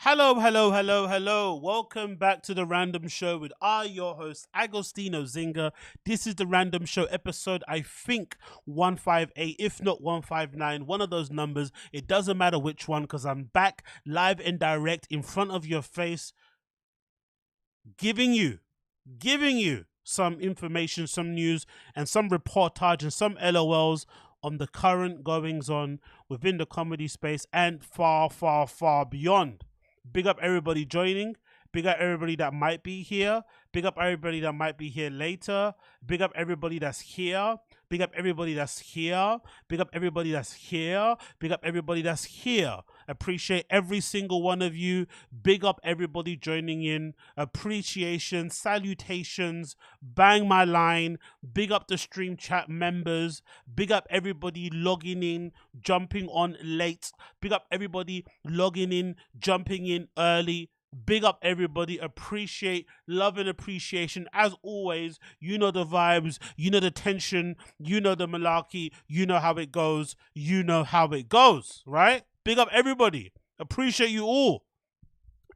Hello, hello, hello, hello. Welcome back to the Random Show with your host, Agostino Zinga. This is the Random Show episode, I think 158, if not 159, one of those numbers. It doesn't matter which one because I'm back live and direct in front of your face, giving you some information, some news, and some reportage and some LOLs on the current goings on within the comedy space and far, far, far beyond. Big up everybody joining. Big up everybody that might be here. Big up everybody that might be here later. Big up everybody that's here. Big up everybody that's here. Big up everybody that's here. Big up everybody that's here. Appreciate every single one of you. Big up everybody joining in. Appreciation, salutations, bang my line. Big up the stream chat members. Big up everybody logging in, jumping on late. Big up everybody logging in, jumping in early. Big up everybody. Appreciate, love and appreciation. As always, you know the vibes, you know the tension, you know the malarkey, you know how it goes, right? Big up everybody. Appreciate you all.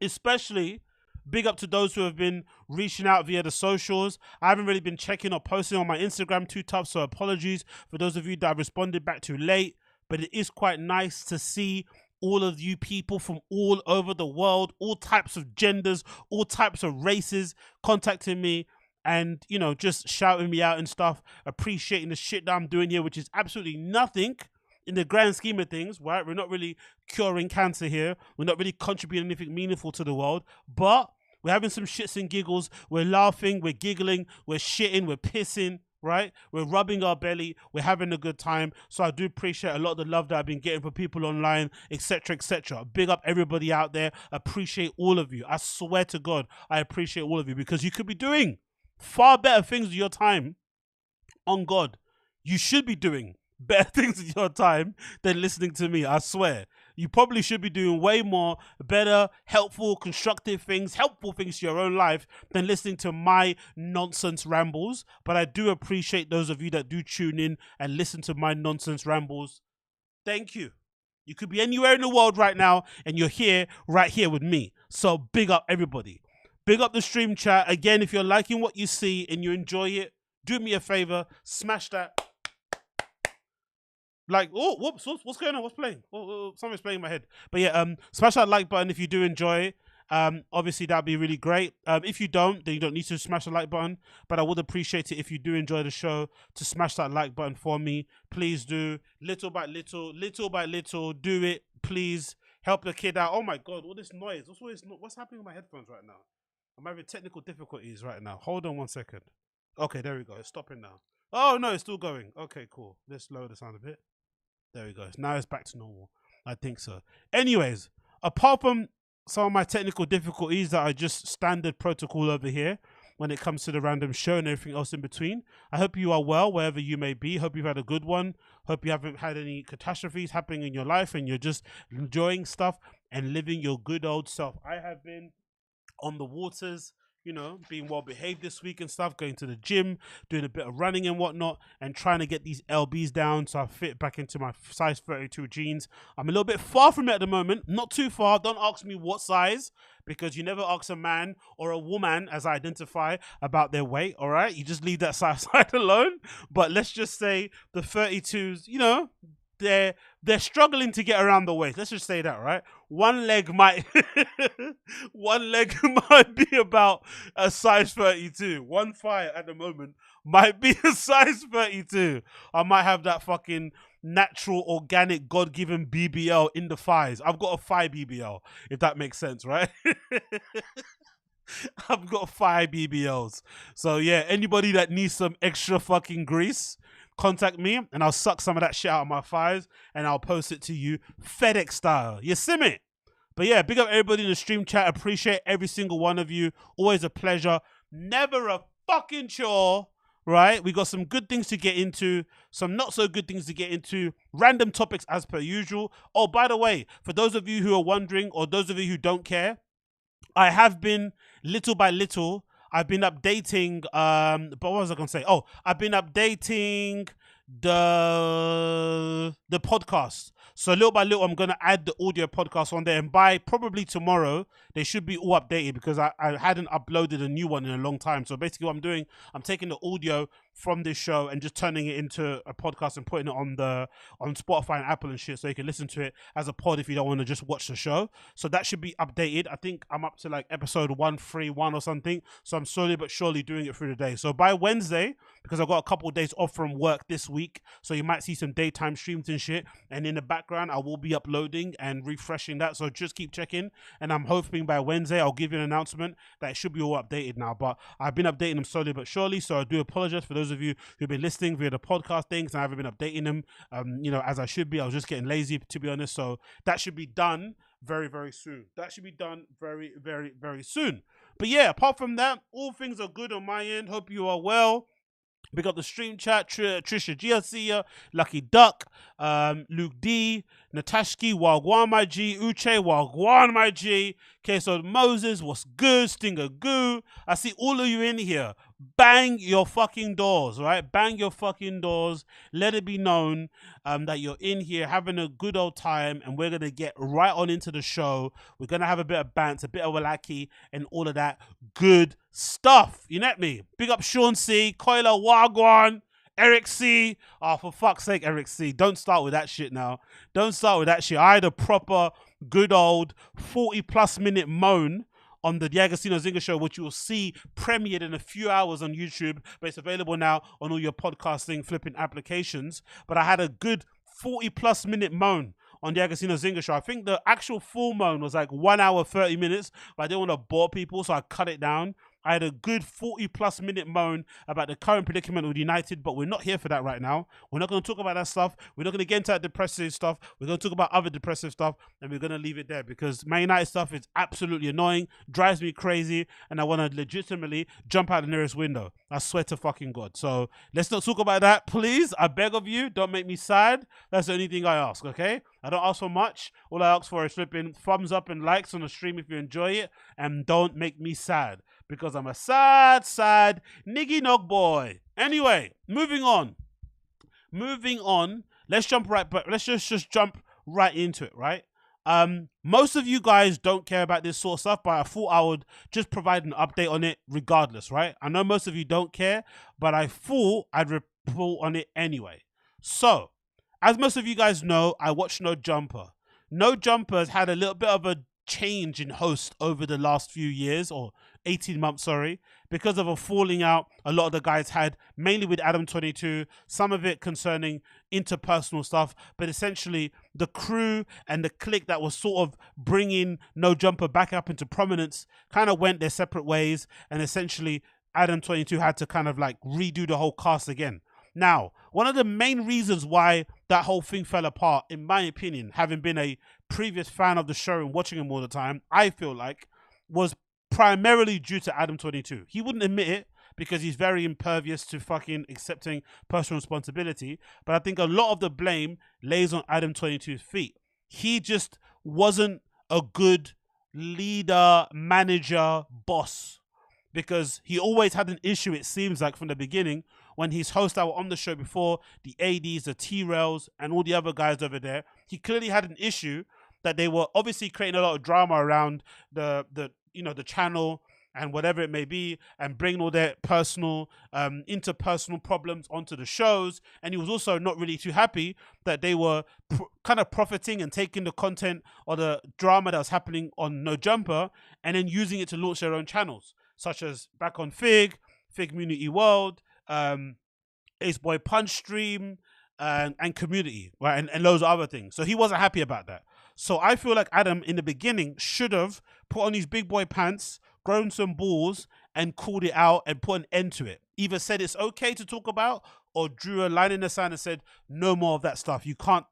Especially big up to those who have been reaching out via the socials. I haven't really been checking or posting on my Instagram too tough, so apologies for those of you that I've responded back to late. But it is quite nice to see all of you people from all over the world, all types of genders, all types of races contacting me and, you know, just shouting me out and stuff, appreciating the shit that I'm doing here, which is absolutely nothing in the grand scheme of things, right? We're not really curing cancer here. We're not really contributing anything meaningful to the world, but we're having some shits and giggles. We're laughing, we're giggling, we're shitting, we're pissing, right? We're rubbing our belly, we're having a good time. So I do appreciate a lot of the love that I've been getting from people online, etc., etc. Big up everybody out there. Appreciate all of you. I swear to God, I appreciate all of you because you could be doing far better things with your time. On God, you should be doing better things with your time than listening to me. I swear. You probably should be doing way more better, helpful, constructive things, helpful things to your own life than listening to my nonsense rambles. But I do appreciate those of you that do tune in and listen to my nonsense rambles. Thank you. You could be anywhere in the world right now and you're here, right here with me. So big up everybody. Big up the stream chat. Again, if you're liking what you see and you enjoy it, do me a favor, smash that. Like, oh, whoops, what's going on? What's playing? Something's playing in my head. But yeah, smash that like button if you do enjoy it. Obviously that'd be really great. If you don't, then you don't need to smash the like button. But I would appreciate it if you do enjoy the show to smash that like button for me. Please do. Little by little, do it. Please help the kid out. Oh my God, all this noise. What's happening with my headphones right now? I'm having technical difficulties right now. Hold on 1 second. Okay, there we go. It's stopping now. Oh no, it's still going. Okay, cool. Let's lower the sound a bit. There we go. Now it's back to normal. I think so. Anyways, apart from some of my technical difficulties that are just standard protocol over here when it comes to the random show and everything else in between, I hope you are well wherever you may be. Hope you've had a good one. Hope you haven't had any catastrophes happening in your life and you're just enjoying stuff and living your good old self. I have been on the waters, you know, being well behaved this week and stuff, going to the gym, doing a bit of running and whatnot, and trying to get these LBs down so I fit back into my size 32 jeans. I'm a little bit far from it at the moment, not too far. Don't ask me what size, because you never ask a man or a woman, as I identify, about their weight, all right? You just leave that size alone. But let's just say the 32s, you know, they're struggling to get around the waist. Let's just say that, right? One leg might be about a size 32. One thigh at the moment might be a size 32. I might have that fucking natural, organic, God-given BBL in the thighs. I've got a thigh BBL, if that makes sense, right? I've got 5 BBLs. So yeah, anybody that needs some extra fucking grease, contact me and I'll suck some of that shit out of my thighs and I'll post it to you FedEx style. You see me? But yeah, big up everybody in the stream chat. Appreciate every single one of you. Always a pleasure. Never a fucking chore, right? We got some good things to get into, some not so good things to get into, random topics as per usual. Oh, by the way, for those of you who are wondering or those of you who don't care, I have been little by little, I've been updating, but what was I going to say? Oh, I've been updating the podcast. So little by little, I'm going to add the audio podcast on there. And by probably tomorrow, they should be all updated because I hadn't uploaded a new one in a long time. So basically what I'm doing, I'm taking the audio from this show and just turning it into a podcast and putting it on Spotify and Apple and shit, so you can listen to it as a pod if you don't want to just watch the show. So that should be updated. I think I'm up to like episode 131 or something. So I'm slowly but surely doing it through the day. So by Wednesday, because I've got a couple of days off from work this week, so you might see some daytime streams and shit. And in the background, I will be uploading and refreshing that. So just keep checking. And I'm hoping by Wednesday, I'll give you an announcement that it should be all updated now. But I've been updating them slowly but surely. So I do apologize for those of you who've been listening via the podcast things and I haven't been updating them, as I should be. I was just getting lazy, to be honest. So that should be done very, very soon. That should be done very, very, very soon. But yeah, apart from that, all things are good on my end. Hope you are well. We got the stream chat, Trisha Gia, Lucky Duck, Luke D, Natashki, Wagwan my G, Uche, Wagwan my G, Queso Moses, what's good, Stinger Goo. I see all of you in here. Bang your fucking doors, right? Bang your fucking doors. Let it be known that you're in here having a good old time, and we're going to get right on into the show. We're going to have a bit of bants, a bit of walaki, and all of that good stuff. You know me? Big up Sean C, Koila Wagwan, Eric C. Oh, for fuck's sake, Eric C. Don't start with that shit now. Don't start with that shit. I had a proper, good old 40+ minute moan on the D'Agostino Zinga show, which you will see premiered in a few hours on YouTube, but it's available now on all your podcasting flipping applications. But I had a good 40+ minute moan on the Agostino Zinga show. I think the actual full moan was like 1 hour, 30 minutes, but I didn't want to bore people, so I cut it down. I had a good 40+ minute moan about the current predicament with United, but we're not here for that right now. We're not going to talk about that stuff. We're not going to get into that depressive stuff. We're going to talk about other depressive stuff, and we're going to leave it there because Man United stuff is absolutely annoying, drives me crazy, and I want to legitimately jump out the nearest window. I swear to fucking God. So let's not talk about that, please. I beg of you, don't make me sad. That's the only thing I ask, okay? I don't ask for much. All I ask for is flipping thumbs up and likes on the stream if you enjoy it, and don't make me sad, because I'm a sad, sad niggy nog boy. Anyway, moving on. Let's jump right, but let's just jump right into it, right? Most of you guys don't care about this sort of stuff, but I thought I would just provide an update on it regardless, right? I know most of you don't care, but I thought I'd report on it anyway. So, as most of you guys know, I watch No Jumper. No Jumper's had a little bit of a change in host over the last few years, or 18 months, sorry, because of a falling out a lot of the guys had, mainly with Adam 22, some of it concerning interpersonal stuff, but essentially the crew and the clique that was sort of bringing No Jumper back up into prominence kind of went their separate ways, and essentially Adam 22 had to kind of like redo the whole cast again. Now, one of the main reasons why that whole thing fell apart, in my opinion, having been a previous fan of the show and watching him all the time, I feel like, was primarily due to Adam 22. He wouldn't admit it because he's very impervious to fucking accepting personal responsibility, but I think a lot of the blame lays on Adam 22's feet. He just wasn't a good leader, manager, boss, because he always had an issue, it seems like, from the beginning, when his hosts that were on the show before, the Addies, the T-Rails, and all the other guys over there. He clearly had an issue that they were obviously creating a lot of drama around the channel and whatever it may be, and bringing all their personal, interpersonal problems onto the shows. And he was also not really too happy that they were kind of profiting and taking the content or the drama that was happening on No Jumper and then using it to launch their own channels, such as back on Fig Community World, Ace Boy Punch Stream, and Community, right, and loads of other things. So he wasn't happy about that. So I feel like Adam in the beginning should have put on his big boy pants, grown some balls, and called it out and put an end to it. Either said it's okay to talk about, or drew a line in the sand and said no more of that stuff. You can't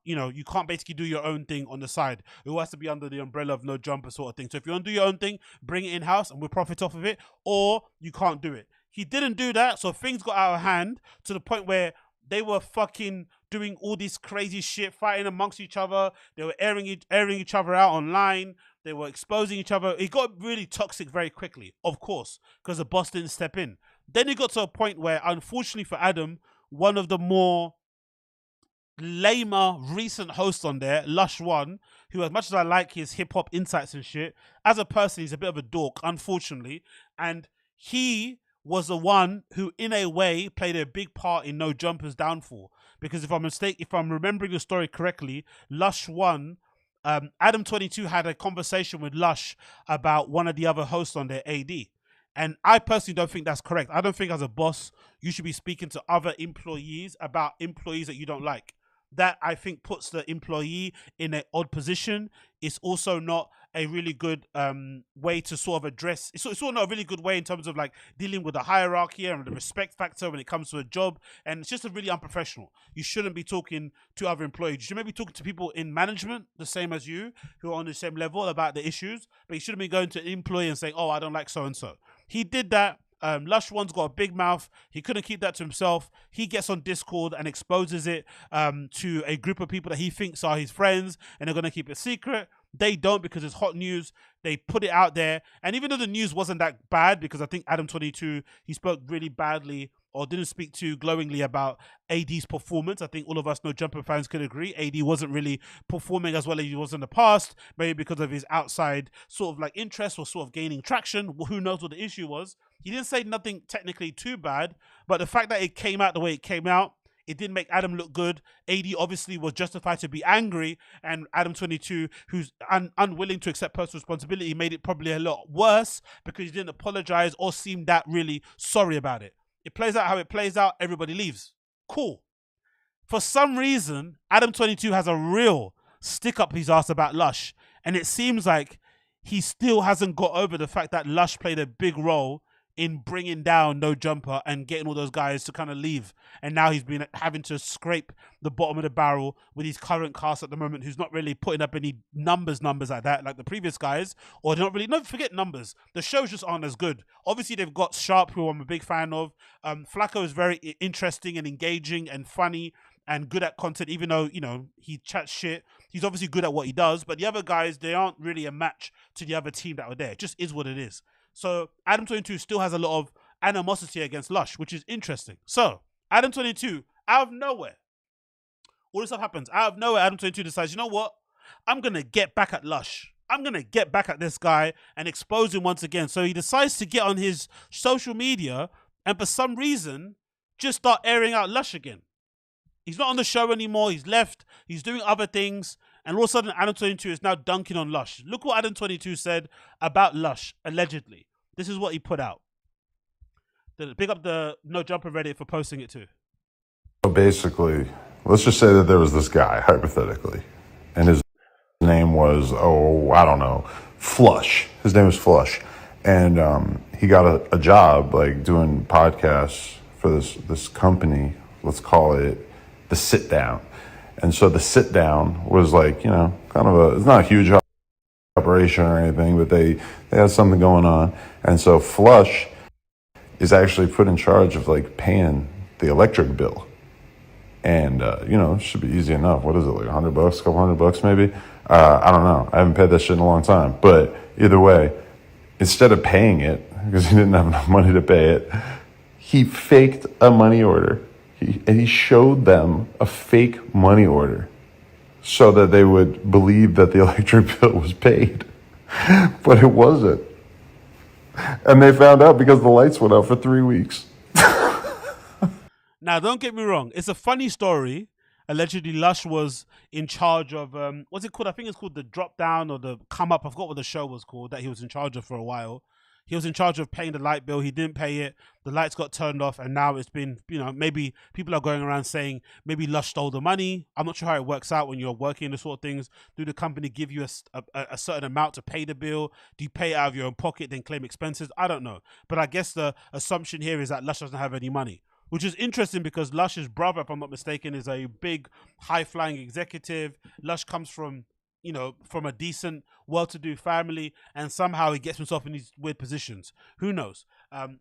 basically do your own thing on the side. It has to be under the umbrella of No Jumper sort of thing. So if you want to do your own thing, bring it in house and we'll profit off of it, or you can't do it. He didn't do that, so things got out of hand to the point where they were fucking doing all this crazy shit, fighting amongst each other. They were airing each other out online. They were exposing each other. It got really toxic very quickly, of course, because the boss didn't step in. Then it got to a point where, unfortunately for Adam, one of the more lamer recent host on there, Lush One, who, as much as I like his hip hop insights and shit, as a person, he's a bit of a dork, unfortunately. And he was the one who, in a way, played a big part in No Jumper's downfall. Because if I'm remembering the story correctly, Lush One, Adam 22 had a conversation with Lush about one of the other hosts on their AD. And I personally don't think that's correct. I don't think as a boss, you should be speaking to other employees about employees that you don't like. That, I think, puts the employee in an odd position. It's also not a really good way to sort of address. It's also not a really good way in terms of like dealing with the hierarchy and the respect factor when it comes to a job. And it's just a really unprofessional. You shouldn't be talking to other employees. You should maybe talk to people in management, the same as you, who are on the same level about the issues. But you shouldn't be going to an employee and saying, "Oh, I don't like so and so." He did that. Lush One's got a big mouth. He couldn't keep that to himself. He gets on Discord and exposes it to a group of people that he thinks are his friends, and they're going to keep it secret. They don't, because it's hot news. They put it out there. And even though the news wasn't that bad, because I think Adam 22, he spoke really badly or didn't speak too glowingly about AD's performance. I think all of us No Jumper fans could agree. AD wasn't really performing as well as he was in the past, maybe because of his outside sort of like interest or sort of gaining traction. Who knows what the issue was? He didn't say nothing technically too bad, but the fact that it came out the way it came out, it didn't make Adam look good. AD obviously was justified to be angry, and Adam 22, who's unwilling to accept personal responsibility, made it probably a lot worse because he didn't apologize or seem that really sorry about it. It plays out how it plays out. Everybody leaves. Cool. For some reason, Adam 22 has a real stick up his ass about Lush, and it seems like he still hasn't got over the fact that Lush played a big role in bringing down No Jumper and getting all those guys to kind of leave. And now he's been having to scrape the bottom of the barrel with his current cast at the moment, who's not really putting up any numbers like that, like the previous guys, or they're not really, no, forget numbers. The shows just aren't as good. Obviously, they've got Sharp, who I'm a big fan of. Flacco is very interesting and engaging and funny and good at content, even though, you know, he chats shit. He's obviously good at what he does, but the other guys, they aren't really a match to the other team that were there. It just is what it is. So Adam 22 still has a lot of animosity against Lush, which is interesting. So Adam 22, out of nowhere, all this stuff happens. Out of nowhere, Adam 22 decides, you know what? I'm going to get back at Lush. I'm going to get back at this guy and expose him once again. So he decides to get on his social media and for some reason just start airing out Lush again. He's not on the show anymore. He's left. He's doing other things. And all of a sudden, Adam 22 is now dunking on Lush. Look what Adam 22 said about Lush, allegedly. This is what he put out. Pick up the No Jumper Reddit for posting it too. So basically, let's just say that there was this guy, hypothetically, and his name was, I don't know, Flush. His name was Flush. And he got a job, like, doing podcasts for this company. Let's call it The Sit Down. And so The Sit Down was like, you know, kind of it's not a huge operation or anything, but they had something going on. And so Flush is actually put in charge of like paying the electric bill. And, you know, it should be easy enough. What is it, like $100, a couple $100 maybe? I don't know. I haven't paid that shit in a long time. But either way, instead of paying it, because he didn't have enough money to pay it, he faked a money order. And he showed them a fake money order so that they would believe that the electric bill was paid. But it wasn't. And they found out because the lights went out for 3 weeks. Now, don't get me wrong. It's a funny story. Allegedly, Lush was in charge of, what's it called? I think it's called the Drop Down or the Come Up. I forgot what the show was called that he was in charge of for a while. He was in charge of paying the light bill. He didn't pay it. The lights got turned off. And now it's been, you know, maybe people are going around saying maybe Lush stole the money. I'm not sure how it works out when you're working the sort of things. Do the company give you a certain amount to pay the bill? Do you pay it out of your own pocket, then claim expenses? I don't know. But I guess the assumption here is that Lush doesn't have any money, which is interesting because Lush's brother, if I'm not mistaken, is a big high-flying executive. Lush comes from, you know, from a decent, well-to-do family, and somehow he gets himself in these weird positions. Who knows?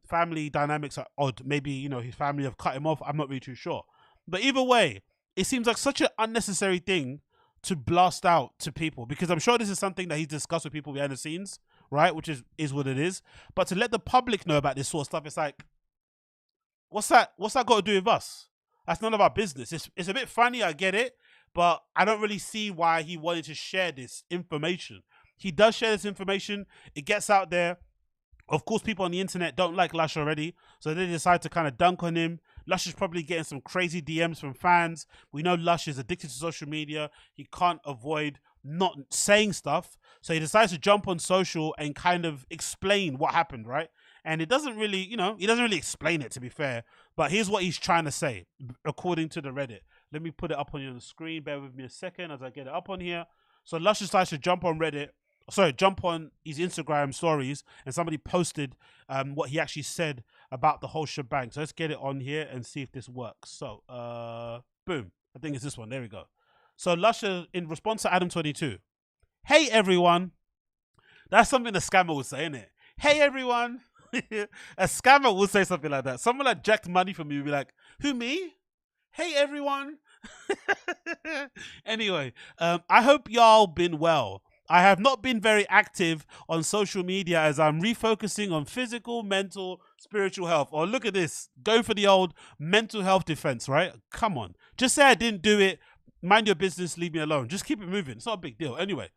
Family dynamics are odd. Maybe, you know, his family have cut him off. I'm not really too sure. But either way, it seems like such an unnecessary thing to blast out to people, because I'm sure this is something that he's discussed with people behind the scenes, right? Which is what it is. But to let the public know about this sort of stuff, it's like, what's that got to do with us? That's none of our business. It's a bit funny, I get it, but I don't really see why he wanted to share this information. He does share this information. It gets out there. Of course, people on the internet don't like Lush already, so they decide to kind of dunk on him. Lush is probably getting some crazy DMs from fans. We know Lush is addicted to social media. He can't avoid not saying stuff, so he decides to jump on social and kind of explain what happened, right? And it doesn't really, he doesn't really explain it, to be fair, but here's what he's trying to say, according to the Reddit. Let me put it up on the screen. Bear with me a second as I get it up on here. So Lush decides to jump on Reddit. Sorry, jump on his Instagram stories, and somebody posted what he actually said about the whole shebang. So let's get it on here and see if this works. So, boom. I think it's this one. There we go. So Lush, in response to Adam22, hey, everyone. That's something a scammer would say, isn't it? Hey, everyone. A scammer would say something like that. Someone that jacked money from you would be like, who, me? Hey, everyone. Anyway, I hope y'all been well. I have not been very active on social media as I'm refocusing on physical, mental, spiritual health. Or look at this, go for the old mental health defense, right? Come on. Just say I didn't do it. Mind your business, leave me alone. Just keep it moving. It's not a big deal. Anyway,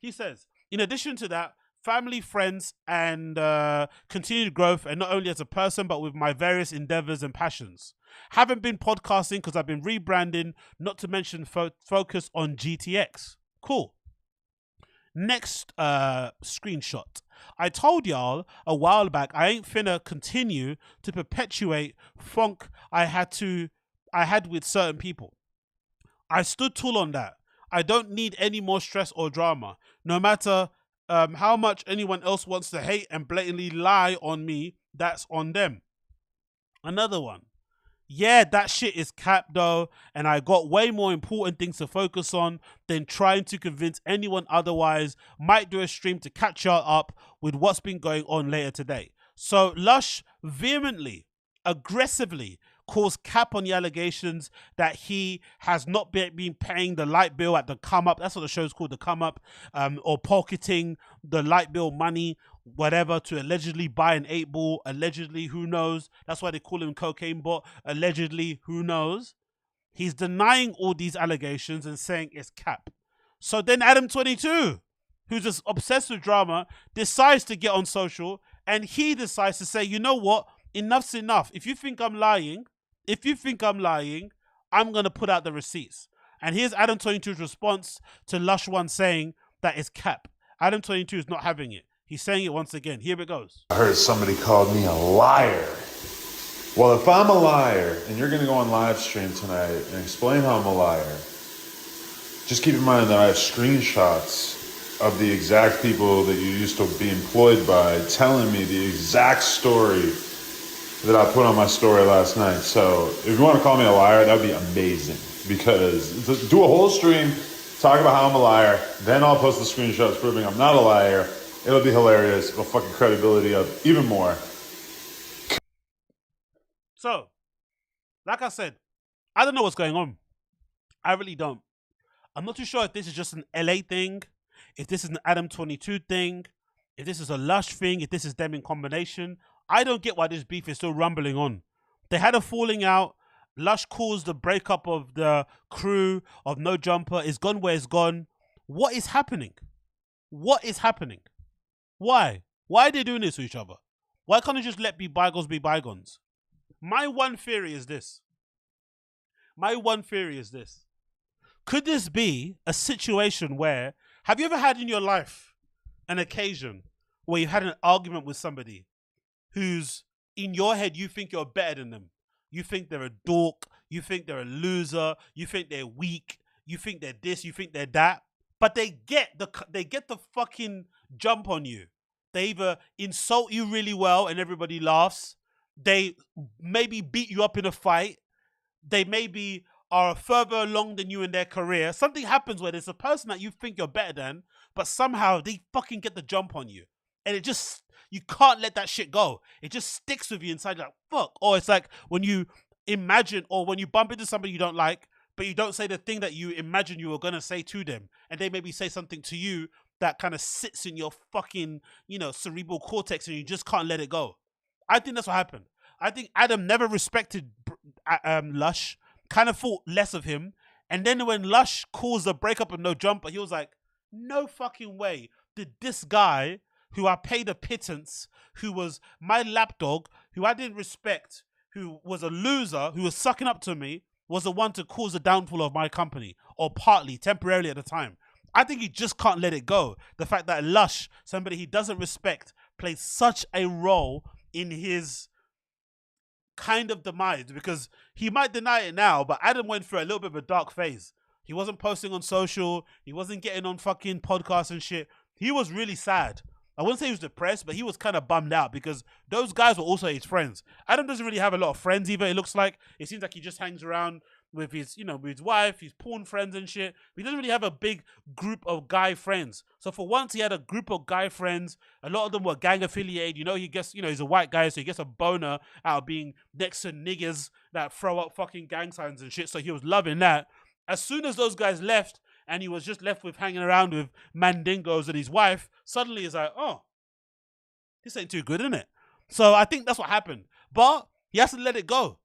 he says, in addition to that, family, friends, and continued growth, and not only as a person, but with my various endeavors and passions. Haven't been podcasting because I've been rebranding, not to mention focus on GTX. Cool. Next screenshot. I told y'all a while back I ain't finna continue to perpetuate funk I had with certain people. I stood tall on that. I don't need any more stress or drama. No matter how much anyone else wants to hate and blatantly lie on me, that's on them. Another one. Yeah, that shit is cap though, and I got way more important things to focus on than trying to convince anyone otherwise. Might do a stream to catch y'all up with what's been going on later today. So Lush vehemently, aggressively calls cap on the allegations that he has not been paying the light bill at the come up. That's what the show's called, the come up, or pocketing the light bill money, whatever, to allegedly buy an 8-ball. Allegedly, who knows? That's why they call him Cocaine Bot. Allegedly, who knows? He's denying all these allegations and saying it's cap. So then Adam22, who's just obsessed with drama, decides to get on social, and he decides to say, you know what? Enough's enough. If you think I'm lying, I'm going to put out the receipts. And here's Adam22's response to Lush One saying that it's cap. Adam22 is not having it. He's saying it once again. Here it goes. I heard somebody called me a liar. Well, if I'm a liar and you're going to go on live stream tonight and explain how I'm a liar, just keep in mind that I have screenshots of the exact people that you used to be employed by telling me the exact story that I put on my story last night. So if you want to call me a liar, that would be amazing, because do a whole stream, talk about how I'm a liar, then I'll post the screenshots proving I'm not a liar. It'll be hilarious. It'll fucking credibility up even more. So, like I said, I don't know what's going on. I really don't. I'm not too sure if this is just an LA thing, if this is an Adam22 thing, if this is a Lush thing, if this is them in combination. I don't get why this beef is still rumbling on. They had a falling out. Lush caused the breakup of the crew of No Jumper. It's gone where it's gone. What is happening? What is happening? Why? Why are they doing this to each other? Why can't they just let bygones be bygones? My one theory is this. Could this be a situation where, have you ever had in your life an occasion where you had an argument with somebody who's, in your head, you think you're better than them? You think they're a dork, you think they're a loser, you think they're weak, you think they're this, you think they're that, but they get the fucking jump on you. They either insult you really well and everybody laughs, they maybe beat you up in a fight, they maybe are further along than you in their career. Something happens where there's a person that you think you're better than, but somehow they fucking get the jump on you. And it just, you can't let that shit go. It just sticks with you inside, like, fuck. Or it's like when you imagine, or when you bump into somebody you don't like, but you don't say the thing that you imagine you were going to say to them, and they maybe say something to you that kind of sits in your fucking, cerebral cortex, and you just can't let it go. I think that's what happened. I think Adam never respected Lush. kind of thought less of him. And then when Lush calls the breakup and no jumper, he was like, no fucking way did this guy, who I paid a pittance, who was my lapdog, who I didn't respect, who was a loser, who was sucking up to me, was the one to cause the downfall of my company, or partly, temporarily at the time. I think he just can't let it go. The fact that Lush, somebody he doesn't respect, plays such a role in his kind of demise, because he might deny it now, but Adam went through a little bit of a dark phase. He wasn't posting on social. He wasn't getting on fucking podcasts and shit. He was really sad. I wouldn't say he was depressed, but he was kind of bummed out because those guys were also his friends. Adam doesn't really have a lot of friends either, it looks like. It seems like he just hangs around with his, you know, with his wife, his porn friends and shit. He doesn't really have a big group of guy friends. So for once, he had a group of guy friends. A lot of them were gang affiliated. You know, he gets, you know, he's a white guy, so he gets a boner out of being next to niggas that throw up fucking gang signs and shit. So he was loving that. As soon as those guys left, and he was just left with hanging around with Mandingos and his wife, suddenly he's like, oh, this ain't too good, isn't it? So I think that's what happened. But he has to let it go.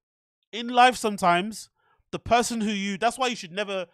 In life sometimes, the person who you, that's why you should never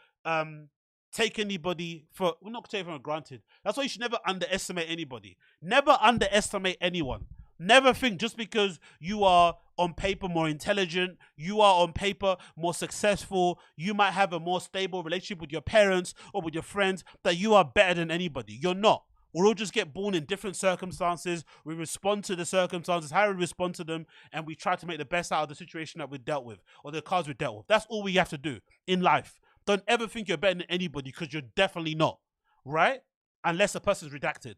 take anybody for, well, not take it for granted. That's why you should never underestimate anybody. Never underestimate anyone. Never think just because you are on paper more intelligent, you are on paper more successful, you might have a more stable relationship with your parents or with your friends, that you are better than anybody. You're not. We all just get born in different circumstances. We respond to the circumstances, how we respond to them, and we try to make the best out of the situation that we're dealt with, or the cards we're dealt with. That's all we have to do in life. Don't ever think you're better than anybody, because you're definitely not, right? Unless a person's redacted.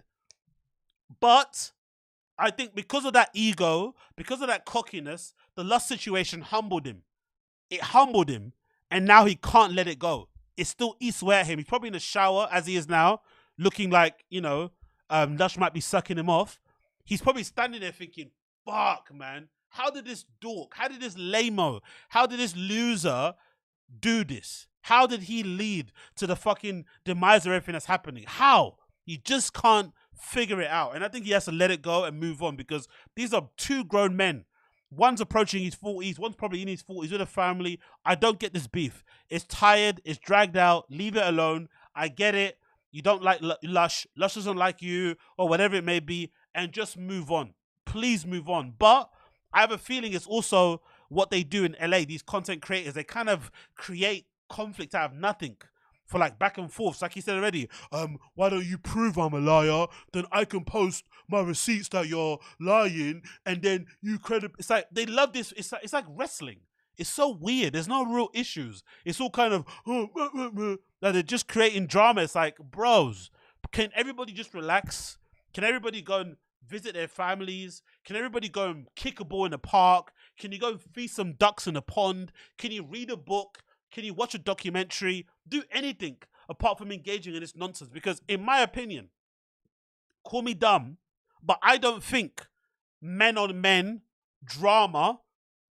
But I think because of that ego, because of that cockiness, the LUSH situation humbled him. It humbled him, and now he can't let it go. It still eats away at him. He's probably in the shower, as he is now, looking like, you know, Lush might be sucking him off. He's probably standing there thinking, fuck, man. How did this dork, how did this lame-o, how did this loser do this? How did he lead to the fucking demise of everything that's happening? How? You just can't figure it out. And I think he has to let it go and move on, because these are two grown men. One's approaching his 40s, one's probably in his 40s with a family. I don't get this beef. It's tired, it's dragged out, leave it alone. I get it. You don't like Lush, Lush doesn't like you, or whatever it may be, and just move on. Please move on. But I have a feeling it's also what they do in LA, these content creators. They kind of create conflict out of nothing for like back and forth. Like he said already, why don't you prove I'm a liar? Then I can post my receipts that you're lying, and then you credit. It's like they love this. It's like wrestling. It's so weird. There's no real issues. It's all kind of that they're just creating drama. It's like, bros, can everybody just relax? Can everybody go and visit their families? Can everybody go and kick a ball in the park? Can you go and feed some ducks in a pond? Can you read a book? Can you watch a documentary? Do anything apart from engaging in this nonsense. Because in my opinion, call me dumb, but I don't think men on men drama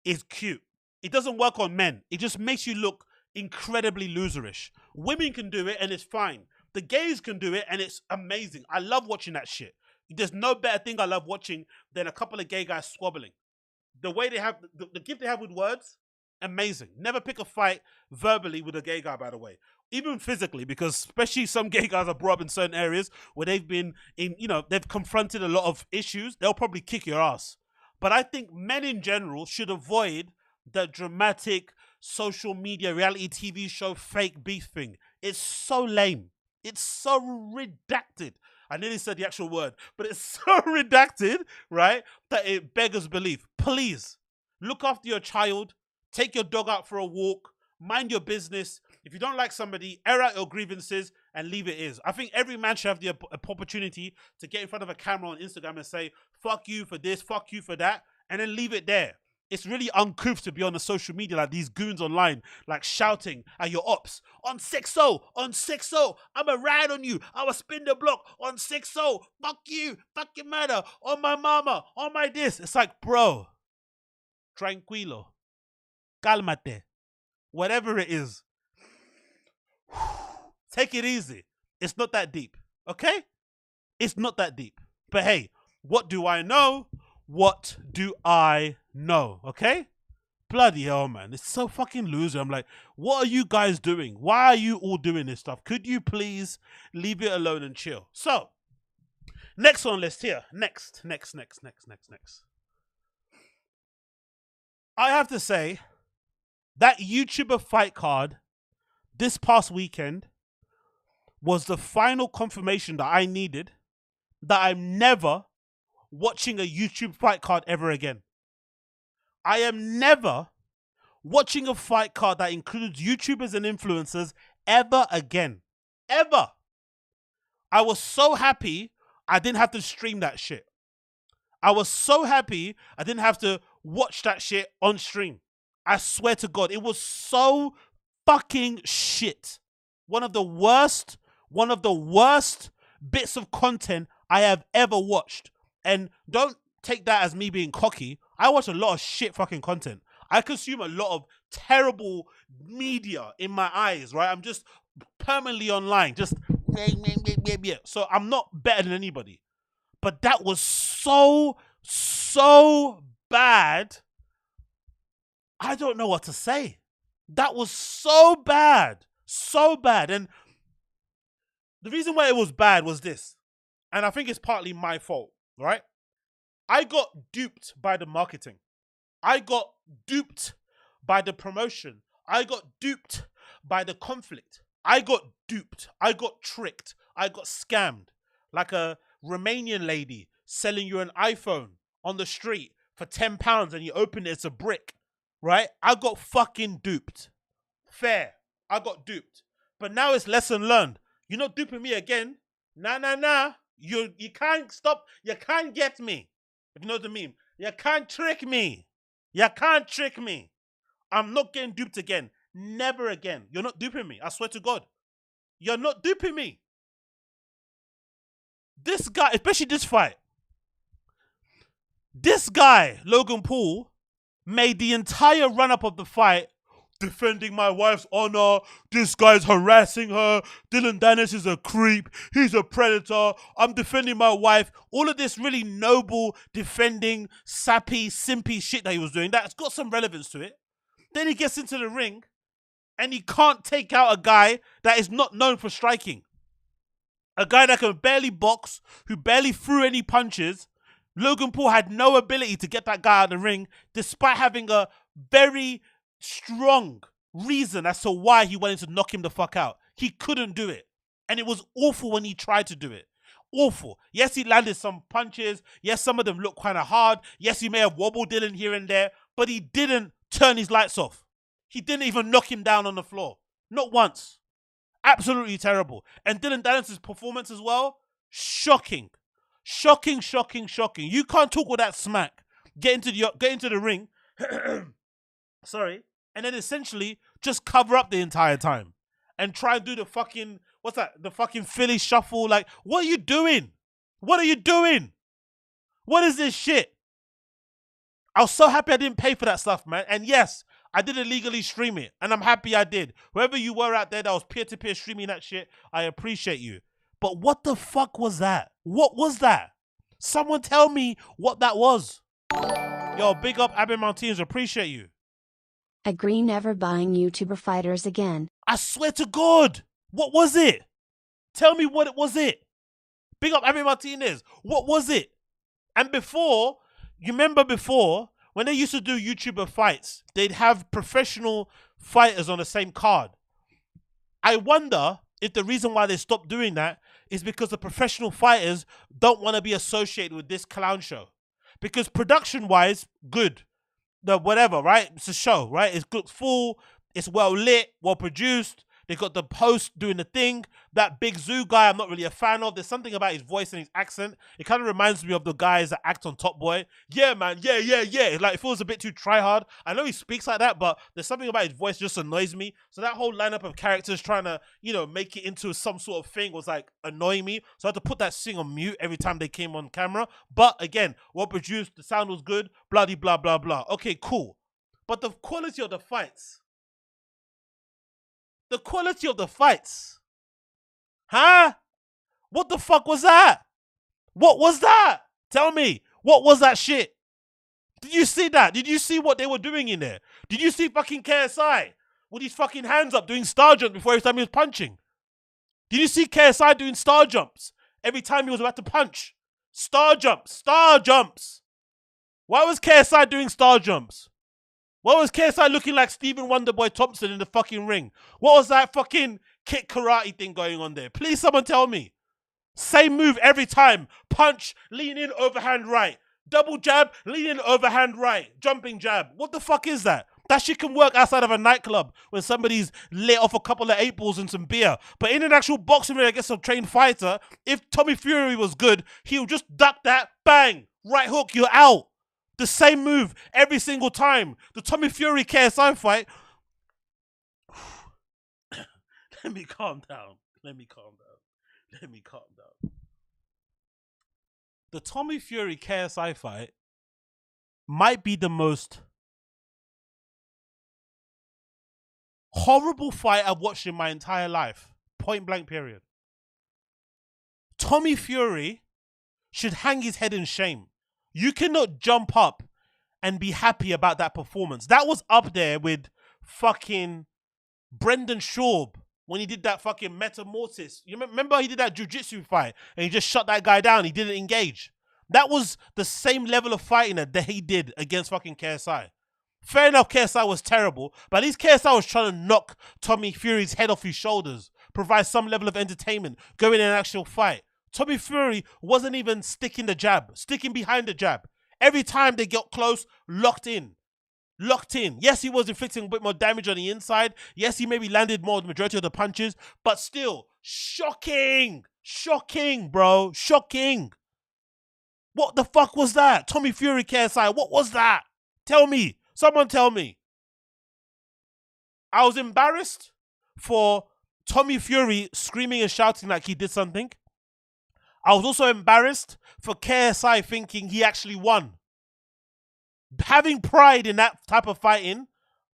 is cute. It doesn't work on men. It just makes you look incredibly loserish. Women can do it and it's fine. The gays can do it and it's amazing. I love watching that shit. There's no better thing I love watching than a couple of gay guys squabbling. The way they have, the gift they have with words, amazing. Never pick a fight verbally with a gay guy, by the way. Even physically, because especially some gay guys are brought up in certain areas where they've been in, you know, they've confronted a lot of issues. They'll probably kick your ass. But I think men in general should avoid the dramatic social media reality TV show fake beef thing. It's so lame. It's so redacted. I nearly said the actual word, but it's so redacted, right, that it beggars belief. Please look after your child. Take your dog out for a walk. Mind your business. If you don't like somebody, air out your grievances and leave it is. I think every man should have the opportunity to get in front of a camera on Instagram and say, fuck you for this, fuck you for that, and then leave it there. It's really uncouth to be on the social media like these goons online, like shouting at your ops. On 6-0, on 6-0, I'ma ride on you. I'ma spin the block on 6-0. Fuck you, fuck your mother, on my mama, on my this. It's like, bro, tranquilo, calmate, whatever it is. Take it easy. It's not that deep, okay? It's not that deep. But hey, what do I know? What do I know, okay? Bloody hell, man. It's so fucking loser. I'm like, what are you guys doing? Why are you all doing this stuff? Could you please leave it alone and chill? So, next on list here. Next. I have to say, that YouTuber fight card this past weekend was the final confirmation that I needed that I'm never watching a YouTube fight card ever again. I am never watching a fight card that includes YouTubers and influencers ever again. Ever. I was so happy I didn't have to stream that shit. I was so happy I didn't have to watch that shit on stream. I swear to God, it was so fucking shit. One of the worst bits of content I have ever watched. And don't take that as me being cocky. I watch a lot of shit fucking content. I consume a lot of terrible media in my eyes, right? I'm just permanently online, just so I'm not better than anybody. But that was so bad. I don't know what to say. That was so bad. So bad. And the reason why it was bad was this. And I think it's partly my fault, right? I got duped by the marketing. I got duped by the promotion. I got duped by the conflict. I got duped. I got tricked. I got scammed. Like a Romanian lady selling you an iPhone on the street for £10 and you open it, it's a brick, right? I got fucking duped. Fair. I got duped. But now it's lesson learned. You're not duping me again. Nah. You can't stop. You can't get me. If you know what I mean. You can't trick me. You can't trick me. I'm not getting duped again. Never again. You're not duping me. I swear to God. You're not duping me. This guy, especially this fight. This guy, Logan Paul, made the entire run-up of the fight defending my wife's honor. This guy's harassing her. DANIS is a creep. He's a predator. I'm defending my wife. All of this really noble, defending, sappy, simpy shit that he was doing. That's got some relevance to it. Then he gets into the ring and he can't take out a guy that is not known for striking. A guy that can barely box, who barely threw any punches. Logan Paul had no ability to get that guy out of the ring, despite having a very strong reason as to why he wanted to knock him the fuck out. He couldn't do it. And it was awful when he tried to do it. Awful. Yes, he landed some punches. Yes, some of them looked kind of hard. Yes, he may have wobbled Dillon here and there, but he didn't turn his lights off. He didn't even knock him down on the floor. Not once. Absolutely terrible. And DANIS' performance as well, shocking. Shocking. You can't talk all that smack. Get into the ring. Sorry. And then essentially just cover up the entire time. And try and do the fucking, what's that? The fucking Philly shuffle. Like, what are you doing? What are you doing? What is this shit? I was so happy I didn't pay for that stuff, man. And yes, I did illegally stream it. And I'm happy I did. Whoever you were out there that was peer-to-peer streaming that shit, I appreciate you. But what the fuck was that? What was that? Someone tell me what that was. Yo, big up Abby Martinez. Appreciate you. Agree never buying YouTuber fighters again. I swear to God. What was it? Tell me what it was it. Big up Abby Martinez. What was it? And before, you remember before, when they used to do YouTuber fights, they'd have professional fighters on the same card. I wonder if the reason why they stopped doing that is because the professional fighters don't want to be associated with this clown show. Because production-wise, good. The whatever, right? It's a show, right? It's good, full, it's well lit, well produced. They got the host doing the thing. That Big Zoo guy I'm not really a fan of. There's something about his voice and his accent. It kind of reminds me of the guys that act on Top Boy. Yeah, man. Yeah. It's like, it feels a bit too try-hard. I know he speaks like that, but there's something about his voice just annoys me. So that whole lineup of characters trying to, you know, make it into some sort of thing was like annoying me. So I had to put that thing on mute every time they came on camera. But again, well produced, the sound was good, bloody blah, blah, blah. Okay, cool. But the quality of the fights. The quality of the fights. Huh? What the fuck was that? What was that? Tell me. What was that shit? Did you see that? Did you see what they were doing in there? Did you see fucking KSI with his fucking hands up doing star jumps before every time he was punching? Did you see KSI doing star jumps every time he was about to punch? Star jumps, star jumps. Why was KSI doing star jumps? Why was KSI looking like Stephen Wonderboy Thompson in the fucking ring? What was that fucking kick karate thing going on there? Please someone tell me. Same move every time. Punch, lean in, overhand right. Double jab, lean in, overhand right. Jumping jab. What the fuck is that? That shit can work outside of a nightclub when somebody's lit off a couple of 8 balls and some beer. But in an actual boxing ring against a trained fighter, if Tommy Fury was good, he'll just duck that, bang, right hook, you're out. The same move every single time. The Tommy Fury KSI fight. Let me calm down. Let me calm down. Let me calm down. The Tommy Fury KSI fight might be the most horrible fight I've watched in my entire life. Point blank period. Tommy Fury should hang his head in shame. You cannot jump up and be happy about that performance. That was up there with fucking Brendan Schaub when he did that fucking metamorphosis. You remember he did that jiu-jitsu fight and he just shut that guy down. He didn't engage. That was the same level of fighting that he did against fucking KSI. Fair enough, KSI was terrible, but at least KSI was trying to knock Tommy Fury's head off his shoulders, provide some level of entertainment, go in an actual fight. Tommy Fury wasn't even sticking the jab, sticking behind the jab. Every time they got close, locked in. Locked in. Yes, he was inflicting a bit more damage on the inside. Yes, he maybe landed more the majority of the punches, but still, shocking. Shocking, bro. Shocking. What the fuck was that? Tommy Fury KSI, what was that? Tell me. Someone tell me. I was embarrassed for Tommy Fury screaming and shouting like he did something. I was also embarrassed for KSI thinking he actually won. Having pride in that type of fighting,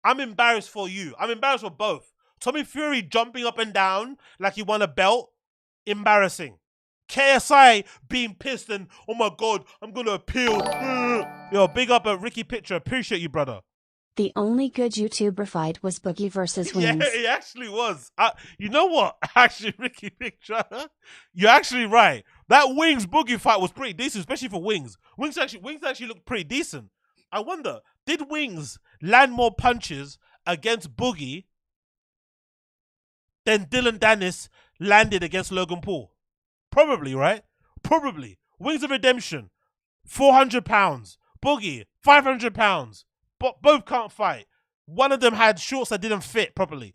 I'm embarrassed for you. I'm embarrassed for both. Tommy Fury jumping up and down like he won a belt, embarrassing. KSI being pissed and, oh my God, I'm going to appeal. Yo, big up at Ricky Picture. Appreciate you, brother. The only good YouTuber fight was Boogie versus Wings. Yeah, it actually was. You know what? Actually, Ricky Picture, you're actually right. That Wings Boogie fight was pretty decent, especially for Wings. Wings actually looked pretty decent. I wonder, did Wings land more punches against Boogie than Dylan Danis landed against Logan Paul? Probably, right? Probably. Wings of Redemption, 400 pounds. Boogie, 500 pounds. But both can't fight. One of them had shorts that didn't fit properly.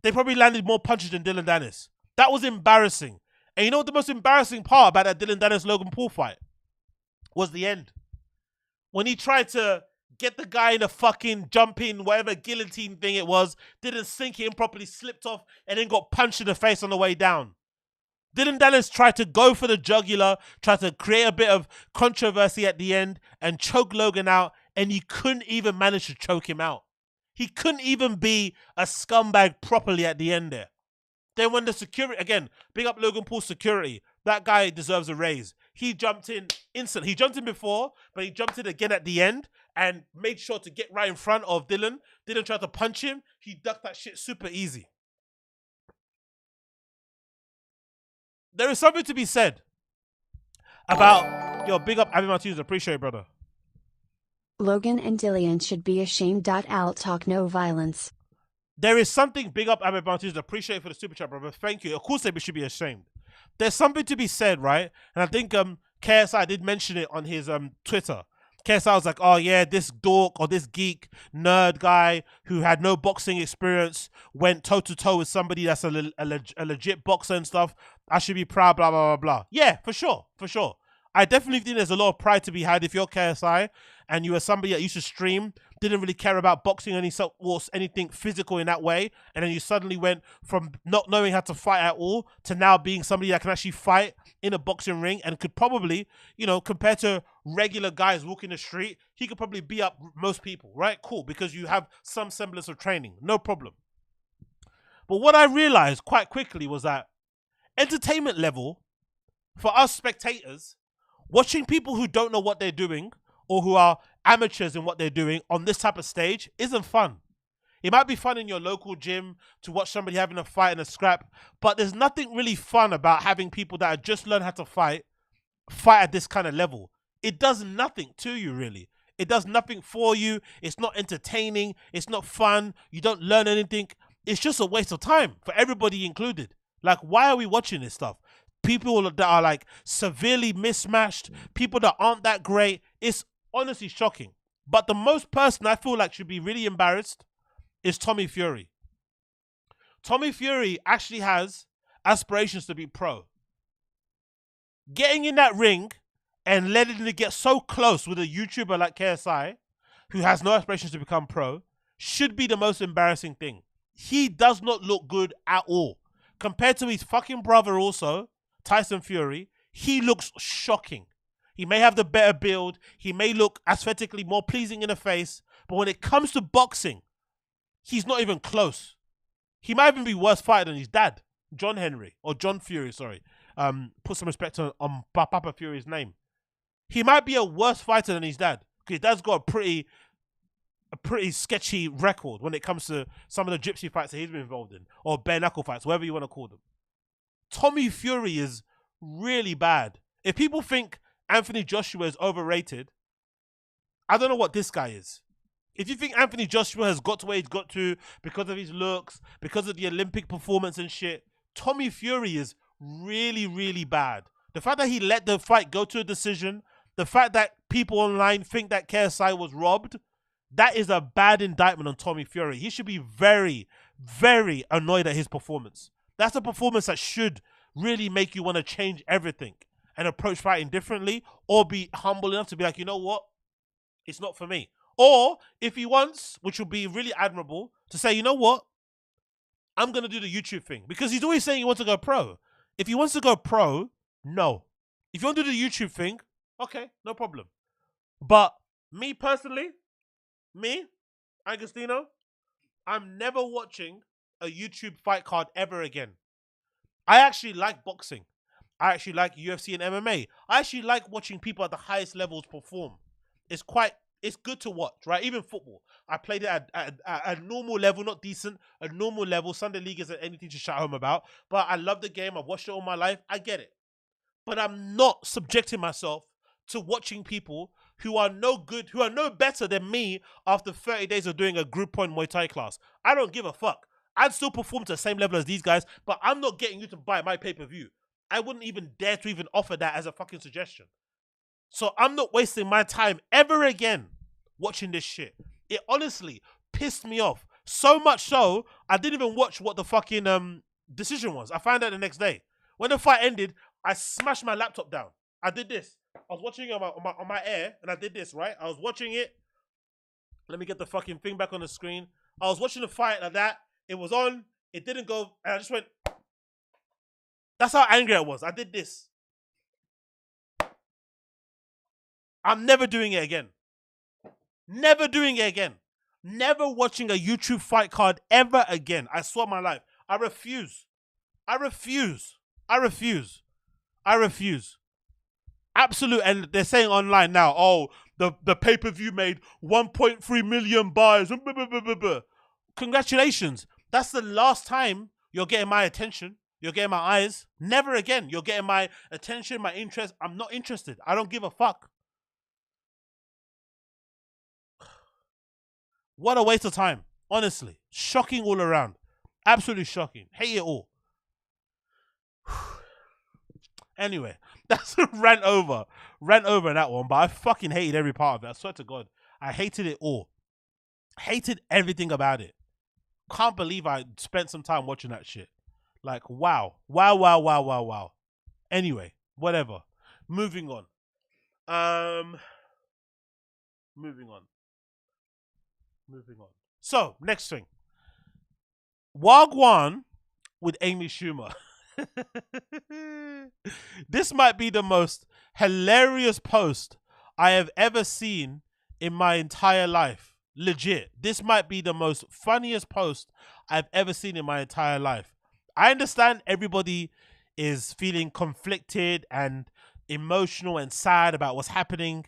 They probably landed more punches than Dylan Danis. That was embarrassing. And you know what the most embarrassing part about that Dylan Danis-Logan Paul fight was the end. When he tried to get the guy in a fucking jumping, whatever guillotine thing it was, didn't sink it in properly, slipped off, and then got punched in the face on the way down. Dylan Danis tried to go for the jugular, tried to create a bit of controversy at the end and choke Logan out, and he couldn't even manage to choke him out. He couldn't even be a scumbag properly at the end there. Then when the security, again, big up Logan Paul's security, that guy deserves a raise. He jumped in instantly. He jumped in before, but he jumped in again at the end and made sure to get right in front of Dylan. Dylan tried to punch him. He ducked that shit super easy. There is something to be said about, yo, big up Abby Martinez. Appreciate it, brother. Logan and Dillon should be ashamed. I'll talk no violence. There is something, big up Abby Martinez. Appreciate it for the super chat, brother. Thank you. Of course they should be ashamed. There's something to be said, right? And I think KSI did mention it on his Twitter. KSI was like, oh yeah, this dork or this geek nerd guy who had no boxing experience went toe-to-toe with somebody that's a legit boxer and stuff. I should be proud, blah, blah, blah, blah. Yeah, for sure, for sure. I definitely think there's a lot of pride to be had if you're KSI and you were somebody that used to stream, didn't really care about boxing or anything physical in that way, and then you suddenly went from not knowing how to fight at all to now being somebody that can actually fight in a boxing ring and could probably, you know, compared to regular guys walking the street, he could probably beat up most people, right? Cool, because you have some semblance of training, no problem. But what I realized quite quickly was that entertainment level, for us spectators, watching people who don't know what they're doing or who are amateurs in what they're doing on this type of stage isn't fun. It might be fun in your local gym to watch somebody having a fight and a scrap, but there's nothing really fun about having people that have just learned how to fight at this kind of level. It does nothing to you, really. It does nothing for you. It's not entertaining. It's not fun. You don't learn anything. It's just a waste of time for everybody included. Like, why are we watching this stuff? People that are like severely mismatched, people that aren't that great. It's honestly shocking. But the most person I feel like should be really embarrassed is Tommy Fury. Tommy Fury actually has aspirations to be pro. Getting in that ring and letting it get so close with a YouTuber like KSI, who has no aspirations to become pro, should be the most embarrassing thing. He does not look good at all. Compared to his fucking brother also, Tyson Fury, he looks shocking. He may have the better build, he may look aesthetically more pleasing in the face, but when it comes to boxing, he's not even close. He might even be worse fighter than his dad, John Fury, sorry. Put some respect on Papa Fury's name. He might be a worse fighter than his dad, because his dad's got a pretty sketchy record when it comes to some of the gypsy fights that he's been involved in, or bare knuckle fights, whatever you want to call them. Tommy Fury is really bad. If people think Anthony Joshua is overrated, I don't know what this guy is. If you think Anthony Joshua has got to where he's got to because of his looks, because of the Olympic performance and shit, Tommy Fury is really, really bad. The fact that he let the fight go to a decision, the fact that people online think that KSI was robbed, that is a bad indictment on Tommy Fury. He should be very, very annoyed at his performance. That's a performance that should really make you want to change everything and approach fighting differently, or be humble enough to be like, you know what? It's not for me. Or if he wants, which would be really admirable, to say, you know what? I'm going to do the YouTube thing. Because he's always saying he wants to go pro. If he wants to go pro, no. If you want to do the YouTube thing, okay, no problem. But me personally, Agostino, I'm never watching a YouTube fight card ever again. I actually like boxing. I actually like UFC and MMA. I actually like watching people at the highest levels perform. It's good to watch, right? Even football. I played it at a normal level, not decent, a normal level. Sunday League isn't anything to shout home about. But I love the game. I've watched it all my life. I get it. But I'm not subjecting myself to watching people who are no good, who are no better than me after 30 days of doing a group point Muay Thai class. I don't give a fuck. I'd still perform to the same level as these guys, but I'm not getting you to buy my pay-per-view. I wouldn't even dare to even offer that as a fucking suggestion. So I'm not wasting my time ever again watching this shit. It honestly pissed me off. So much so, I didn't even watch what the fucking decision was. I found out the next day. When the fight ended, I smashed my laptop down. I did this. I was watching it on my air, and I did this, right? I was watching it. Let me get the fucking thing back on the screen. I was watching the fight like that. It was on. It didn't go. And I just went. That's how angry I was. I did this. I'm never doing it again. Never doing it again. Never watching a YouTube fight card ever again. I swear my life. I refuse. I refuse. I refuse. I refuse. Absolute. And they're saying online now, oh, the pay-per-view made 1.3 million buys. Congratulations. That's the last time you're getting my attention. You're getting my eyes. Never again. You're getting my attention, my interest. I'm not interested. I don't give a fuck. What a waste of time. Honestly. Shocking all around. Absolutely shocking. Hate it all. Anyway, that's a rant over. Rant over that one, but I fucking hated every part of it. I swear to God. I hated it all. Hated everything about it. Can't believe I spent some time watching that shit. Like, wow. Wow, wow, wow, wow, wow. Anyway, whatever. Moving on. Moving on. So, next thing. Wagwan with Amy Schumer. This might be the most hilarious post I have ever seen in my entire life. Legit. This might be the most funniest post I've ever seen in my entire life. I understand everybody is feeling conflicted and emotional and sad about what's happening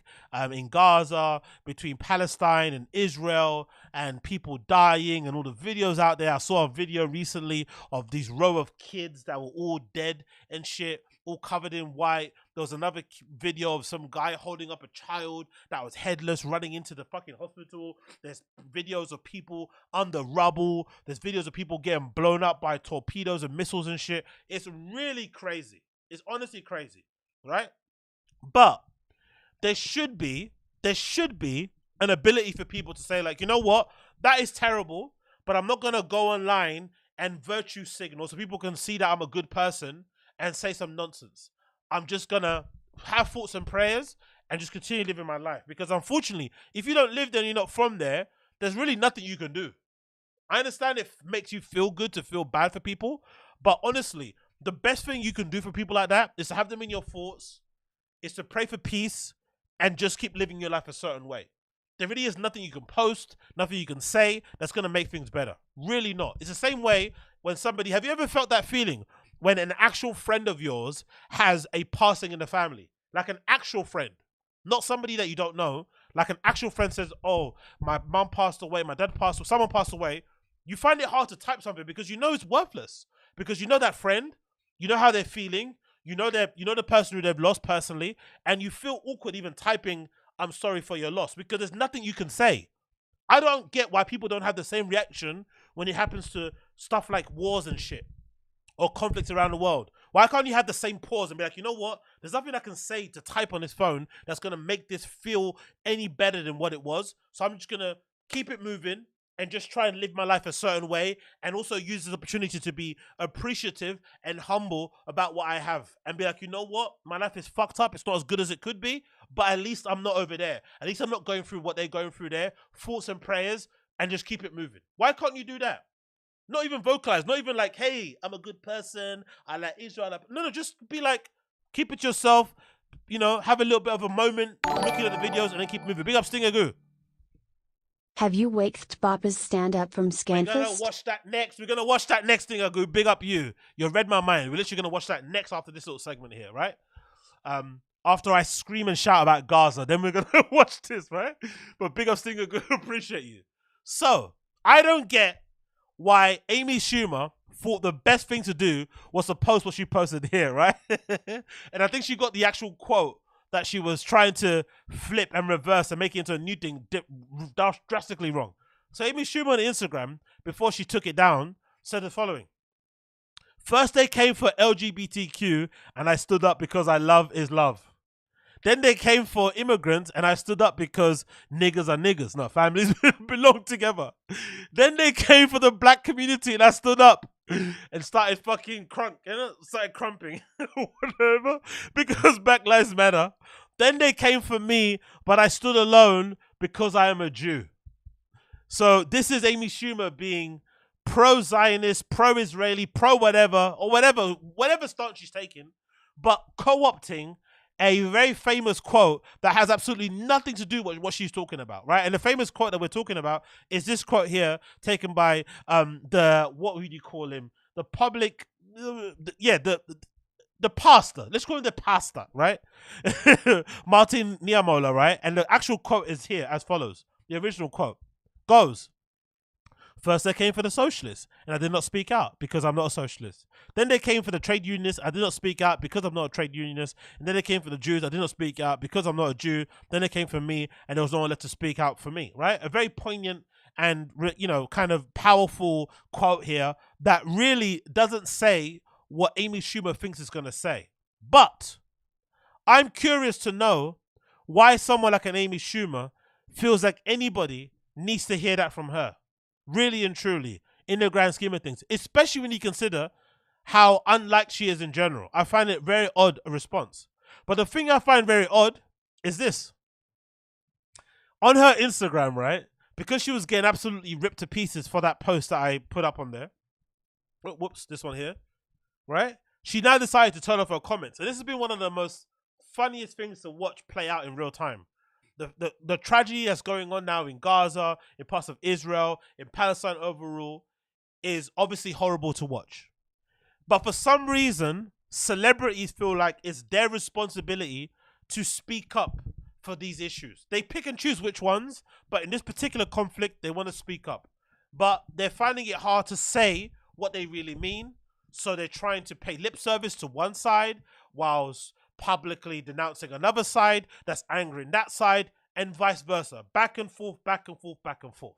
in Gaza, between Palestine and Israel, and people dying and all the videos out there. I saw a video recently of these row of kids that were all dead and shit, all covered in white. There was another video of some guy holding up a child that was headless running into the fucking hospital. There's videos of people under rubble. There's videos of people getting blown up by torpedoes and missiles and shit. It's really crazy. It's honestly crazy, right? But there should be an ability for people to say, like, you know what? That is terrible, but I'm not going to go online and virtue signal so people can see that I'm a good person and say some nonsense. I'm just going to have thoughts and prayers and just continue living my life. Because unfortunately, if you don't live there and you're not from there, there's really nothing you can do. I understand it makes you feel good to feel bad for people, but honestly, the best thing you can do for people like that is to have them in your thoughts, is to pray for peace, and just keep living your life a certain way. There really is nothing you can post, nothing you can say that's going to make things better. Really not. It's the same way when somebody, have you ever felt that feeling when an actual friend of yours has a passing in the family? Like an actual friend, not somebody that you don't know. Like an actual friend says, oh, my mom passed away, my dad passed away, someone passed away. You find it hard to type something because you know it's worthless. Because you know that friend, you know how they're feeling, you know the person who they've lost personally, and you feel awkward even typing, I'm sorry for your loss, because there's nothing you can say. I don't get why people don't have the same reaction when it happens to stuff like wars and shit, or conflicts around the world. Why can't you have the same pause and be like, you know what? There's nothing I can say to type on this phone that's going to make this feel any better than what it was. So I'm just going to keep it moving and just try and live my life a certain way, and also use this opportunity to be appreciative and humble about what I have, and be like, you know what? My life is fucked up. It's not as good as it could be, but at least I'm not over there. At least I'm not going through what they're going through there. Thoughts and prayers, and just keep it moving. Why can't you do that? Not even vocalize, not even like, hey, I'm a good person, I like Israel. No, just be like, keep it yourself, you know, have a little bit of a moment, looking at the videos, and then keep moving. Big up Stinger Goo. Have you waked BAPA's stand-up from SKANKFEST? We're gonna watch that next. We're gonna watch that next thing. I go, big up you. You read my mind. We're literally gonna watch that next after this little segment here, right? After I scream and shout about Gaza, then we're gonna watch this, right? But big up Stinger, good, appreciate you. So I don't get why Amy Schumer thought the best thing to do was to post what she posted here, right? And I think she got the actual quote that she was trying to flip and reverse and make it into a new thing drastically wrong. So Amy Schumer on Instagram, before she took it down, said the following. First they came for LGBTQ and I stood up because I love is love. Then they came for immigrants and I stood up because niggers are niggers. No, families belong together. Then they came for the black community and I stood up and started fucking started crumping, whatever, because Black Lives Matter. Then they came for me, but I stood alone because I am a Jew. So this is Amy Schumer being pro-Zionist, pro-Israeli, pro-whatever, or whatever stance she's taking, but co-opting a very famous quote that has absolutely nothing to do with what she's talking about, right? And the famous quote that we're talking about is this quote here, taken by what would you call him? The public, the pastor. Let's call him the pastor, right? Martin Niemöller, right? And the actual quote is here as follows. The original quote goes, first they came for the socialists, and I did not speak out because I'm not a socialist. Then they came for the trade unionists, I did not speak out because I'm not a trade unionist. And then they came for the Jews, I did not speak out because I'm not a Jew. Then they came for me, and there was no one left to speak out for me, right? A very poignant and, you know, kind of powerful quote here that really doesn't say what Amy Schumer thinks it's going to say. But I'm curious to know why someone like an Amy Schumer feels like anybody needs to hear that from her. Really and truly, in the grand scheme of things, especially when you consider how unlike she is in general. I find it very odd a response. But the thing I find very odd is this. On her Instagram, right, because she was getting absolutely ripped to pieces for that post that I put up on there. Whoops, this one here, right? She now decided to turn off her comments. And this has been one of the most funniest things to watch play out in real time. The tragedy that's going on now in Gaza, in parts of Israel, in Palestine overall, is obviously horrible to watch. But for some reason, celebrities feel like it's their responsibility to speak up for these issues. They pick and choose which ones, but in this particular conflict, they want to speak up. But they're finding it hard to say what they really mean, so they're trying to pay lip service to one side whilst publicly denouncing another side that's angering that side, and vice versa. Back and forth, back and forth, back and forth.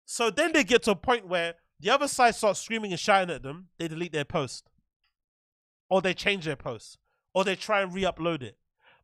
So then they get to a point where the other side starts screaming and shouting at them, they delete their post. Or they change their post. Or they try and re-upload it.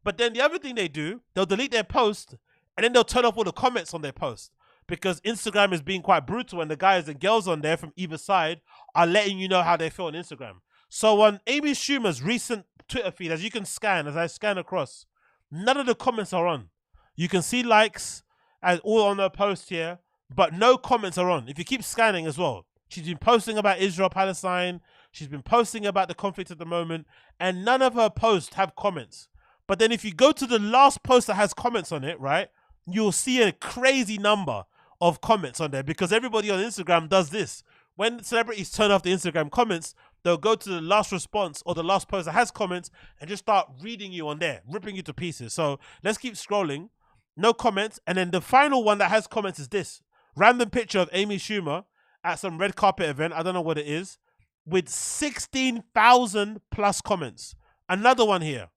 But then the other thing they do, they'll delete their post, and then they'll turn off all the comments on their post. Because Instagram is being quite brutal, and the guys and girls on there from either side are letting you know how they feel on Instagram. So on Amy Schumer's recent Twitter feed, as you can scan, as I scan across, none of the comments are on. You can see likes as all on her post here, but no comments are on. If you keep scanning as well, she's been posting about Israel, Palestine. She's been posting about the conflict at the moment, and none of her posts have comments. But then if you go to the last post that has comments on it, right, you'll see a crazy number of comments on there, because everybody on Instagram does this. When celebrities turn off the Instagram comments, they'll go to the last response or the last post that has comments and just start reading you on there, ripping you to pieces. So let's keep scrolling. No comments. And then the final one that has comments is this. Random picture of Amy Schumer at some red carpet event. I don't know what it is. With 16,000 plus comments. Another one here.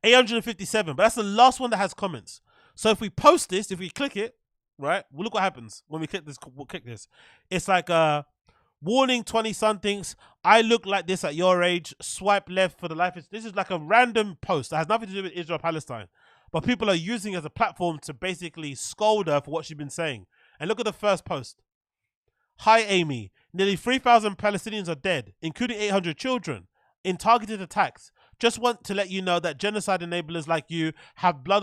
857. But that's the last one that has comments. So if we post this, if we click it, right, well, look what happens when we click this. We'll click this. It's like warning 20-somethings. I look like this at your age. Swipe left for the life. This is like a random post that has nothing to do with Israel Palestine, but people are using it as a platform to basically scold her for what she's been saying. And look at the first post. Hi Amy, nearly 3,000 Palestinians are dead, including 800 children, in targeted attacks. Just want to let you know that genocide enablers like you have blood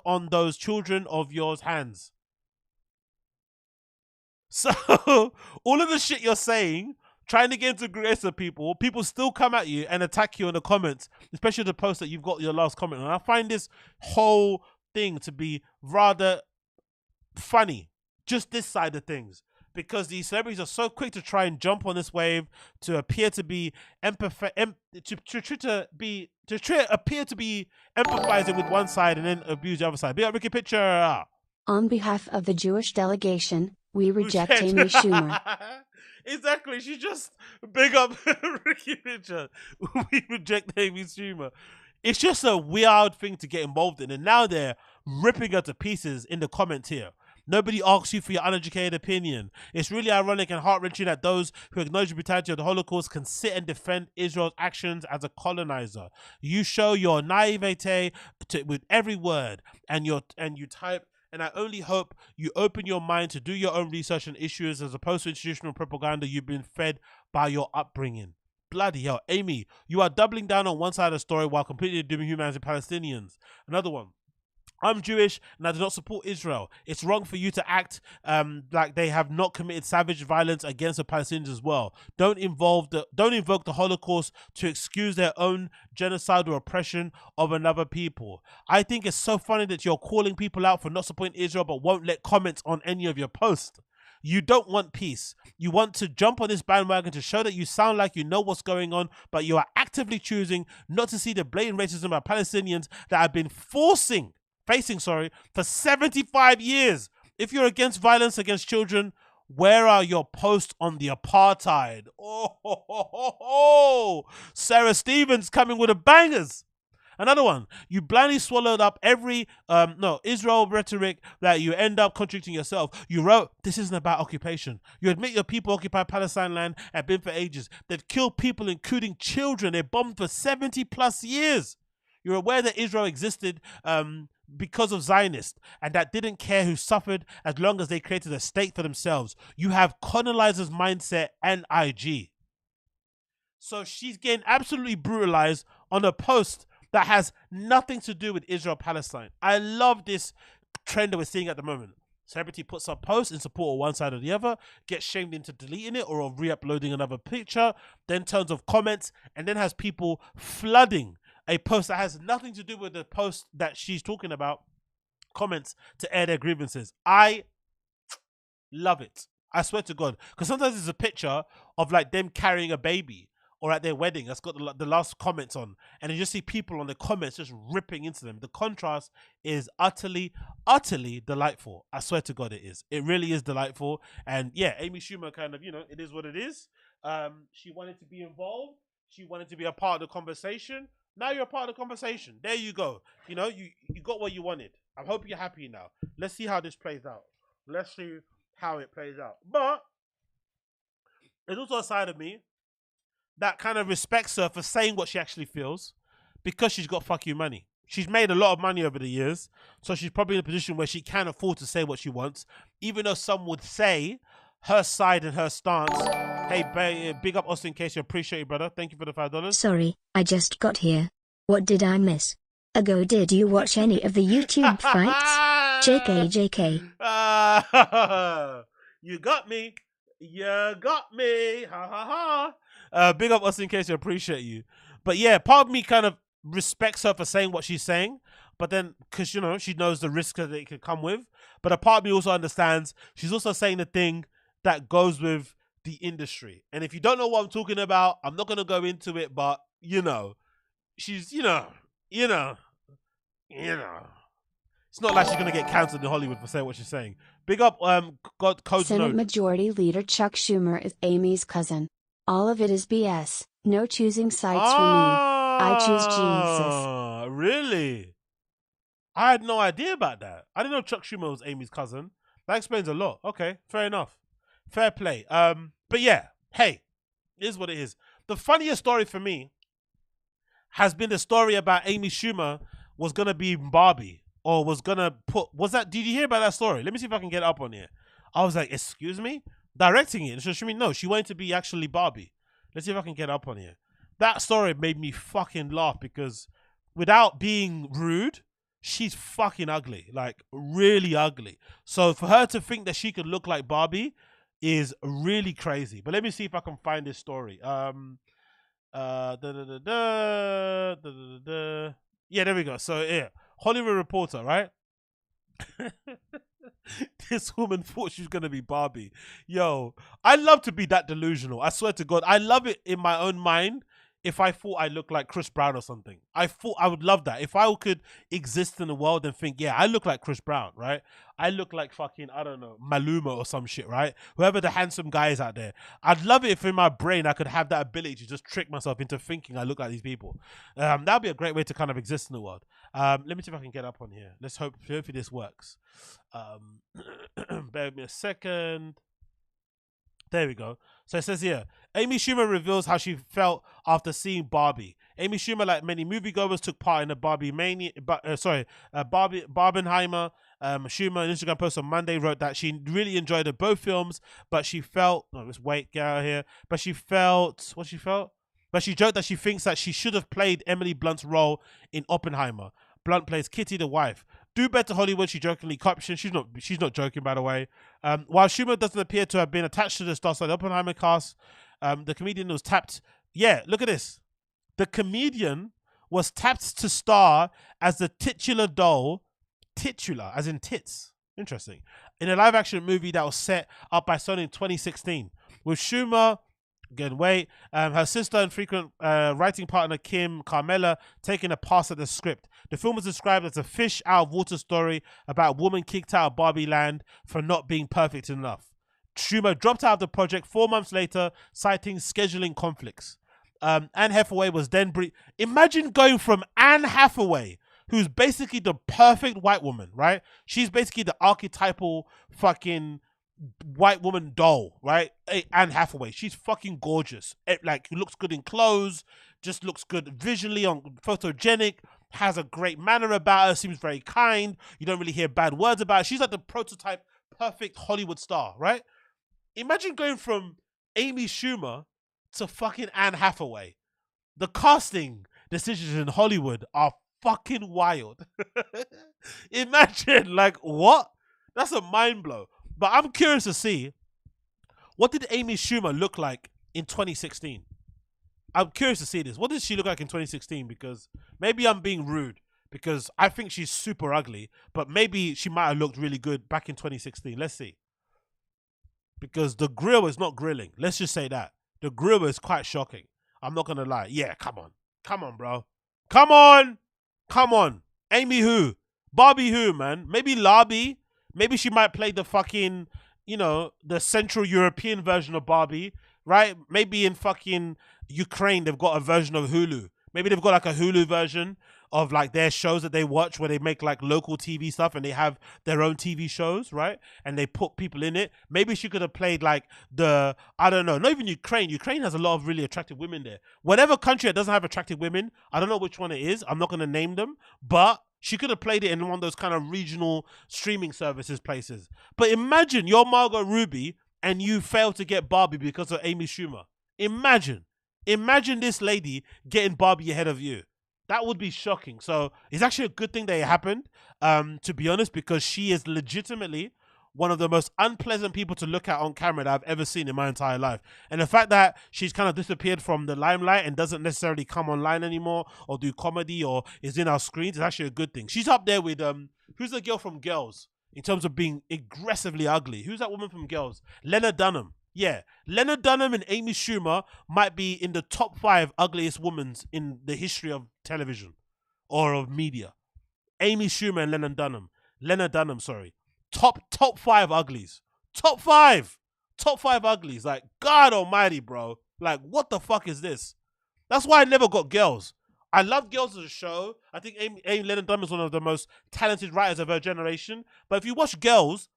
on those children of yours hands. So all of the shit you're saying, trying to get into aggressive people still come at you and attack you in the comments, especially the post that you've got your last comment on. I find this whole thing to be rather funny, just this side of things, because these celebrities are so quick to try and jump on this wave to appear to be appear to be empathizing with one side and then abuse the other side. Big up Ricky Picture. On behalf of the Jewish delegation, we reject Amy Schumer. Exactly. She just big up Ricky Picture. We reject Amy Schumer. It's just a weird thing to get involved in, and now they're ripping her to pieces in the comments here. Nobody asks you for your uneducated opinion. It's really ironic and heart-wrenching that those who acknowledge the brutality of the Holocaust can sit and defend Israel's actions as a colonizer. You show your naivete with every word, and you type. And I only hope you open your mind to do your own research on issues as opposed to institutional propaganda you've been fed by your upbringing. Bloody hell. Amy, you are doubling down on one side of the story while completely dehumanizing Palestinians. Another one. I'm Jewish and I do not support Israel. It's wrong for you to act like they have not committed savage violence against the Palestinians as well. Don't invoke the Holocaust to excuse their own genocidal oppression of another people. I think it's so funny that you're calling people out for not supporting Israel but won't let comments on any of your posts. You don't want peace. You want to jump on this bandwagon to show that you sound like you know what's going on, but you are actively choosing not to see the blatant racism by Palestinians that have been facing for 75 years. If you're against violence against children, where are your posts on the apartheid? Oh, Sarah Stevens coming with the bangers. Another one, you blindly swallowed up every Israel rhetoric that you end up contradicting yourself. You wrote, this isn't about occupation. You admit your people occupy Palestine land and have been for ages. They've killed people, including children. They bombed for 70 plus years. You're aware that Israel existed because of Zionists and that didn't care who suffered as long as they created a state for themselves. You have colonizers mindset and IG. So she's getting absolutely brutalized on a post that has nothing to do with Israel-Palestine. I love this trend that we're seeing at the moment. Celebrity puts up posts in support of one side or the other, gets shamed into deleting it or of re-uploading another picture, then turns off comments, and then has people flooding a post that has nothing to do with the post that she's talking about, comments to air their grievances. I love it. I swear to God. Because sometimes it's a picture of like them carrying a baby or at their wedding that's got the last comments on, and you just see people on the comments just ripping into them. The contrast is utterly delightful. I swear to God it is. It really is delightful. And yeah, Amy Schumer kind of, you know, it is what it is. She wanted to be involved. She wanted to be a part of the conversation. Now you're a part of the conversation. There you go. You know, you got what you wanted. I hope you're happy now. Let's see how this plays out. Let's see how it plays out. But there's also a side of me that kind of respects her for saying what she actually feels, because she's got fuck you money. She's made a lot of money over the years, so she's probably in a position where she can afford to say what she wants, even though some would say her side and her stance. Hey, big up Austin Casey, appreciate you, brother. Thank you for the $5. Sorry, I just got here. What did I miss? Did you watch any of the YouTube fights? JK. You got me. You got me. Ha ha ha. Big up Austin Casey, appreciate you. But yeah, part of me kind of respects her for saying what she's saying, but then, because, you know, she knows the risk that it could come with. But a part of me also understands she's also saying the thing that goes with the industry. And if you don't know what I'm talking about, I'm not going to go into it, but, you know, she's, you know. It's not like she's going to get cancelled in Hollywood for saying what she's saying. Big up, Code Senate Note. Majority Leader Chuck Schumer is Amy's cousin. All of it is BS. No choosing sides for me. I choose Jesus. Really? I had no idea about that. I didn't know Chuck Schumer was Amy's cousin. That explains a lot. Okay, fair enough. Fair play. But yeah, hey, it is what it is. The funniest story for me has been the story about Amy Schumer was going to be Barbie, or was going to did you hear about that story? Let me see if I can get it up on here. I was like, excuse me? Directing it. So no, she wanted to be actually Barbie. Let's see if I can get it up on here. That story made me fucking laugh, because without being rude, she's fucking ugly. Like, really ugly. So for her to think that she could look like Barbie is really crazy. But let me see if I can find this story. Yeah, there we go. So yeah, Hollywood Reporter, right? This woman thought she was gonna be Barbie. Yo, I love to be that delusional. I swear to God, I love it in my own mind. If I thought I looked like Chris Brown or something, I thought I would love that. If I could exist in the world and think, yeah, I look like Chris Brown, right? I look like fucking, I don't know, Maluma or some shit, right? Whoever the handsome guy is out there. I'd love it if in my brain I could have that ability to just trick myself into thinking I look like these people. That'd be a great way to kind of exist in the world. Let me see if I can get up on here. Let's hopefully this works. Bear with me a second. There we go. So it says here, Amy Schumer reveals how she felt after seeing Barbie. Amy Schumer, like many moviegoers, took part in the Barbenheimer. Schumer, an Instagram post on Monday, wrote that she really enjoyed both films, but she felt, get out of here. But she felt, But she joked that she thinks that she should have played Emily Blunt's role in Oppenheimer. Blunt plays Kitty, the wife. Do better, Hollywood, she jokingly captioned. She's not joking, by the way. While Schumer doesn't appear to have been attached to the star-studded Oppenheimer cast, the comedian was tapped. Yeah, look at this. The comedian was tapped to star as the titular doll, titular, as in tits. Interesting. In a live-action movie that was set up by Sony in 2016. With Schumer, again, her sister and frequent writing partner Kim Carmela taking a pass at the script. The film was described as a fish out of water story about a woman kicked out of Barbie Land for not being perfect enough. Schumer dropped out of the project 4 months later, citing scheduling conflicts. Anne Hathaway was then imagine going from Anne Hathaway, who's basically the perfect white woman, right? She's basically the archetypal fucking white woman doll, right? Anne Hathaway, she's fucking gorgeous. Like, looks good in clothes, just looks good visually, photogenic, has a great manner about her, seems very kind. You don't really hear bad words about her. She's like the prototype perfect Hollywood star, right? Imagine going from Amy Schumer to fucking Anne Hathaway. The casting decisions in Hollywood are fucking wild. Imagine, like, what? That's a mind blow. But I'm curious to see, what did Amy Schumer look like in 2016? I'm curious to see this. What did she look like in 2016? Because maybe I'm being rude, because I think she's super ugly, but maybe she might have looked really good back in 2016. Let's see. Because the grill is not grilling. Let's just say that. The grill is quite shocking. I'm not gonna lie. Yeah, come on, bro. Come on. Amy who? Barbie who, man? Maybe Larby. Maybe she might play the fucking, you know, the Central European version of Barbie, right? Maybe in fucking Ukraine they've got a version of Hulu. Maybe they've got like a Hulu version of like their shows that they watch where they make like local TV stuff and they have their own TV shows, right? And they put people in it. Maybe she could have played like the, I don't know, not even Ukraine. Ukraine has a lot of really attractive women there. Whatever country that doesn't have attractive women, I don't know which one it is. I'm not going to name them, but she could have played it in one of those kind of regional streaming services places. But imagine you're Margot Robbie and you fail to get Barbie because of Amy Schumer. Imagine this lady getting Barbie ahead of you. That would be shocking. So it's actually a good thing that it happened, to be honest, because she is legitimately one of the most unpleasant people to look at on camera that I've ever seen in my entire life. And the fact that she's kind of disappeared from the limelight and doesn't necessarily come online anymore or do comedy or is in our screens is actually a good thing. She's up there with, who's the girl from Girls in terms of being aggressively ugly? Who's that woman from Girls? Lena Dunham. Yeah, Lena Dunham and Amy Schumer might be in the top 5 ugliest women in the history of television or of media. Amy Schumer and Lena Dunham, sorry. Top 5 uglies. Top 5 uglies. Like, God almighty, bro. Like, what the fuck is this? That's why I never got Girls. I love Girls as a show. I think Lena Dunham is one of the most talented writers of her generation. But if you watch Girls,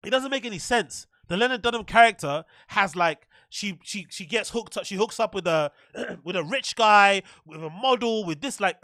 it doesn't make any sense. The Lena Dunham character has like she gets hooked up. She hooks up with a rich guy, with a model, with this like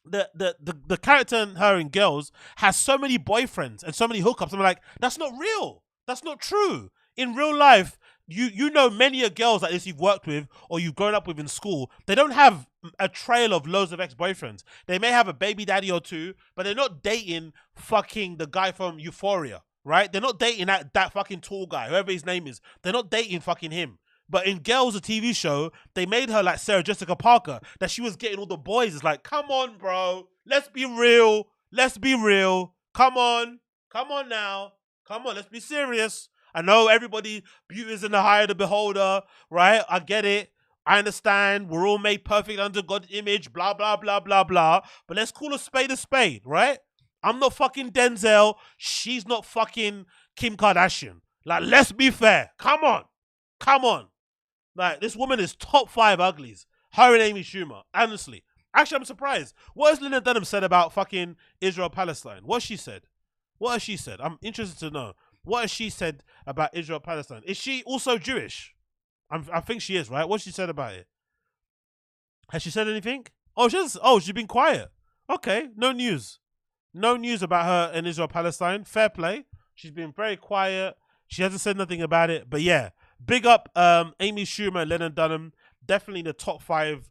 the character in her in Girls has so many boyfriends and so many hookups. I'm like, that's not real. That's not true. In real life, you know many of girls like this you've worked with or you've grown up with in school. They don't have a trail of loads of ex-boyfriends. They may have a baby daddy or two, but they're not dating fucking the guy from Euphoria. Right? They're not dating that fucking tall guy, whoever his name is. They're not dating fucking him. But in Girls, a TV show, they made her like Sarah Jessica Parker, that she was getting all the boys. It's like, come on, bro. Let's be real. Let's be real. Come on. Come on now. Come on. Let's be serious. I know everybody, beauty is in the eye of the beholder, right? I get it. I understand. We're all made perfect under God's image, blah, blah, blah, blah, blah. But let's call a spade, right? I'm not fucking Denzel. She's not fucking Kim Kardashian. Like, let's be fair. Come on. Come on. Like, this woman is top 5 uglies. Her and Amy Schumer. Honestly. Actually, I'm surprised. What has Lena Dunham said about fucking Israel-Palestine? What has she said? What has she said? I'm interested to know. What has she said about Israel-Palestine? Is she also Jewish? I think she is, right? What's she said about it? Has she said anything? Oh, she's been quiet. Okay, no news. No news about her and Israel-Palestine. Fair play. She's been very quiet. She hasn't said nothing about it. But yeah, big up Amy Schumer and Lena Dunham. Definitely the top 5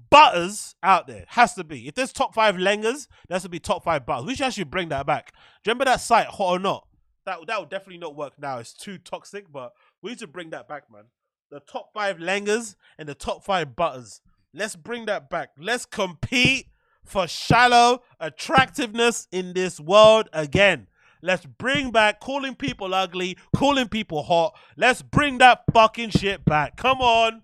butters out there. Has to be. If there's top 5 lengers, there has to be top 5 butters. We should actually bring that back. Do you remember that site, Hot or Not? That would definitely not work now. It's too toxic, but we need to bring that back, man. The top 5 lengers and the top 5 butters. Let's bring that back. Let's compete for shallow attractiveness in this world again. Let's bring back calling people ugly, calling people hot. Let's bring that fucking shit back. Come on.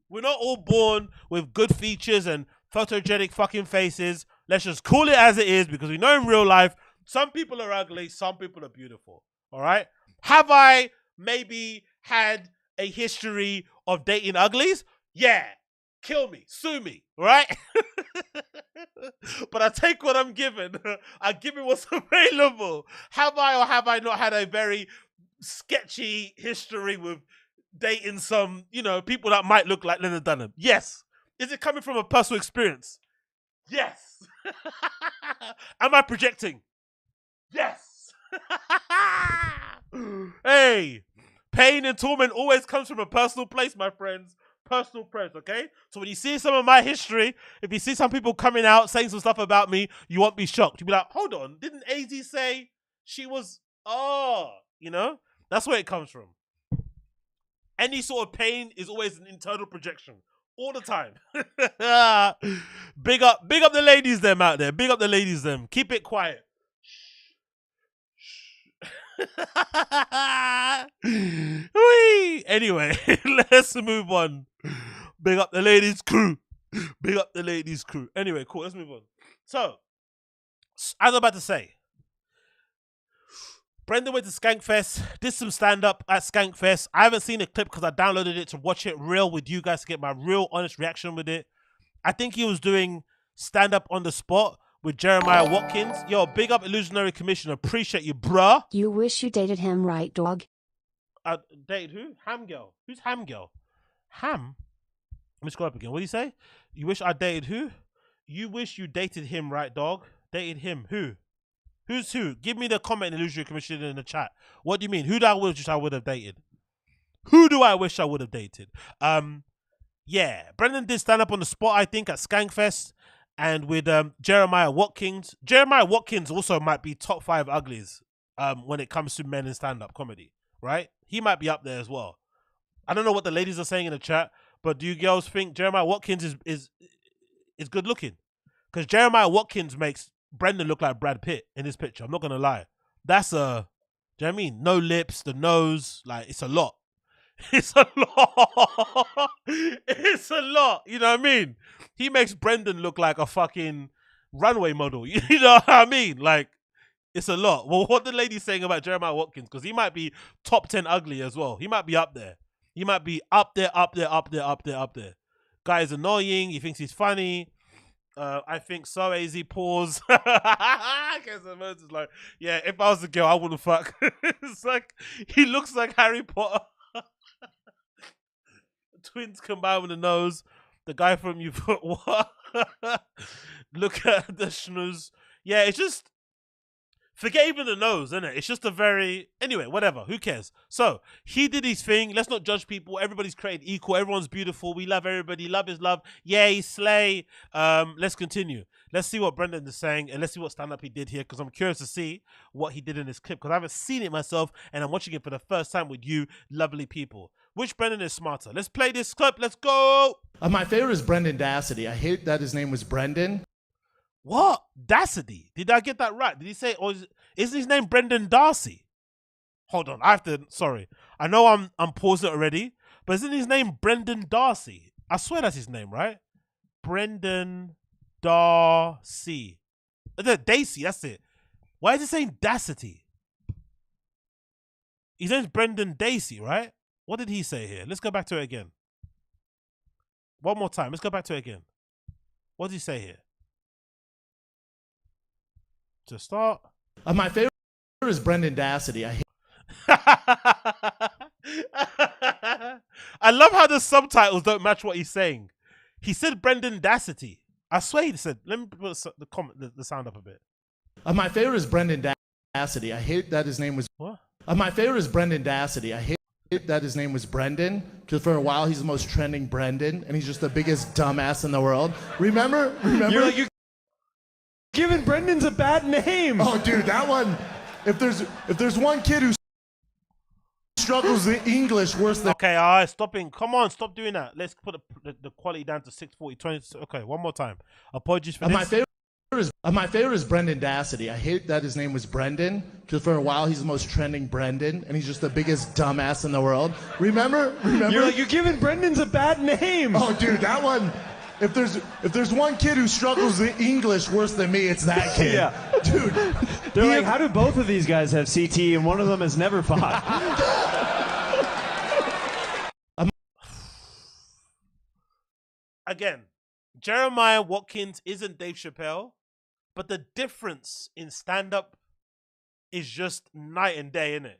We're not all born with good features and photogenic fucking faces. Let's just call it as it is, because we know in real life, some people are ugly, some people are beautiful. All right? Have I maybe had a history of dating uglies? Yeah. Kill me, sue me, right? But I take what I'm given. I give it what's available. Have I or have I not had a very sketchy history with dating some, people that might look like Lena Dunham? Yes. Is it coming from a personal experience? Yes. Am I projecting? Yes. Hey, pain and torment always comes from a personal place, my friends. Personal praise, okay? So when you see some of my history, if you see some people coming out saying some stuff about me, you won't be shocked. You'll be like, hold on, didn't AZ say she was, That's where it comes from. Any sort of pain is always an internal projection. All the time. Big up the ladies them out there. Big up the ladies them. Keep it quiet. Anyway, let's move on. Big up the ladies crew. Big up the ladies crew. Anyway, cool. Let's move on. So, as I'm about to say, Brendan went to SKANKFEST, did some stand-up at SKANKFEST. I haven't seen the clip because I downloaded it to watch it real with you guys to get my real honest reaction with it. I think he was doing stand-up on the spot with Jeremiah Watkins. Yo, big up Illusionary Commissioner. Appreciate you, bruh. You wish you dated him, right, dog? Dated who? Ham girl. Who's Ham girl? Ham? Let me scroll up again. What do you say? You wish I dated who? You wish you dated him, right, dog? Dated him. Who? Who's who? Give me the comment, Illusionary Commissioner, in the chat. What do you mean? Who do I wish I would have dated? Who do I wish I would have dated? Yeah. Brendan did stand up on the spot, I think, at SKANKFEST. And with Jeremiah Watkins. Jeremiah Watkins also might be top 5 uglies when it comes to men in stand-up comedy, right? He might be up there as well. I don't know what the ladies are saying in the chat, but do you girls think Jeremiah Watkins is good looking? Because Jeremiah Watkins makes Brendan look like Brad Pitt in this picture. I'm not going to lie. That's do you know what I mean? No lips, the nose, like, it's a lot. It's a lot. It's a lot. You know what I mean? He makes Brendan look like a fucking runway model. You know what I mean? Like, it's a lot. Well, what the lady's saying about Jeremiah Watkins, because he might be top 10 ugly as well. He might be up there. He might be up there. Guy is annoying. He thinks he's funny. I think so, AZ. Pause. I guess the like, yeah, if I was a girl, I wouldn't fuck. It's like, he looks like Harry Potter. Twins combined with the nose. The guy from You Put What? Look at the schnoz. Yeah, it's just, forget even the nose, isn't it? It's just a very, anyway, whatever, who cares? So, he did his thing. Let's not judge people. Everybody's created equal. Everyone's beautiful. We love everybody. Love is love. Yay, slay. Let's continue. Let's see what Brendan is saying, and let's see what stand-up he did here, because I'm curious to see what he did in this clip, because I haven't seen it myself, and I'm watching it for the first time with you lovely people. Which Brendan is smarter? Let's play this clip. Let's go. My favorite is Brendan Dassity. I hate that his name was Brendan. What? Dassity? Did I get that right? Did he say, or is his name Brendan Darcy? Hold on, I have to, sorry. I know I'm paused it already, but isn't his name Brendan Darcy? I swear that's his name, right? Brendan Darcy. Dacy, that's it. Why is it saying Dassity? His name's Brendan Dacy, right? What did he say here? Let's go back to it again. One more time. Let's go back to it again. What did he say here? To start. My favorite is Brendan Dassity. I love how the subtitles don't match what he's saying. He said Brendan Dassity. I swear he said. Let me put the sound up a bit. My favorite is Brendan Dassity. I hate that his name was. What? My favorite is Brendan Dassity. I hate that his name was Brendan, because for a while he's the most trending Brendan, and he's just the biggest dumbass in the world. Remember? You're giving Brendan's a bad name. Oh, dude, that one. If there's one kid who struggles with English worse than. Okay, all right, stopping. Come on, stop doing that. Let's put the quality down to 640, 20. Okay, one more time. Apologies for this. My favorite is Brendan Dassity. I hate that his name was Brendan, because for a while he's the most trending Brendan, and he's just the biggest dumbass in the world. Remember? You're giving Brendan's a bad name. Oh, dude, that one. If there's one kid who struggles with English worse than me, it's that kid. Yeah. Dude. They're like, how do both of these guys have CT and one of them has never fought? Again, Jeremiah Watkins isn't Dave Chappelle, but the difference in stand-up is just night and day, innit?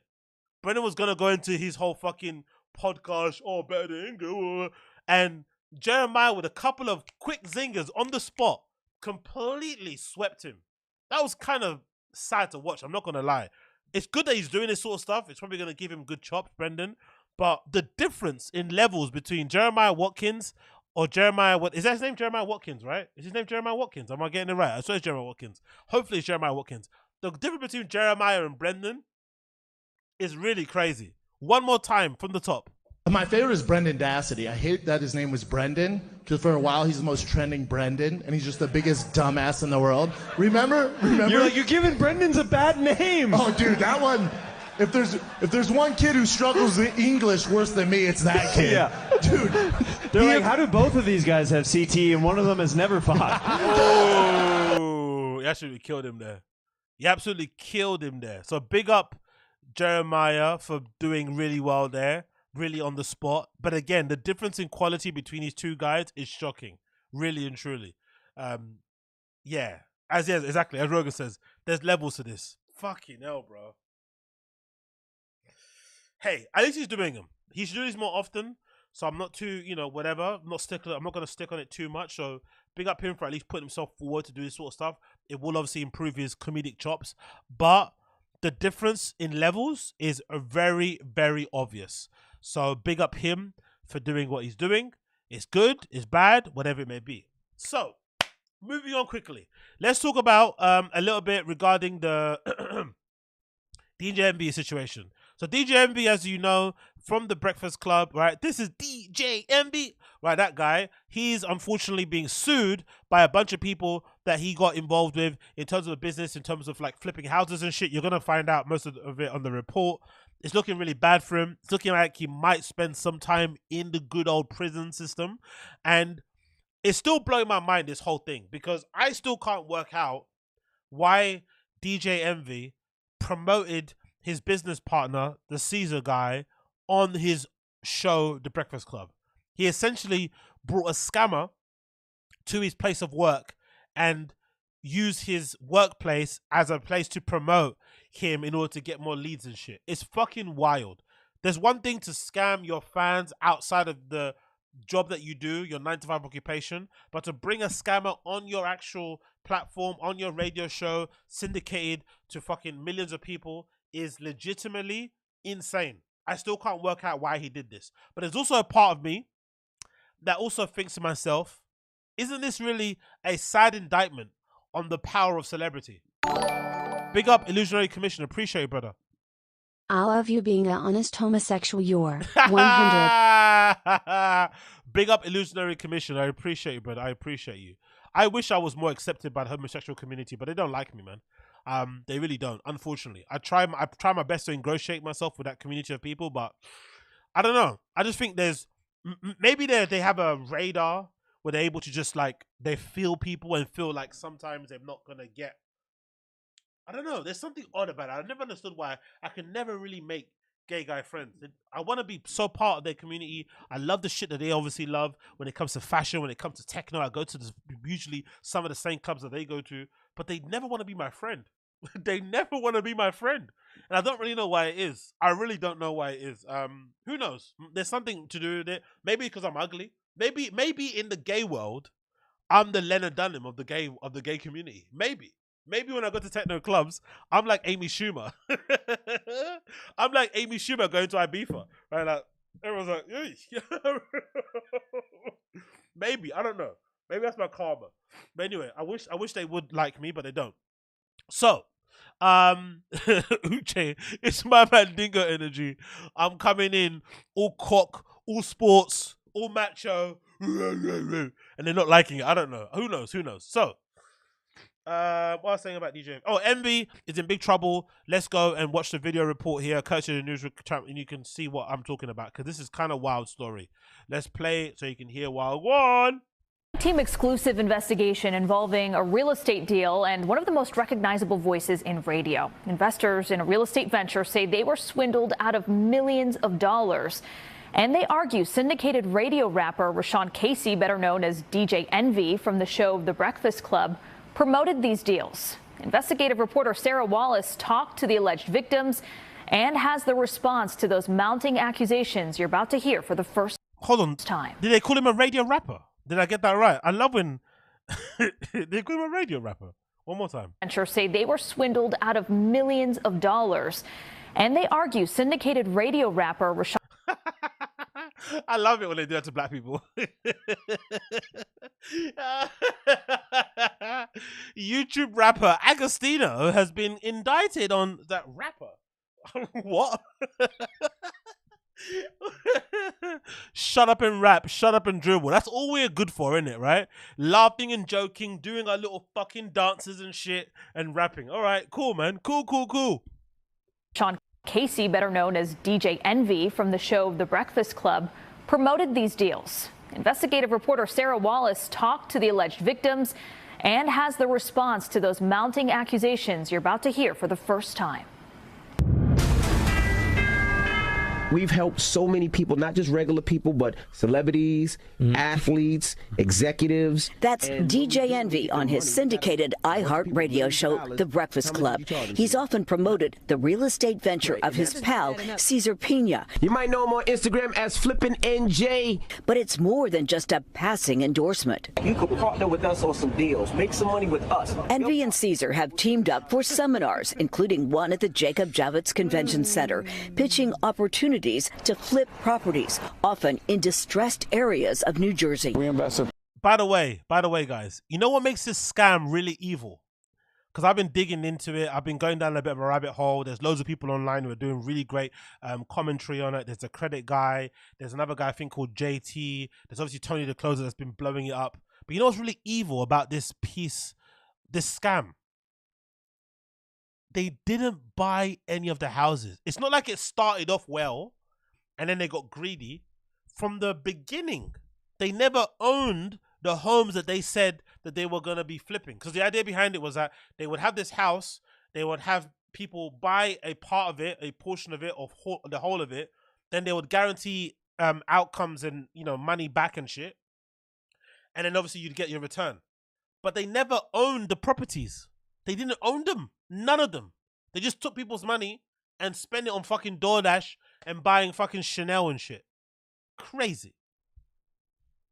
Brendan was going to go into his whole fucking podcast, better than England, and Jeremiah, with a couple of quick zingers on the spot, completely swept him. That was kind of sad to watch, I'm not going to lie. It's good that he's doing this sort of stuff. It's probably going to give him good chops, Brendan. But the difference in levels between Jeremiah Watkins or Jeremiah, is that his name? Jeremiah Watkins, right? Is his name Jeremiah Watkins? Am I getting it right? I swear it's Jeremiah Watkins. Hopefully it's Jeremiah Watkins. The difference between Jeremiah and Brendan is really crazy. One more time from the top. My favorite is Brendan Dassity. I hate that his name was Brendan, because for a while he's the most trending Brendan, and he's just the biggest dumbass in the world. Remember? You're giving Brendan's a bad name. Oh, dude, that one. If there's one kid who struggles with English worse than me, it's that kid. Yeah. Dude. They're like, how do both of these guys have CT and one of them has never fought? Oh, you actually killed him there. You absolutely killed him there. So big up Jeremiah for doing really well there, really on the spot. But again, the difference in quality between these two guys is shocking, really and truly. Yeah, exactly. As Rogan says, there's levels to this. Fucking hell, bro. Hey, at least he's doing them. He should do this more often. So I'm not too, whatever. I'm not going to stick on it too much. So big up him for at least putting himself forward to do this sort of stuff. It will obviously improve his comedic chops. But the difference in levels is very, very obvious. So big up him for doing what he's doing. It's good, it's bad, whatever it may be. So, moving on quickly. Let's talk about a little bit regarding the DJ Envy situation. So DJ Envy, as you know, from the Breakfast Club, right? This is DJ Envy, right? That guy, he's unfortunately being sued by a bunch of people that he got involved with in terms of the business, in terms of like flipping houses and shit. You're going to find out most of it on the report. It's looking really bad for him. It's looking like he might spend some time in the good old prison system. And it's still blowing my mind, this whole thing, because I still can't work out why DJ Envy promoted his business partner, the Caesar guy, on his show, The Breakfast Club. He essentially brought a scammer to his place of work and used his workplace as a place to promote him in order to get more leads and shit. It's fucking wild. There's one thing to scam your fans outside of the job that you do, your 9-to-5 occupation, but to bring a scammer on your actual platform, on your radio show, syndicated to fucking millions of people, is legitimately insane. I still can't work out why he did this. But there's also a part of me that also thinks to myself, isn't this really a sad indictment on the power of celebrity? Big up Illusionary Commission. Appreciate you, brother. I love you being an honest homosexual. You're 100. Big up Illusionary Commission. I appreciate you, brother. I appreciate you. I wish I was more accepted by the homosexual community, but they don't like me, man. They really don't, unfortunately. I try my best to ingratiate myself with that community of people, but I don't know. I just think there's maybe they have a radar where they're able to just like, they feel people and feel like sometimes they're not gonna get. I don't know. There's something odd about it. I never understood why I can never really make gay guy friends. I want to be so part of their community. I love the shit that they obviously love when it comes to fashion, when it comes to techno. I go to usually some of the same clubs that they go to, but they never want to be my friend. They never want to be my friend. And I don't really know why it is. I really don't know why it is. Who knows? There's something to do with it. Maybe because I'm ugly. Maybe in the gay world, I'm the Leonard Dunham of the gay community. Maybe when I go to techno clubs, I'm like Amy Schumer. I'm like Amy Schumer going to Ibiza. Right? Like, everyone's like, maybe, I don't know. Maybe that's my karma. But anyway, I wish they would like me, but they don't. So, Uche, it's my man Dingo energy. I'm coming in all cock, all sports, all macho, and they're not liking it. I don't know. Who knows? So, what I was saying about DJ. Oh, Envy is in big trouble. Let's go and watch the video report here, courtesy of the news, and you can see what I'm talking about, because this is kind of wild story. Let's play it so you can hear Wild One. Team exclusive investigation involving a real estate deal and one of the most recognizable voices in radio. Investors in a real estate venture say they were swindled out of millions of dollars. And they argue syndicated radio rapper Rashawn Casey, better known as DJ Envy from the show The Breakfast Club, promoted these deals. Investigative reporter Sarah Wallace talked to the alleged victims and has the response to those mounting accusations you're about to hear for the first time. Did they call him a radio rapper? Did I get that right? I love when they call him a radio rapper. One more time. Venture say they were swindled out of millions of dollars. And they argue syndicated radio rapper Rashawn. I love it when they do that to black people. YouTube rapper Agostino has been indicted on that rapper. What? Shut up and rap, shut up and dribble. That's all we're good for, isn't it, right? Laughing and joking, doing our little fucking dances and shit, and rapping. All right, cool, man. Cool. Rashawn Casey, better known as DJ Envy from the show The Breakfast Club, promoted these deals. Investigative reporter Sarah Wallace talked to the alleged victims and has the response to those mounting accusations you're about to hear for the first time. We've helped so many people, not just regular people, but celebrities, athletes, executives. That's DJ Envy on his syndicated iHeart radio show, The Breakfast Club. He's often promoted the real estate venture of his pal, Cesar PENA. You might know him on Instagram as Flippin' NJ. But it's more than just a passing endorsement. You could partner with us on some deals, make some money with us. Envy and Cesar have teamed up for seminars, including one at the Jacob Javits Convention Center, pitching opportunities to flip properties, often in distressed areas of New Jersey. By the way, guys, you know what makes this scam really evil? Because I've been digging into it. I've been going down a bit of a rabbit hole. There's loads of people online who are doing really great commentary on it. There's a credit guy. There's another guy, I think, called JT. There's obviously Tony the Closer that's been blowing it up. But you know what's really evil about this scam? They didn't buy any of the houses. It's not like it started off well and then they got greedy. From the beginning, they never owned the homes that they said that they were going to be flipping. Because the idea behind it was that they would have this house, they would have people buy a part of it, a portion of it, or the whole of it. Then they would guarantee outcomes and, you know, money back and shit. And then obviously you'd get your return. But they never owned the properties. They didn't own them. None of them. They just took people's money and spent it on fucking DoorDash and buying fucking Chanel and shit. Crazy.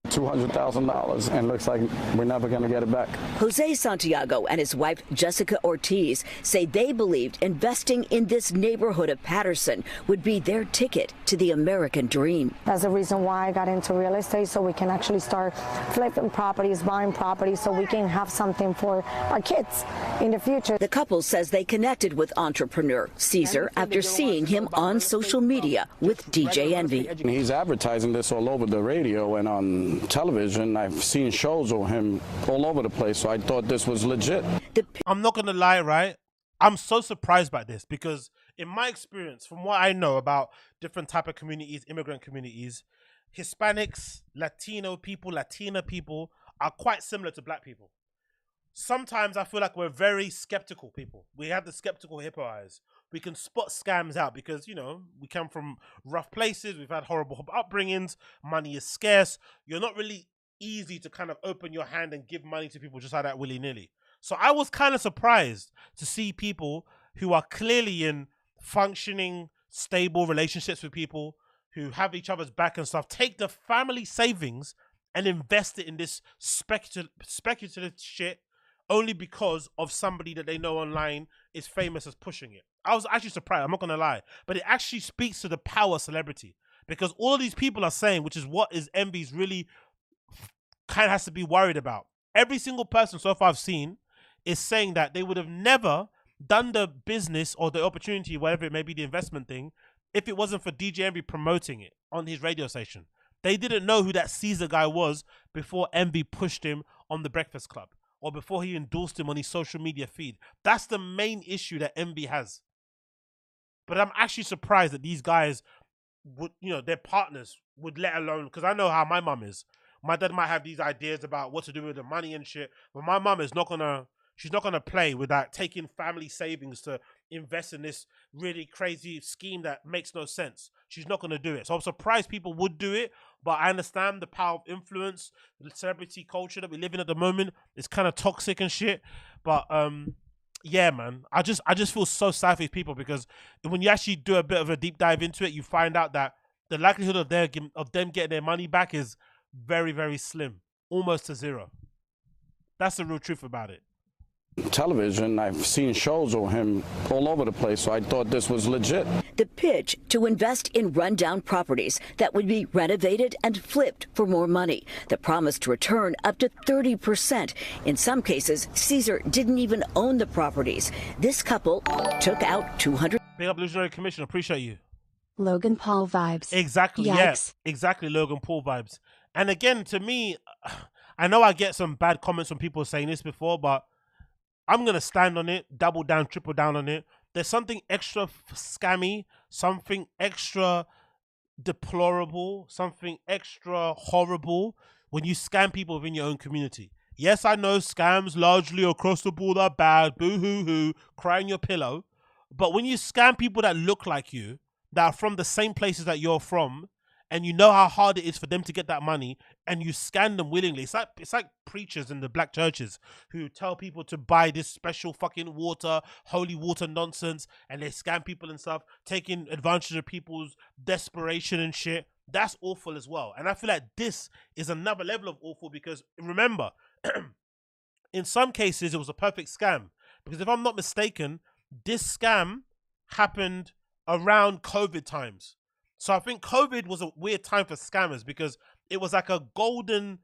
$200,000 and looks like we're never going to get it back. Jose Santiago and his wife Jessica Ortiz say they believed investing in this neighborhood of Patterson would be their ticket to the American dream. That's the reason why I got into real estate, so we can actually start flipping properties, buying properties, so we can have something for our kids in the future. The couple says they connected with entrepreneur Cesar after seeing him on social media with DJ Envy. He's advertising this all over the radio and on television. I've seen shows of him all over the place, so I thought this was legit. I'm not gonna lie, right? I'm so surprised by this because in my experience, from what I know about different type of communities, immigrant communities, Hispanics, Latino people, Latina people are quite similar to black people. Sometimes I feel like we're very skeptical people. We have the skeptical hippo eyes. We can spot scams out because, you know, we come from rough places. We've had horrible upbringings. Money is scarce. You're not really easy to kind of open your hand and give money to people just like that willy-nilly. So I was kind of surprised to see people who are clearly in functioning, stable relationships with people who have each other's back and stuff, take the family savings and invest it in this speculative shit only because of somebody that they know online is famous as pushing it. I was actually surprised, I'm not going to lie. But it actually speaks to the power of celebrity. Because all of these people are saying, which is what is Envy's really kind of has to be worried about. Every single person so far I've seen is saying that they would have never done the business or the opportunity, whatever it may be, the investment thing, if it wasn't for DJ Envy promoting it on his radio station. They didn't know who that Caesar guy was before Envy pushed him on The Breakfast Club or before he endorsed him on his social media feed. That's the main issue that Envy has. But I'm actually surprised that these guys would, you know, their partners would let alone, because I know how my mum is. My dad might have these ideas about what to do with the money and shit, but my mum is not gonna, she's not gonna play with that, taking family savings to invest in this really crazy scheme that makes no sense. She's not gonna do it. So I'm surprised people would do it, but I understand the power of influence, the celebrity culture that we live in at the moment. It's kind of toxic and shit, but yeah, man, I just feel so sad for these people, because when you actually do a bit of a deep dive into it, you find out that the likelihood of them getting their money back is very, very slim, almost to zero. That's the real truth about it. Television, I've seen shows of him all over the place, so I thought this was legit. The pitch: to invest in rundown properties that would be renovated and flipped for more money. The promise to return up to 30%. In some cases, Caesar didn't even own the properties. This couple took out $200. Big up, Illusionary Commission. Appreciate you. Logan Paul vibes. Exactly. Yikes. Yes. Exactly. Logan Paul vibes. And again, to me, I know I get some bad comments from people saying this before, but I'm going to stand on it, double down, triple down on it. there's something extra scammy, something extra deplorable, something extra horrible when you scam people within your own community. Yes, I know scams largely across the board are bad, boo-hoo-hoo, cry in your pillow. But when you scam people that look like you, that are from the same places that you're from, and you know how hard it is for them to get that money, and you scam them willingly. It's like preachers in the black churches who tell people to buy this special fucking water, holy water nonsense, and they scam people and stuff, taking advantage of people's desperation and shit. That's awful as well. And I feel like this is another level of awful because, remember, in some cases it was a perfect scam. Because if I'm not mistaken, this scam happened around COVID times. So I think COVID was a weird time for scammers because it was like the golden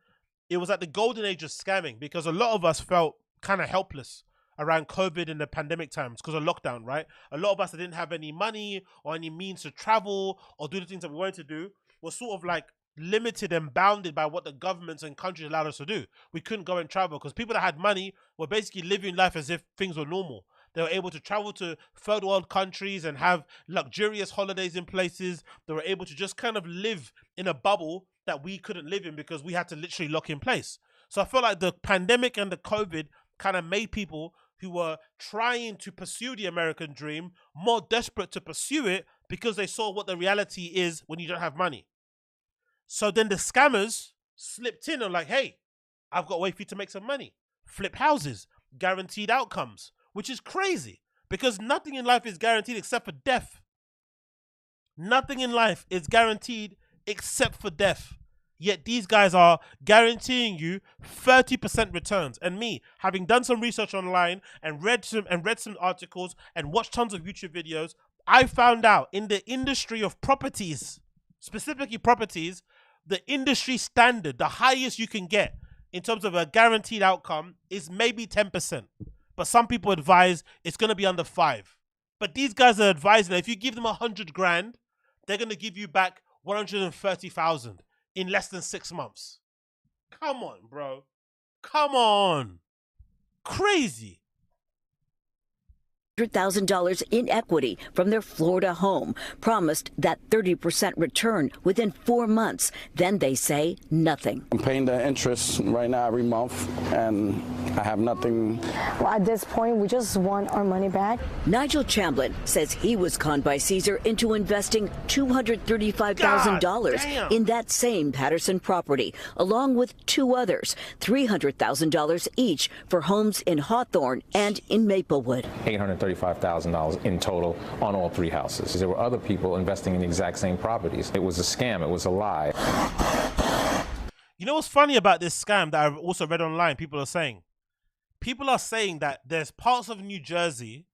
age of scamming, because a lot of us felt kind of helpless around COVID and the pandemic times because of lockdown, right? A lot of us that didn't have any money or any means to travel or do the things that we wanted to do were sort of like limited and bounded by what the governments and countries allowed us to do. We couldn't go and travel because people that had money were basically living life as if things were normal. They were able to travel to third world countries and have luxurious holidays in places. They were able to just kind of live in a bubble that we couldn't live in because we had to literally lock in place. So I feel like the pandemic and the COVID kind of made people who were trying to pursue the American dream more desperate to pursue it because they saw what the reality is when you don't have money. So then the scammers slipped in and like, hey, I've got a way for you to make some money. Flip houses, guaranteed outcomes, which is crazy because nothing in life is guaranteed except for death. Nothing in life is guaranteed except for death. Yet these guys are guaranteeing you 30% returns. And me, having done some research online and read some articles and watched tons of YouTube videos, I found out in the industry of properties, specifically properties, the industry standard, the highest you can get in terms of a guaranteed outcome is maybe 10%. But some people advise it's going to be under 5. But these guys are advising that if you give them 100 grand, they're going to give you back 130,000 in less than 6 months. Come on, bro. Come on. Crazy. $100,000 in equity from their Florida home, promised that 30% return within 4 months. Then they say nothing. I'm paying the interest right now every month, and I have nothing. Well, at this point, we just want our money back. Nigel Chamblin says he was conned by Caesar into investing $235,000 in that same Patterson property, along with 2 others, $300,000 each for homes in Hawthorne and in Maplewood. $835,000 in total on all 3 houses. There were other people investing in the exact same properties. It was a scam. It was a lie. You know what's funny about this scam that I've also read online? People are saying that there's parts of New Jersey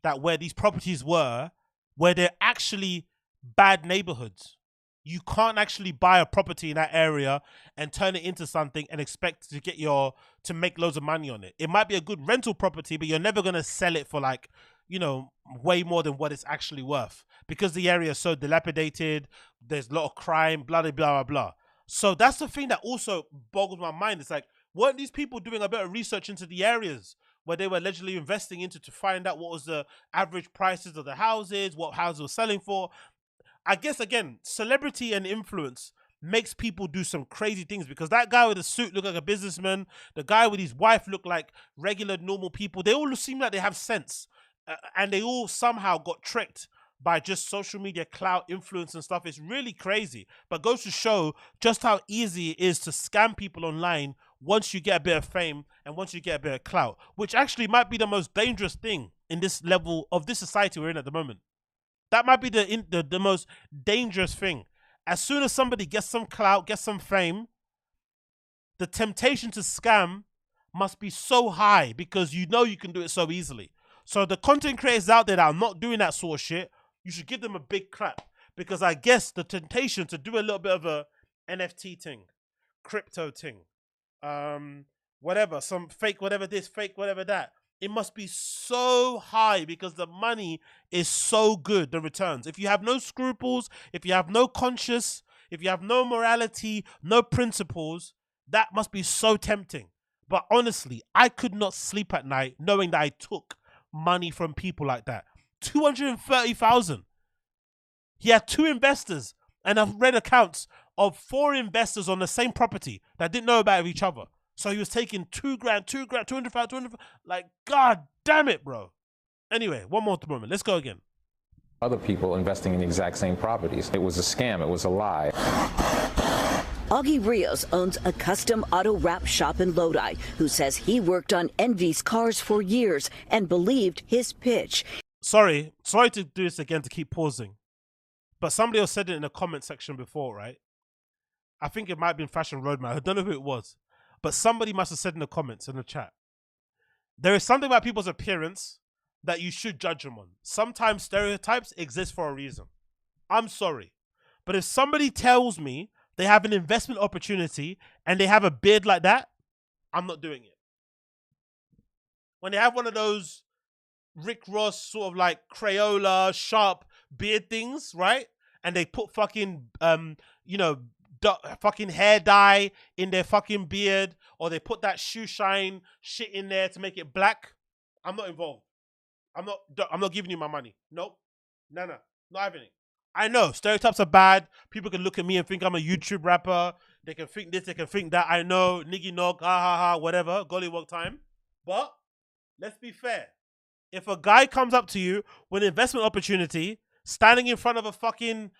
that where these properties were, where they're actually bad neighborhoods. You can't actually buy a property in that area and turn it into something and expect to get to make loads of money on it. It might be a good rental property, but you're never going to sell it for like, you know, way more than what it's actually worth because the area is so dilapidated. There's a lot of crime, blah, blah, blah, blah. So that's the thing that also boggles my mind. It's like, weren't these people doing a bit of research into the areas where they were allegedly investing into to find out what was the average prices of the houses, what houses were selling for? I guess, again, celebrity and influence makes people do some crazy things because that guy with the suit looked like a businessman. The guy with his wife looked like regular, normal people. They all seem like they have sense. And they all somehow got tricked by just social media clout, influence and stuff. It's really crazy. But goes to show just how easy it is to scam people online once you get a bit of fame and once you get a bit of clout, which actually might be the most dangerous thing in this level of this society we're in at the moment. That might be the most dangerous thing. As soon as somebody gets some clout, gets some fame, the temptation to scam must be so high because you know you can do it so easily. So the content creators out there that are not doing that sort of shit, you should give them a big clap because I guess the temptation to do a little bit of a NFT thing, crypto thing, whatever, some fake whatever this, fake whatever that, it must be so high because the money is so good, the returns. If you have no scruples, if you have no conscience, if you have no morality, no principles, that must be so tempting. But honestly, I could not sleep at night knowing that I took money from people like that. 230,000. He had 2 investors, and I've read accounts of 4 investors on the same property that didn't know about each other. So he was taking 2 grand, 200,000. Like, God damn it, bro. Anyway, one more moment. Let's go again. Other people investing in the exact same properties. It was a scam. It was a lie. Augie Rios owns a custom auto wrap shop in Lodi, who says he worked on Envy's cars for years and believed his pitch. Sorry to do this again, to keep pausing. But somebody else said it in the comment section before, right? I think it might have been Fashion Roadmap. I don't know who it was. But somebody must have said in the comments, in the chat, there is something about people's appearance that you should judge them on. Sometimes stereotypes exist for a reason. I'm sorry. But if somebody tells me they have an investment opportunity and they have a beard like that, I'm not doing it. When they have one of those Rick Ross sort of like Crayola, sharp beard things, right? And they put fucking, fucking hair dye in their fucking beard, or they put that shoe shine shit in there to make it black. I'm not involved. I'm not giving you my money. Nope. No, not having it. I know stereotypes are bad. People can look at me and think I'm a YouTube rapper. They can think this, they can think that. I know, niggy nog, ha ha ha, whatever, gollywog time. But let's be fair. If a guy comes up to you with an investment opportunity, standing in front of a fucking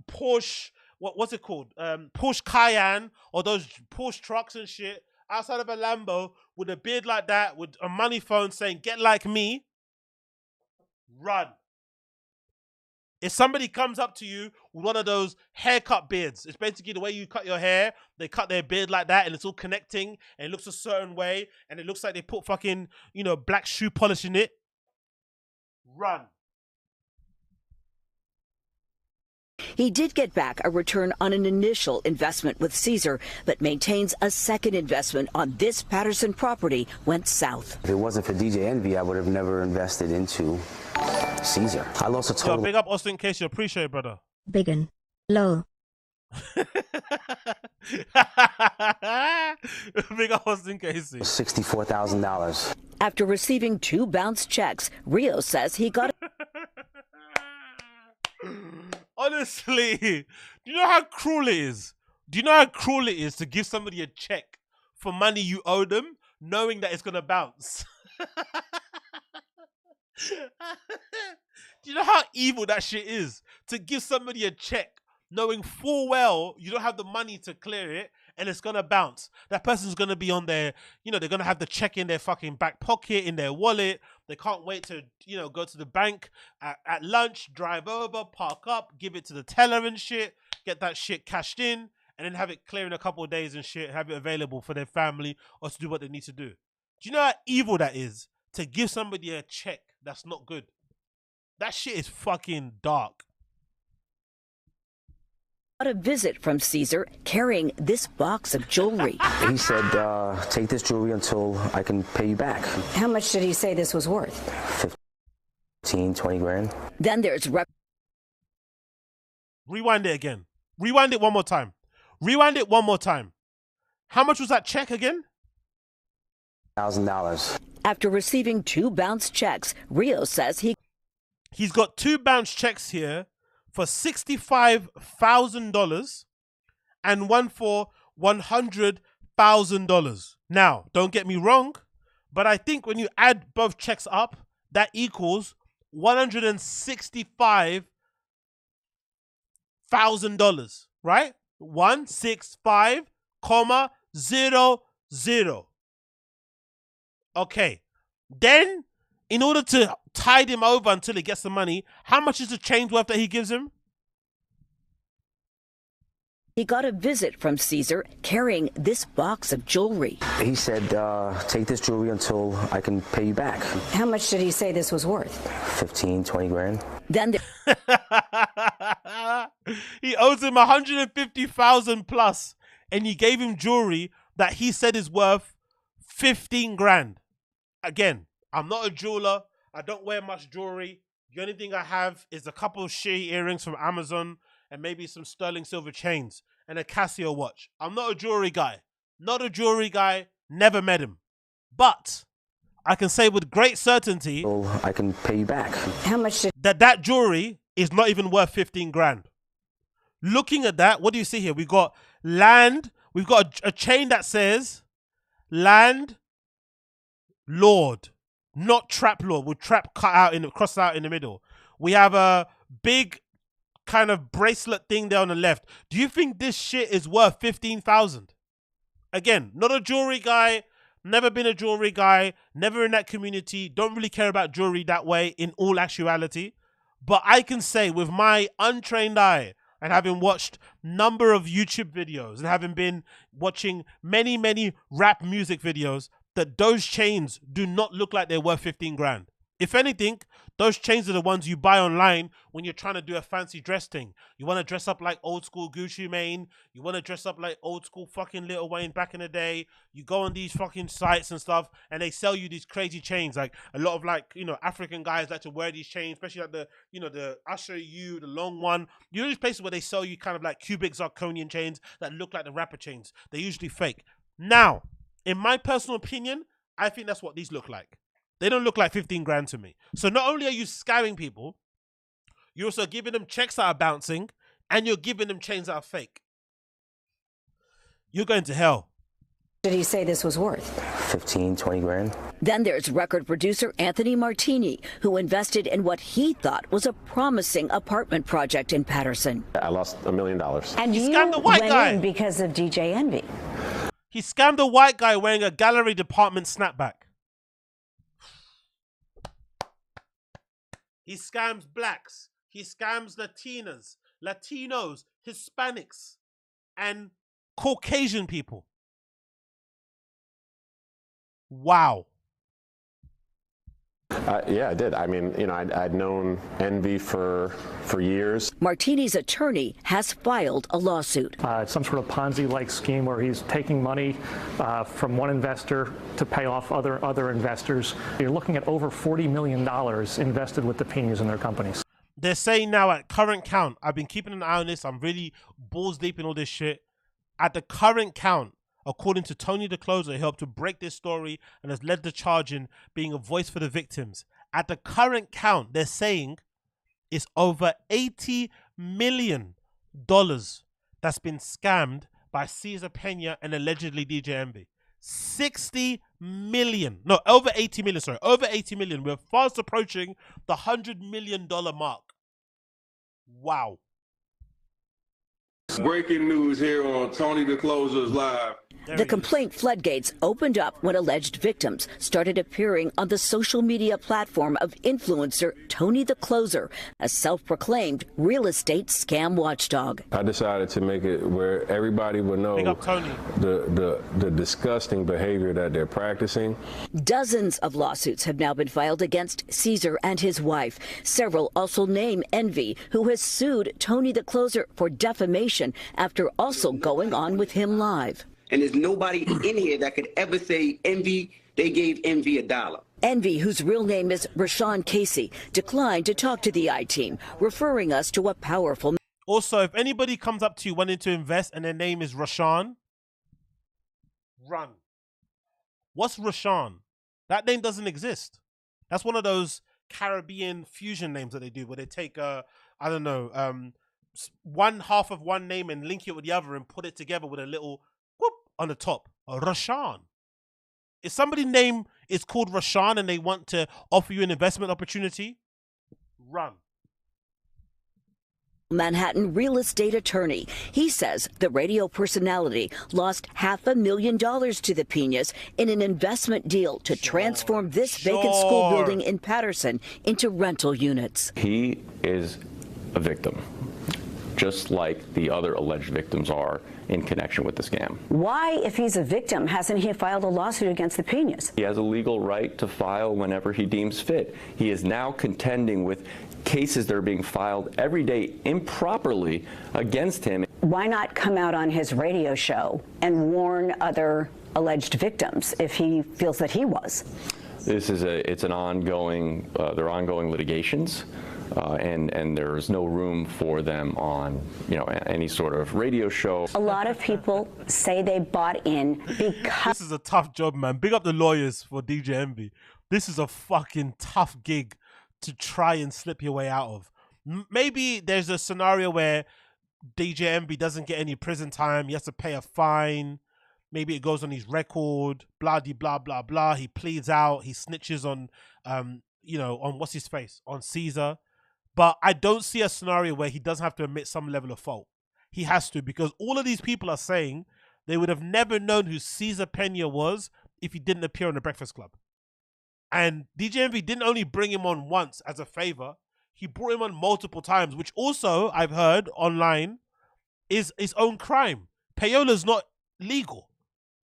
Porsche, what's it called? Porsche Cayenne, or those Porsche trucks and shit, outside of a Lambo with a beard like that, with a money phone saying, "Get like me," run. If somebody comes up to you with one of those haircut beards, it's basically the way you cut your hair. They cut their beard like that, and it's all connecting, and it looks a certain way, and it looks like they put fucking, black shoe polish in it. Run. He did get back a return on an initial investment with CESAR, but maintains a second investment on this Patterson property went south. If it wasn't for DJ Envy, I would have never invested into CESAR. I lost a total. Yo, big up Austin Casey. Appreciate it, brother. Biggin. Low. Big up Austin Casey. $64,000. After receiving 2 bounce checks, Rio says he got Honestly, do you know how cruel it is? Do you know how cruel it is to give somebody a check for money you owe them, knowing that it's going to bounce? Do you know how evil that shit is? To give somebody a check, knowing full well you don't have the money to clear it, and it's going to bounce. That person's going to be on their, they're going to have the check in their fucking back pocket, in their wallet. They can't wait to, go to the bank at lunch, drive over, park up, give it to the teller and shit, get that shit cashed in, and then have it clear in a couple of days and shit, have it available for their family or to do what they need to do. Do you know how evil that is? To give somebody a check that's not good. That shit is fucking dark. a visit from CESAR carrying this box of jewelry. He said, take this jewelry until I can pay you back. How much did he say this was worth? 15, 20 grand. Then there's Rewind it again. Rewind it one more time. Rewind it one more time. How much was that check again? $1,000. After receiving 2 bounce checks, Rio says he's got 2 bounce checks here for $65,000 and one for $100,000. Now, don't get me wrong, but I think when you add both checks up, that equals $165,000, right? 165,000. Okay. Then, in order to tide him over until he gets the money, how much is the change worth that he gives him? he got a visit from CESAR carrying this box of jewelry. He said, take this jewelry until I can pay you back. How much did he say this was worth? 15, 20 grand. Then he owes him 150,000 plus, and he gave him jewelry that he said is worth 15 grand. Again, I'm not a jeweler. I don't wear much jewelry. The only thing I have is a couple of shitty earrings from Amazon and maybe some sterling silver chains and a Casio watch. I'm not a jewelry guy. Not a jewelry guy. Never met him. But I can say with great certainty, I can pay you back. How much did that jewelry is not even worth 15 grand. Looking at that, what do you see here? We've got land. We've got a chain that says land lord, not trap lord, with trap crossed out in the middle. We have a big kind of bracelet thing there on the left. Do you think this shit is worth 15,000? Again, not a jewelry guy, never been a jewelry guy, never in that community, don't really care about jewelry that way in all actuality. But I can say with my untrained eye, and having watched number of YouTube videos and having been watching many, many rap music videos, that those chains do not look like they're worth 15 grand. If anything, those chains are the ones you buy online when you're trying to do a fancy dress thing. You want to dress up like old school Gucci Mane. You want to dress up like old school fucking Lil Wayne back in the day. You go on these fucking sites and stuff and they sell you these crazy chains. Like a lot of like, you know, African guys like to wear these chains, especially like the, you know, the Usher U, the long one. You know these places where they sell you kind of like cubic zirconian chains that look like the rapper chains. They're usually fake. Now, in my personal opinion, I think that's what these look like. They don't look like 15 grand to me. So not only are you scamming people, you're also giving them checks that are bouncing and you're giving them chains that are fake. You're going to hell. Did he say this was worth? 15, 20 grand. Then there's record producer Anthony Martini, who invested in what he thought was a promising apartment project in Patterson. I lost $1 million. And He you scammed the white went guy. in because of DJ Envy. He scammed a white guy wearing a gallery department snapback. He scams blacks. He scams Latinas, Latinos, Hispanics, and Caucasian people. Wow. Yeah, I did. I mean, you know, I'd known Envy for years. Martini's attorney has filed a lawsuit. It's some sort of Ponzi-like scheme where he's taking money from one investor to pay off other investors. You're looking at over $40 million invested with the Penas in their companies. They're saying now at current count, I've been keeping an eye on this, I'm really balls deep in all this shit. At the current count, according to Tony the Closer, he helped to break this story and has led the charge in being a voice for the victims. At the current count, they're saying it's over $80 million that's been scammed by Cesar Pena and allegedly DJ Envy. 60 million. No, over 80 million, sorry. Over 80 million. We're fast approaching the $100 million mark. Wow. Breaking news here on Tony the Closer's Live. The complaint floodgates opened up when alleged victims started appearing on the social media platform of influencer Tony the Closer, a self-proclaimed real estate scam watchdog. I decided to make it where everybody would know the disgusting behavior that they're practicing. Dozens of lawsuits have now been filed against Caesar and his wife. Several also name Envy, who has sued Tony the Closer for defamation after also going on with him live. And there's nobody in here that could ever say Envy, they gave Envy $1. Envy, whose real name is Rashawn Casey, declined to talk to the I-Team, referring us to a powerful... Also, if anybody comes up to you wanting to invest and their name is Rashawn, run. What's Rashawn? That name doesn't exist. That's one of those Caribbean fusion names that they do where they take, I don't know, one half of one name and link it with the other and put it together with a little whoop on the top. Rashawn. If somebody's name is called Rashawn and they want to offer you an investment opportunity, run. Manhattan real estate attorney. He says the radio personality lost $500,000 to the Penas in an investment deal to transform this vacant school building in Patterson into rental units. He is a victim, just like the other alleged victims are in connection with the scam. Why, if he's a victim, hasn't he filed a lawsuit against the Penas? He has a legal right to file whenever he deems fit. He is now contending with cases that are being filed every day improperly against him. Why not come out on his radio show and warn other alleged victims if he feels that he was? This is it's an ongoing, they're ongoing litigations. and there's no room for them on, you know, any sort of radio show. A lot of people say they bought in because... This is a tough job, man. Big up the lawyers for DJ Envy. This is a fucking tough gig to try and slip your way out of. Maybe there's a scenario where DJ Envy doesn't get any prison time. He has to pay a fine. Maybe it goes on his record. Blah, blah, blah, blah. He pleads out. He snitches on, you know, on what's his face? On CESAR. But I don't see a scenario where he doesn't have to admit some level of fault. He has to, because all of these people are saying they would have never known who Cesar Pena was if he didn't appear on the Breakfast Club. And DJ Envy didn't only bring him on once as a favor, he brought him on multiple times, which also, I've heard online, is his own crime. Payola's not legal.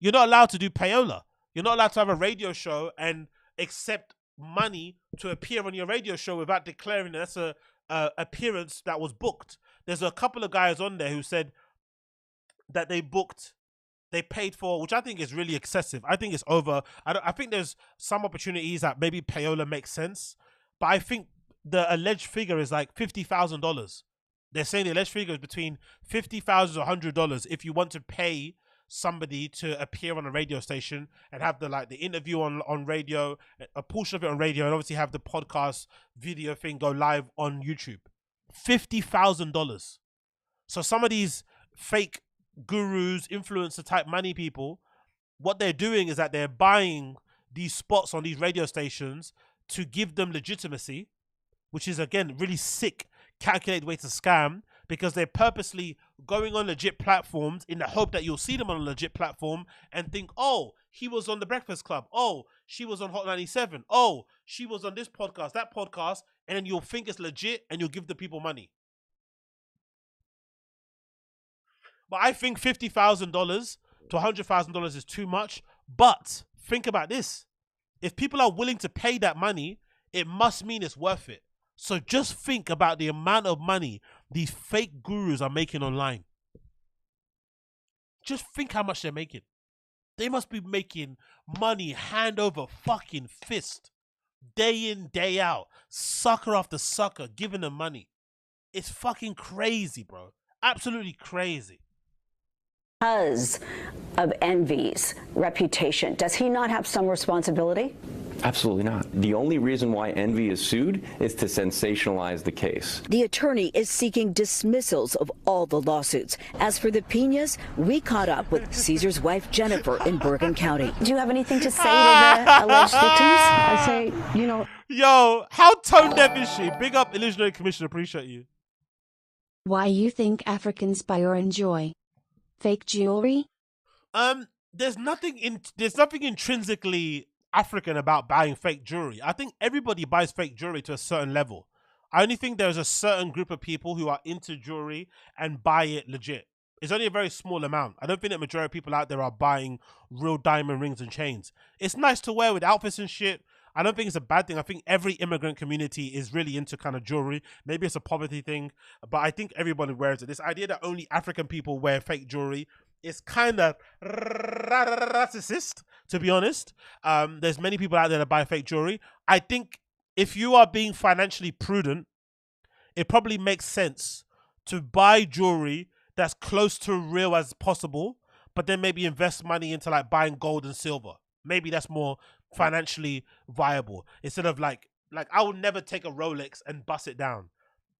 You're not allowed to do payola. You're not allowed to have a radio show and accept money to appear on your radio show without declaring that's a appearance that was booked. There's a couple of guys on there who said that they paid for, which I think is really excessive. I think it's over. I think there's some opportunities that maybe payola makes sense, but I think the alleged figure is like $50,000. They're saying the alleged figure is between $50,000 to $100 if you want to pay somebody to appear on a radio station and have the interview on radio, a portion of it on radio, and obviously have the podcast video thing go live on YouTube. $50,000. So some of these fake gurus, influencer type money people, what they're doing is that they're buying these spots on these radio stations to give them legitimacy, which is, again, really sick, calculated way to scam, because they're purposely going on legit platforms in the hope that you'll see them on a legit platform and think, oh, he was on the Breakfast Club. Oh, she was on Hot 97. Oh, she was on this podcast, that podcast. And then you'll think it's legit and you'll give the people money. But I think $50,000 to $100,000 is too much. But think about this. If people are willing to pay that money, it must mean it's worth it. So just think about the amount of money these fake gurus are making online. Just think how much they're making. They must be making money hand over fucking fist. Day in, day out. Sucker after sucker giving them money. It's fucking crazy, bro. Absolutely crazy. Because of Envy's reputation, does he not have some responsibility? Absolutely not. The only reason why Envy is sued is to sensationalize the case. The attorney is seeking dismissals of all the lawsuits. As for the Penas, we caught up with Caesar's wife, Jennifer, in Bergen County. Do you have anything to say to the alleged victims? I say, you know... Yo, how tone deaf is she? Big up, Illusionary Commission. Appreciate you. Why you think Africans buy or enjoy fake jewelry? There's nothing intrinsically African about buying fake jewelry. I think everybody buys fake jewelry to a certain level. I only think there's a certain group of people who are into jewelry and buy it legit. It's only a very small amount. I don't think that majority of people out there are buying real diamond rings and chains. It's nice to wear with outfits and shit. I don't think it's a bad thing. I think every immigrant community is really into kind of jewelry. Maybe it's a poverty thing, but I think everybody wears it. This idea that only African people wear fake jewelry is kind of racist, to be honest. There's many people out there that buy fake jewelry. I think if you are being financially prudent, it probably makes sense to buy jewelry that's close to real as possible, but then maybe invest money into like buying gold and silver. Maybe that's more financially viable instead of like I would never take a Rolex and bust it down.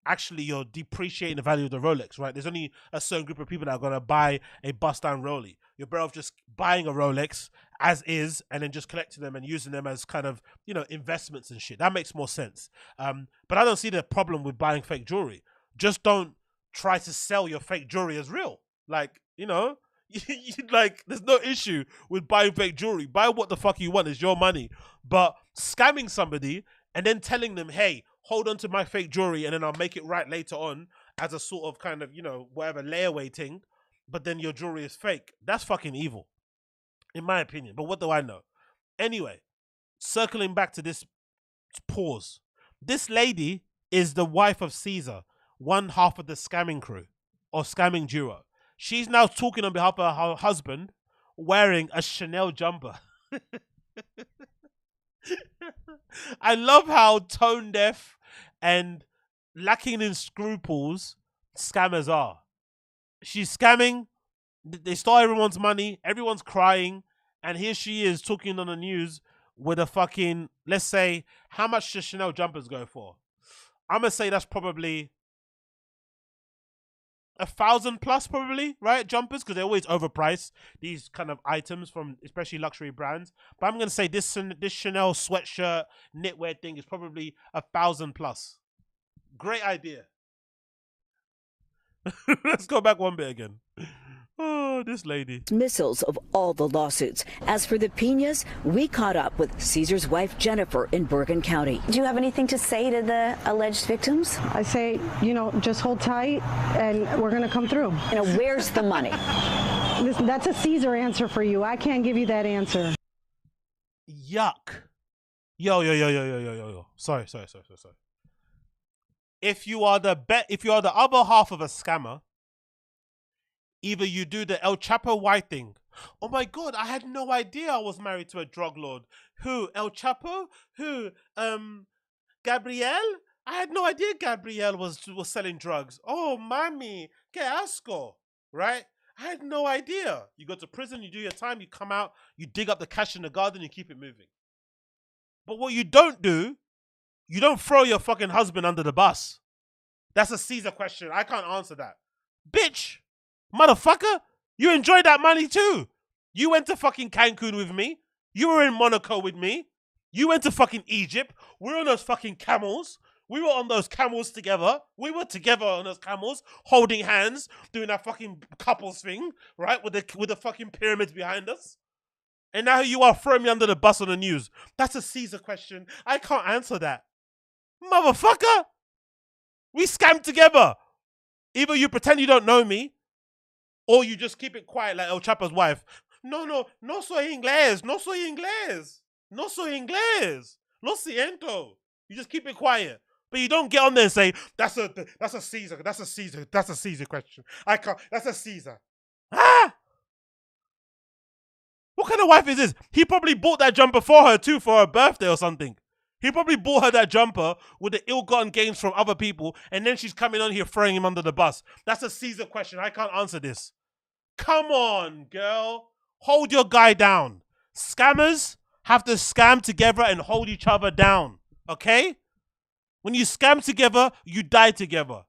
Actually, you're depreciating the value of the Rolex, right? There's only a certain group of people that are going to buy a bust down Rolex. You're better off just buying a Rolex as is and then just collecting them and using them as kind of, you know, investments and shit. That makes more sense. But I don't see the problem with buying fake jewelry. Just don't try to sell your fake jewelry as real. Like, you know, like, there's no issue with buying fake jewelry. Buy what the fuck you want. It's your money. But scamming somebody and then telling them, hey, hold on to my fake jewelry and then I'll make it right later on as a sort of kind of, you know, whatever layaway thing, but then your jewelry is fake. That's fucking evil, in my opinion. But what do I know? Anyway, circling back to this pause. This lady is the wife of Caesar, one half of the scamming crew or scamming duo. She's now talking on behalf of her husband wearing a Chanel jumper. I love how tone deaf and lacking in scruples scammers are. She's scamming. They stole everyone's money. Everyone's crying. And here she is talking on the news with a fucking, let's say, how much does Chanel jumpers go for? I'm going to say that's probably 1,000 plus probably, right? Jumpers, because they're always overpriced, these kind of items from especially luxury brands. But I'm going to say this Chanel sweatshirt, knitwear thing is probably 1,000 plus. Great idea. Let's go back one bit again. Oh, this lady. Dismissals of all the lawsuits. As for the Penas, we caught up with Caesar's wife, Jennifer, in Bergen County. Do you have anything to say to the alleged victims? I say, you know, just hold tight and we're going to come through. You know, where's the money? Listen, that's a Caesar answer for you. I can't give you that answer. Yuck. Yo. Sorry. If you are the other half of a scammer, either you do the El Chapo White thing. Oh my God, I had no idea I was married to a drug lord. Who? El Chapo? Who? Gabrielle? I had no idea Gabrielle was selling drugs. Oh, mami, que asco, right? I had no idea. You go to prison, you do your time, you come out, you dig up the cash in the garden, you keep it moving. But what you don't do, you don't throw your fucking husband under the bus. That's a Caesar question. I can't answer that. Bitch! Motherfucker, you enjoyed that money too. You went to fucking Cancun with me. You were in Monaco with me. You went to fucking Egypt. We were on those fucking camels. We were on those camels together. We were together on those camels, holding hands, doing that fucking couples thing, right? With the fucking pyramids behind us. And now you are throwing me under the bus on the news. That's a Caesar question. I can't answer that. Motherfucker! We scammed together. Either you pretend you don't know me, or you just keep it quiet like El Chapo's wife. No soy inglés. No soy inglés. No soy inglés. Lo siento. You just keep it quiet. But you don't get on there and say, that's a Caesar. That's a Caesar. That's a Caesar question. I can't. That's a Caesar. Ah! What kind of wife is this? He probably bought that jumper for her too for her birthday or something. He probably bought her that jumper with the ill-gotten gains from other people, and then she's coming on here throwing him under the bus. That's a Caesar question. I can't answer this. Come on, girl. Hold your guy down. Scammers have to scam together and hold each other down. Okay? When you scam together, you die together.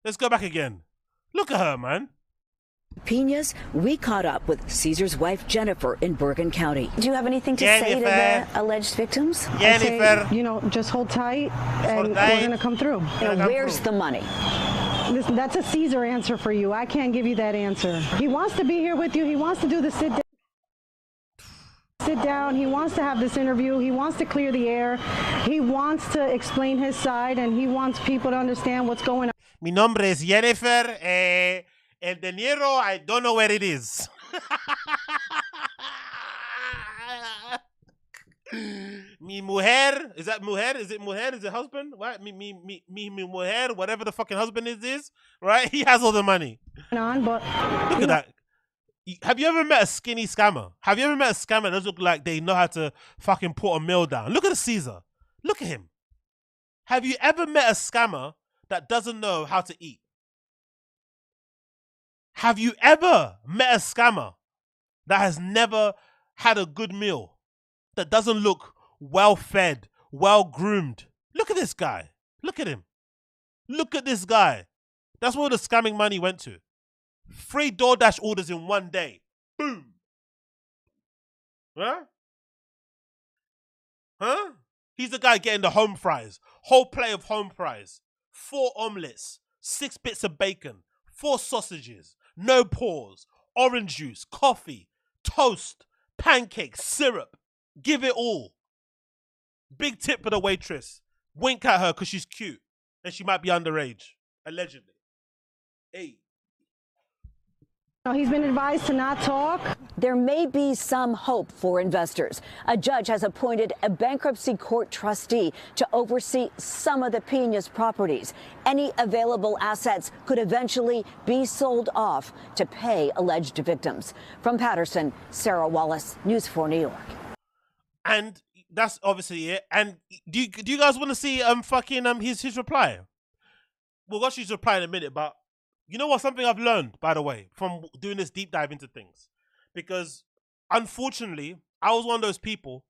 Let's go back again. Look at her, man. Penas, we caught up with Caesar's wife, Jennifer, in Bergen County. Do you have anything to say to the alleged victims? Jennifer. I say, you know, just hold tight and we're going to come through. You know, where's the money? Listen, that's a Caesar answer for you. I can't give you that answer. He wants to be here with you. He wants to do the sit down. He wants to have this interview. He wants to clear the air. He wants to explain his side, and he wants people to understand what's going on. Mi nombre es Jennifer. El dinero, I don't know where it is. Mi mujer, is that mujer? Is it mujer? Is it husband? What? Mi mujer, whatever the fucking husband is, right? He has all the money. But look at that. Have you ever met a skinny scammer? Have you ever met a scammer that doesn't look like they know how to fucking put a meal down? Look at the Caesar. Look at him. Have you ever met a scammer that doesn't know how to eat? Have you ever met a scammer that has never had a good meal, that doesn't look well fed, well groomed? Look at this guy. Look at him. Look at this guy. That's where the scamming money went to. 3 DoorDash orders in one day. Boom. Huh? He's the guy getting the home fries. Whole plate of home fries. 4 omelets. 6 bits of bacon. 4 sausages. No pause, orange juice, coffee, toast, pancakes, syrup. Give it all. Big tip for the waitress. Wink at her because she's cute and she might be underage, allegedly. Hey. He's been advised to not talk. There may be some hope for investors. A judge has appointed a bankruptcy court trustee to oversee some of the Pena's properties. Any available assets could eventually be sold off to pay alleged victims. From Patterson, Sarah Wallace, News 4 New York. And that's obviously it. And do you guys want to see his reply? We'll watch his reply in a minute, but you know what? Something I've learned, by the way, from doing this deep dive into things, because unfortunately, I was one of those people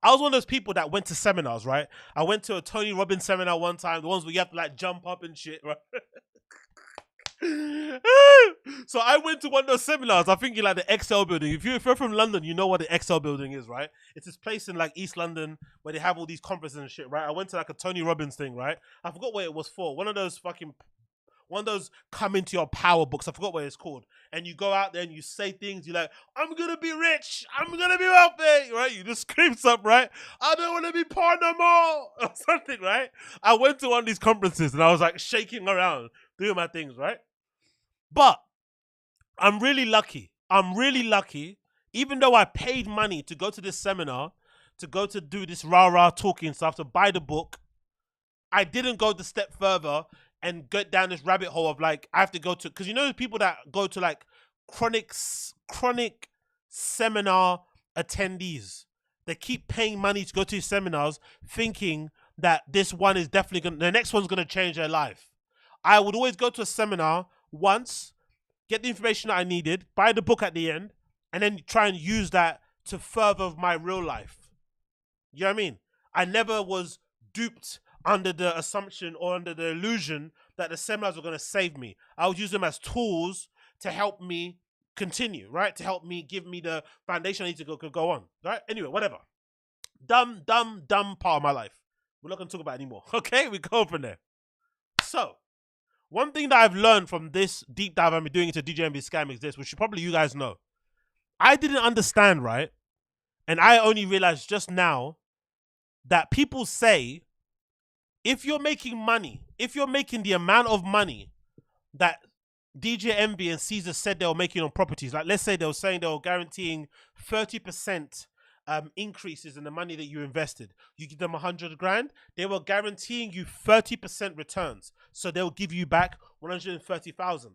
that went to seminars, right? I went to a Tony Robbins seminar one time, the ones where you have to like jump up and shit, right? So I went to one of those seminars. I think you like the XL building. If you're from London, you know what the XL building is, right? It's this place in like East London where they have all these conferences and shit, right? I went to like a Tony Robbins thing, right? I forgot what it was for. One of those come into your power books. I forgot what it's called. And you go out there and you say things. You're like, I'm gonna be rich. I'm gonna be wealthy, right? You just scream something, right? I don't want to be poor no more, or something, right? I went to one of these conferences and I was like shaking around, doing my things, right? But I'm really lucky. Even though I paid money to go to this seminar, to go to do this rah-rah talking stuff, to buy the book, I didn't go the step further and get down this rabbit hole of like, I have to go to, because you know the people that go to like chronic seminar attendees, they keep paying money to go to these seminars thinking that this one is definitely the next one's going to change their life. I would always go to a seminar once, get the information that I needed, buy the book at the end, and then try and use that to further my real life. You know what I mean? I never was duped under the assumption or under the illusion that the seminars were going to save me. I would use them as tools to help me continue, right? To help me, give me the foundation I need to go on, right? Anyway, whatever. Dumb part of my life. We're not going to talk about it anymore, okay? We go from there. So, one thing that I've learned from this deep dive I've been doing into DJ Envy scam is this, which probably you guys know. I didn't understand, right? And I only realized just now that people say, if you're making money, if you're making the amount of money that DJ Envy and Caesar said they were making on properties, like let's say they were saying they were guaranteeing 30% increases in the money that you invested. You give them 100 grand, they were guaranteeing you 30% returns. So they'll give you back 130,000.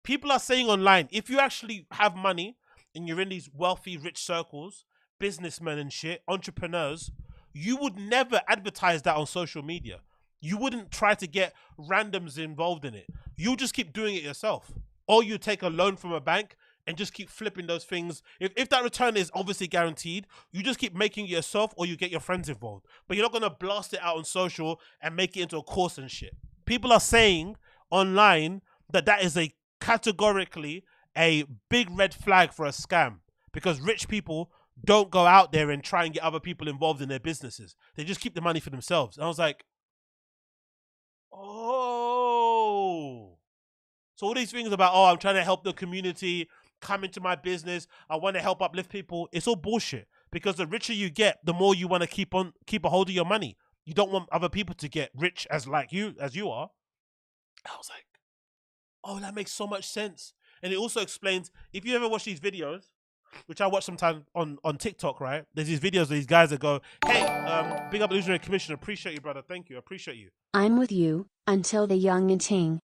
People are saying online, if you actually have money and you're in these wealthy, rich circles, businessmen and shit, entrepreneurs, you would never advertise that on social media. You wouldn't try to get randoms involved in it. You just keep doing it yourself. Or you take a loan from a bank and just keep flipping those things. If that return is obviously guaranteed, you just keep making it yourself or you get your friends involved. But you're not going to blast it out on social and make it into a course and shit. People are saying online that that is categorically a big red flag for a scam, because rich people don't go out there and try and get other people involved in their businesses. They just keep the money for themselves. And I was like, oh. So all these things about, oh, I'm trying to help the community, come into my business, I want to help uplift people. It's all bullshit, because the richer you get, the more you want to keep a hold of your money. You don't want other people to get rich as you are. I was like, oh, that makes so much sense. And it also explains, if you ever watch these videos, which I watch sometimes on TikTok, right? There's these videos of these guys that go, hey, big up Illusionary Commission, appreciate you, brother, thank you, appreciate you. I'm with you, until the young and ting.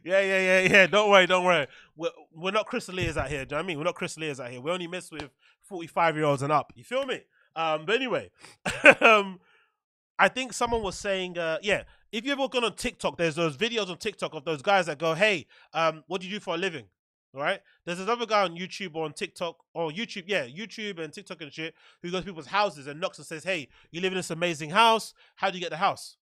Yeah, don't worry. We're not Chris Lears out here, do you know what I mean? We're not Chris Lears out here. We only mess with 45-year-olds and up, you feel me? But anyway, I think someone was saying, if you ever gone on TikTok, there's those videos on TikTok of those guys that go, hey, what do you do for a living? All right. There's another guy on YouTube or on TikTok or YouTube and TikTok and shit, who goes to people's houses and knocks and says, hey, you live in this amazing house. How do you get the house?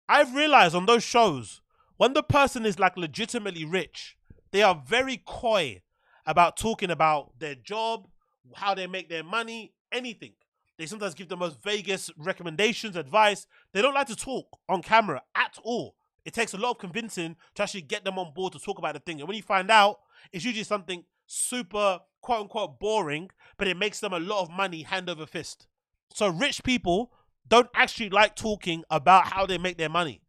I've realized on those shows, when the person is like legitimately rich, they are very coy about talking about their job, how they make their money, anything. They sometimes give the most vaguest recommendations, advice. They don't like to talk on camera at all. It takes a lot of convincing to actually get them on board to talk about the thing. And when you find out, it's usually something super, quote unquote, boring, but it makes them a lot of money hand over fist. So rich people don't actually like talking about how they make their money,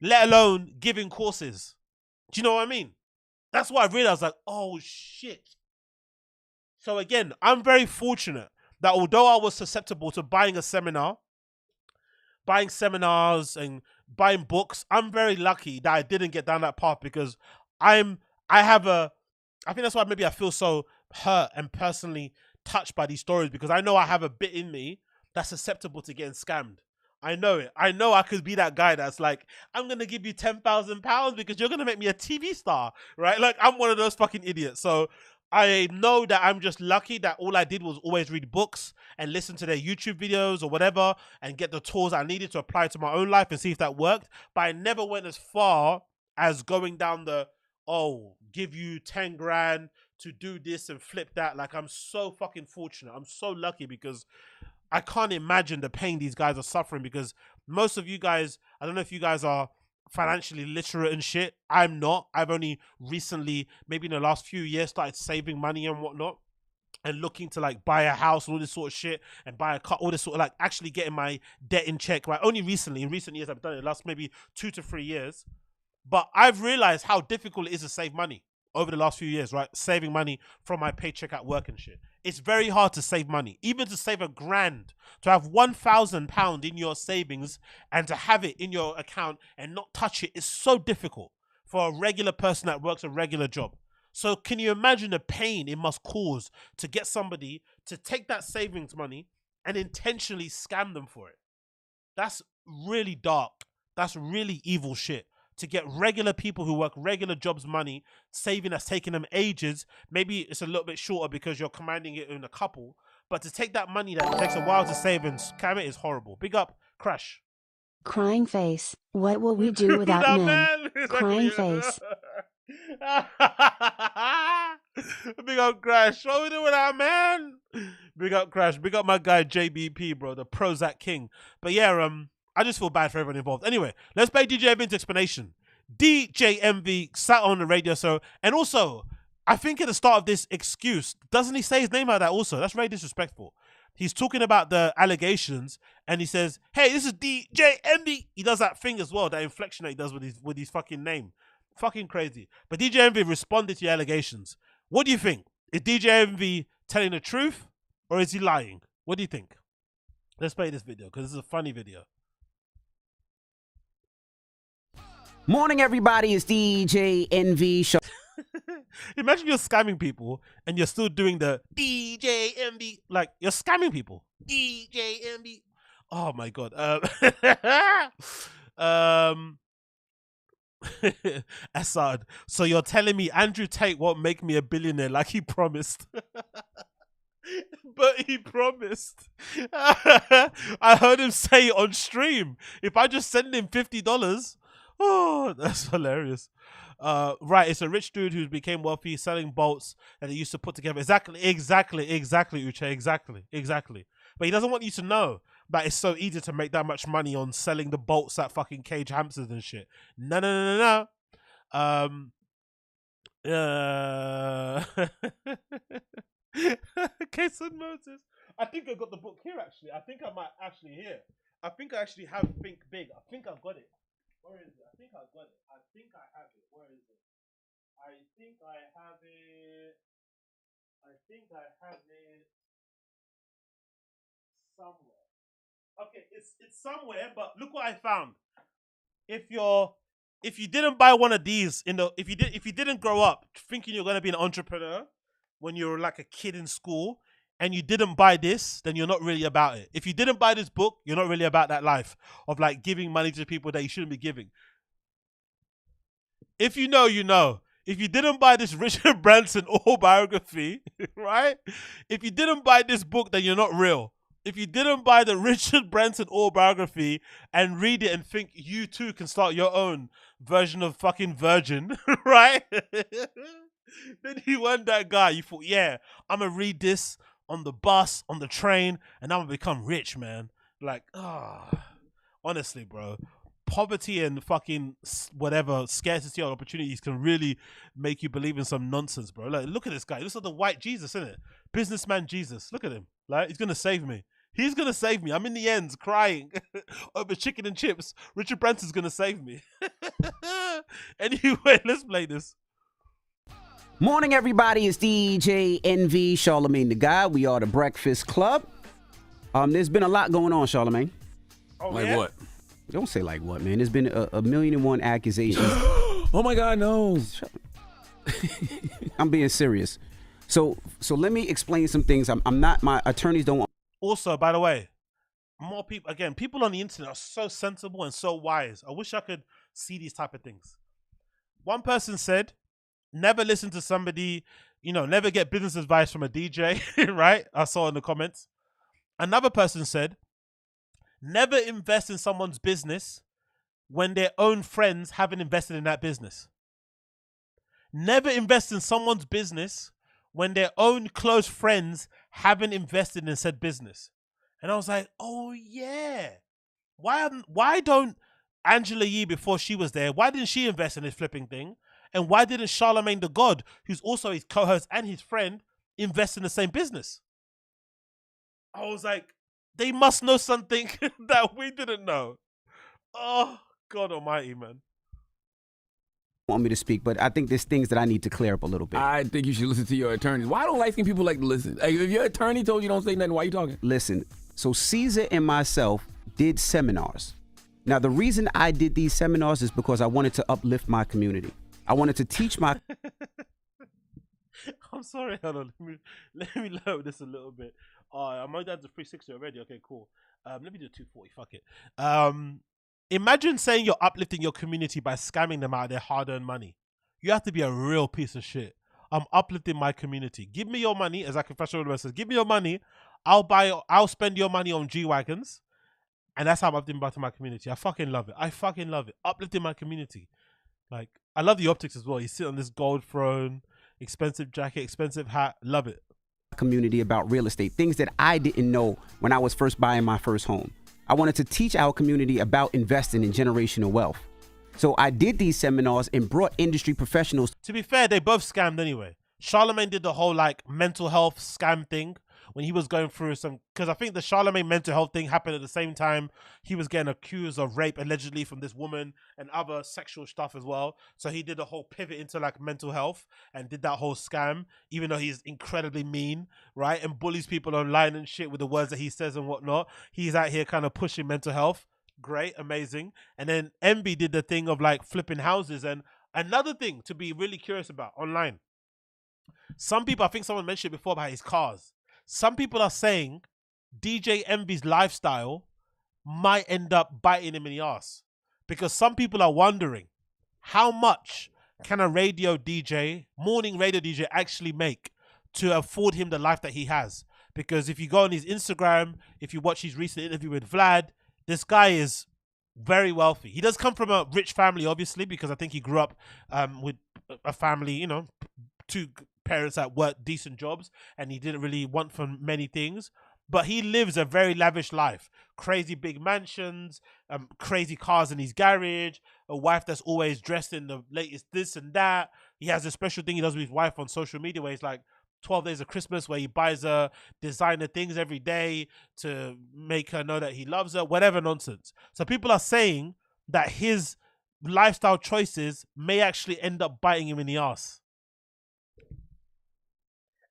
let alone giving courses. Do you know what I mean? That's what I realized, like, oh shit. So again, I'm very fortunate that although I was susceptible to buying seminars and buying books, I'm very lucky that I didn't get down that path, because I think that's why maybe I feel so hurt and personally touched by these stories because I know I have a bit in me that's susceptible to getting scammed. I know it. I know I could be that guy that's like, I'm going to give you £10,000 because you're going to make me a TV star, right? Like, I'm one of those fucking idiots. So I know that I'm just lucky that all I did was always read books and listen to their YouTube videos or whatever and get the tools I needed to apply to my own life and see if that worked. But I never went as far as going down the, oh, give you 10 grand to do this and flip that. Like, I'm so fucking fortunate. I'm so lucky because I can't imagine the pain these guys are suffering because most of you guys, I don't know if you guys are financially literate and shit. I'm not. I've only recently, maybe in the last few years, started saving money and whatnot and looking to like buy a house and all this sort of shit and buy a car, all this sort of like actually getting my debt in check, right? Only recently, in recent years, I've done it, the last maybe 2 to 3 years. But I've realized how difficult it is to save money over the last few years, right? Saving money from my paycheck at work and shit. It's very hard to save money. Even to save £1,000, to have £1,000 in your savings and to have it in your account and not touch it is so difficult for a regular person that works a regular job. So can you imagine the pain it must cause to get somebody to take that savings money and intentionally scam them for it? That's really dark. That's really evil shit. To get regular people who work regular jobs money, saving that's taking them ages, maybe it's a little bit shorter because you're commanding it in a couple, but to take that money that takes a while to save and scam it is horrible. Big up, Crash. Crying face, what will we do without men? Crying face. Big up Crash. What we do without man? Big up Crash. Big up my guy JBP, bro, the Prozac King. But yeah, I just feel bad for everyone involved. Anyway, let's play DJ MV's explanation. DJ MV sat on the radio show, and also, I think at the start of this excuse, doesn't he say his name like that also? That's very disrespectful. He's talking about the allegations, and he says, hey, this is DJ MV. He does that thing as well, that inflection that he does with his fucking name. Fucking crazy. But DJ MV responded to the allegations. What do you think? Is DJ MV telling the truth, or is he lying? What do you think? Let's play this video, because this is a funny video. Morning, everybody. It's DJ NV Show. Imagine you're scamming people and you're still doing the DJ NV. Like, you're scamming people. DJ NV. Oh, my God. Assad, so you're telling me Andrew Tate won't make me a billionaire like he promised? But he promised. I heard him say it on stream. If I just send him $50... Oh, that's hilarious. Right, it's a rich dude who became wealthy selling bolts that he used to put together. Exactly, Uche, exactly. But he doesn't want you to know that it's so easy to make that much money on selling the bolts that fucking cage hamsters and shit. No. Case of Moses. I think I got the book here, actually. I think I might actually here. I think I actually have Think Big. I think I've got it. Where is it? I think I got it. I think I have it. Where is it? I think I have it. Somewhere. Okay, it's somewhere, but look what I found. If you didn't buy one of these if you didn't grow up thinking you're gonna be an entrepreneur when you were like a kid in school, and you didn't buy this, then you're not really about it. If you didn't buy this book, you're not really about that life of like giving money to people that you shouldn't be giving. If you know, you know. If you didn't buy this Richard Branson autobiography, right? If you didn't buy this book, then you're not real. If you didn't buy the Richard Branson autobiography and read it and think you too can start your own version of fucking Virgin, right? Then you weren't that guy. You thought, yeah, I'm going to read this on the bus, on the train, and I'm going to become rich, man. Like, honestly, bro. Poverty and fucking whatever, scarcity of opportunities can really make you believe in some nonsense, bro. Like, look at this guy. He looks like the white Jesus, isn't it? Businessman Jesus. Look at him. Like, he's going to save me. He's going to save me. I'm in the ends crying over chicken and chips. Richard Branson's going to save me. Anyway, let's play this. Morning, everybody. It's DJ NV, Charlemagne the God. We are the Breakfast Club. There's been a lot going on, Charlemagne. Oh, like yeah? what? Don't say like what, man. There's been a million and one accusations. Oh, my God, no. I'm being serious. So let me explain some things. I'm not, my attorneys don't want. Also, by the way, more people, again, people on the internet are so sensible and so wise. I wish I could see these type of things. One person said, never listen to somebody, you know, never get business advice from a DJ, right? I saw in the comments. Another person said, never invest in someone's business when their own friends haven't invested in that business. Never invest in someone's business when their own close friends haven't invested in said business. And I was like, oh yeah. Why don't Angela Yee, before she was there, why didn't she invest in this flipping thing? And why didn't Charlemagne the God, who's also his co-host and his friend, invest in the same business? I was like, they must know something that we didn't know. Oh, God almighty, man. Want me to speak, but I think there's things that I need to clear up a little bit. I think you should listen to your attorneys. Why don't light-skinned people like to listen? Like, if your attorney told you don't say nothing, why are you talking? Listen, so Caesar and myself did seminars. Now, the reason I did these seminars is because I wanted to uplift my community. I wanted to teach my... I'm sorry, hold on. Let me load this a little bit. I'm only down to 360 already. Okay, cool. Let me do 240. Fuck it. Imagine saying you're uplifting your community by scamming them out of their hard-earned money. You have to be a real piece of shit. I'm uplifting my community. Give me your money, as ACCUSATIONS says. Give me your money. I'll spend your money on G-Wagons. And that's how I'm uplifting back to my community. I fucking love it. I fucking love it. Uplifting my community. Like, I love the optics as well. You sit on this gold throne, expensive jacket, expensive hat. Love it. Community about real estate, things that I didn't know when I was first buying my first home. I wanted to teach our community about investing in generational wealth. So I did these seminars and brought industry professionals. To be fair, they both scammed anyway. Charlemagne did the whole like mental health scam thing when he was going through some, because I think the Charlemagne mental health thing happened at the same time he was getting accused of rape allegedly from this woman and other sexual stuff as well. So he did a whole pivot into like mental health and did that whole scam, even though he's incredibly mean, right? And bullies people online and shit with the words that he says and whatnot. He's out here kind of pushing mental health. Great, amazing. And then Envy did the thing of like flipping houses. And another thing to be really curious about online. Some people, I think someone mentioned before about his cars. Some people are saying DJ Envy's lifestyle might end up biting him in the ass, because some people are wondering how much can a radio DJ, morning radio DJ, actually make to afford him the life that he has. Because if you go on his Instagram, if you watch his recent interview with Vlad, this guy is very wealthy. He does come from a rich family, obviously, because I think he grew up with a family, you know, two parents that worked decent jobs, and he didn't really want for many things. But he lives a very lavish life. Crazy big mansions, crazy cars in his garage, a wife that's always dressed in the latest this and that. He has a special thing he does with his wife on social media where he's like 12 days of Christmas, where he buys her designer things every day to make her know that he loves her, whatever nonsense. So people are saying that his lifestyle choices may actually end up biting him in the ass.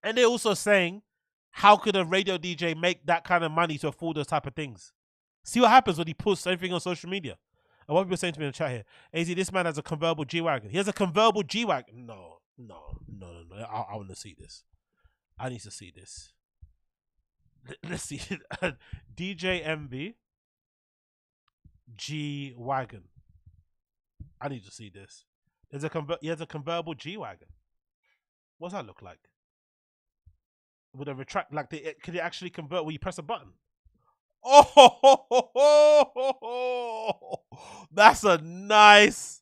And they're also saying, how could a radio DJ make that kind of money to afford those type of things? See what happens when he posts everything on social media. And what people are saying to me in the chat here, AZ, this man has a convertible G-Wagon. He has a convertible G-Wagon. No. I want to see this. I need to see this. Let's see. DJ MV G-Wagon. I need to see this. He has a convertible G-Wagon. What's that look like? Would it retract? Like, could it actually convert when you press a button? Oh, that's a nice.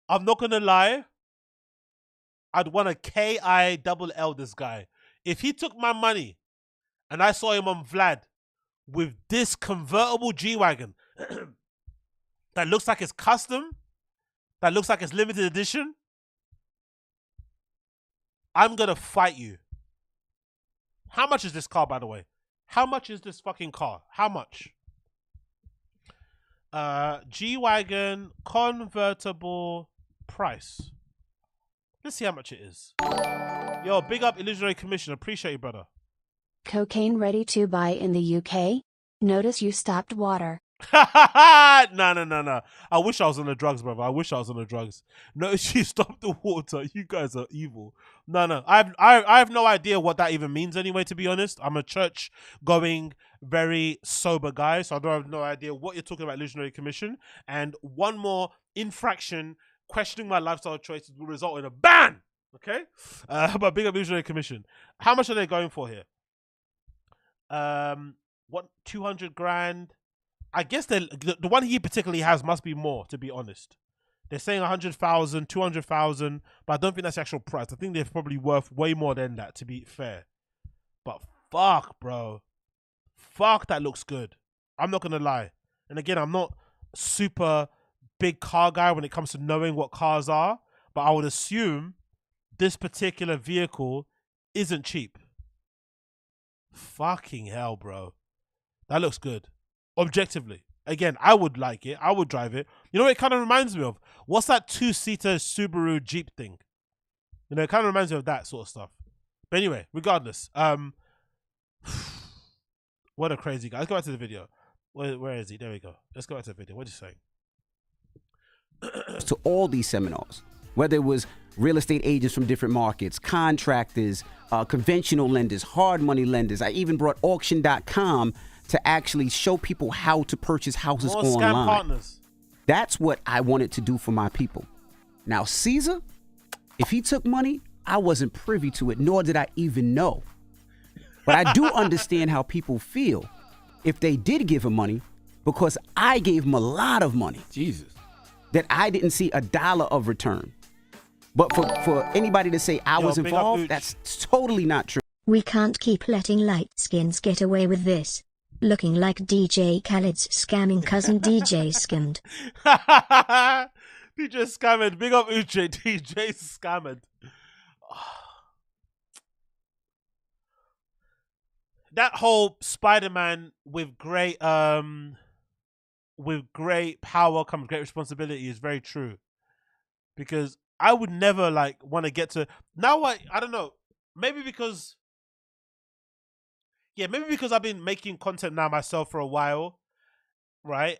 I'm not gonna lie. I'd want to KILL this guy. If he took my money and I saw him on Vlad with this convertible G-Wagon that looks like it's custom, that looks like it's limited edition, I'm gonna fight you. How much is this car, by the way? How much is this fucking car? How much? G-Wagon convertible price. Let's see how much it is. Yo, big up Illusionary Commission. Appreciate you, brother. Cocaine ready to buy in the UK? Notice you stopped water. No. I wish I was on the drugs, brother. I wish I was on the drugs. No, she stopped the water. You guys are evil. No. I have no idea what that even means anyway, to be honest. I'm a church-going, very sober guy, so I don't have no idea what you're talking about, Illusionary Commission. And one more infraction, questioning my lifestyle choices, will result in a ban. Okay? But big up Illusionary Commission. How much are they going for here? What, 200 grand? I guess the one he particularly has must be more, to be honest. They're saying 100,000, 200,000, but I don't think that's the actual price. I think they're probably worth way more than that, to be fair. But fuck, bro. Fuck, that looks good. I'm not going to lie. And again, I'm not super big car guy when it comes to knowing what cars are, but I would assume this particular vehicle isn't cheap. Fucking hell, bro. That looks good. Objectively. Again, I would like it. I would drive it. You know what it kind of reminds me of? What's that two-seater Subaru Jeep thing? You know, it kind of reminds me of that sort of stuff. But anyway, regardless. What a crazy guy. Let's go back to the video. Where is he? There we go. Let's go back to the video. What are you saying? To all these seminars, whether it was real estate agents from different markets, contractors, conventional lenders, hard money lenders. I even brought auction.com to actually show people how to purchase houses More online. scam partners. That's what I wanted to do for my people. Now, Caesar, if he took money, I wasn't privy to it, nor did I even know. But I do understand how people feel if they did give him money, because I gave him a lot of money. Jesus. That I didn't see a dollar of return. But for anybody to say I was involved, that's totally not true. We can't keep letting light skins get away with this. Looking like DJ Khaled's scamming cousin DJ Skimmed. DJ Scammed. Big up Uche. DJ Scammed. That whole Spider-Man with great power comes great responsibility is very true. Because I would never want to get to now. I don't know. Maybe because I've been making content now myself for a while, right?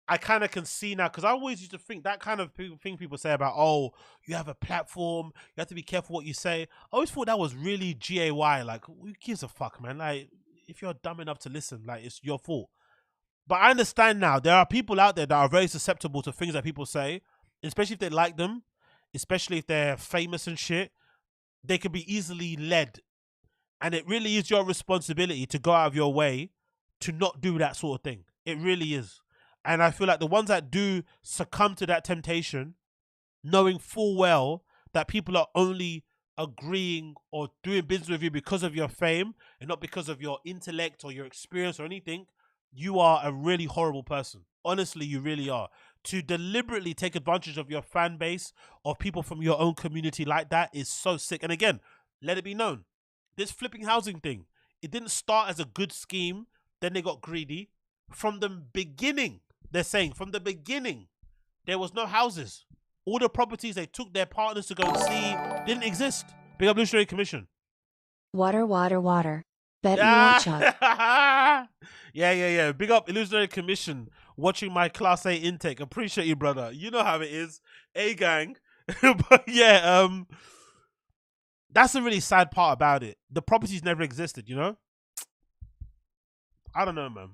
I kind of can see now, because I always used to think that kind of thing people say about, oh, you have a platform, you have to be careful what you say. I always thought that was really GAY. Like, who gives a fuck, man? Like, if you're dumb enough to listen, like, it's your fault. But I understand now. There are people out there that are very susceptible to things that people say, especially if they like them, especially if they're famous and shit. They can be easily led. And it really is your responsibility to go out of your way to not do that sort of thing. It really is. And I feel like the ones that do succumb to that temptation, knowing full well that people are only agreeing or doing business with you because of your fame and not because of your intellect or your experience or anything, you are a really horrible person. Honestly, you really are. To deliberately take advantage of your fan base, of people from your own community like that, is so sick. And again, let it be known, this flipping housing thing, it didn't start as a good scheme, then they got greedy. From the beginning, they're saying, from the beginning, there was no houses. All the properties they took their partners to go and see didn't exist. Big up Illusionary Commission. Water. Bet you want chug. Yeah. Big up Illusionary Commission. Watching my Class A intake. Appreciate you, brother. You know how it is. A-gang. But yeah, that's a really sad part about it. The properties never existed, you know? I don't know, man.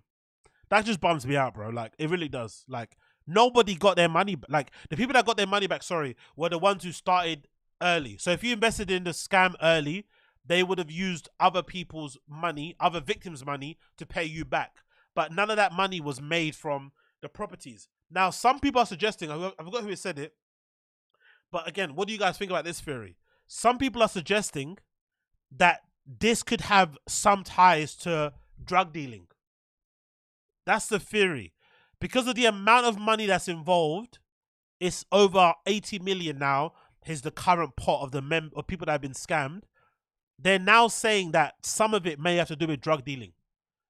That just bums me out, bro. Like, it really does. Like, nobody got their money. Like, the people that got their money back, were the ones who started early. So if you invested in the scam early, they would have used other people's money, other victims' money, to pay you back. But none of that money was made from the properties. Now, some people are suggesting, I forgot who said it, but again, what do you guys think about this theory? Some people are suggesting that this could have some ties to drug dealing. That's the theory. Because of the amount of money that's involved, it's over 80 million now, is the current pot of the of people that have been scammed. They're now saying that some of it may have to do with drug dealing.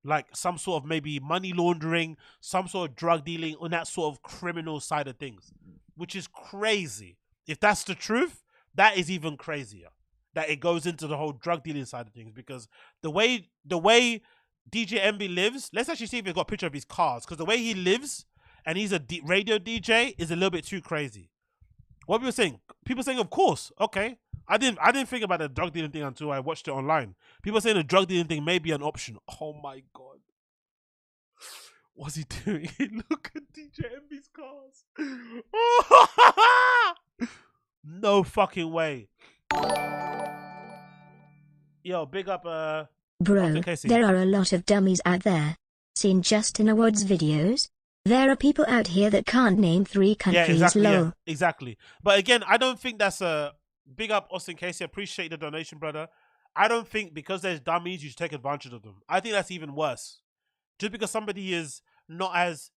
Like some sort of maybe money laundering, some sort of drug dealing on that sort of criminal side of things, which is crazy. If that's the truth, that is even crazier. That it goes into the whole drug dealing side of things, because the way DJ Envy lives, let's actually see if he's got a picture of his cars, because the way he lives and he's a radio DJ is a little bit too crazy. What people saying? People saying, of course, okay. I didn't think about the drug dealing thing until I watched it online. People saying the drug dealing thing may be an option. Oh my god. What's he doing? Look at DJ Envy's cars. No fucking way. Yo, big up Bro, there are a lot of dummies out there. Seen Justin Awards videos? There are people out here that can't name 3 countries, exactly, lol. yeah, exactly. But again, I don't think that's a big up Austin Casey. Appreciate the donation, brother. I don't think because there's dummies, you should take advantage of them. I think that's even worse. Just because somebody is not as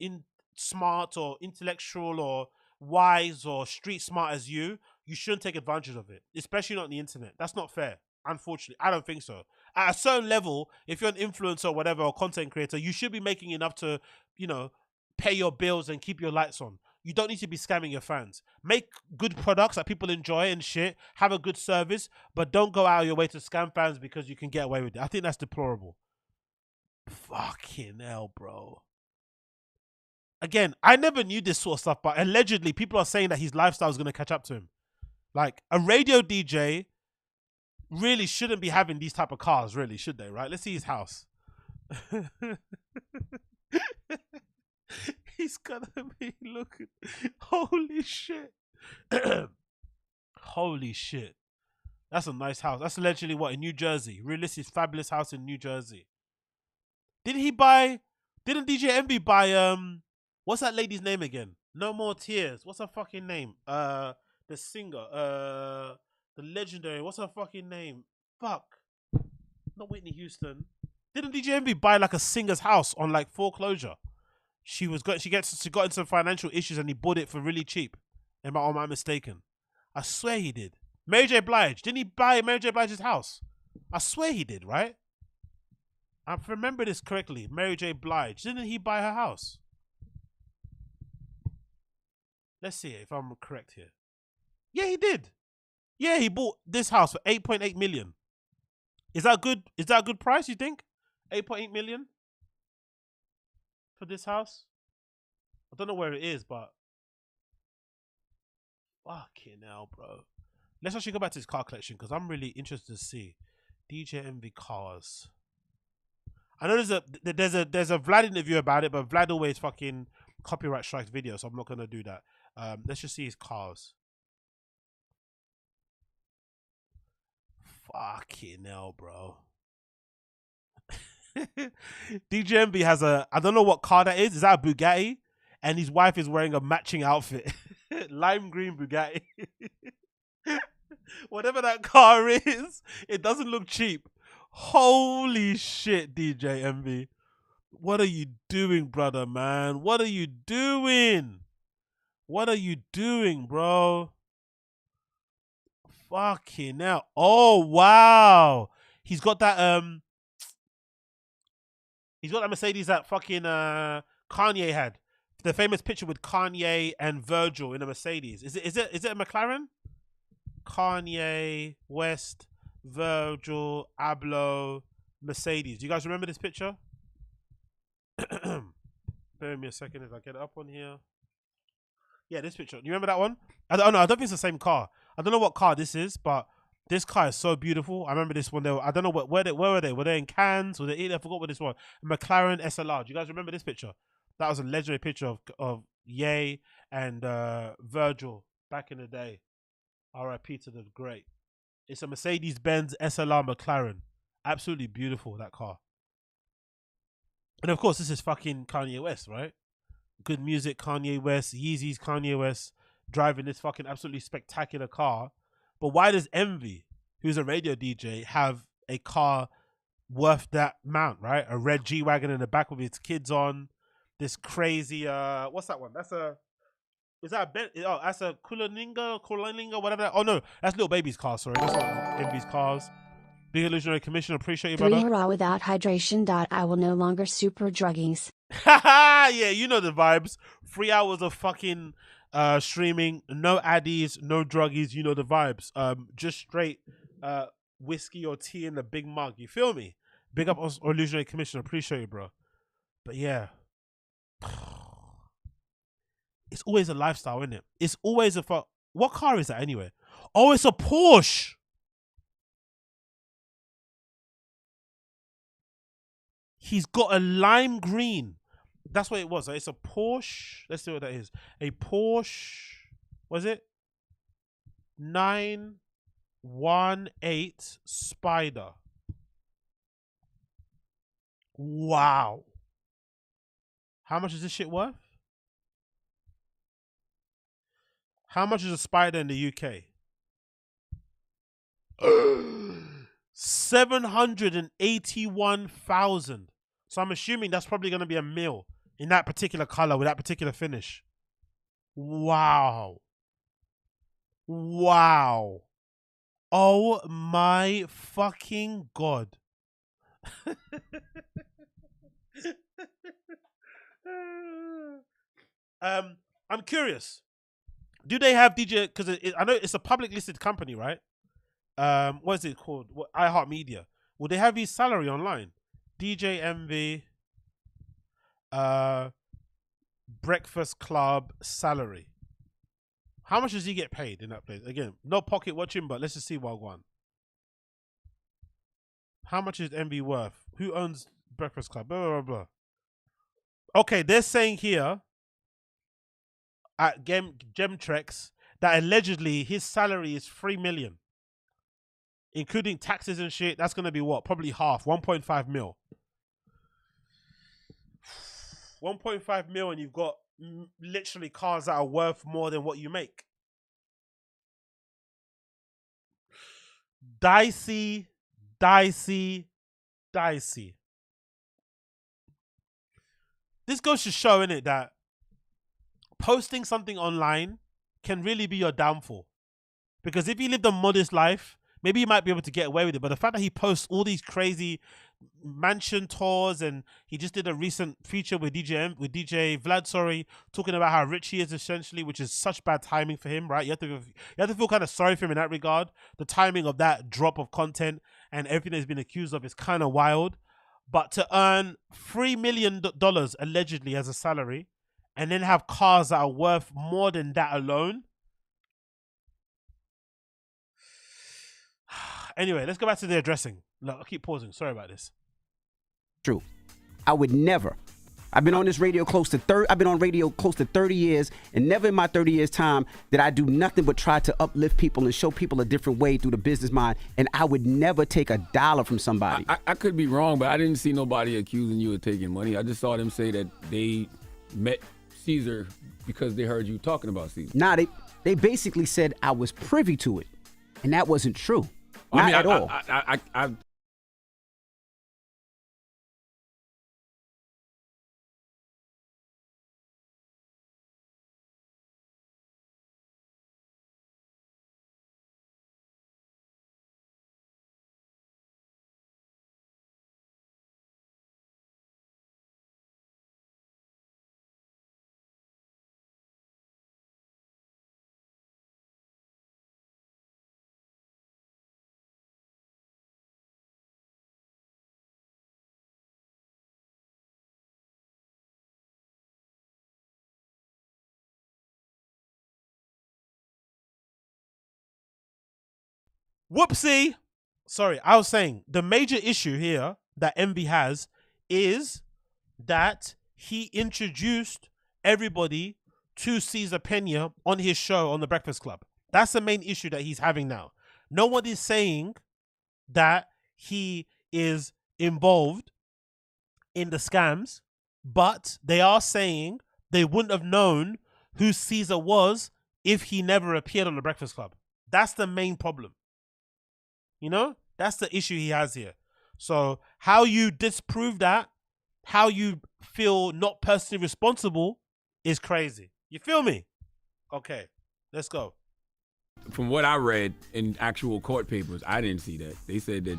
smart or intellectual or wise or street smart as you shouldn't take advantage of it. Especially not on the internet. That's not fair. Unfortunately, I don't think so. At a certain level, if you're an influencer or whatever, or content creator, you should be making enough to, you know, pay your bills and keep your lights on. You don't need to be scamming your fans. Make good products that people enjoy and shit. Have a good service, but don't go out of your way to scam fans because you can get away with it. I think that's deplorable. Fucking hell, bro. Again, I never knew this sort of stuff, but allegedly people are saying that his lifestyle is going to catch up to him. Like, a radio DJ really shouldn't be having these type of cars, really, should they, right? Let's see his house. He's gonna be looking. Holy shit. Holy shit. That's a nice house. That's allegedly what, in New Jersey? Realistic, fabulous house in New Jersey. Didn't DJ Envy buy, what's that lady's name again? No More Tears. What's her fucking name? The singer. The legendary. What's her fucking name? Fuck. Not Whitney Houston. Didn't DJ Envy buy like a singer's house on like foreclosure? She got into financial issues and he bought it for really cheap. Am I mistaken? I swear he did. Mary J. Blige. Didn't he buy Mary J. Blige's house? I swear he did, right? I remember this correctly. Mary J. Blige. Didn't he buy her house? Let's see if I'm correct here. Yeah, he did. Yeah, he bought this house for 8.8 million. Is that good? Is that a good price, you think? 8.8 million? For this house? I don't know where it is, but fucking hell, bro. Let's actually go back to his car collection because I'm really interested to see DJ Envy cars. I know there's a Vlad interview about it, but Vlad always fucking copyright strikes video, so I'm not gonna do that. Let's just see his cars. Fucking hell, bro. DJ Envy has a, I don't know what car that is. Is that a Bugatti? And his wife is wearing a matching outfit. Lime green Bugatti. Whatever that car is, it doesn't look cheap. Holy shit, DJ Envy. What are you doing, brother, man? What are you doing? What are you doing, bro? Fucking hell. Oh, wow. He's got that, he's got that Mercedes that fucking Kanye had. The famous picture with Kanye and Virgil in a Mercedes. Is it a McLaren? Kanye, West, Virgil, Abloh, Mercedes. Do you guys remember this picture? Bear with me a second as I get it up on here. Yeah, this picture. You remember that one? I don't know. I don't think it's the same car. I don't know what car this is, but this car is so beautiful. I remember this one. I don't know where were they? Were they in Cannes? Were they Italy? I forgot what this was. McLaren SLR. Do you guys remember this picture? That was a legendary picture of Ye and Virgil back in the day. R.I.P. to the great. It's a Mercedes-Benz SLR McLaren. Absolutely beautiful, that car. And of course, this is fucking Kanye West, right? Good music, Kanye West, Yeezys, Kanye West, driving this fucking absolutely spectacular car. But why does Envy, who's a radio DJ, have a car worth that amount, right? A red G-Wagon in the back with his kids on. This crazy, what's that one? That's a, is that a Ben? Oh, that's a Kulaninga, whatever that. Oh no, that's Little Baby's car, sorry. That's not Envy's cars. Big Illusionary Commission, appreciate you, brother. 3 hurrah without hydration. I will no longer super druggies. Yeah, you know the vibes. 3 hours of fucking streaming, no addies, no druggies, you know the vibes. Just straight whiskey or tea in the big mug, you feel me? Big up Illusionary Commissioner. Appreciate you, bro. But yeah. It's always a lifestyle, isn't it? It's always a... What car is that anyway? Oh, it's a Porsche. He's got a lime green. That's what it was. It's a Porsche. Let's see what that is. A Porsche. Was it? 918 Spider. Wow. How much is this shit worth? How much is a Spider in the UK? 781,000. So I'm assuming that's probably going to be a mil in that particular color with that particular finish. Wow. Wow. Oh my fucking God. I'm curious. Do they have DJ? Because I know it's a public listed company, right? What is it called? iHeartMedia. Will they have his salary online? DJ MV, Breakfast Club salary. How much does he get paid in that place? Again, no pocket watching, but let's just see what one. How much is MV worth? Who owns Breakfast Club? Blah, blah, blah. Okay, they're saying here at Gemtrex that allegedly his salary is 3 million. Including taxes and shit, that's going to be what? Probably half, 1.5 mil. 1.5 mil and you've got literally cars that are worth more than what you make. Dicey, dicey, dicey. This goes to show, innit, that posting something online can really be your downfall. Because if you lived a modest life, maybe you might be able to get away with it. But the fact that he posts all these crazy mansion tours, and he just did a recent feature with DJ Vlad, talking about how rich he is essentially, which is such bad timing for him, right? You have to feel kind of sorry for him in that regard. The timing of that drop of content and everything that he's been accused of is kind of wild. But to earn $3 million allegedly as a salary, and then have cars that are worth more than that alone. Anyway, let's go back to the addressing. Look, I'll keep pausing. Sorry about this. True. I would never. I've been on this radio close to 30 years, and never in my 30 years time did I do nothing but try to uplift people and show people a different way through the business mind, and I would never take a dollar from somebody. I could be wrong, but I didn't see nobody accusing you of taking money. I just saw them say that they met Caesar because they heard you talking about Caesar. Nah, they basically said I was privy to it, and that wasn't true. Not at all. Whoopsie. Sorry, I was saying the major issue here that Envy has is that he introduced everybody to Cesar Pena on his show on the Breakfast Club. That's the main issue that he's having now. No one is saying that he is involved in the scams, but they are saying they wouldn't have known who Caesar was if he never appeared on the Breakfast Club. That's the main problem. You know, that's the issue he has here. So how you disprove that, how you feel not personally responsible is crazy. You feel me? Okay, let's go. From what I read in actual court papers, I didn't see that. They said that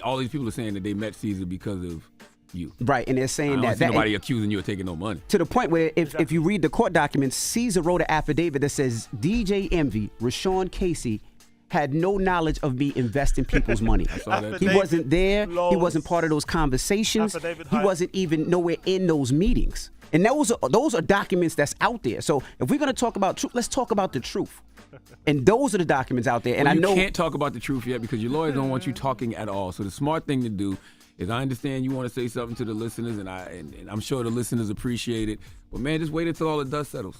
all these people are saying that they met Caesar because of you. Right, and they're saying that nobody accusing you of taking no money. To the point where if you read the court documents, Caesar wrote an affidavit that says DJ Envy, Rashawn Casey, had no knowledge of me investing people's money. He wasn't there. He wasn't part of those conversations. He wasn't even nowhere in those meetings. And those are documents that's out there. So if we're going to talk about truth, let's talk about the truth. And those are the documents out there. And well, I know you can't talk about the truth yet because your lawyers don't want you talking at all. So the smart thing to do is, I understand you want to say something to the listeners, and I'm sure the listeners appreciate it. But man, just wait until all the dust settles.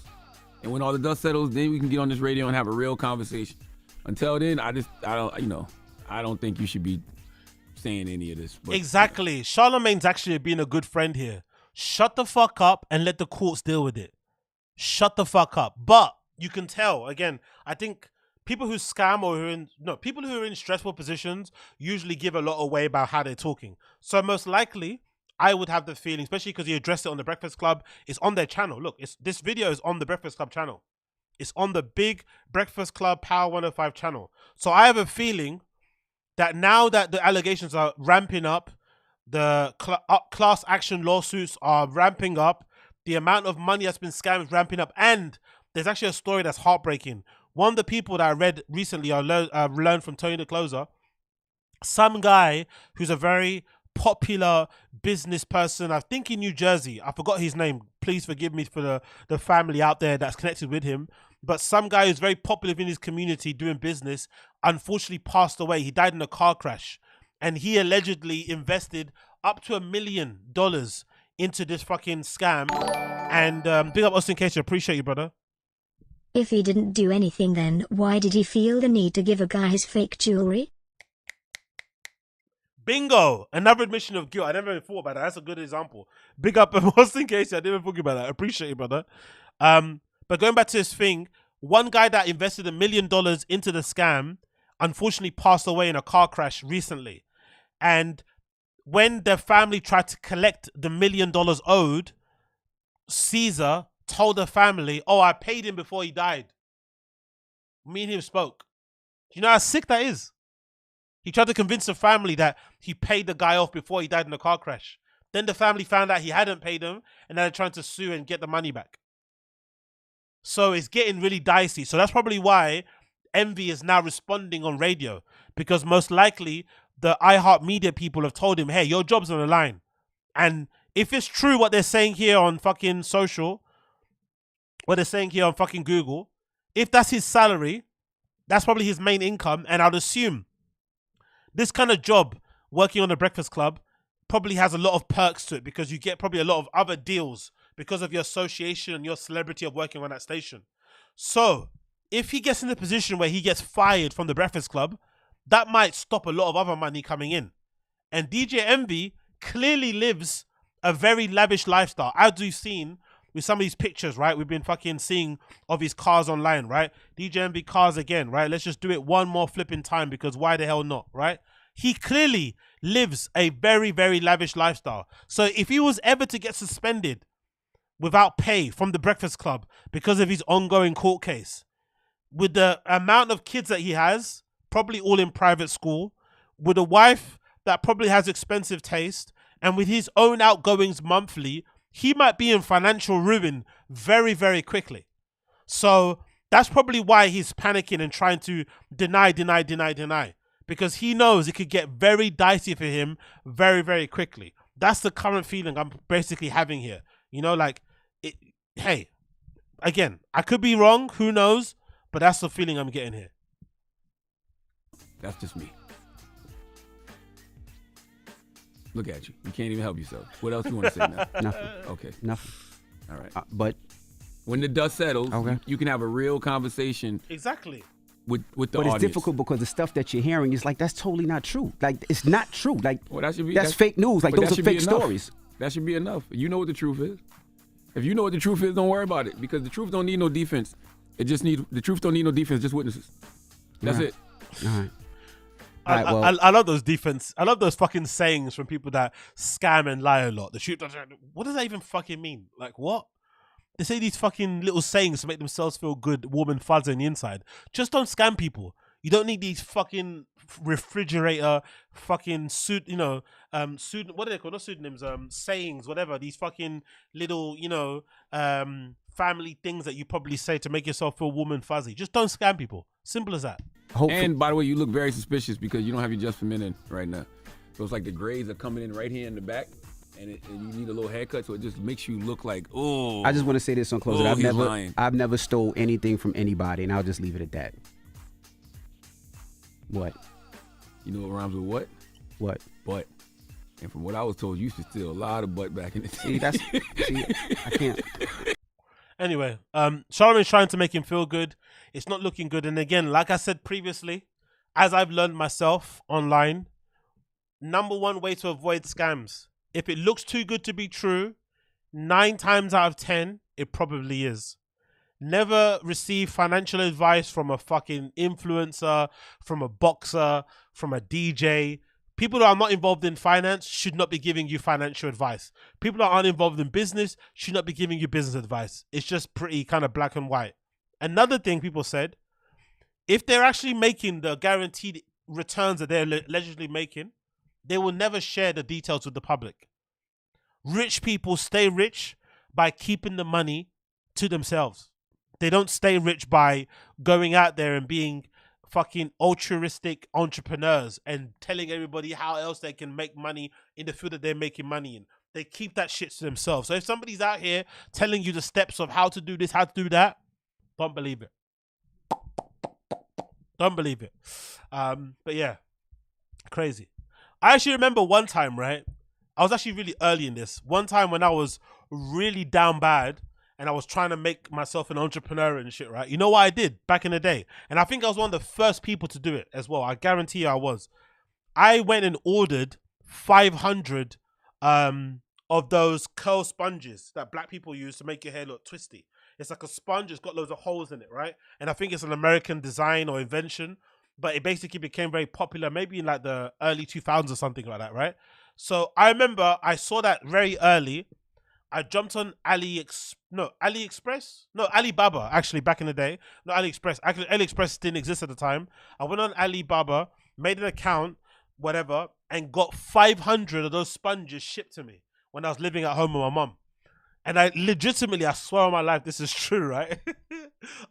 And when all the dust settles, then we can get on this radio and have a real conversation. Until then, I don't think you should be saying any of this. But, exactly. Charlemagne's actually being a good friend here. Shut the fuck up and let the courts deal with it. Shut the fuck up. But you can tell, again, I think people who scam or people who are in stressful positions usually give a lot away about how they're talking. So most likely, I would have the feeling, especially because he addressed it on the Breakfast Club, it's on their channel. Look, this video is on the Breakfast Club channel. It's on the big Breakfast Club Power 105 channel. So I have a feeling that now that the allegations are ramping up, the class action lawsuits are ramping up, the amount of money that's been scammed is ramping up, and there's actually a story that's heartbreaking. One of the people that I read recently, I learned from Tony the Closer, some guy who's a very popular business person, I think in New Jersey, I forgot his name, please forgive me for the family out there that's connected with him, but some guy who's very popular in his community doing business, unfortunately passed away. He died in a car crash, and he allegedly invested up to $1 million into this fucking scam. And big up Austin Casey, appreciate you, brother. If he didn't do anything, then why did he feel the need to give a guy his fake jewelry? Bingo! Another admission of guilt. I never even thought about that. That's a good example. Big up Austin Casey. I didn't even think about that. I appreciate you, brother. But going back to this thing, one guy that invested $1 million into the scam unfortunately passed away in a car crash recently. And when their family tried to collect the $1 million owed, Caesar told the family, oh, I paid him before he died. Me and him spoke. Do you know how sick that is? He tried to convince the family that he paid the guy off before he died in a car crash. Then the family found out he hadn't paid him, and now they're trying to sue and get the money back. So it's getting really dicey. So that's probably why Envy is now responding on radio, because most likely the iHeartMedia people have told him, hey, your job's on the line. And if it's true what they're saying here on fucking social, what they're saying here on fucking Google, if that's his salary, that's probably his main income. And I'd assume this kind of job, working on the Breakfast Club, probably has a lot of perks to it, because you get probably a lot of other deals because of your association and your celebrity of working on that station. So if he gets in the position where he gets fired from the Breakfast Club, that might stop a lot of other money coming in. And DJ Envy clearly lives a very lavish lifestyle, as we've seen with some of these pictures, right? We've been fucking seeing of his cars online, right? DJ Envy cars again, right? Let's just do it one more flipping time, because why the hell not, right? He clearly lives a very, very lavish lifestyle. So if he was ever to get suspended without pay from the Breakfast Club because of his ongoing court case, with the amount of kids that he has, probably all in private school, with a wife that probably has expensive taste, and with his own outgoings monthly, he might be in financial ruin very, very quickly. So that's probably why he's panicking and trying to deny, because he knows it could get very dicey for him very, very quickly. That's the current feeling I'm basically having here. You know, like, hey, again, I could be wrong, who knows, but that's the feeling I'm getting here. That's just me. Look at you. You can't even help yourself. What else do you want to say now? Nothing. Okay. Nothing. All right. But when the dust settles, okay, you can have a real conversation. Exactly. With the but audience. It's difficult because the stuff that you're hearing is like, that's totally not true. Like, it's not true. Like, well, that's fake news. Like, those are fake stories. That should be enough. You know what the truth is. If you know what the truth is, don't worry about it, because the truth don't need no defense. The truth don't need no defense, just witnesses. That's it. All right. I love those defense. I love those fucking sayings from people that scam and lie a lot. The truth doesn't. What does that even fucking mean? Like, what? They say these fucking little sayings to make themselves feel good, warm and fuzzy on the inside. Just don't scam people. You don't need these fucking refrigerator, fucking suit, you know, what are they called? Not pseudonyms, sayings, whatever. These fucking little, you know, family things that you probably say to make yourself feel warm and fuzzy. Just don't scam people. Simple as that. Hopefully. And by the way, you look very suspicious because you don't have your just for men in right now. So it's like the grades are coming in right here in the back, and you need a little haircut, so it just makes you look like, oh. I just want to say this on closing. Oh, I've never stole anything from anybody, and I'll just leave it at that. What? You know what rhymes with what? What? Butt. And from what I was told, you used to steal a lot of butt back in the day. See, I can't. Anyway, Charlamagne's trying to make him feel good. It's not looking good. And again, like I said previously, as I've learned myself online, #1 way to avoid scams. If it looks too good to be true, 9 times out of 10, it probably is. Never receive financial advice from a fucking influencer, from a boxer, from a DJ. People that are not involved in finance should not be giving you financial advice. People that aren't involved in business should not be giving you business advice. It's just pretty kind of black and white. Another thing people said, if they're actually making the guaranteed returns that they're allegedly making, they will never share the details with the public. Rich people stay rich by keeping the money to themselves. They don't stay rich by going out there and being fucking altruistic entrepreneurs and telling everybody how else they can make money in the field that they're making money in. They keep that shit to themselves. So if somebody's out here telling you the steps of how to do this, how to do that, don't believe it. Don't believe it. But yeah, crazy. I actually remember one time, right? I was actually really early in this. One time when I was really down bad, and I was trying to make myself an entrepreneur and shit, right? You know what I did back in the day? And I think I was one of the first people to do it as well. I guarantee you I was. I went and ordered 500 of those curl sponges that black people use to make your hair look twisty. It's like a sponge. It's got loads of holes in it, right? And I think it's an American design or invention, but it basically became very popular maybe in like the early 2000s or something like that, right? So I remember I saw that very early. I jumped on Alibaba, actually, back in the day. Not AliExpress. Actually, AliExpress didn't exist at the time. I went on Alibaba, made an account, whatever, and got 500 of those sponges shipped to me when I was living at home with my mom. And I legitimately, I swear on my life, this is true, right?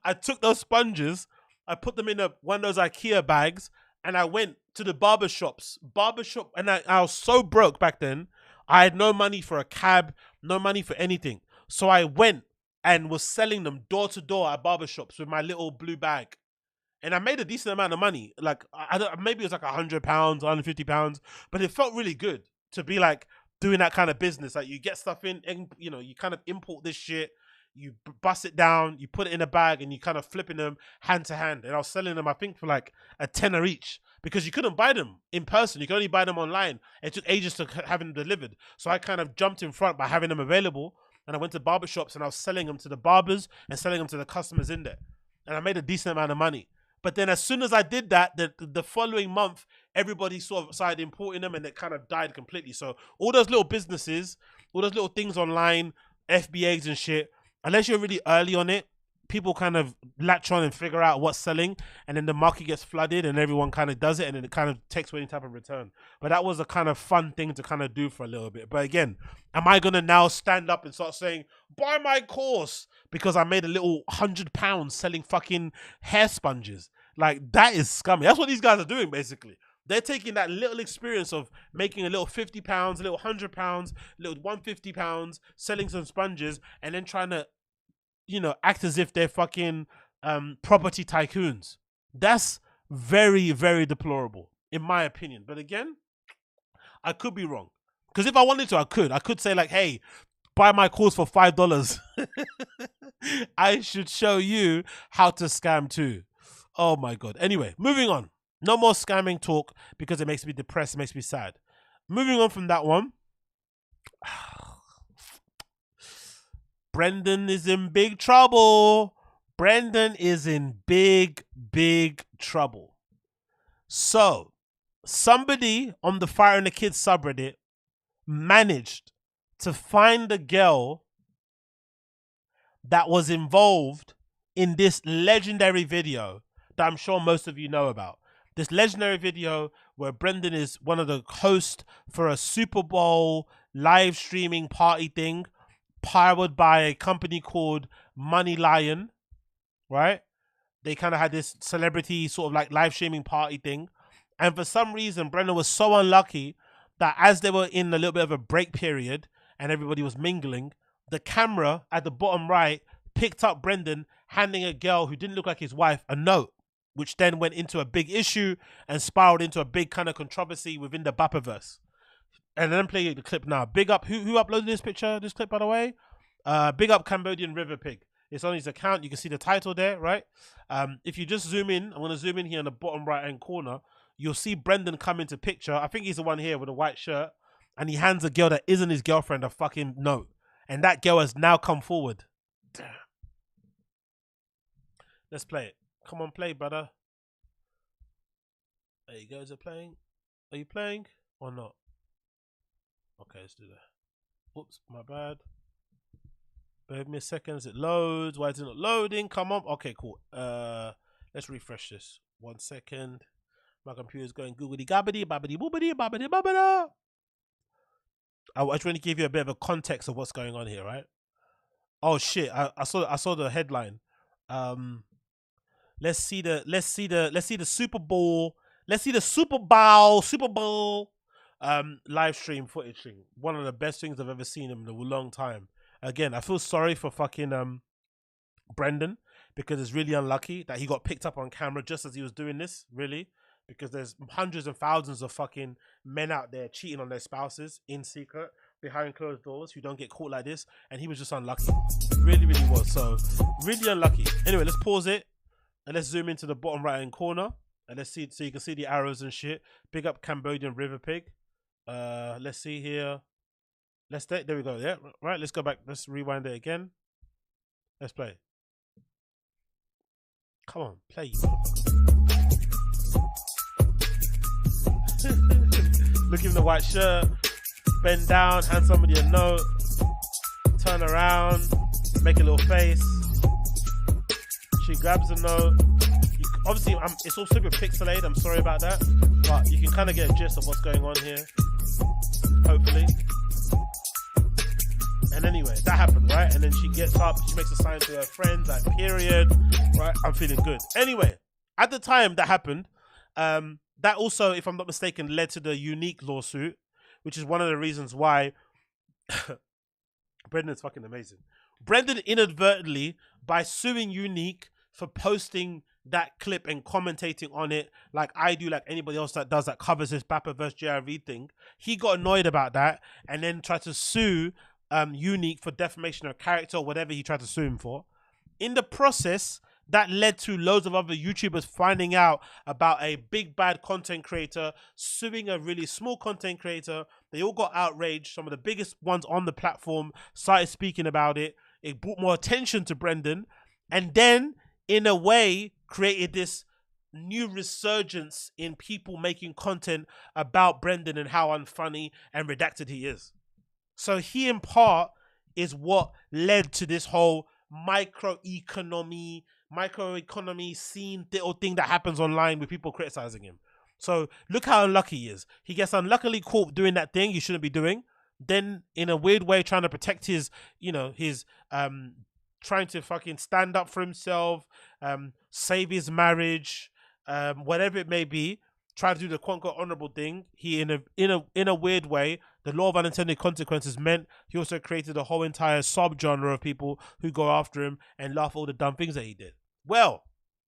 I took those sponges, I put them in one of those IKEA bags, and I went to the barbershop, and I was so broke back then. I had no money for a cab, no money for anything. So I went and was selling them door to door at barbershops with my little blue bag. And I made a decent amount of money. Like, maybe it was like £100, £150, but it felt really good to be like doing that kind of business. Like you get stuff in, and you know, you kind of import this shit, you bust it down, you put it in a bag, and you kind of flipping them hand to hand. And I was selling them, I think, for like a tenner each. Because you couldn't buy them in person. You could only buy them online. It took ages to have them delivered. So I kind of jumped in front by having them available. And I went to barbershops and I was selling them to the barbers and selling them to the customers in there. And I made a decent amount of money. But then as soon as I did that, the following month, everybody sort of started importing them and it kind of died completely. So all those little businesses, all those little things online, FBAs and shit, unless you're really early on it, people kind of latch on and figure out what's selling, and then the market gets flooded and everyone kind of does it, and then it kind of takes away any type of return. But that was a kind of fun thing to kind of do for a little bit. But again, am I going to now stand up and start saying, buy my course because I made a little £100 selling fucking hair sponges? Like, that is scummy. That's what these guys are doing, basically. They're taking that little experience of making a little £50, a little £100, a little £150, selling some sponges, and then trying to, you know, act as if they're fucking property tycoons. That's very, very deplorable, in my opinion. But again, I could be wrong. Because if I wanted to, I could say like, hey, buy my course for $5. I should show you how to scam too. Oh my God. Anyway, moving on. No more scamming talk because it makes me depressed, it makes me sad. Moving on from that one. Brendan is in big trouble. Brendan is in big, big trouble. So, somebody on the Fire and the Kids subreddit managed to find the girl that was involved in this legendary video that I'm sure most of you know about. This legendary video where Brendan is one of the hosts for a Super Bowl live streaming party thing, powered by a company called Money Lion, right? they kind of had this celebrity sort of like live streaming party thing. And for some reason, Brendan was so unlucky that as they were in a little bit of a break period and everybody was mingling, the camera at the bottom right picked up Brendan handing a girl who didn't look like his wife a note, which then went into a big issue and spiraled into a big kind of controversy within the BAPA-verse. And then play the clip now. Big up, who uploaded this clip, by the way? Big up Cambodian River Pig. It's on his account. You can see the title there, right? If you just zoom in, I'm going to zoom in here in the bottom right-hand corner. You'll see Brendan come into picture. I think he's the one here with a white shirt. And he hands a girl that isn't his girlfriend a fucking note. And that girl has now come forward. Damn. Let's play it. Come on, play, brother. There you go. Is it playing? Are you playing or not? Okay, let's do that. Oops, my bad. Bear with me a second as it loads. Why is it not loading? Come on. Okay, cool. Let's refresh this. 1 second. My computer's going googly gabbity, babbity boobity, babbity babbada. I just want to give you a bit of a context of what's going on here, right? Oh shit! I saw the headline. Let's see the Super Bowl. Let's see the Super Bowl live stream footage thing. One of the best things I've ever seen in a long time. Again, I feel sorry for fucking Brendan, because it's really unlucky that he got picked up on camera just as he was doing this, really. Because there's hundreds and thousands of fucking men out there cheating on their spouses in secret, behind closed doors, who don't get caught like this. And he was just unlucky. Really, really was. So, really unlucky. Anyway, let's pause it. And let's zoom into the bottom right-hand corner. And let's see, so you can see the arrows and shit. Big up Cambodian River Pig. Let's see here. There we go. Yeah, right. Let's go back. Let's rewind it again. Let's play. Come on, play. Look in the white shirt. Bend down, hand somebody a note. Turn around, make a little face. She grabs the note. Obviously, it's all super pixelated. I'm sorry about that, but you can kind of get a gist of what's going on here. Hopefully. And anyway, that happened, right? And then she gets up, she makes a sign to her friends, like, period, right? I'm feeling good. Anyway, at the time that happened, that also, if I'm not mistaken, led to the Unique lawsuit, which is one of the reasons why Brendan's fucking amazing. Brendan inadvertently, by suing Unique for posting that clip and commentating on it like I do, like anybody else that does, that covers this BAPA versus JRV thing, he got annoyed about that and then tried to sue Unique for defamation of character or whatever he tried to sue him for. In the process, that led to loads of other YouTubers finding out about a big bad content creator suing a really small content creator. They all got outraged. Some of the biggest ones on the platform started speaking about it. It brought more attention to Brendan, and then in a way created this new resurgence in people making content about Brendan and how unfunny and redacted he is. So he in part is what led to this whole microeconomy scene little thing that happens online with people criticizing him. So look how unlucky he is. He gets unluckily caught doing that thing he shouldn't be doing. Then in a weird way trying to protect his, his trying to fucking stand up for himself, save his marriage, whatever it may be, try to do the quote-unquote honorable thing. He in a weird way, the law of unintended consequences meant he also created a whole entire subgenre of people who go after him and laugh all the dumb things that he did. Well,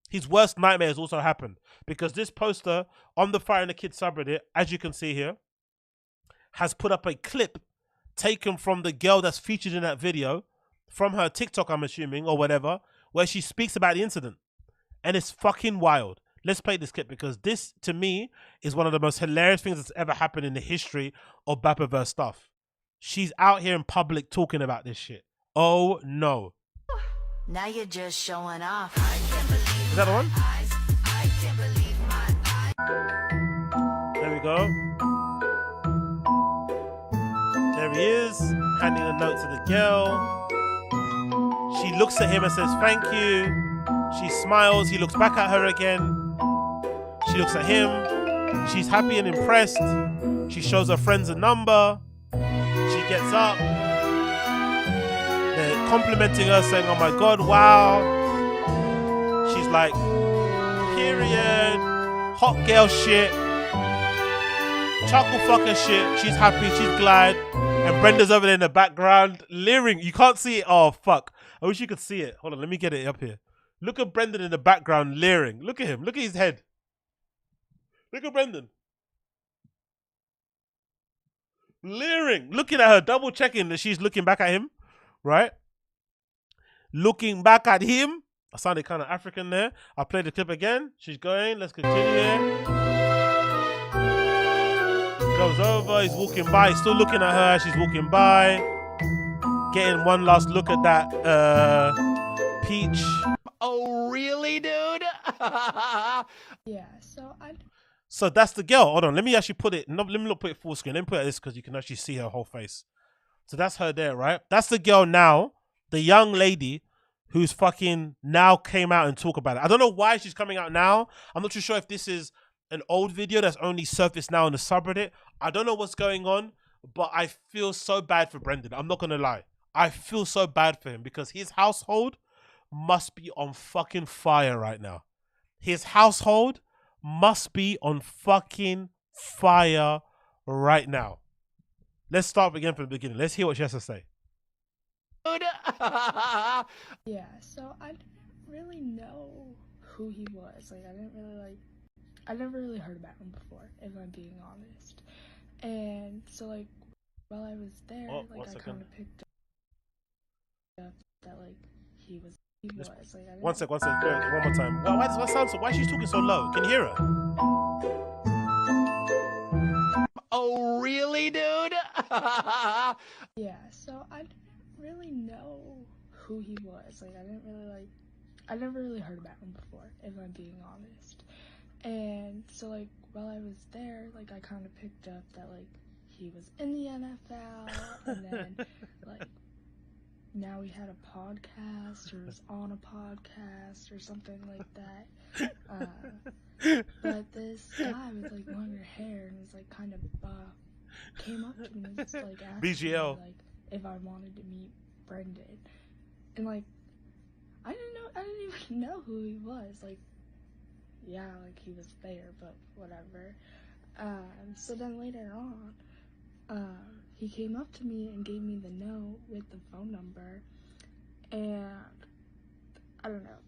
his worst nightmares also happened, because this poster on the Fighting the Kid subreddit, as you can see here, has put up a clip taken from the girl that's featured in that video, from her TikTok, I'm assuming, or whatever, where she speaks about the incident. And it's fucking wild. Let's play this clip, because this, to me, is one of the most hilarious things that's ever happened in the history of BAPA-verse stuff. She's out here in public talking about this shit. Oh, no. Now you're just showing off. Is that the one? There we go. There he is, handing a note to the girl. She looks at him and says, "Thank you." She smiles. He looks back at her again. She looks at him. She's happy and impressed. She shows her friends a number. She gets up. They're complimenting her, saying, "Oh my God, wow." She's like, period, hot girl shit, chuckle fucker shit. She's happy, she's glad. And Brenda's over there in the background, leering. You can't see it. Oh, fuck. I wish you could see it. Hold on, let me get it up here. Look at Brendan in the background, leering. Look at him. Look at his head. Look at Brendan. Leering. Looking at her, double checking that she's looking back at him. Right? Looking back at him. I sounded kind of African there. I'll play the clip again. She's going. Let's continue here. Goes over, he's walking by, he's still looking at her, she's walking by, getting one last look at that peach. Oh, really, dude? Yeah, so that's the girl. Hold on, let me actually put it, no, let me not put it full screen, let me put it this because you can actually see her whole face. So that's her there, right? That's the girl now, the young lady who's fucking now came out and talk about it. I don't know why she's coming out now. I'm not too sure if this is an old video that's only surfaced now on the subreddit. I don't know what's going on, but I feel so bad for Brendan. I'm not going to lie. I feel so bad for him because his household must be on fucking fire right now. His household must be on fucking fire right now. Let's start again from the beginning. Let's hear what she has to say. Yeah, so I didn't really know who he was. Like, I never really heard about him before, if I'm being honest. And so, like, while I was there, like, I kind of picked up that, like, he was. Like, One sec, one more time. Why does that sound so? Why is she talking so low? Can you hear her? Oh, really, dude? Yeah, so I didn't really know who he was. Like, I never really heard about him before, if I'm being honest. And so, like, while I was there, like, I kind of picked up that, like, he was in the NFL, and then, like, now he had a podcast, or was on a podcast, or something like that. But this guy with, like, longer hair, and was, like, kind of buff, came up to me and just, like, asked BGL. me, like, if I wanted to meet Brendan. And, like, I didn't even know who he was. Like, yeah, like, he was there, but whatever. So then later on, he came up to me and gave me the note with the phone number, and I don't know,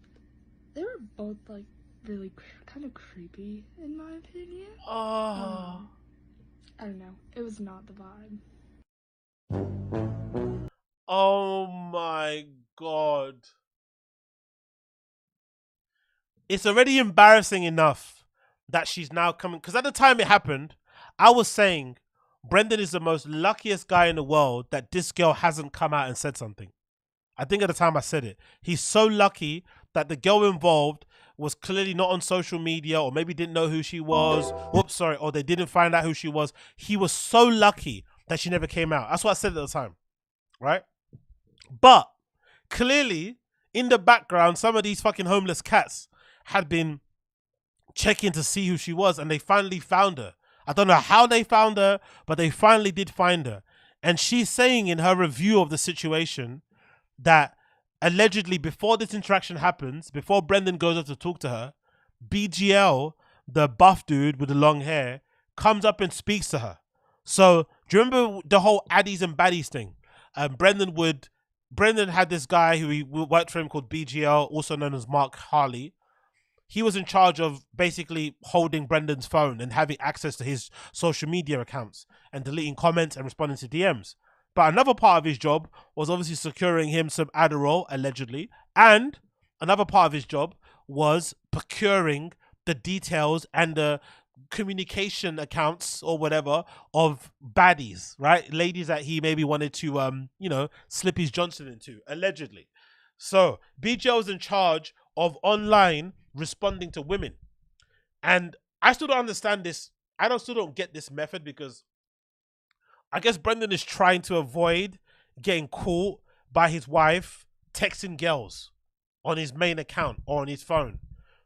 they were both, like, really kind of creepy, in my opinion. I don't know, it was not the vibe. Oh my God. It's already embarrassing enough that she's now coming, because at the time it happened, I was saying Brendan is the most luckiest guy in the world that this girl hasn't come out and said something. I think at the time I said it. He's so lucky that the girl involved was clearly not on social media, or maybe didn't know who she was. Whoops, sorry. Or they didn't find out who she was. He was so lucky that she never came out. That's what I said at the time. Right? But clearly, in the background, some of these fucking homeless cats had been checking to see who she was, and they finally found her. I don't know how they found her, but they finally did find her. And she's saying in her review of the situation that allegedly before this interaction happens, before Brendan goes up to talk to her, BGL, the buff dude with the long hair, comes up and speaks to her. So do you remember the whole Addies and Baddies thing? Brendan had this guy who he worked for him called BGL, also known as Mark Harley. He was in charge of basically holding Brendan's phone and having access to his social media accounts and deleting comments and responding to DMs. But another part of his job was obviously securing him some Adderall, allegedly. And another part of his job was procuring the details and the communication accounts or whatever of baddies, right? Ladies that he maybe wanted to, slip his Johnson into, allegedly. So BGL was in charge of online responding to women. And I still don't understand this. Still don't get this method, because I guess Brendan is trying to avoid getting caught by his wife texting girls on his main account or on his phone.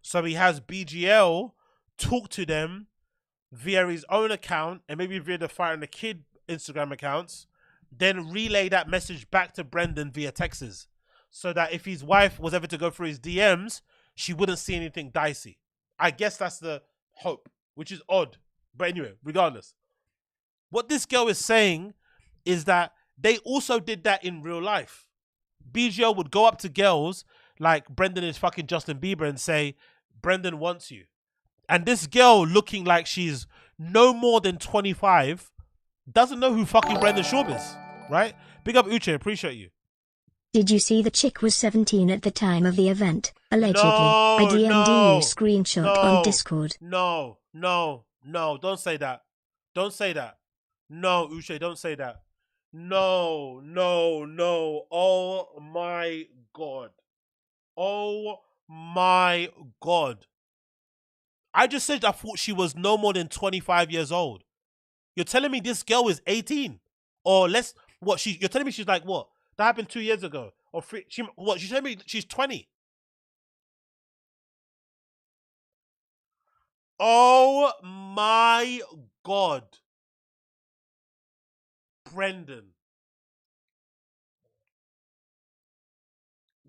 So he has BGL talk to them via his own account and maybe via the Fighter and the Kid Instagram accounts, then relay that message back to Brendan via texts. So that if his wife was ever to go through his DMs, she wouldn't see anything dicey. I guess that's the hope, which is odd. But anyway, regardless. What this girl is saying is that they also did that in real life. BGL would go up to girls like Brendan is fucking Justin Bieber and say, Brendan wants you. And this girl looking like she's no more than 25 doesn't know who fucking Brendan Schaub is, right? Big up Uche, appreciate you. Did you see the chick was 17 at the time of the event? Allegedly. No, I DM'd you no, screenshot no, on Discord. No, don't say that. Don't say that. No, Uche, don't say that. No. Oh my God. Oh my God. I just said I thought she was no more than 25 years old. You're telling me this girl is 18? Or less, what, you're telling me she's like, what? That happened 2 years ago. Or three, she's telling me she's 20. Oh my God. Brendan.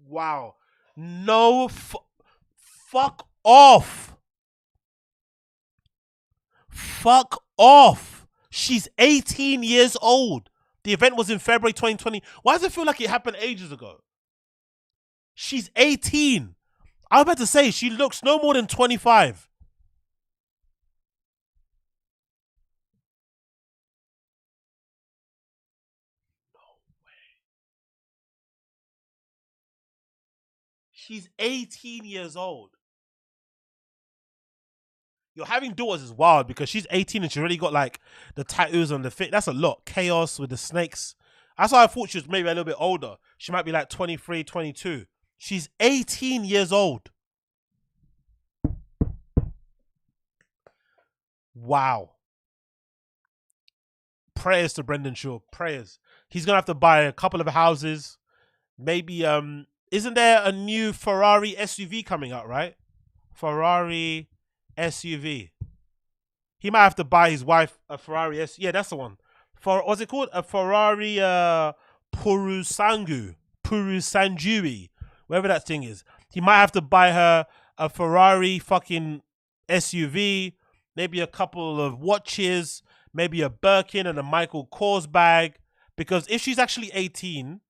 Wow. No, fuck off. Fuck off. She's 18 years old. The event was in February 2020. Why does it feel like it happened ages ago? She's 18. I was about to say, she looks no more than 25. No way. She's 18 years old. Yo, having daughters is wild because she's 18 and she already got like the tattoos on the fit. That's a lot. Chaos with the snakes. That's why I thought she was maybe a little bit older. She might be like 23, 22. She's 18 years old. Wow. Prayers to Brendan Schaub. Prayers. He's going to have to buy a couple of houses. Maybe, isn't there a new Ferrari SUV coming out, right? Ferrari SUV. He might have to buy his wife a Ferrari SUV. Yeah, that's the one. What's it called? A Ferrari Purusangu. Purusanjui. Whatever that thing is. He might have to buy her a Ferrari fucking SUV. Maybe a couple of watches. Maybe a Birkin and a Michael Kors bag. Because if she's actually 18...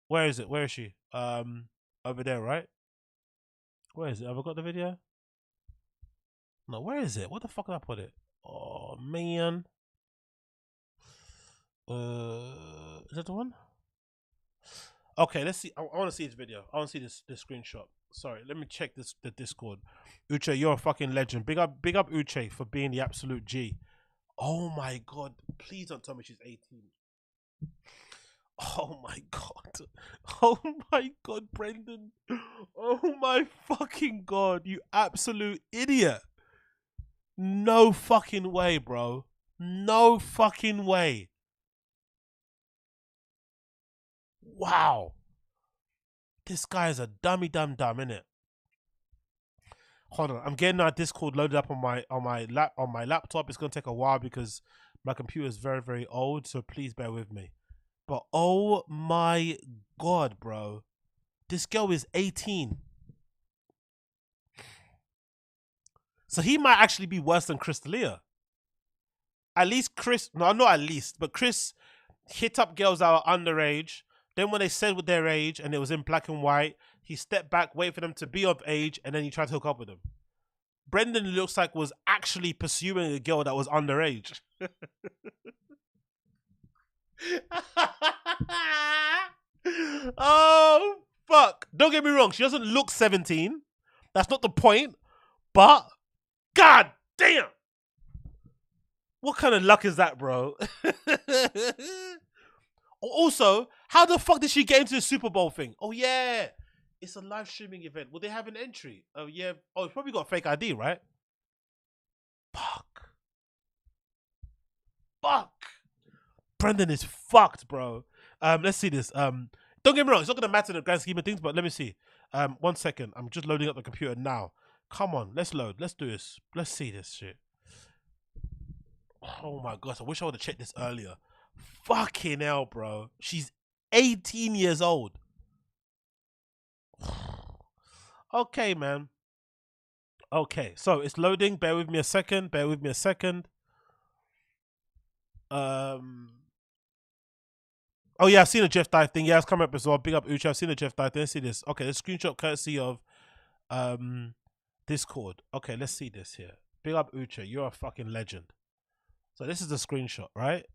Where is it? Where is she? Over there, right? Where is it? Have I got the video? No, where is it? What the fuck did I put it? Oh, man. Is that the one? Okay, let's see. I want to see this video. I want to see this screenshot. Sorry, let me check the Discord. Uche, you're a fucking legend. Big up Uche for being the absolute G. Oh my God. Please don't tell me she's 18. Oh my God. Oh my God, Brendan. Oh my fucking God. You absolute idiot. No fucking way, bro. No fucking way. Wow. This guy is a dummy dumb, innit? Hold on. I'm getting our Discord loaded up on my laptop. It's gonna take a while because my computer is very, very old, so please bear with me. But oh my God, bro. This girl is 18. So he might actually be worse than Chris D'Elia. At least Chris, no, not at least, but Chris hit up girls that were underage. Then when they said with their age and it was in black and white, he stepped back, waited for them to be of age, and then he tried to hook up with them. Brendan looks like was actually pursuing a girl that was underage. Oh, fuck. Don't get me wrong. She doesn't look 17. That's not the point. But, God damn. What kind of luck is that, bro? Also, how the fuck did she get into the Super Bowl thing? Oh, yeah. It's a live streaming event. Will they have an entry? Oh, yeah. Oh, it's probably got a fake ID, right? Fuck. Fuck. Brendan is fucked, bro. Let's see this. Don't get me wrong. It's not going to matter in the grand scheme of things, but let me see. 1 second. I'm just loading up the computer now. Come on. Let's load. Let's do this. Let's see this shit. Oh, my gosh. I wish I would have checked this earlier. Fucking hell, bro. She's 18 years old. Okay, man. Okay, so it's loading. Bear with me a second. Bear with me a second. Oh yeah, I've seen a Jeff Dye thing. Yeah, it's coming up as well. Big up Ucha. I've seen a Jeff Dye thing. Let's see this. Okay, the screenshot courtesy of Discord. Okay, let's see this here. Big up Ucha. You're a fucking legend. So this is the screenshot, right?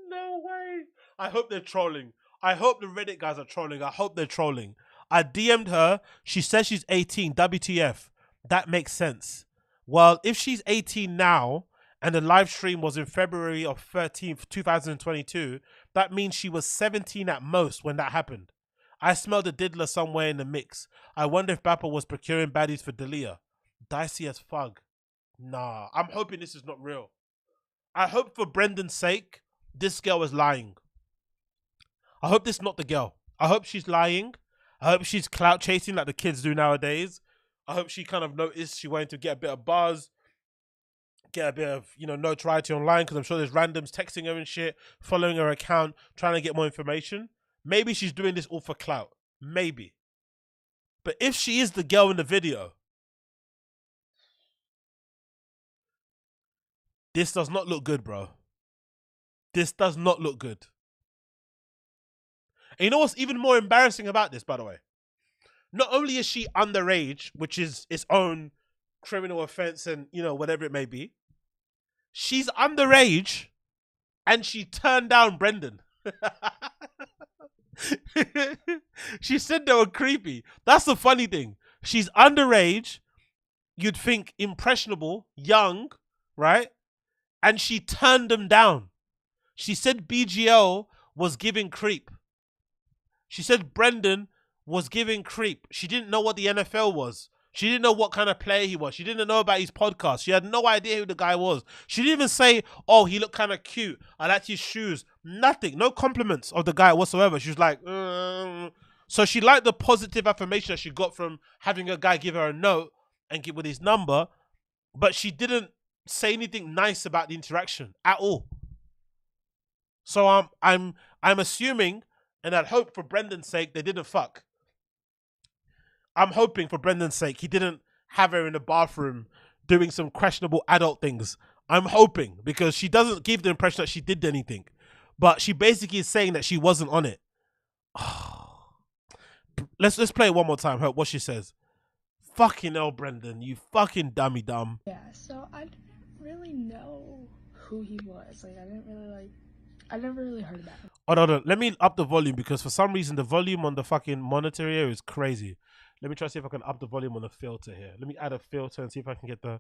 No way. I hope they're trolling. I hope the Reddit guys are trolling. I hope they're trolling. I DM'd her. She says she's 18. WTF. That makes sense. Well, if she's 18 now and the live stream was in February of 13th, 2022, that means she was 17 at most when that happened. I smelled a diddler somewhere in the mix. I wonder if BAPA was procuring baddies for Delia. Dicey as fuck. Nah, I'm hoping this is not real. I hope for Brendan's sake, this girl is lying. I hope this is not the girl. I hope she's lying. I hope she's clout chasing like the kids do nowadays. I hope she kind of noticed she wanted to get a bit of buzz, get a bit of, you know, notoriety online, because I'm sure there's randoms texting her and shit, following her account, trying to get more information. Maybe she's doing this all for clout. Maybe. But if she is the girl in the video, this does not look good, bro. This does not look good. And you know what's even more embarrassing about this, by the way? Not only is she underage, which is its own criminal offense and, you know, whatever it may be, she's underage and she turned down Brendan. She said they were creepy. That's the funny thing. She's underage, you'd think impressionable, young, right? And she turned them down. She said BGL was giving creep. She said Brendan was giving creep. She didn't know what the NFL was. She didn't know what kind of player he was. She didn't know about his podcast. She had no idea who the guy was. She didn't even say, oh, he looked kind of cute. I liked his shoes. Nothing. No compliments of the guy whatsoever. She was like, So she liked the positive affirmation that she got from having a guy give her a note and give with his number, but she didn't say anything nice about the interaction at all. So I'm assuming, and I'd hope for Brendan's sake, they didn't fuck. I'm hoping for Brendan's sake he didn't have her in the bathroom doing some questionable adult things. I'm hoping, because she doesn't give the impression that she did anything. But she basically is saying that she wasn't on it. Let's play it one more time. Hope what she says. Fucking hell, Brendan, you fucking dummy dumb. Yeah, so I didn't really know who he was. Like, I never really heard about him. Hold on. Let me up the volume, because for some reason the volume on the fucking monitor here is crazy. Let me try to see if I can up the volume on the filter here. Let me add a filter and see if I can get the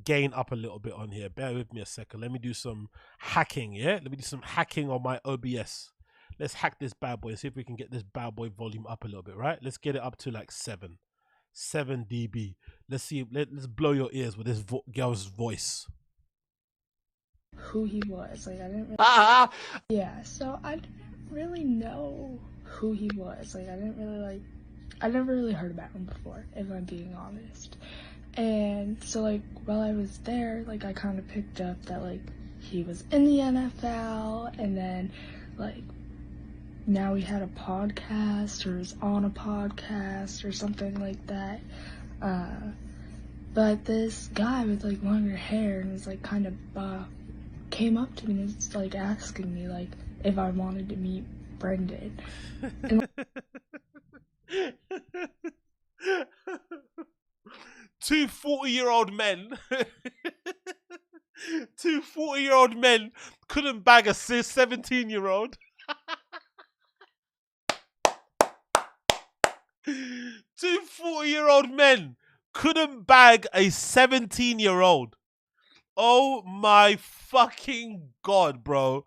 gain up a little bit on here. Bear with me a second. Let me do some hacking, yeah? Let me do some hacking on my OBS. Let's hack this bad boy and see if we can get this bad boy volume up a little bit, right? Let's get it up to like 7 dB. Let's see. Let's blow your ears with this girl's voice. Who he was. Like, I didn't really... Yeah, so I didn't really know who he was. Like, I never really heard about him before, if I'm being honest. And so, like, while I was there, like, I kind of picked up that, like, he was in the NFL, and then, like, now he had a podcast, or is on a podcast, or something like that. But this guy with, like, longer hair and was, like, kind of came up to me and was, like, asking me, like, if I wanted to meet Brendan. And, Two 40-year-old men two 40-year-old men couldn't bag a 17-year-old. Two 40-year-old men couldn't bag a 17-year-old. Oh my fucking God, bro.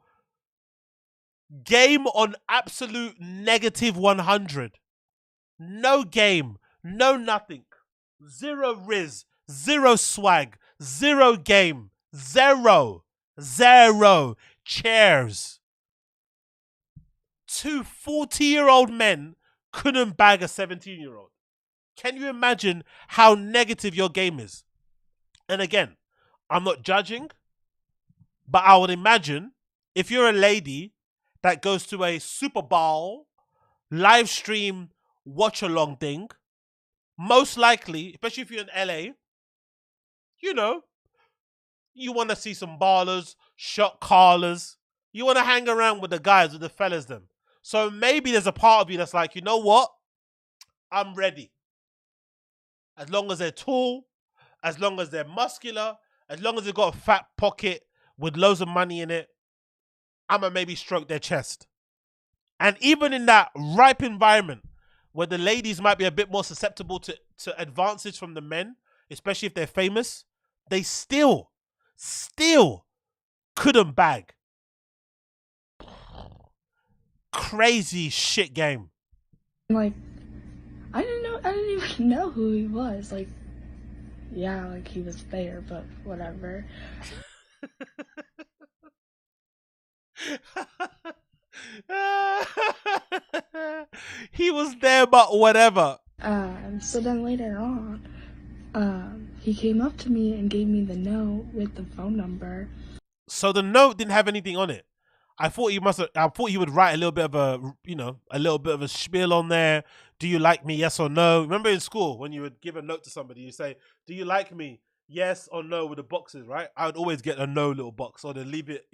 Game on absolute negative 100. No game, no nothing. Zero riz, zero swag, zero game, zero chairs. Two 40-year-old men couldn't bag a 17-year-old. Can you imagine how negative your game is? And again, I'm not judging, but I would imagine if you're a lady that goes to a SUPERBALL, live stream watch along thing. Most likely, especially if you're in LA, you know, you want to see some ballers, shot callers. You want to hang around with the guys, with the fellas them. So maybe there's a part of you that's like, you know what? I'm ready. As long as they're tall, as long as they're muscular, as long as they've got a fat pocket with loads of money in it, I'ma maybe stroke their chest. And even in that ripe environment where the ladies might be a bit more susceptible to advances from the men, especially if they're famous, they still couldn't bag. Crazy shit game. Like, I didn't even know who he was. Like, yeah, like he was there, but whatever. He was there, but whatever. So then later on, he came up to me and gave me the note with the phone number. So the note didn't have anything on it. I thought he would write a little bit of a spiel on there. Do you like me? Yes or no? Remember in school when you would give a note to somebody, you say, do you like me? Yes or no with the boxes, right? I would always get a no little box, or they leave it,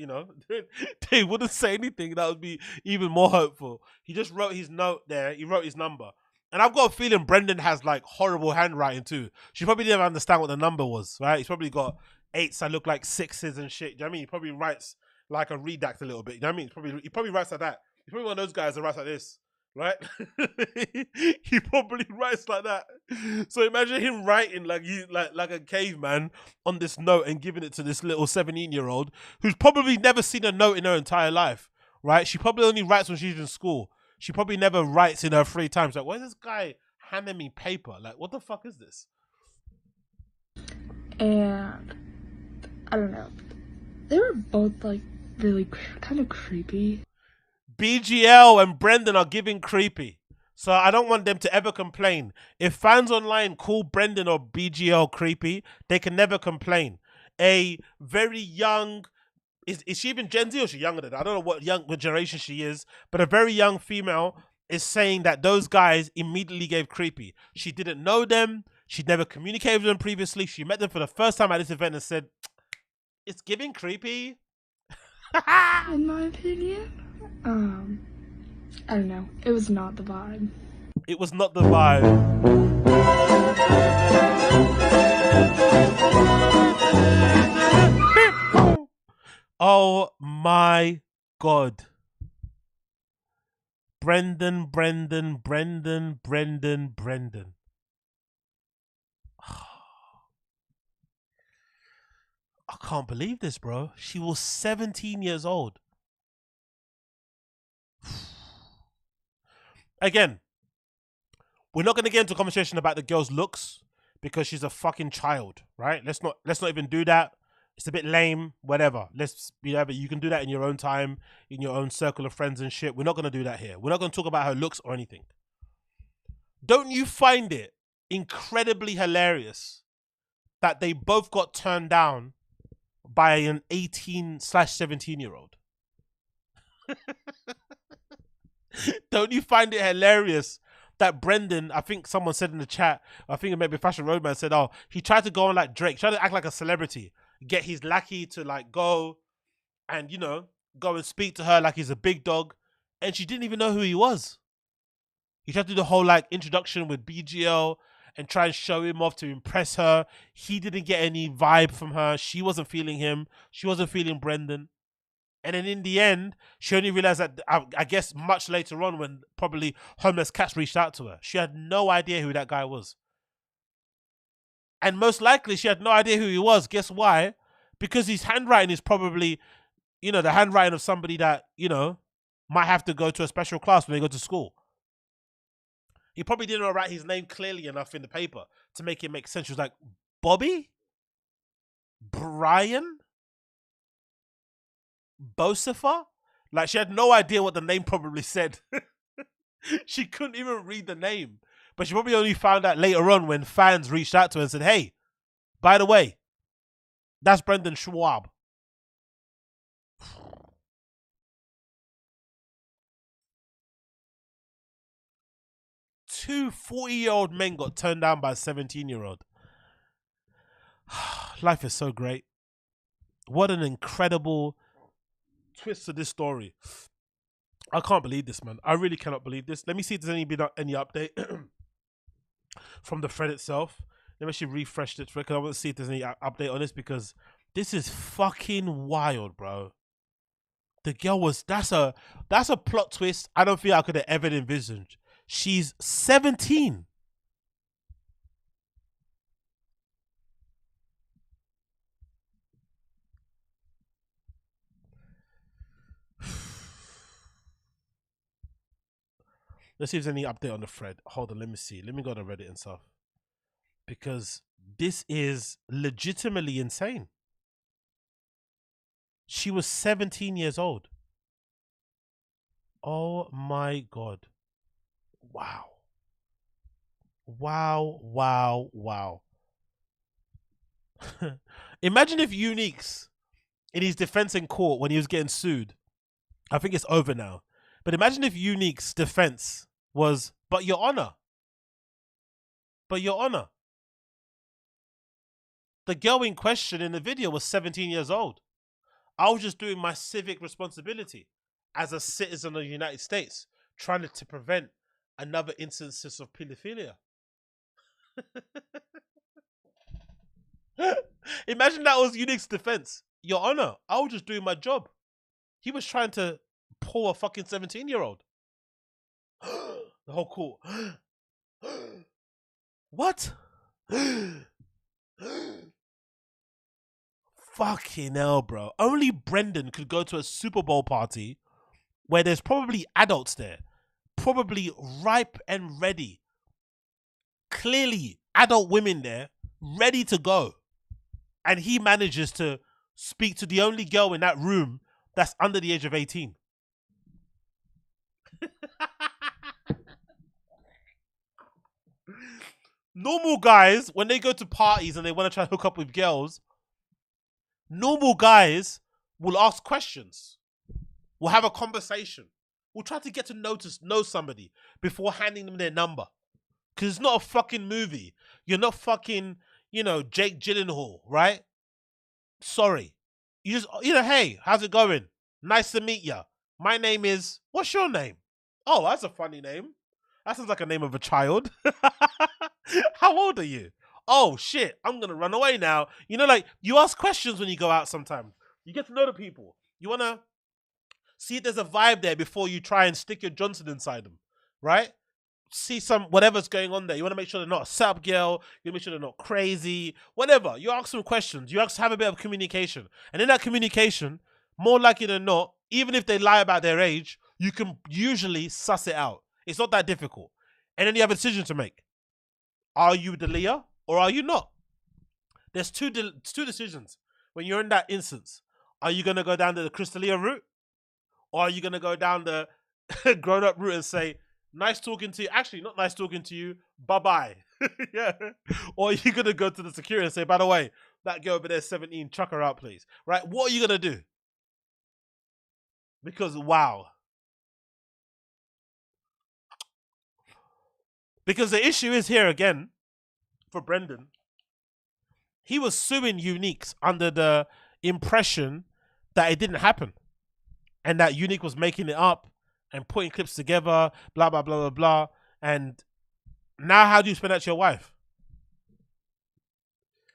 they wouldn't say anything. That would be even more hopeful. He just wrote his note there. He wrote his number. And I've got a feeling Brendan has like horrible handwriting too. She probably didn't understand what the number was, right? He's probably got 8s that look like 6s and shit. Do you know what I mean? He probably writes like a redact a little bit. You know what I mean? He probably writes like that. He's probably one of those guys that writes like this, right? He probably writes like that. So imagine him writing like a caveman on this note and giving it to this little 17-year-old who's probably never seen a note in her entire life, right? She probably only writes when she's in school. She probably never writes in her free time. She's like, where's this guy handing me paper? Like, what the fuck is this? And I don't know. They were both like really kind of creepy. BGL and Brendan are giving creepy. So I don't want them to ever complain. If fans online call Brendan or BGL creepy, they can never complain. A very young, is she even Gen Z or is she younger than that? I don't know what generation she is, but a very young female is saying that those guys immediately gave creepy. She didn't know them. She'd never communicated with them previously. She met them for the first time at this event and said, it's giving creepy. In my opinion, I don't know. It was not the vibe. It was not the vibe. Oh my God. Brendan. I can't believe this, bro. She was 17 years old. Again, we're not going to get into a conversation about the girl's looks because she's a fucking child, right? Let's not even do that. It's a bit lame, whatever. You can do that in your own time, in your own circle of friends and shit. We're not going to do that here. We're not going to talk about her looks or anything. Don't you find it incredibly hilarious that they both got turned down by an 18/17-year-old? Don't you find it hilarious that Brendan, I think someone said in the chat, I think it maybe Fashion Roadman said, oh, he tried to go on like Drake, tried to act like a celebrity, get his lackey to like go and, go and speak to her like he's a big dog, and she didn't even know who he was. He tried to do the whole like introduction with BGL and try and show him off to impress her. He didn't get any vibe from her. She wasn't feeling him. She wasn't feeling Brendan. And then in the end, she only realized that, I guess much later on when probably Homeless Cats reached out to her. She had no idea who that guy was. And most likely she had no idea who he was. Guess why? Because his handwriting is probably, the handwriting of somebody that, might have to go to a special class when they go to school. He probably didn't write his name clearly enough in the paper to make it make sense. She was like, Bobby? Brian? Bosifer? Like, she had no idea what the name probably said. She couldn't even read the name. But she probably only found out later on when fans reached out to her and said, hey, by the way, that's Brendan SCHAUB. 2 40-year-old men got turned down by a 17-year-old. Life is so great. What an incredible twist to this story. I can't believe this, man. I really cannot believe this. Let me see if there's any update from the thread itself. Let me actually refresh it because I want to see if there's any update on this, because this is fucking wild, bro. The girl was, that's a plot twist I don't feel I could have ever envisioned. She's 17. Let's see if there's any update on the thread. Hold on, let me see. Let me go to Reddit and stuff. Because this is legitimately insane. She was 17 years old. Oh my God. Wow. Wow, wow, wow. Imagine if Unique's, in his defense in court when he was getting sued, I think it's over now, but imagine if Unique's defense was, but your honor, the girl in question in the video was 17 years old. I was just doing my civic responsibility as a citizen of the United States, trying to prevent another instances of pedophilia. Imagine that was Unique's defense. Your honor, I was just doing my job. He was trying to pull a fucking 17-year-old. The whole court. What? Fucking hell, bro. Only Brendan could go to a Super Bowl party where there's probably adults there, probably ripe and ready. Clearly, adult women there, ready to go. And he manages to speak to the only girl in that room that's under the age of 18. Normal guys, when they go to parties and they want to try to hook up with girls, normal guys will ask questions. We'll have a conversation. We'll try to get to know somebody before handing them their number. Because it's not a fucking movie. You're not fucking, Jake Gyllenhaal, right? Sorry. You just, hey, how's it going? Nice to meet ya. My name is, what's your name? Oh, that's a funny name. That sounds like a name of a child. How old are you? Oh, shit, I'm going to run away now. You ask questions when you go out sometimes. You get to know the people. You want to see if there's a vibe there before you try and stick your Johnson inside them, right? See whatever's going on there. You want to make sure they're not a sub girl. You want to make sure they're not crazy. Whatever. You ask some questions. You have a bit of communication. And in that communication, more likely than not, even if they lie about their age, you can usually suss it out. It's not that difficult. And then you have a decision to make. Are you D'Elia or are you not? There's two decisions when you're in that instance. Are you going to go down the Crystalia route? Or are you going to go down the grown-up route and say, nice talking to you. Actually, not nice talking to you. Bye-bye. Yeah. Or are you going to go to the security and say, by the way, that girl over there, 17, chuck her out, please. Right? What are you going to do? Because, wow. Because the issue is here again, for Brendan, he was suing Uniques under the impression that it didn't happen. And that Unique was making it up and putting clips together, blah, blah, blah, blah, blah. And now how do you explain that to your wife?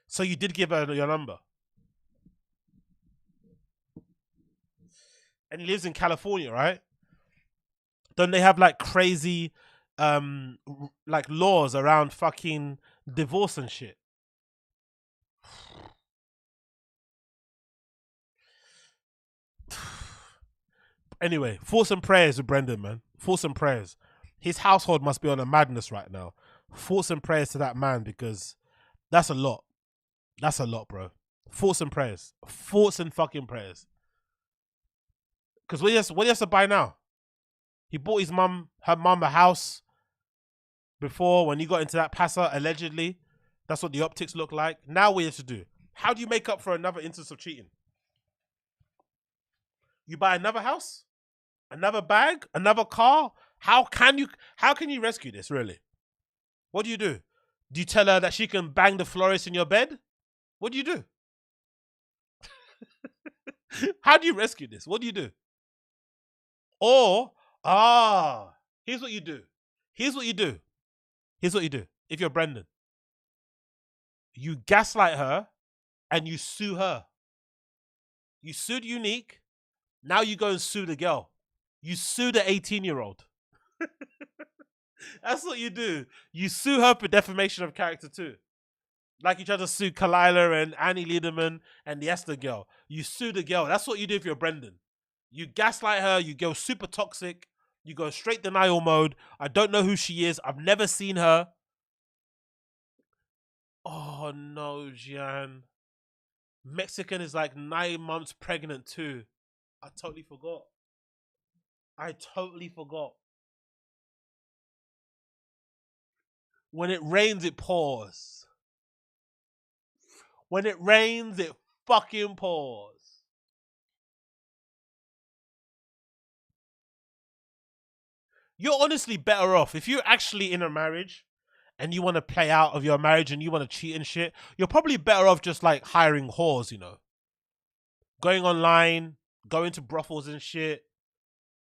So you did give her your number. And he lives in California, right? Don't they have like crazy like laws around fucking divorce and shit? Anyway, thoughts and prayers with Brendan, man. Thoughts and prayers. His household must be on a madness right now. Thoughts and prayers to that man, because that's a lot. That's a lot, bro. Thoughts and prayers. Thoughts and fucking prayers. Because what he has to buy now? He bought her mum a house before when he got into that passer, allegedly. That's what the optics look like. Now what he has to do? How do you make up for another instance of cheating? You buy another house? Another bag? Another car? How can you rescue this, really? What do you do? Do you tell her that she can bang the florist in your bed? What do you do? How do you rescue this? What do you do? Or, here's what you do. Here's what you do. Here's what you do. If you're Brendan, you gaslight her and you sue her. You sued Unique. Now you go and sue the girl. You sue the 18-year-old. That's what you do. You sue her for defamation of character too. Like you try to sue Kalila and Annie Liederman and the Esther girl. You sue the girl. That's what you do if you're Brendan. You gaslight her. You go super toxic. You go straight denial mode. I don't know who she is. I've never seen her. Oh no, Gian. Mexican is like 9 months pregnant too. I totally forgot. When it rains, it pours. When it rains, it fucking pours. You're honestly better off if you're actually in a marriage and you want to play out of your marriage and you want to cheat and shit. You're probably better off just like hiring whores, you know, going online, going to brothels and shit,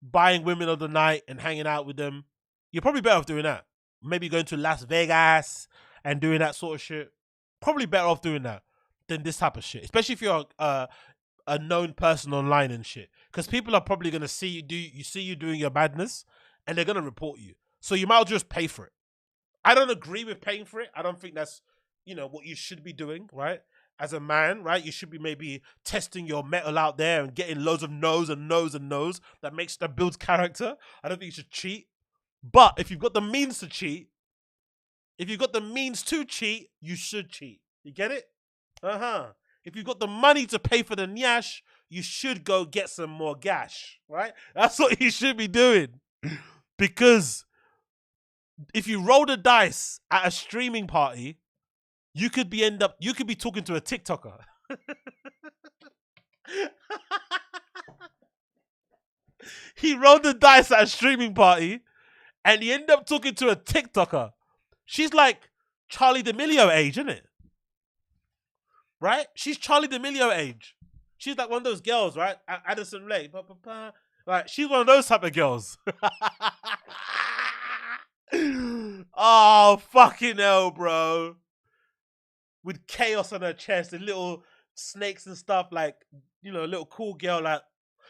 buying women of the night and hanging out with them. You're probably better off doing that. Maybe going to Las Vegas and doing that sort of shit. Probably better off doing that than this type of shit. Especially if you're a known person online and shit. Because people are probably going to see you doing your madness and they're going to report you. So you might as well just pay for it. I don't agree with paying for it. I don't think that's, you know, what you should be doing, right? As a man, right? You should be maybe testing your metal out there and getting loads of no's and no's and no's. That builds character. I don't think you should cheat. But if you've got the means to cheat, you should cheat. You get it? If you've got the money to pay for the nyash, you should go get some more gash, right? That's what you should be doing. Because if you roll the dice at a streaming party, you could be talking to a TikToker. He rolled the dice at a streaming party and he ended up talking to a TikToker. She's like Charlie D'Amelio age, isn't it? Right? She's Charlie D'Amelio age. She's like one of those girls, right? Addison Rae. Like, she's one of those type of girls. Oh, fucking hell, bro. With chaos on her chest and little snakes and stuff, like, you know, a little cool girl. Like,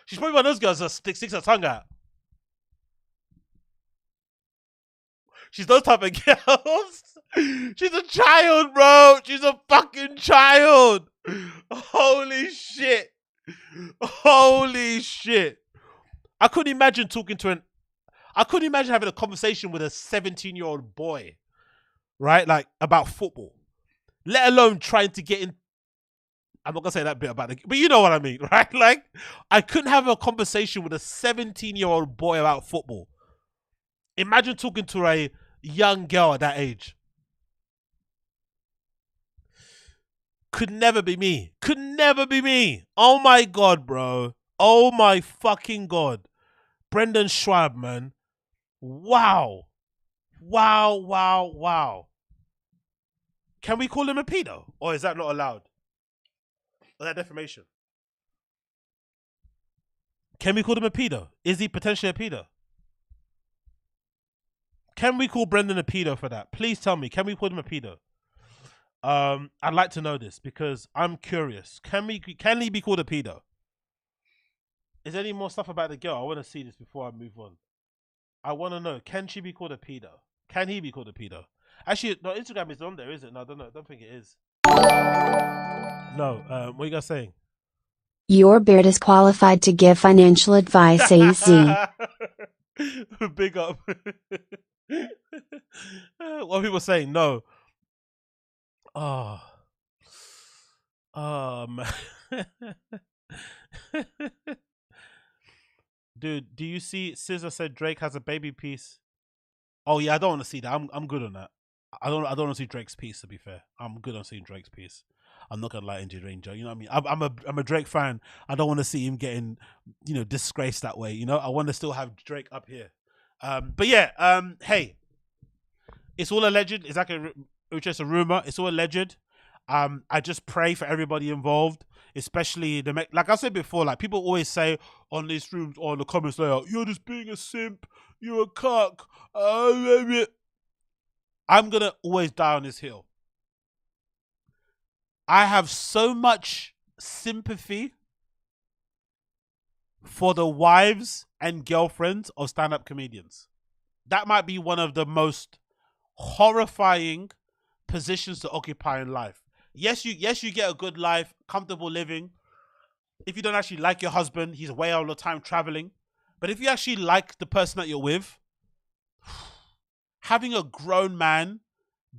she's probably one of those girls that sticks her tongue out. She's those type of girls. She's a child, bro. She's a fucking child. Holy shit. Holy shit. I couldn't imagine having a conversation with a 17-year-old boy, right? Like, about football. Let alone trying to get in. I'm not going to say that bit about it, but you know what I mean, right? Like, I couldn't have a conversation with a 17-year-old boy about football. Imagine talking to a young girl at that age. Could never be me. Could never be me. Oh my God, bro. Oh my fucking God. Brendan Schwab, man. Wow. Wow, wow, wow. Can we call him a pedo? Or is that not allowed? Or that defamation? Can we call him a pedo? Is he potentially a pedo? Can we call Brendan a pedo for that? Please tell me. Can we call him a pedo? I'd like to know this because I'm curious. Can he be called a pedo? Is there any more stuff about the girl? I want to see this before I move on. I want to know. Can she be called a pedo? Can he be called a pedo? Actually, no, Instagram is on there, is it? No, I don't know. I don't think it is. No, what are you guys saying? Your beard is qualified to give financial advice, AZ. Big up. What are people saying? No. Oh, man. Dude, do you see SZA said Drake has a baby piece? Oh yeah, I don't want to see that. I'm good on that. I don't want to see Drake's piece, to be fair. I'm good on seeing Drake's piece. I'm not gonna lie, Injured Ranger. You know what I mean? I'm a Drake fan. I don't want to see him getting, you know, disgraced that way. You know, I want to still have Drake up here. But yeah, hey, It's all alleged. It's like just a rumor. It's all alleged. I just pray for everybody involved, especially like I said before, like people always say on these rooms or in the comments, like, you're just being a simp, you're a cuck. I'm gonna always die on this hill. I have so much sympathy for the wives and girlfriends of stand-up comedians. That might be one of the most horrifying positions to occupy in life. Yes, you get a good life, comfortable living. If you don't actually like your husband, he's away all the time traveling. But if you actually like the person that you're with, having a grown man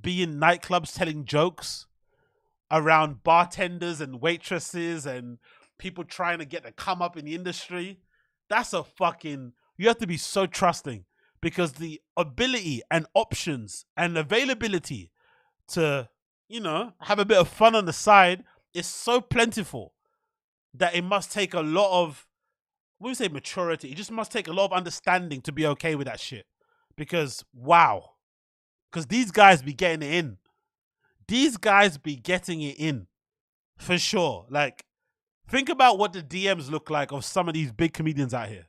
be in nightclubs telling jokes around bartenders and waitresses and people trying to get a come up in the industry, that's a fucking, you have to be so trusting, because the ability and options and availability to, you know, have a bit of fun on the side is so plentiful that it must take a lot of, we would say maturity. It just must take a lot of understanding to be okay with that shit. Because, wow. Because these guys be getting it in. These guys be getting it in. For sure. Like, think about what the DMs look like of some of these big comedians out here.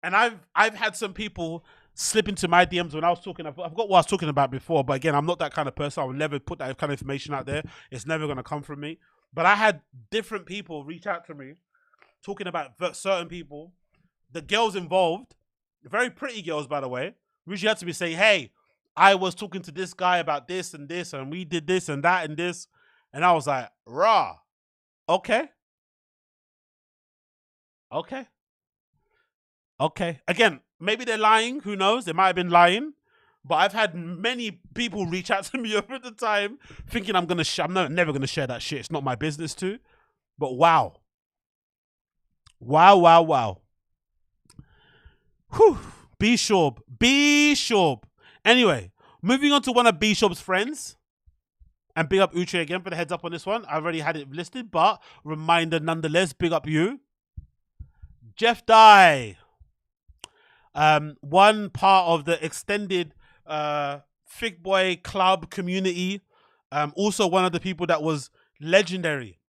And I've had some people slip into my DMs when I was talking. I forgot what I was talking about before, but again, I'm not that kind of person. I will never put that kind of information out there. It's never going to come from me. But I had different people reach out to me talking about certain people. The girls involved, very pretty girls, by the way, reached out to me saying, hey, I was talking to this guy about this, and we did this and that and this. And I was like, rah, okay. Okay. Okay. Again, maybe they're lying. Who knows? They might have been lying. But I've had many people reach out to me over the time thinking I'm never going to share that shit. It's not my business to. But wow. Wow, wow, wow. Whew. B-SchauB. Anyway, moving on to one of B-Schaub's friends. And big up Uche again for the heads up on this one. I already had it listed, but reminder nonetheless, big up you. Jeff Dye. One part of the extended Fig Boy Club community. Also one of the people that was legendary.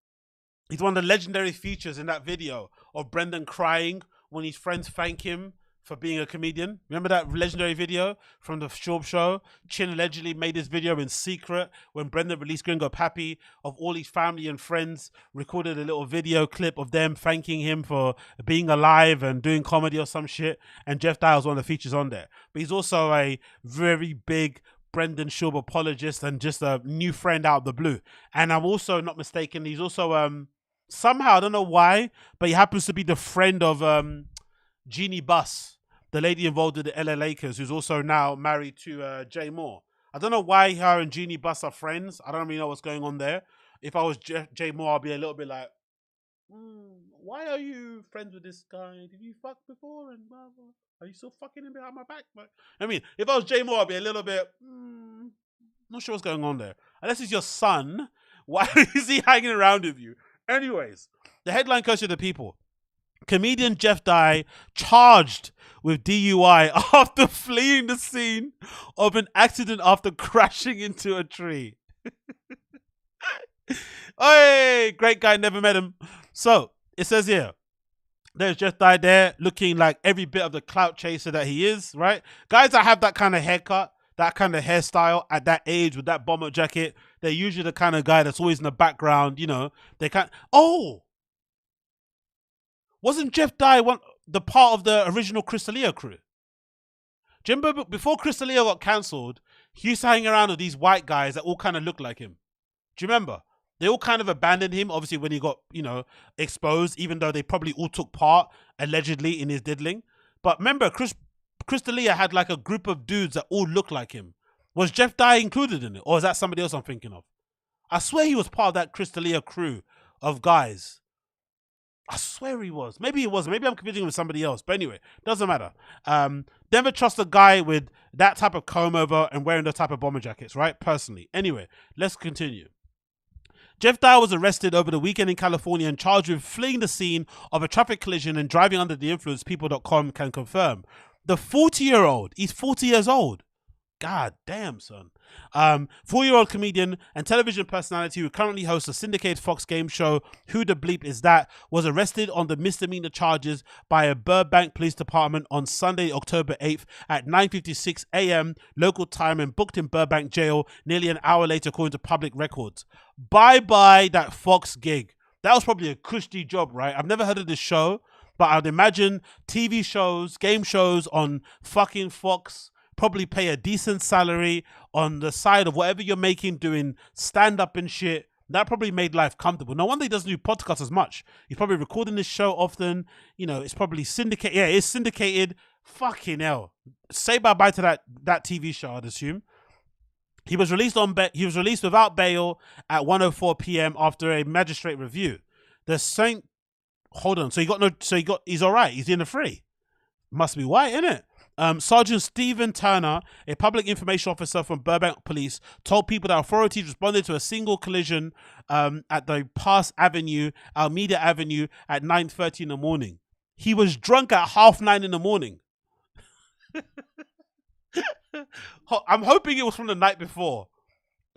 He's one of the legendary features in that video of Brendan crying when his friends thank him for being a comedian. Remember that legendary video from the SCHUMER show? Chin allegedly made this video in secret when Brendan released Gringo Pappy, of all his family and friends, recorded a little video clip of them thanking him for being alive and doing comedy or some shit. And Jeff Dye was one of the features on there. But he's also a very big Brendan Schaub apologist and just a new friend out of the blue. And I'm also not mistaken, he's also somehow, I don't know why, but he happens to be the friend of Jeannie Buss, the lady involved with the LA Lakers, who's also now married to Jay Moore. I don't know why her and Jeannie Buss are friends. I don't really know what's going on there. If I was Jay Moore, I'd be a little bit like, why are you friends with this guy? Did you fuck before? And blah, blah. Are you still fucking him behind my back? But, I mean, if I was Jay Moore, I'd be a little bit, not sure what's going on there. Unless it's your son, why is he hanging around with you? Anyways, the headline question to the people. Comedian Jeff Dye charged with DUI after fleeing the scene of an accident after crashing into a tree. Hey, great guy, never met him. So, it says here, there's Jeff Dye there looking like every bit of the clout chaser that he is, right? Guys that have that kind of haircut, that kind of hairstyle at that age with that bomber jacket, they're usually the kind of guy that's always in the background, you know. They can't. Oh! Wasn't Jeff Dye the part of the original Crystalia crew? Do you remember before Crystalia got cancelled, he used to hang around with these white guys that all kind of looked like him. Do you remember? They all kind of abandoned him, obviously, when he got, you know, exposed, even though they probably all took part, allegedly, in his diddling. But remember, Crystalia had like a group of dudes that all looked like him. Was Jeff Dye included in it? Or is that somebody else I'm thinking of? I swear he was part of that Crystalia crew of guys. I swear he was. Maybe he wasn't. Maybe I'm confusing him with somebody else. But anyway, doesn't matter. Never trust a guy with that type of comb over and wearing those type of bomber jackets, right? Personally. Anyway, let's continue. Jeff Dye was arrested over the weekend in California and charged with fleeing the scene of a traffic collision and driving under the influence, People.com can confirm. The 40-year-old, he's 40 years old. God damn, son. 4-year-old comedian and television personality who currently hosts a syndicated Fox game show, Who the Bleep Is That, was arrested on the misdemeanor charges by a Burbank Police Department on Sunday, October 8th at 9:56 a.m. local time and booked in Burbank jail nearly an hour later, according to public records. Bye-bye that Fox gig. That was probably a cushy job, right? I've never heard of this show, but I'd imagine TV shows, game shows on fucking Fox probably pay a decent salary on the side of whatever you're making, doing stand-up and shit. That probably made life comfortable. No wonder he doesn't do podcasts as much. He's probably recording this show often. You know, it's probably syndicated. Yeah, it's syndicated. Fucking hell. Say bye-bye to that TV show, I'd assume. He was released without bail at 1:04 p.m. after a magistrate review. The Saint, hold on. He's all right. He's in the free. Must be white, innit? Sergeant Stephen Turner, a public information officer from Burbank Police, told people that authorities responded to a single collision at the Pass Avenue, Alameda Avenue at 9:30 in the morning. He was drunk at 9:30 in the morning. I'm hoping it was from the night before.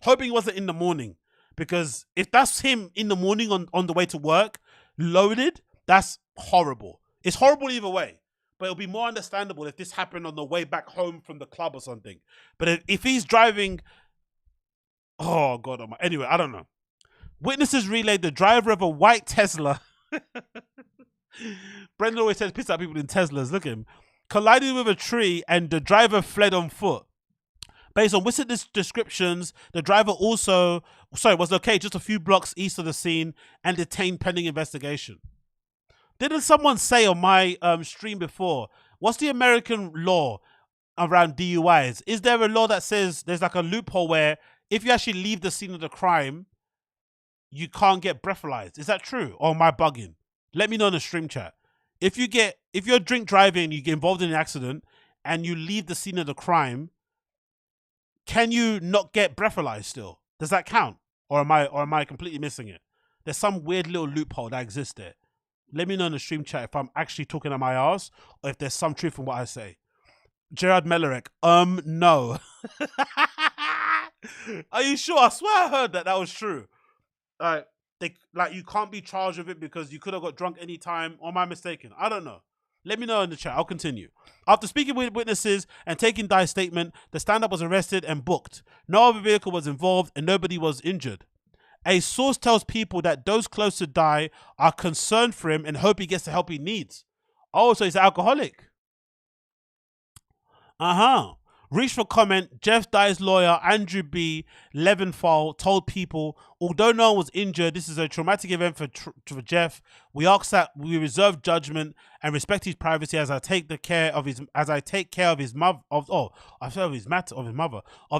Hoping it wasn't in the morning. Because if that's him in the morning on the way to work, loaded, that's horrible. It's horrible either way. But it'll be more understandable if this happened on the way back home from the club or something. But if he's driving... Oh, God. Anyway, I don't know. Witnesses relayed the driver of a white Tesla. Brendan always says piss out people in Teslas. Look at him. Collided with a tree and the driver fled on foot. Based on witness descriptions, the driver was located just a few blocks east of the scene and detained pending investigation. Didn't someone say on my stream before, what's the American law around DUIs? Is there a law that says there's like a loophole where if you actually leave the scene of the crime, you can't get breathalyzed? Is that true? Or am I bugging? Let me know in the stream chat. If you're drink driving, you get involved in an accident and you leave the scene of the crime, can you not get breathalyzed still? Does that count? Or am I completely missing it? There's some weird little loophole that exists there. Let me know in the stream chat if I'm actually talking on my ass or if there's some truth in what I say. Gerard Melarek, no. Are you sure? I swear I heard that was true. You can't be charged with it because you could have got drunk any time. Or am I mistaken? I don't know. Let me know in the chat. I'll continue. After speaking with witnesses and taking Dye's statement, the stand-up was arrested and booked. No other vehicle was involved and nobody was injured. A source tells people that those close to Dye are concerned for him and hope he gets the help he needs. Oh, so he's an alcoholic. Reached for comment, Jeff Dye's lawyer, Andrew B. Leventhal, told people, although no one was injured, this is a traumatic event for Jeff. We ask that we reserve judgment and respect his privacy as I take care of his mother. Of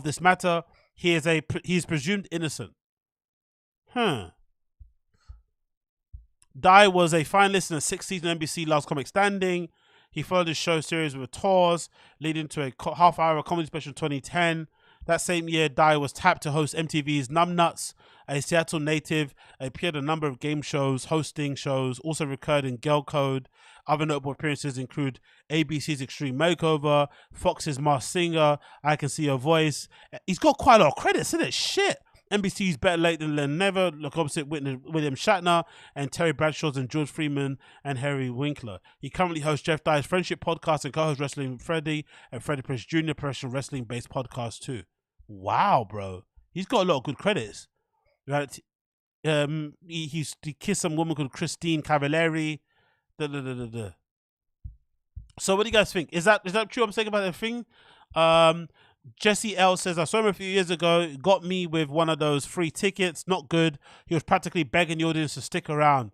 this matter, he is presumed innocent. Dye was a finalist in the 6th season NBC Last Comic Standing. He followed his show series with tours, leading to a half-hour comedy special in 2010. That same year, Dye was tapped to host MTV's Numbnuts, a Seattle native. He appeared in a number of game shows, hosting shows, also recurred in Girl Code. Other notable appearances include ABC's Extreme Makeover, Fox's Masked Singer, I Can See Your Voice. He's got quite a lot of credits, isn't it? Shit. NBC's Better Late Than Never, look opposite William Shatner and Terry Bradshaw's and George Freeman and Harry Winkler. He currently hosts Jeff Dye's Friendship Podcast and co-hosts Wrestling with Freddie and Freddie Prinze Jr. professional wrestling-based podcast too. Wow, bro. He's got a lot of good credits. Right? He kissed some woman called Christine Cavallari. So what do you guys think? Is that true? I'm saying about the thing. Jesse L says, I saw him a few years ago, got me with one of those free tickets, not good. He was practically begging the audience to stick around.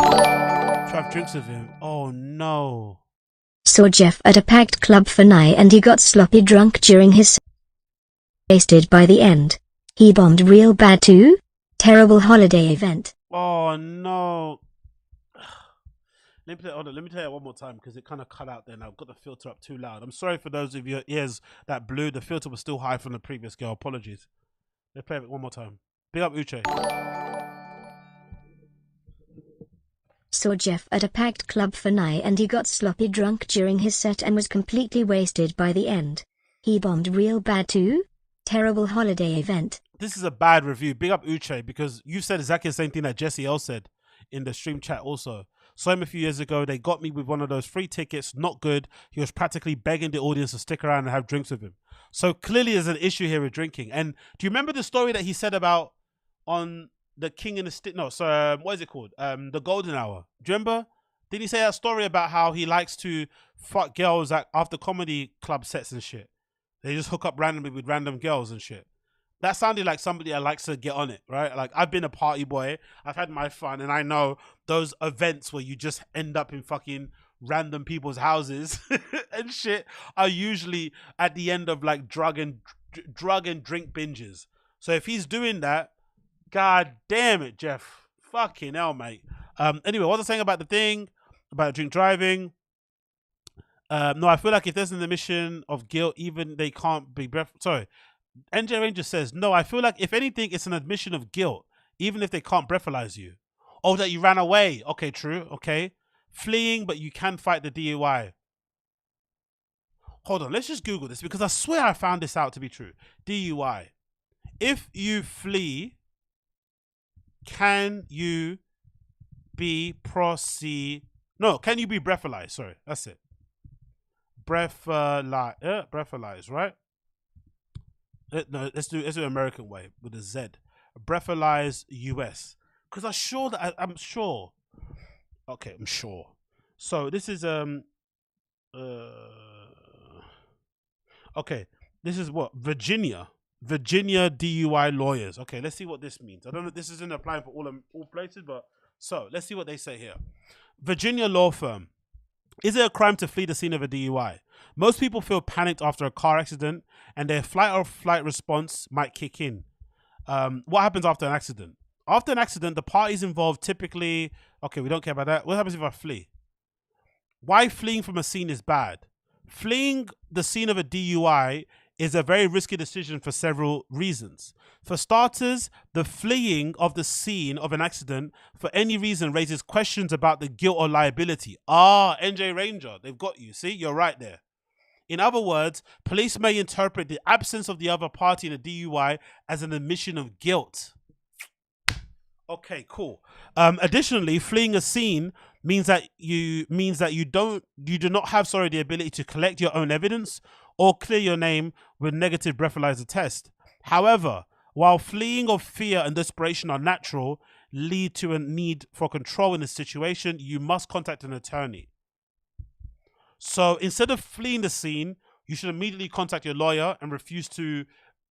Try to have drinks with him. Oh no. Saw Jeff at a packed club for night and he got sloppy drunk during his wasted by the end. He bombed real bad too? Terrible holiday event. Oh no. Let me tell you one more time because it kind of cut out then. I've got the filter up too loud. I'm sorry for those of your ears that blew. The filter was still high from the previous girl. Apologies. Let's play it one more time. Big up Uche. Saw Jeff at a packed club for night and he got sloppy drunk during his set and was completely wasted by the end. He bombed real bad too? Terrible holiday event. This is a bad review. Big up Uche, because you said exactly the same thing that Jesse L said in the stream chat also. Saw him a few years ago. They got me with one of those free tickets. Not good. He was practically begging the audience to stick around and have drinks with him. So clearly there's an issue here with drinking. And do you remember the story that he said about on the King and the Stick? No, so what is it called? The Golden Hour. Do you remember? Did he say that story about how he likes to fuck girls after comedy club sets and shit? They just hook up randomly with random girls and shit. That sounded like somebody that likes to get on it, right? Like, I've been a party boy. I've had my fun. And I know those events where you just end up in fucking random people's houses and shit are usually at the end of like drug and drink binges. So if he's doing that, god damn it, Jeff. Fucking hell, mate. Anyway, what was I saying about the thing? About drink driving? No, I feel like if there's an admission of guilt, even they can't be sorry. NJ Ranger says, no, I feel like if anything, it's an admission of guilt, even if they can't breathalyze you. Oh, that you ran away. Okay, true. Okay. Fleeing, but you can fight the DUI. Hold on, let's just Google this because I swear I found this out to be true. DUI. If you flee, can you be can you be breathalyzed? Sorry, that's it. Breathalyze, right? No, let's do the American way with a Z. Breathalyze US. Because I'm sure. Okay, I'm sure. So this is okay, this is what? Virginia DUI lawyers. Okay, let's see what this means. I don't know, this isn't applying for all places, but so let's see what they say here. Virginia law firm. Is it a crime to flee the scene of a DUI? Most people feel panicked after a car accident and their flight or flight response might kick in. What happens after an accident? After an accident, the parties involved typically... Okay, we don't care about that. What happens if I flee? Why fleeing from a scene is bad? Fleeing the scene of a DUI is a very risky decision for several reasons. For starters, the fleeing of the scene of an accident for any reason raises questions about the guilt or liability. Ah, NJ Ranger, they've got you. See, you're right there. In other words, police may interpret the absence of the other party in a DUI as an admission of guilt. Okay, cool. Additionally, fleeing a scene means that you do not have the ability to collect your own evidence or clear your name with negative breathalyzer test. However, while fleeing of fear and desperation are natural, lead to a need for control in a situation, you must contact an attorney. So instead of fleeing the scene, you should immediately contact your lawyer and refuse to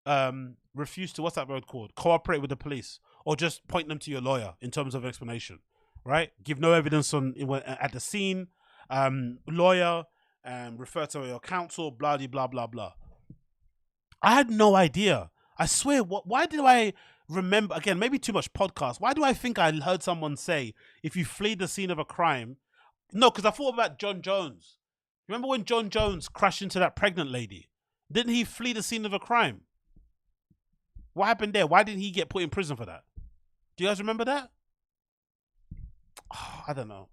what's that word called? Cooperate with the police, or just point them to your lawyer in terms of explanation, right? Give no evidence at the scene, lawyer, refer to your counsel, blah, blah, blah, blah. I had no idea. I swear, why do I remember, again, maybe too much podcast, why do I think I heard someone say, if you flee the scene of a crime, no, because I thought about John Jones. Remember when John Jones crashed into that pregnant lady? Didn't he flee the scene of a crime? What happened there? Why didn't he get put in prison for that? Do you guys remember that? Oh, I don't know.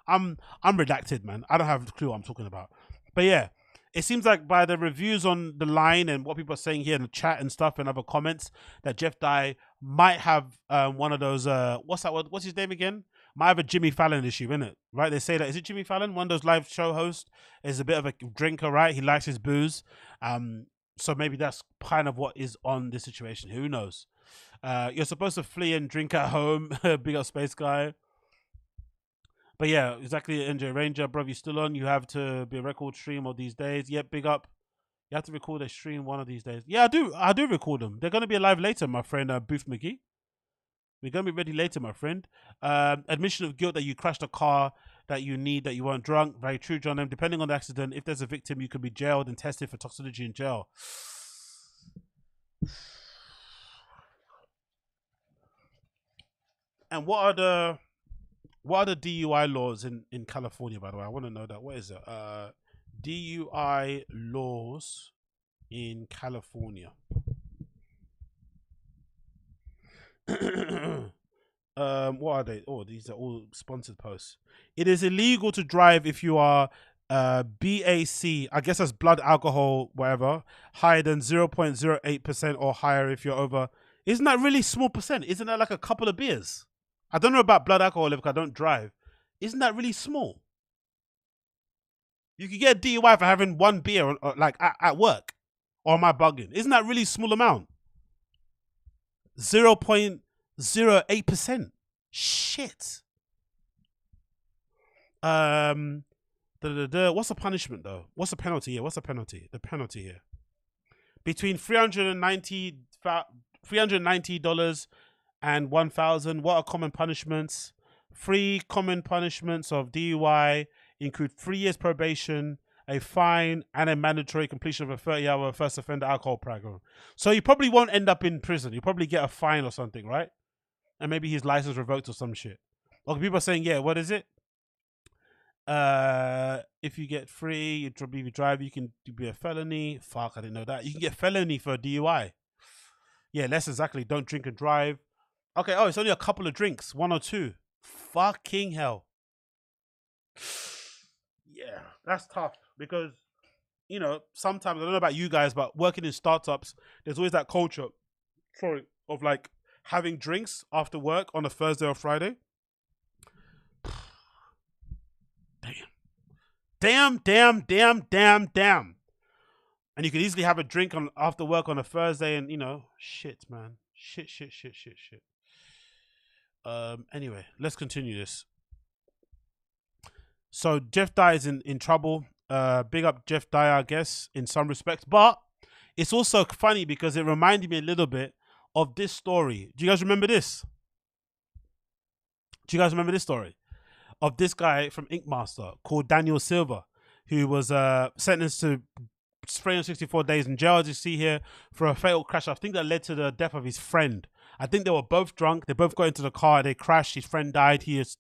I'm redacted, man. I don't have a clue what I'm talking about. But yeah, it seems like by the reviews on the line and what people are saying here in the chat and stuff and other comments, that Jeff Dye might have one of those, what's his name again? Might have a Jimmy Fallon issue, innit? Right? They say that, is it Jimmy Fallon? One of those live show hosts is a bit of a drinker, right? He likes his booze. So maybe that's kind of what is on this situation. Who knows? You're supposed to flee and drink at home. Big up Space Guy. But yeah, exactly, NJ Ranger, bro, you still on? You have to be a record stream all these days. Yep, big up. You have to record a stream one of these days. Yeah, I do record them. They're going to be alive later, my friend, Booth McGee. We're going to be ready later, my friend. Admission of guilt that you crashed a car that you weren't drunk. Very true, John M. Depending on the accident, if there's a victim, you could be jailed and tested for toxicology in jail. And what are the DUI laws in California, by the way? I want to know that. What is it? DUI laws in California. What are they? Oh, these are all sponsored posts. It is illegal to drive if you are BAC, I guess that's blood alcohol, whatever, higher than 0.08% or higher if you're over. Isn't that really small percent? Isn't that like a couple of beers? I don't know about blood alcohol level because I don't drive. Isn't that really small? You could get a DUI for having one beer like at work. Or am I bugging? Isn't that really small amount? 0.08%. Shit. What's the punishment though? What's the penalty here? What's the penalty? The penalty here. Between $390 and $1,000. What are common punishments? 3 common punishments of DUI include 3 years probation, a fine, and a mandatory completion of a 30-hour first offender alcohol program. So you probably won't end up in prison. You probably get a fine or something, right? And maybe his license revoked or some shit. Okay, people are saying, yeah, what is it? If you get free, you drive, you can be a felony. Fuck, I didn't know that. You can get felony for a DUI. Yeah, less exactly. Don't drink and drive. Okay, oh, it's only a couple of drinks, 1 or 2. Fucking hell. Yeah, that's tough because, you know, sometimes, I don't know about you guys, but working in startups, there's always that culture, of like having drinks after work on a Thursday or Friday. Damn. And you could easily have a drink after work on a Thursday and, you know, shit, man. Shit. Anyway, let's continue this. So Jeff Dye is in trouble. Big up Jeff Dye, I guess, in some respects. But it's also funny because it reminded me a little bit of this story. Do you guys remember this? Story? Of this guy from Ink Master called Daniel Silva, who was sentenced to 364 days in jail, as you see here, for a fatal crash. I think that led to the death of his friend. I think they were both drunk. They both got into the car. They crashed. His friend died. He's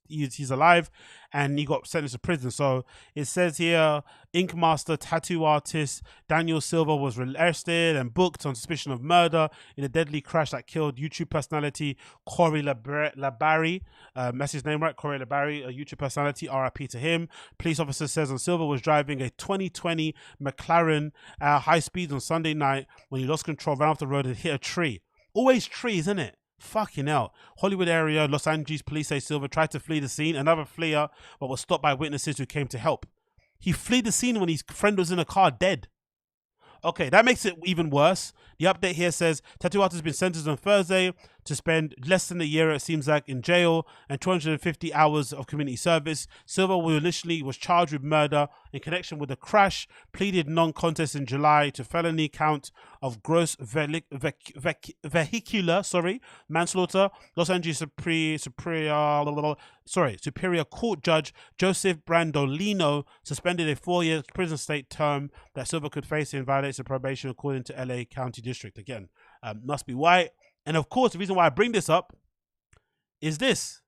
alive, and he got sentenced to prison. So it says here, Ink Master tattoo artist Daniel Silva was arrested and booked on suspicion of murder in a deadly crash that killed YouTube personality Corey Labarry. That's his name, right? Corey Labarry, a YouTube personality. RIP to him. Police officer says on Silva was driving a 2020 McLaren at high speed on Sunday night when he lost control, ran off the road and hit a tree. Always trees, isn't it? Fucking hell. Hollywood area, Los Angeles police say Silva tried to flee the scene, another fleer, but was stopped by witnesses who came to help. He fled the scene when his friend was in a car dead. Okay, that makes it even worse. The update here says tattoo artist has been sentenced on Thursday to spend less than a year, it seems like, in jail and 250 hours of community service. Silva, who initially was charged with murder in connection with the crash, pleaded non-contest in July to felony count of gross vehicular manslaughter. Los Angeles Superior Court Judge Joseph Brandolino suspended a 4-year prison state term that Silva could face in violation of probation, according to LA County District. Again, must be white. And of course, the reason why I bring this up is this,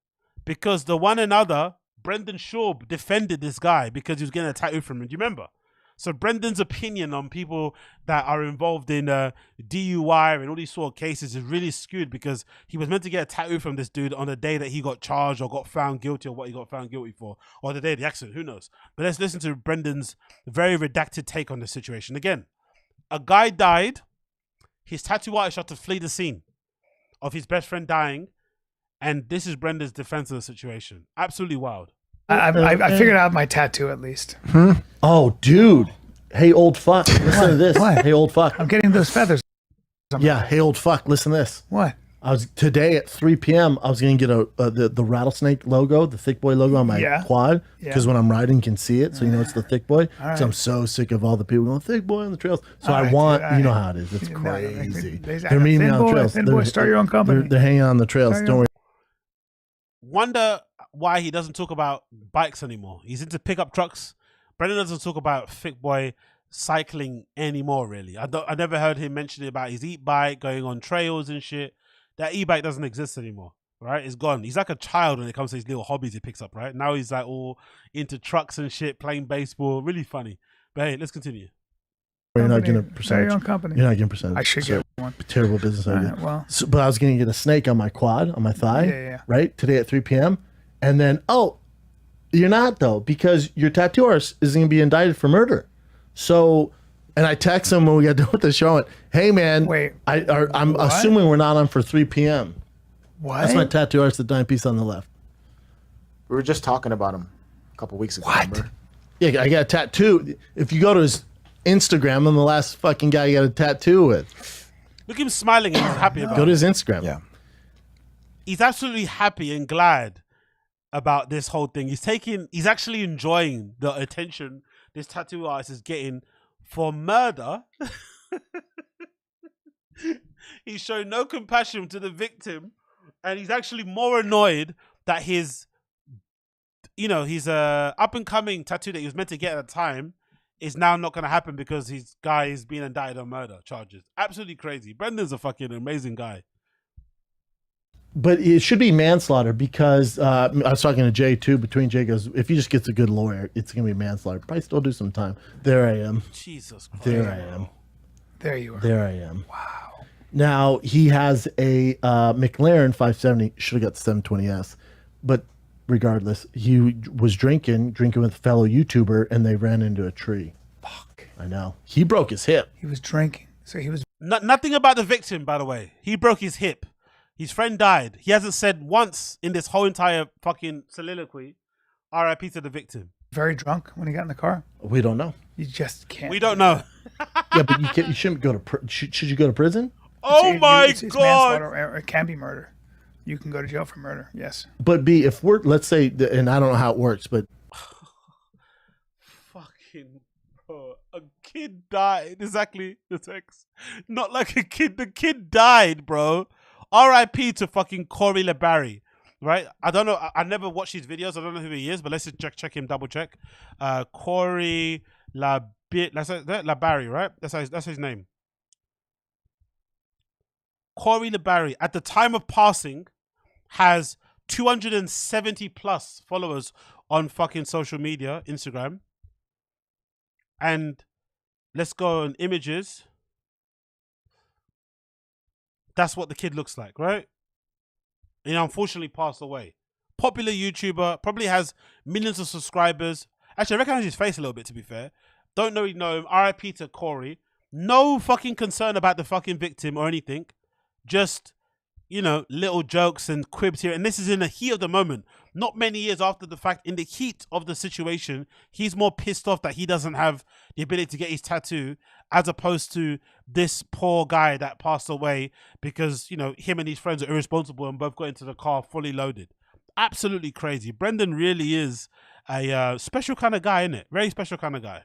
because the one another, Brendan Schaub, defended this guy because he was getting a tattoo from him. Do you remember? So Brendan's opinion on people that are involved in DUI and all these sort of cases is really skewed because he was meant to get a tattoo from this dude on the day that he got charged or got found guilty or what he got found guilty for, or the day of the accident, who knows. But let's listen to Brendan's very redacted take on the situation. Again, a guy died, his tattoo artist had to flee the scene of his best friend dying, and this is Brendan's defense of the situation. Absolutely wild. I figured out my tattoo at least. Oh, dude. Hey, old fuck. Listen to this. What? Hey, old fuck. I'm getting those feathers. Yeah, hey, old fuck. Listen to this. What? Today at 3 p.m. I was going to get the rattlesnake logo, the thick boy logo on my quad, because when I'm riding, you can see it, so you know it's the thick boy. Because I'm so sick of all the people going thick boy on the trails. So I want, you know how it is. It's crazy. They're meeting me on the trails. Thin boy, start your own company. They're hanging on the trails. Don't worry. Wonder why he doesn't talk about bikes anymore. He's into pickup trucks. Brendan doesn't talk about thick boy cycling anymore, really. I never heard him mention about his e-bike, going on trails and shit. That e-bike doesn't exist anymore, right? It's gone. He's like a child when it comes to his little hobbies he picks up, right? Now he's like all into trucks and shit, playing baseball. Really funny. But hey, let's continue. You're not getting a percentage. Your own company. You're not getting a percentage. I should get Terrible business idea. Right, well. So, but I was going to get a snake on my quad, on my thigh, Yeah. right? Today at 3 p.m. And then, oh, you're not though, because your tattoo artist is going to be indicted for murder. So, and I text him when we got done with the show. And, hey man, wait, I'm what? assuming we're not on for 3 p.m. What? That's my tattoo artist, the dime piece on the left. We were just talking about him a couple weeks ago. What? Remember? Yeah, I got a tattoo. If you go to his Instagram, I'm the last fucking guy you got a tattoo with. Look at him smiling and he's happy about it. Go to his Instagram. Yeah. He's absolutely happy and glad about this whole thing. He's actually enjoying the attention this tattoo artist is getting for murder. He's showing no compassion to the victim, and he's actually more annoyed that his up and coming tattoo that he was meant to get at the time is now not going to happen because his guy is being indicted on murder charges. Absolutely crazy. Brendan's a fucking amazing guy. But it should be manslaughter because I was talking to Jay too. Between Jay goes, if he just gets a good lawyer, it's gonna be manslaughter. Probably still do some time. There I am. Jesus Christ. There I am. There you are. There I am. Wow. Now he has a McLaren 570. Should have got the 720S, but regardless, he was drinking with a fellow YouTuber, and they ran into a tree. Fuck. I know. He broke his hip. He was drinking, so he was. Nothing about the victim, by the way. He broke his hip. His friend died. He hasn't said once in this whole entire fucking soliloquy, RIP to the victim. Very drunk when he got in the car. We don't know. You just can't. We don't know. Yeah, but you shouldn't go to. Should you go to prison? Oh my it's God! Manslaughter, or it can be murder. You can go to jail for murder. Yes. But B, if we're, let's say, and I don't know how it works, but fucking bro, a kid died. Exactly the text. Not like a kid. The kid died, bro. R.I.P. to fucking Corey LeBarry, right? I don't know. I never watched his videos. I don't know who he is, but let's just check him, double check. Corey LeBarry, right? That's his name. Corey LeBarry, at the time of passing, has 270 plus followers on fucking social media, Instagram. And let's go on images. That's what the kid looks like, right? And unfortunately passed away. Popular YouTuber, probably has millions of subscribers. Actually, I recognize his face a little bit, to be fair. Don't know him. RIP to Corey. No fucking concern about the fucking victim or anything. Just, little jokes and quibs here. And this is in the heat of the moment. Not many years after the fact, in the heat of the situation, he's more pissed off that he doesn't have the ability to get his tattoo as opposed to this poor guy that passed away because, him and his friends are irresponsible and both got into the car fully loaded. Absolutely crazy. Brendan really is a special kind of guy, isn't it? Very special kind of guy.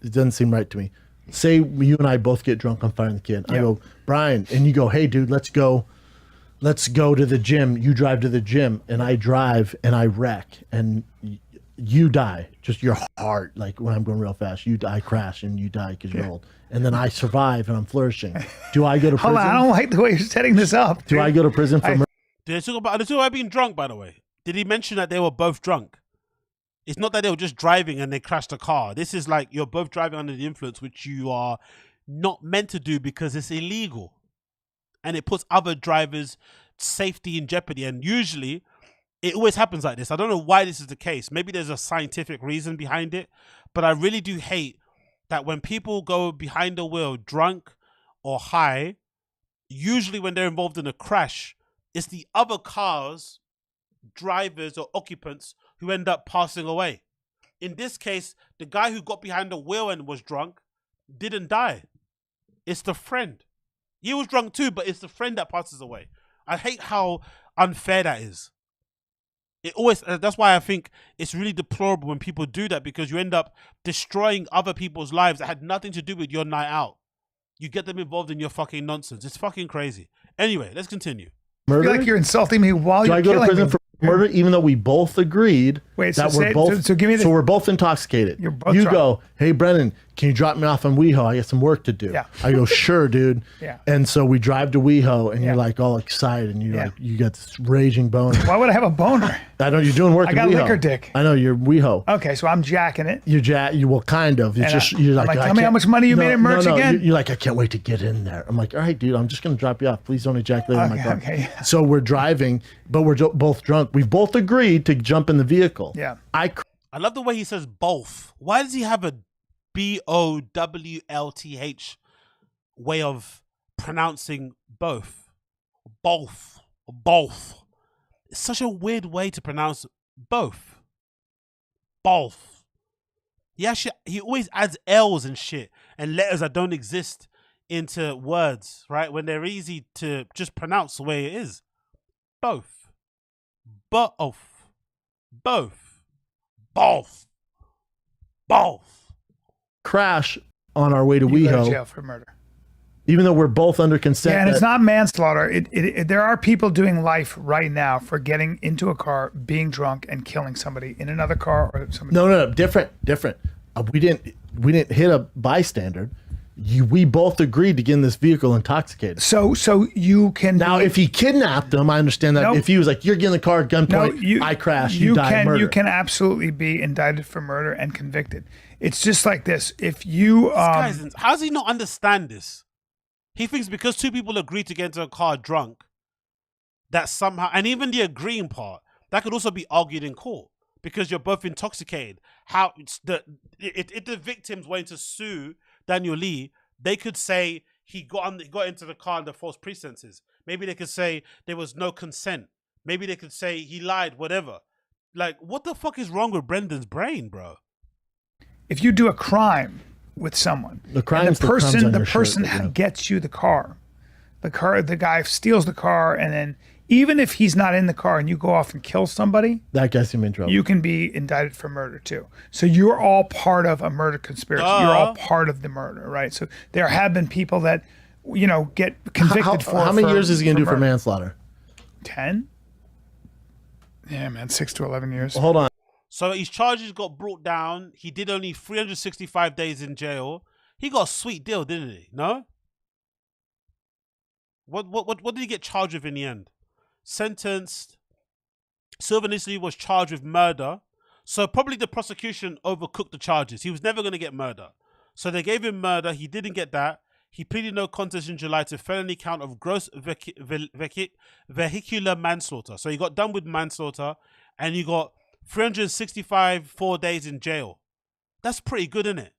It doesn't seem right to me. Say you and I both get drunk on Firing the Kid. I go, Brian, and you go, hey, dude, let's go to the gym. You drive to the gym, and I drive, and I wreck, and you die. Just your heart, like when I'm going real fast, I crash, and you die because you're old. And then I survive, and I'm flourishing. Do I go to prison? Hold on, I don't like the way you're setting this up. Do I go to prison for murder? Did they talk about being drunk, by the way? Did he mention that they were both drunk? It's not that they were just driving and they crashed a car. This is like you're both driving under the influence, which you are not meant to do because it's illegal. And it puts other drivers' safety in jeopardy. And usually, it always happens like this. I don't know why this is the case. Maybe there's a scientific reason behind it. But I really do hate that when people go behind the wheel drunk or high, usually when they're involved in a crash, it's the other cars, drivers or occupants who end up passing away. In this case, the guy who got behind the wheel and was drunk didn't die. It's the friend. He was drunk too, but it's the friend that passes away. I hate how unfair that is. It always, that's why I think it's really deplorable when people do that, because you end up destroying other people's lives that had nothing to do with your night out. You get them involved in your fucking nonsense. It's fucking crazy. Anyway, let's continue. I feel like you're insulting me while you're killing me. murder, even though we both agreed Wait, that so we're say- both. so give me the- So we're both intoxicated. You're both you drunk. go, hey Brennan, can you drop me off in WeHo? I got some work to do. Yeah. I go, sure, dude. Yeah. And so we drive to WeHo, and Yeah. you're like all excited, and you Yeah. like you got this raging boner. Why would I have a boner? I know you're doing work. I in got WeHo. liquor dick. I know you're WeHo. Okay, so I'm jacking it. You well, kind of. It's And just I- you're I'm like, like, I tell me how can't- much money you made in merch again? You're like, I can't wait to get in there. I'm like, all right, dude, I'm just gonna drop you off. Please don't ejaculate in my car. Okay. So we're driving, but we're both drunk. We both agreed to jump in the vehicle. Yeah. I love the way he says both. Why does he have a BOWLTH way of pronouncing both? Both. Both. It's such a weird way to pronounce both. Both. He always adds L's and shit and letters that don't exist into words, right? When they're easy to just pronounce the way it is. Both. Both. Both. Both. Both. Crash on our way to You go to WeHo, jail for murder. even though we're both under consent. Yeah, and it's not manslaughter. There are people doing life right now for getting into a car, being drunk, and killing somebody in another car or somebody. No, different. We didn't hit a bystander. We both agreed to get in this vehicle intoxicated. So you can now, if he kidnapped them, I understand that. Nope. If he was like, "You're getting in the car, gunpoint, I crash, you die, murder." You can absolutely be indicted for murder and convicted. It's just like this. If you how does he not understand this? He thinks because two people agree to get into a car drunk, that somehow, and even the agreeing part, that could also be argued in court because you're both intoxicated. How if the victims wanting to sue Daniel Lee, they could say he got into the car under false pretenses. Maybe they could say there was no consent. Maybe they could say he lied, whatever. Like, what the fuck is wrong with Brendan's brain, bro? If you do a crime with someone, the person gets you the car. The guy steals the car, and then even if he's not in the car and you go off and kill somebody, that gets him in trouble. You can be indicted for murder too. So you're all part of a murder conspiracy. You're all part of the murder, right? So there have been people that, get convicted for. How many years is he gonna do for manslaughter? 10. Yeah, man, 6 to 11 years. Well, hold on. So his charges got brought down. He did only 365 days in jail. He got a sweet deal, didn't he? No? What did he get charged with in the end? Sentenced. Silva initially was charged with murder. So probably the prosecution overcooked the charges. He was never going to get murder. So they gave him murder. He didn't get that. He pleaded no contest in July to felony count of gross vehicular manslaughter. So he got done with manslaughter and he got 4 days in jail. That's pretty good, isn't it?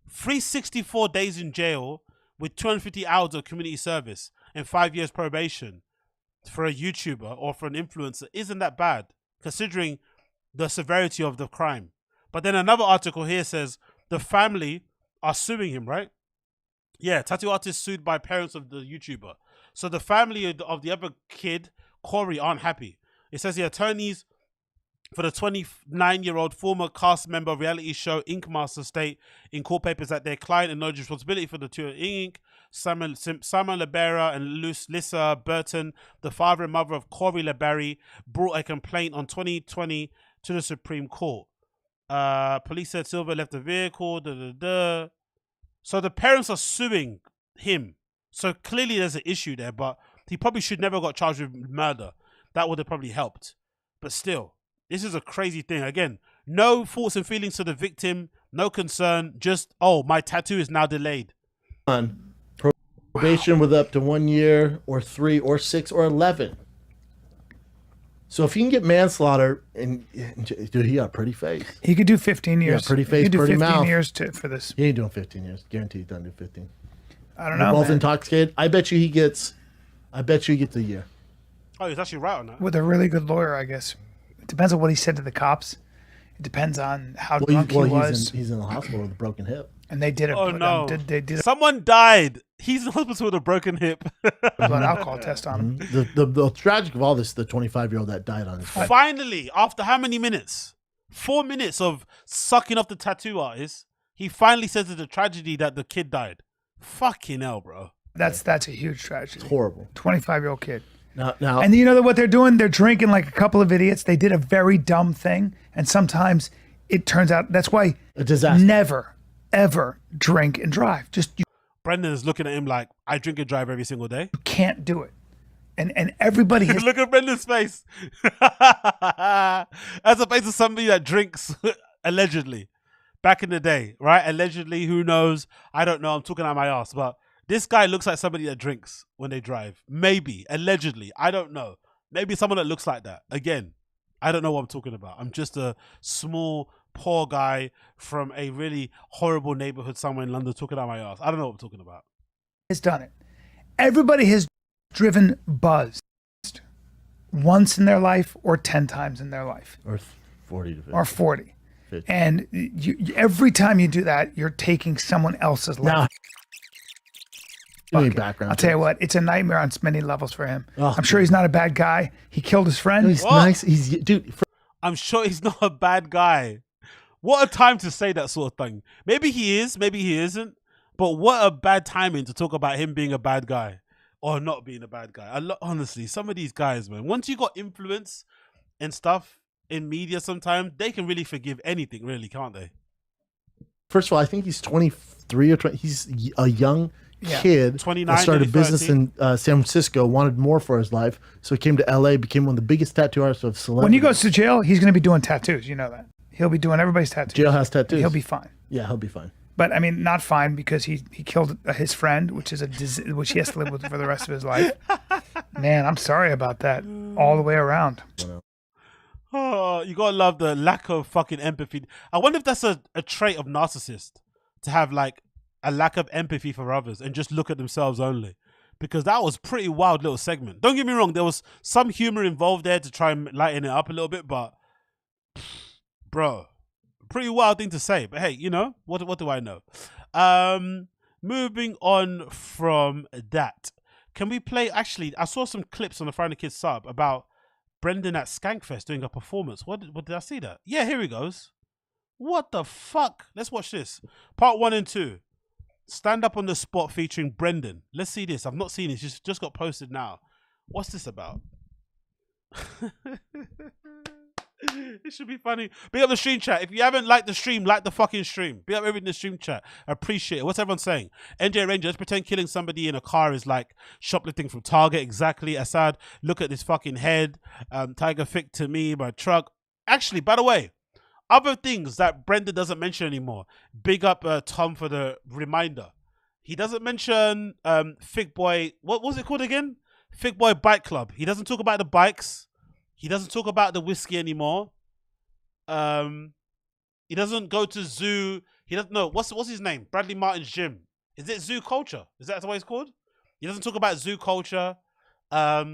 364 days in jail with 250 hours of community service and 5 years probation for a YouTuber or for an influencer isn't that bad, considering the severity of the crime. But then another article here says the family are suing him, right? Yeah, tattoo artist sued by parents of the YouTuber. So the family of the other kid, Corey, aren't happy. It says the attorneys for the 29-year-old former cast member of reality show Ink Master state in court papers that their client acknowledged responsibility for the two Ink, Simon Libera and Lisa Burton, the father and mother of Corey LeBarry, brought a complaint on 2020 to the Supreme Court. Police said Silva left the vehicle. So the parents are suing him. So clearly there's an issue there, but he probably should never got charged with murder. That would have probably helped. But still, this is a crazy thing. Again, no thoughts and feelings to the victim, no concern, just, oh, my tattoo is now delayed. Probation with up to 1 year or 3 or 6 or 11. So if he can get manslaughter, and dude, he got a pretty face. He could do 15 years. Yeah, pretty face, he could do pretty 15 mouth. years for this. He ain't doing 15 years. Guaranteed he doesn't do 15. I don't They're know, both man. intoxicated. I bet you he gets a year. Oh, he's actually right on that. With a really good lawyer, I guess. It depends on what he said to the cops. It depends on how drunk he was. He's in the hospital with a broken hip. And they did it. Oh, no. They did Someone died. He's in the hospital with a broken hip. blood alcohol test on him. The tragic of all this, the 25-year-old that died on his head. Finally, after how many minutes? 4 minutes of sucking off the tattoo artist, he finally says it's a tragedy that the kid died. Fucking hell, bro. That's a huge tragedy. It's horrible. 25-year-old kid. Now, And you know what they're doing? They're drinking like a couple of idiots. They did a very dumb thing, and sometimes it turns out that's why a disaster. Never, ever drink and drive. Just you Brendan is looking at him like, I drink and drive every single day. can't do it. And everybody has Look at Brendan's face. As a face of somebody that drinks, allegedly. Back in the day, right? Allegedly, who knows? I don't know. I'm talking out my ass. But this guy looks like somebody that drinks when they drive. Maybe. Allegedly. I don't know. Maybe someone that looks like that. Again, I don't know what I'm talking about. I'm just a small, poor guy from a really horrible neighborhood somewhere in London talking out my ass. I don't know what I'm talking about. has done it. Everybody has driven buzzed once in their life or 10 times in their life. Or 40 to 50. Or 40. 50. And every time you do that, you're taking someone else's life. Background. I'll tell you what, it's a nightmare on many levels for him. I'm sure he's not a bad guy. He killed his friend. He's nice. I'm sure he's not a bad guy. What a time to say that sort of thing. Maybe he is, maybe he isn't. But what a bad timing to talk about him being a bad guy or not being a bad guy. Honestly, some of these guys, man, once you got influence and stuff in media sometimes, they can really forgive anything, really, can't they? First of all, I think he's 23 or 20. He's a young kid 29, that started a maybe business in San Francisco, wanted more for his life. So he came to LA, became one of the biggest tattoo artists of celebrities. When he goes to jail, he's going to be doing tattoos. You know that. He'll be doing everybody's tattoos. Jail has tattoos. He'll be fine. Yeah, he'll be fine. But I mean, not fine because he killed his friend, which is which he has to live with for the rest of his life. Man, I'm sorry about that. All the way around. Oh, you gotta love the lack of fucking empathy. I wonder if that's a trait of narcissist, to have like a lack of empathy for others and just look at themselves only. Because that was pretty wild little segment. Don't get me wrong, there was some humor involved there to try and lighten it up a little bit, but bro, pretty wild thing to say. But hey, you know, what do I know? Moving on from that, can we play? Actually, I saw some clips on the Friday Kids sub about Brendan at SKANKFEST doing a performance. What did I see that? Yeah, here he goes. What the fuck? Let's watch this. Part 1 and 2. Stand Up on the Spot featuring Brendan. Let's see this. I've not seen it. It's just got posted now. What's this about? It should be funny. Big up the stream chat. If you haven't liked the stream, like the fucking stream. Big up everything in the stream chat. I appreciate it. What's everyone saying? NJ Ranger, let's pretend killing somebody in a car is like shoplifting from Target. Exactly. Assad, look at this fucking head. Tiger Fick to me, my truck. Actually, by the way, other things that Brendan doesn't mention anymore. Big up Tom for the reminder. He doesn't mention Fig Boy. What was it called again? Fig Boy Bike Club. He doesn't talk about the bikes. He doesn't talk about the whiskey anymore. He doesn't go to Zoo. He doesn't know what's his name. Bradley Martin's gym. Is it Zoo Culture? Is that what it's called? He doesn't talk about Zoo Culture. I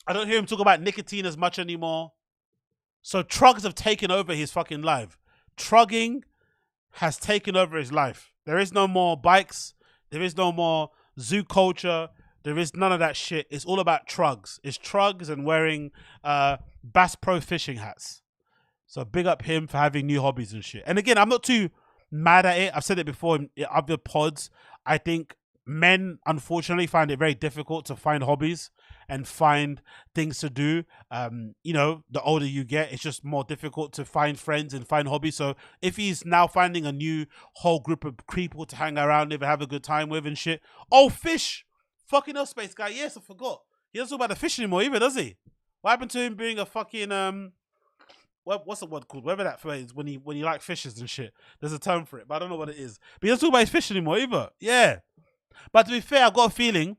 don't hear him talk about nicotine as much anymore. So trugs have taken over his fucking life. Trugging has taken over his life. There is no more bikes. There is no more Zoo Culture. There is none of that shit. It's all about trugs. It's trugs and wearing Bass Pro fishing hats. So big up him for having new hobbies and shit. And again, I'm not too mad at it. I've said it before in other pods. I think men, unfortunately, find it very difficult to find hobbies and find things to do. You know, the older you get, it's just more difficult to find friends and find hobbies. So if he's now finding a new whole group of people to hang around with and have a good time with and shit. Oh, fish! Fucking hell, Space Guy. Yes, I forgot. He doesn't talk about the fish anymore either, does he? What happened to him being a fucking what's the word called? Whatever that phrase when you like fishes and shit. There's a term for it, but I don't know what it is. But he doesn't talk about his fish anymore either. Yeah. But to be fair, I've got a feeling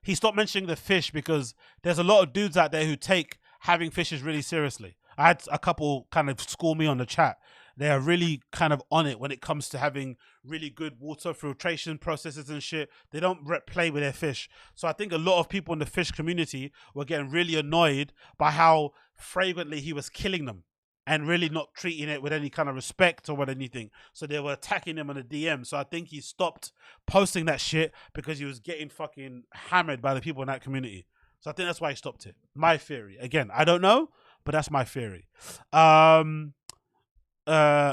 he stopped mentioning the fish because there's a lot of dudes out there who take having fishes really seriously. I had a couple kind of school me on the chat. They are really kind of on it when it comes to having really good water filtration processes and shit. They don't play with their fish. So I think a lot of people in the fish community were getting really annoyed by how fragrantly he was killing them and really not treating it with any kind of respect or with anything. So they were attacking him on the DM. So I think he stopped posting that shit because he was getting fucking hammered by the people in that community. So I think that's why he stopped it. My theory. Again, I don't know, but that's my theory.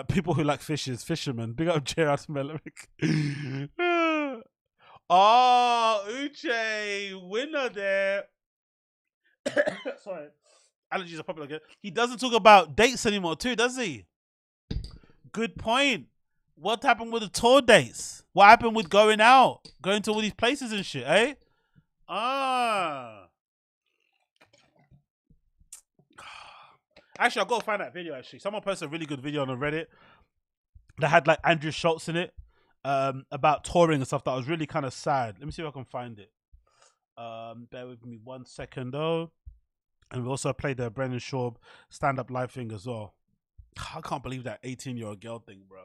People who like fishes, fishermen. Big up Gerard Mellerick. Oh, Uche, winner there. Sorry, allergies are popular again. He doesn't talk about dates anymore too, does he? Good point. What happened with the tour dates? What happened with going out? Going to all these places and shit, eh? Actually, I'll go find that video, actually. Someone posted a really good video on the Reddit that had like Andrew Schultz in it about touring and stuff that was really kind of sad. Let me see if I can find it. Bear with me 1 second, though. And we also played the Brendan Schaub stand-up live thing as well. I can't believe that 18-year-old girl thing, bro.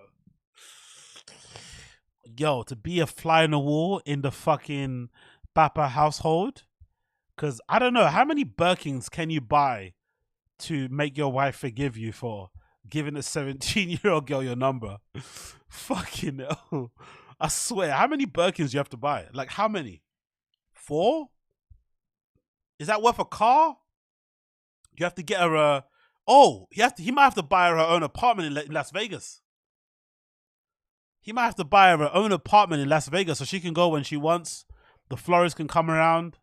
Yo, to be a fly on the wall in the fucking BAPA household. Because I don't know, how many Birkins can you buy to make your wife forgive you for giving a 17-year-old girl your number? Fucking hell. I swear, how many Birkins do you have to buy? Like, how many? 4? Is that worth a car? You have to get her a... Oh, he might have to buy her own apartment in Las Vegas. He might have to buy her own apartment in Las Vegas so she can go when she wants. The florist can come around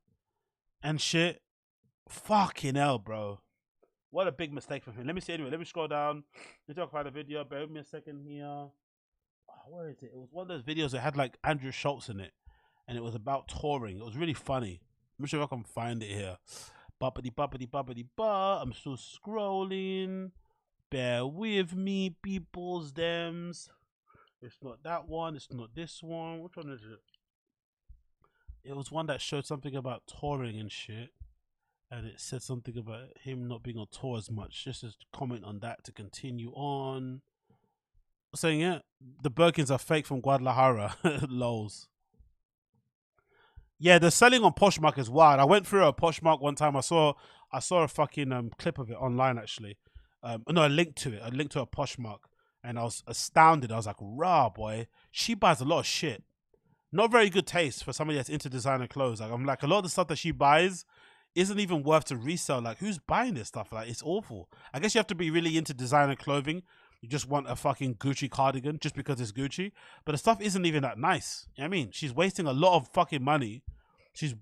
and shit. Fucking hell, bro. What a big mistake for him. Let me see anyway. Let me scroll down. Let me talk about the video. Bear with me a second here. Oh, where is it? It was one of those videos that had like Andrew Schultz in it. And it was about touring. It was really funny. Let me see if I can find it here. Boppity boppity boppity ba. I'm still scrolling. Bear with me, people's dems. It's not that one. It's not this one. Which one is it? It was one that showed something about touring and shit. And it said something about him not being on tour as much. Just to comment on that to continue on. Saying, yeah, the Birkins are fake from Guadalajara. Lols. Yeah, the selling on Poshmark is wild. I went through a Poshmark one time. I saw a fucking clip of it online, actually. No, a link to it. A link to a Poshmark. And I was astounded. I was like, rah, boy. She buys a lot of shit. Not very good taste for somebody that's into designer clothes. Like, I'm like, a lot of the stuff that she buys isn't even worth to resell. Like, who's buying this stuff? Like, it's awful. I guess you have to be really into designer clothing. You just want a fucking Gucci cardigan just because it's Gucci. But the stuff isn't even that nice. You know what I mean? She's wasting a lot of fucking money. She's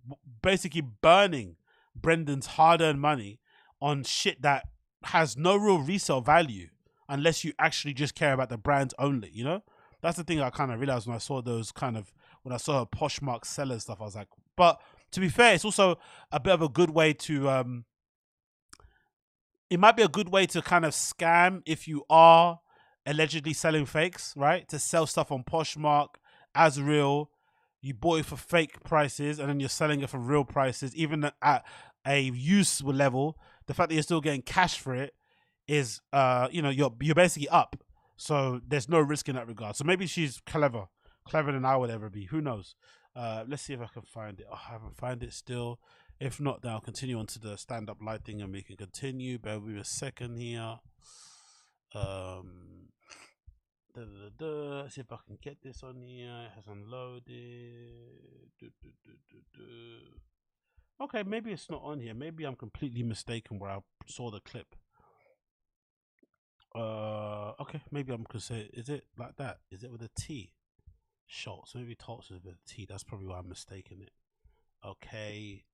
basically burning Brendan's hard-earned money on shit that has no real resale value unless you actually just care about the brands only, you know? That's the thing I kind of realized when I saw when I saw her Poshmark seller stuff. I was like, but to be fair, it's also a bit of a good way to, it might be a good way to kind of scam if you are allegedly selling fakes, right? To sell stuff on Poshmark as real. You bought it for fake prices and then you're selling it for real prices, even at a use level. The fact that you're still getting cash for it is, you know, you're basically up. So there's no risk in that regard. So maybe she's clever than I would ever be. Who knows? Let's see if I can find it. Oh, I haven't found it still. If not, then I'll continue on to the stand-up light thing and we can continue. Bear with me a second here. See if I can get this on here. It has unloaded. Okay, maybe it's not on here. Maybe I'm completely mistaken where I saw the clip. Okay, maybe I'm gonna say, is it like that? Is it with a T? Schultz. Maybe Talks with a T. That's probably why I'm mistaken it. Okay.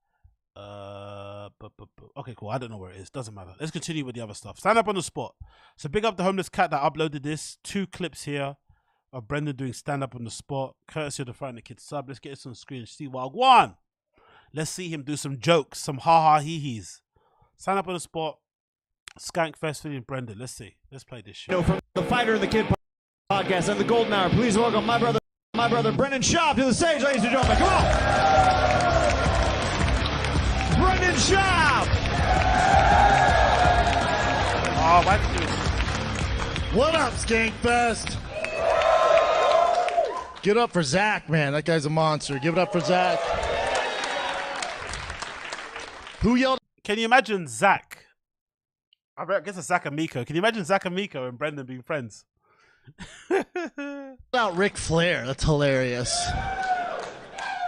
Okay, cool. I don't know where it is. Doesn't matter. Let's continue with the other stuff. Stand up on the spot. So big up the homeless cat that uploaded this. 2 clips here of Brendan doing stand up on the spot. Courtesy of the Frightened Kid sub. Let's get this on the screen and see what I want. Let's see him do some jokes, some ha hee hees. Stand up on the spot. SKANKFEST featuring Brendan. Let's see. Let's play this shit. From the Fighter and the Kid podcast and the Golden Hour, please welcome my brother Brendan Schaub to the stage, ladies and gentlemen. Come on. Brendan Schaub! Oh, what up, SKANKFEST? Give it up for Zach, man. That guy's a monster. Give it up for Zach. Who yelled? Can you imagine Zach? I guess it's Zach and Miko. Can you imagine Zach and Miko and Brendan being friends? About Ric Flair. That's hilarious.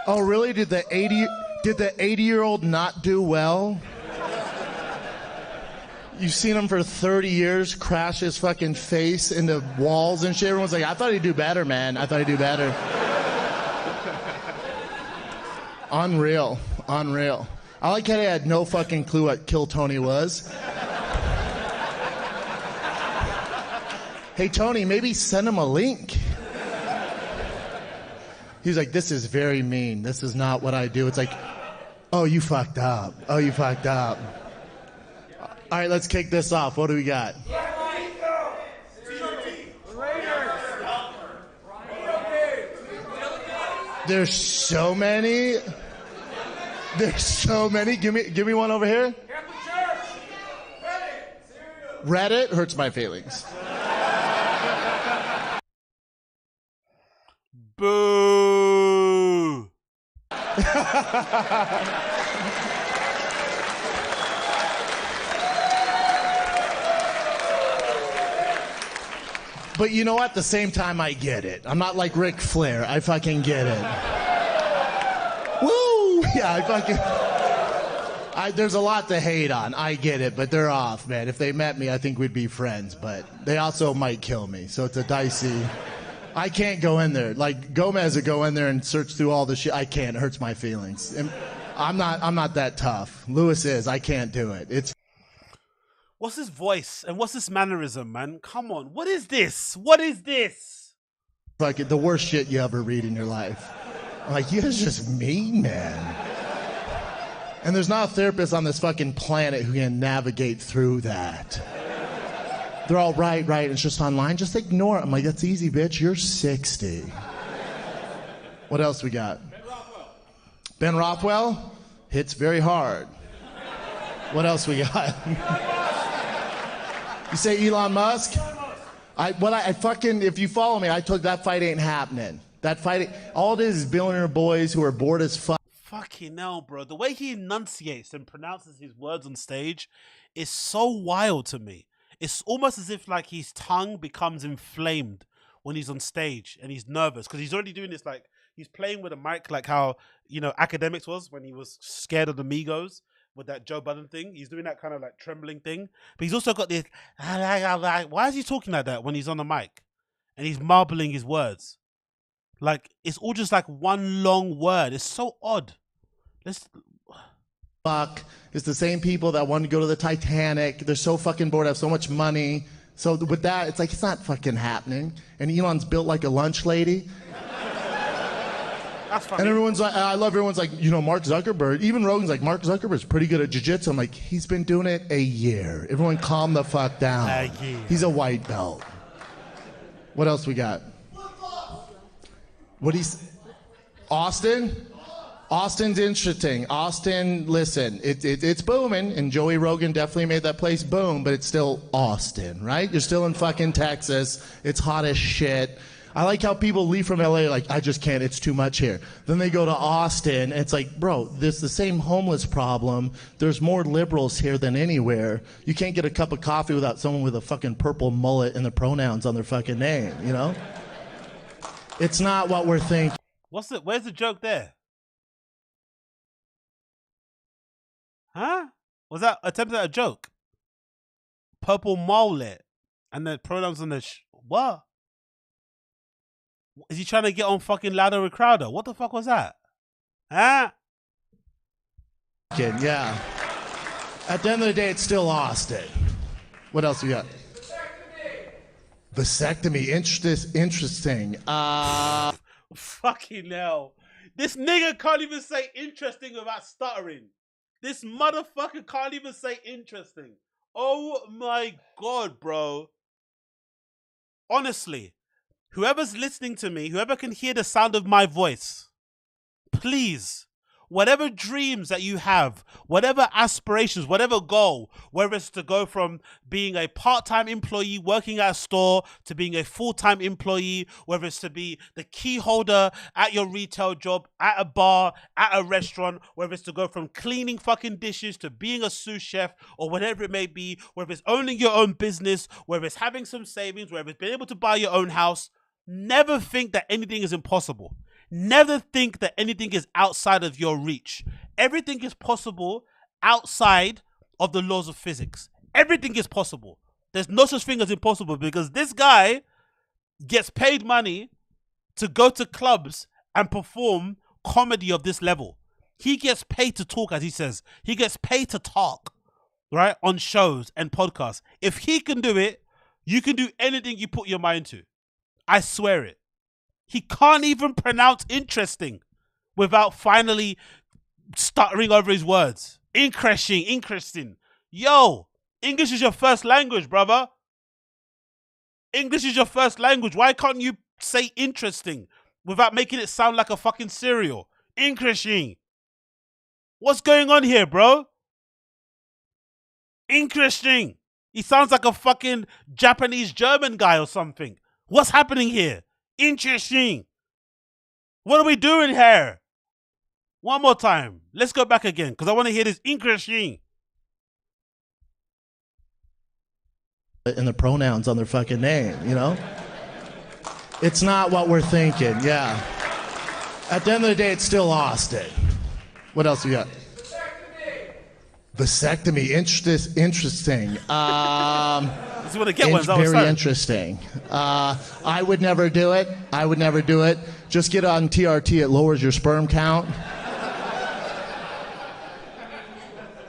Oh, really? Did the 80-year-old not do well? You've seen him for 30 years crash his fucking face into walls and shit. Everyone's like, I thought he'd do better, man. I thought he'd do better. Unreal. Unreal. I like how they had no fucking clue what Kill Tony was. Hey, Tony, maybe send him a link. He was like, this is very mean. This is not what I do. It's like, oh, you fucked up. Oh, you fucked up. All right, let's kick this off. What do we got? There's so many. There's so many. Give me one over here. Reddit hurts my feelings. Boo. But you know what? At the same time, I get it. I'm not like Ric Flair. I fucking get it. Woo! Yeah, there's a lot to hate on. I get it, but they're off, man. If they met me, I think we'd be friends. But they also might kill me, so it's a dicey. I can't go in there. Like Gomez would go in there and search through all the shit. I can't. It hurts my feelings. And I'm not that tough. Lewis is. I can't do it. It's. What's his voice and what's this mannerism, man? Come on, what is this? What is this? Like the worst shit you ever read in your life. I'm like, you guys are just mean, man. And there's not a therapist on this fucking planet who can navigate through that. They're all right, it's just online. Just ignore it. I'm like, that's easy, bitch. You're 60. What else we got? Ben Rothwell hits very hard. What else we got? You say Elon Musk? If you follow me, I told that fight ain't happening. That fight, all it is billionaire boys who are bored as fuck. Fucking hell, bro. The way he enunciates and pronounces his words on stage is so wild to me. It's almost as if like his tongue becomes inflamed when he's on stage and he's nervous because he's already doing this like he's playing with a mic like how, you know, Academics was when he was scared of the Migos. With that Joe Budden thing, he's doing that kind of like trembling thing, but he's also got this. Why is he talking like that when he's on the mic, and he's marbling his words? Like it's all just like one long word. It's so odd. Fuck. It's the same people that want to go to the Titanic. They're so fucking bored. Have so much money. So with that, it's like it's not fucking happening. And Elon's built like a lunch lady. That's funny. And everyone's like, I love everyone's like, you know, Mark Zuckerberg. Even Rogan's like, Mark Zuckerberg's pretty good at jiu-jitsu. I'm like, he's been doing it a year. Everyone calm the fuck down. He's a white belt. What else we got? Austin? Austin's interesting. Austin, listen, it's booming, and Joey Rogan definitely made that place boom, but it's still Austin, right? You're still in fucking Texas. It's hot as shit. I like how people leave from LA like, I just can't, it's too much here. Then they go to Austin, and it's like, bro, there's the same homeless problem. There's more liberals here than anywhere. You can't get a cup of coffee without someone with a fucking purple mullet and the pronouns on their fucking name, you know? It's not what we're thinking. Where's the joke there? Huh? Was that attempted at a joke? Purple mullet and the pronouns on the what? Is he trying to get on fucking Louder with Crowder? What the fuck was that? Huh? Yeah. At the end of the day, it's still Austin. What else we got? Vasectomy. Interesting. Fucking hell. This nigga can't even say interesting without stuttering. This motherfucker can't even say interesting. Oh my God, bro. Honestly. Whoever's listening to me, whoever can hear the sound of my voice, please, whatever dreams that you have, whatever aspirations, whatever goal, whether it's to go from being a part-time employee working at a store to being a full-time employee, whether it's to be the key holder at your retail job, at a bar, at a restaurant, whether it's to go from cleaning fucking dishes to being a sous chef or whatever it may be, whether it's owning your own business, whether it's having some savings, whether it's being able to buy your own house, never think that anything is impossible. Never think that anything is outside of your reach. Everything is possible outside of the laws of physics. Everything is possible. There's no such thing as impossible because this guy gets paid money to go to clubs and perform comedy of this level. He gets paid to talk, as he says. He gets paid to talk, right, on shows and podcasts. If he can do it, you can do anything you put your mind to. I swear it. He can't even pronounce interesting without finally stuttering over his words. Interesting. Yo, English is your first language, brother. English is your first language. Why can't you say interesting without making it sound like a fucking cereal? Interesting. What's going on here, bro? Interesting. He sounds like a fucking Japanese German guy or something. What's happening here? Interesting. What are we doing here? One more time. Let's go back again because I want to hear this. Interesting. And the pronouns on their fucking name, you know? It's not what we're thinking, yeah. At the end of the day, it's still Austin. What else we got? Vasectomy. Interesting. This is what I get ones. Very interesting. I would never do it. Just get on TRT. It lowers your sperm count.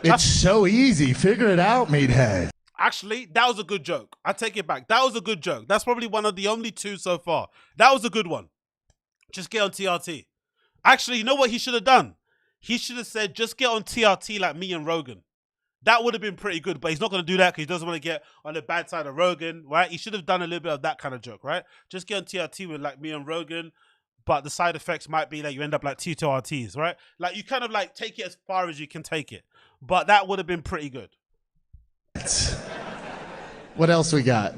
It's so easy. Figure it out, meathead. Actually, that was a good joke. I take it back. That was a good joke. That's probably one of the only two so far. That was a good one. Just get on TRT. Actually, you know what he should have done? He should have said, just get on TRT like me and Rogan. That would have been pretty good, but he's not going to do that because he doesn't want to get on the bad side of Rogan, right? He should have done a little bit of that kind of joke, right? Just get on TRT with like me and Rogan, but the side effects might be that you end up like Tito Ortiz, right? Like you kind of like take it as far as you can take it. But that would have been pretty good. What else we got?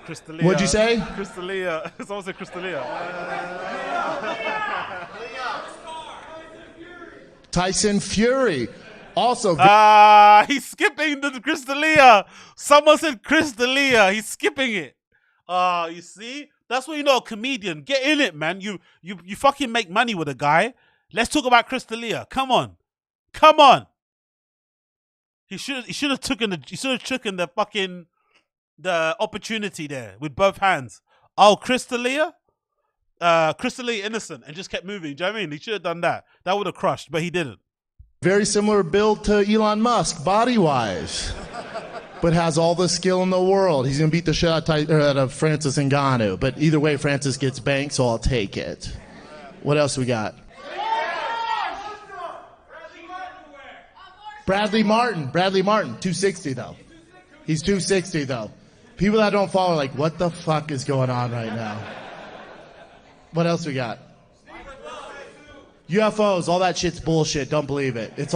Crystalia. What'd you say? Crystalia. Someone said Crystalia. Tyson Fury. Also, he's skipping the Crystalia. Someone said Crystalia. He's skipping it. You see? That's what you know, a comedian. Get in it, man. You fucking make money with a guy. Let's talk about Crystalia. Come on. He should have taken the opportunity there with both hands. Oh, Crystalia? Crystalia innocent and just kept moving. Do you know what I mean? He should have done that. That would have crushed, but he didn't. very similar build to Elon Musk, body-wise, but has all the skill in the world. He's going to beat the shit out of Francis Ngannou. But either way, Francis gets banked, so I'll take it. What else we got? Bradley Martin, 260 though. He's 260 though. People that don't follow are like, what the fuck is going on right now? What else we got? UFOs, all that shit's bullshit. Don't believe it. It's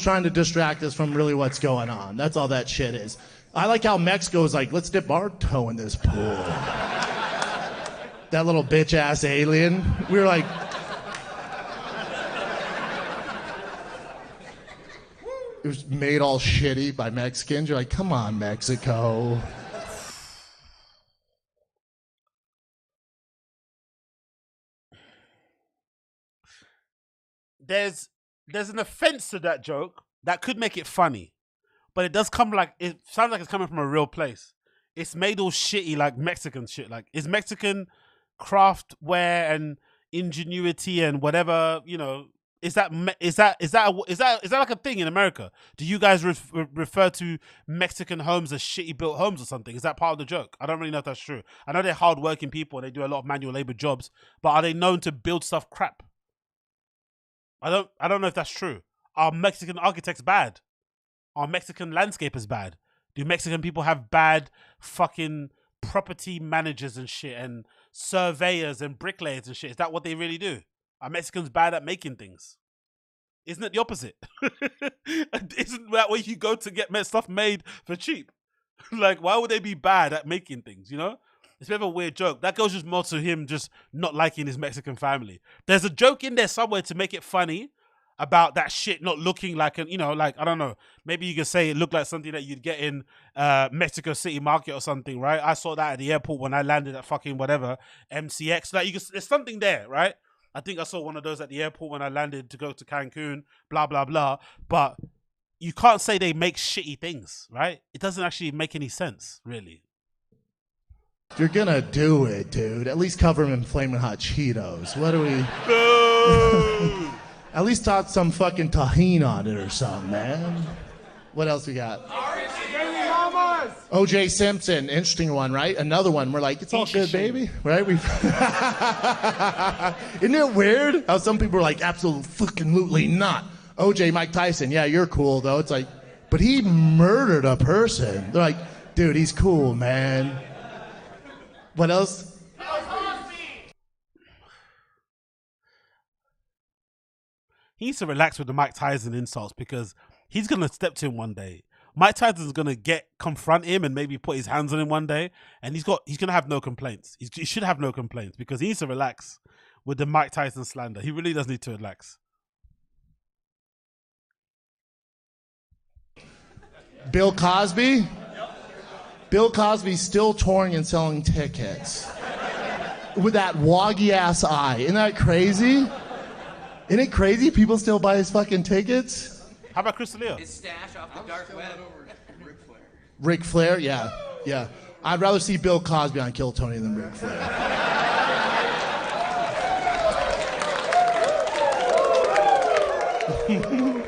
trying to distract us from really what's going on. That's all that shit is. I like how Mexico's like, let's dip our toe in this pool. That little bitch ass alien. We were like, it was made all shitty by Mexicans. You're like, come on, Mexico. There's an offense to that joke that could make it funny, but it does come like, it sounds like it's coming from a real place. It's made all shitty, like Mexican shit. Like, is Mexican craftware and ingenuity and whatever, you know, is that like a thing in America? Do you guys refer to Mexican homes as shitty built homes or something? Is that part of the joke? I don't really know if that's true. I know they're hardworking people and they do a lot of manual labor jobs, but are they known to build stuff crap? I don't know if that's true. Are Mexican architects bad? Are Mexican landscapers bad? Do Mexican people have bad fucking property managers and shit and surveyors and bricklayers and shit? Is that what they really do? Are Mexicans bad at making things? Isn't it the opposite? Isn't that where you go to get stuff made for cheap? Like, why would they be bad at making things, you know? It's a bit of a weird joke. That goes just more to him just not liking his Mexican family. There's a joke in there somewhere to make it funny about that shit not looking like an, you know, like, I don't know. Maybe you could say it looked like something that you'd get in Mexico City Market or something, right? I saw that at the airport when I landed at fucking whatever, MCX. Like, there's something there, right? I think I saw one of those at the airport when I landed to go to Cancun, blah, blah, blah. But you can't say they make shitty things, right? It doesn't actually make any sense, really. If you're gonna do it, dude, at least cover him in flaming hot Cheetos. What do we... At least toss some fucking tahini on it or something, man. What else we got? O.J. Simpson, interesting one, right? Another one. We're like, it's all good, baby, right? Isn't it weird how some people are like, absolutely not. O.J. Mike Tyson, yeah, you're cool though. It's like, but he murdered a person. They're like, dude, he's cool, man. What else? He needs to relax with the Mike Tyson insults because he's gonna step to him one day. Mike Tyson's gonna confront him and maybe put his hands on him one day, and he's gonna have no complaints. He should have no complaints because he needs to relax with the Mike Tyson slander. He really does need to relax. Bill Cosby? Bill Cosby's still touring and selling tickets with that woggy ass eye. Isn't that crazy? Isn't it crazy people still buy his fucking tickets? How about Chris D'Elia? His stash off the dark web. Ric Flair? Yeah, yeah. I'd rather see Bill Cosby on Kill Tony than Ric Flair.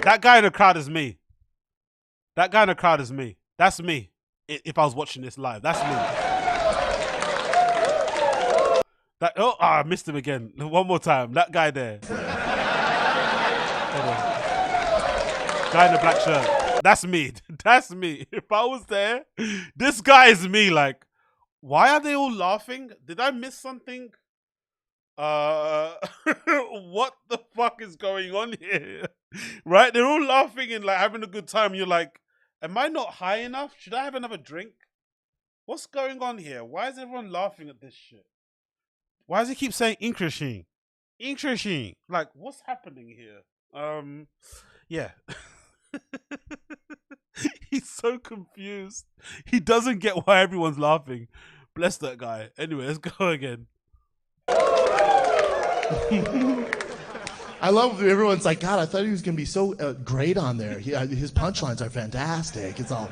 That guy in the crowd is me. That guy in the crowd is me. That's me. If I was watching this live, that's me. I missed him again. One more time. That guy there. Hold on. Guy in the black shirt. That's me. That's me. If I was there, this guy is me. Like, why are they all laughing? Did I miss something? What the fuck is going on here? Right? They're all laughing and like having a good time. You're like, am I not high enough? Should I have another drink? What's going on here? Why is everyone laughing at this shit? Why does he keep saying interesting? Interesting. Like, what's happening here? Yeah. He's so confused. He doesn't get why everyone's laughing. Bless that guy. Anyway, let's go again. I love everyone's like, God, I thought he was going to be so great on there. His punchlines are fantastic. It's all,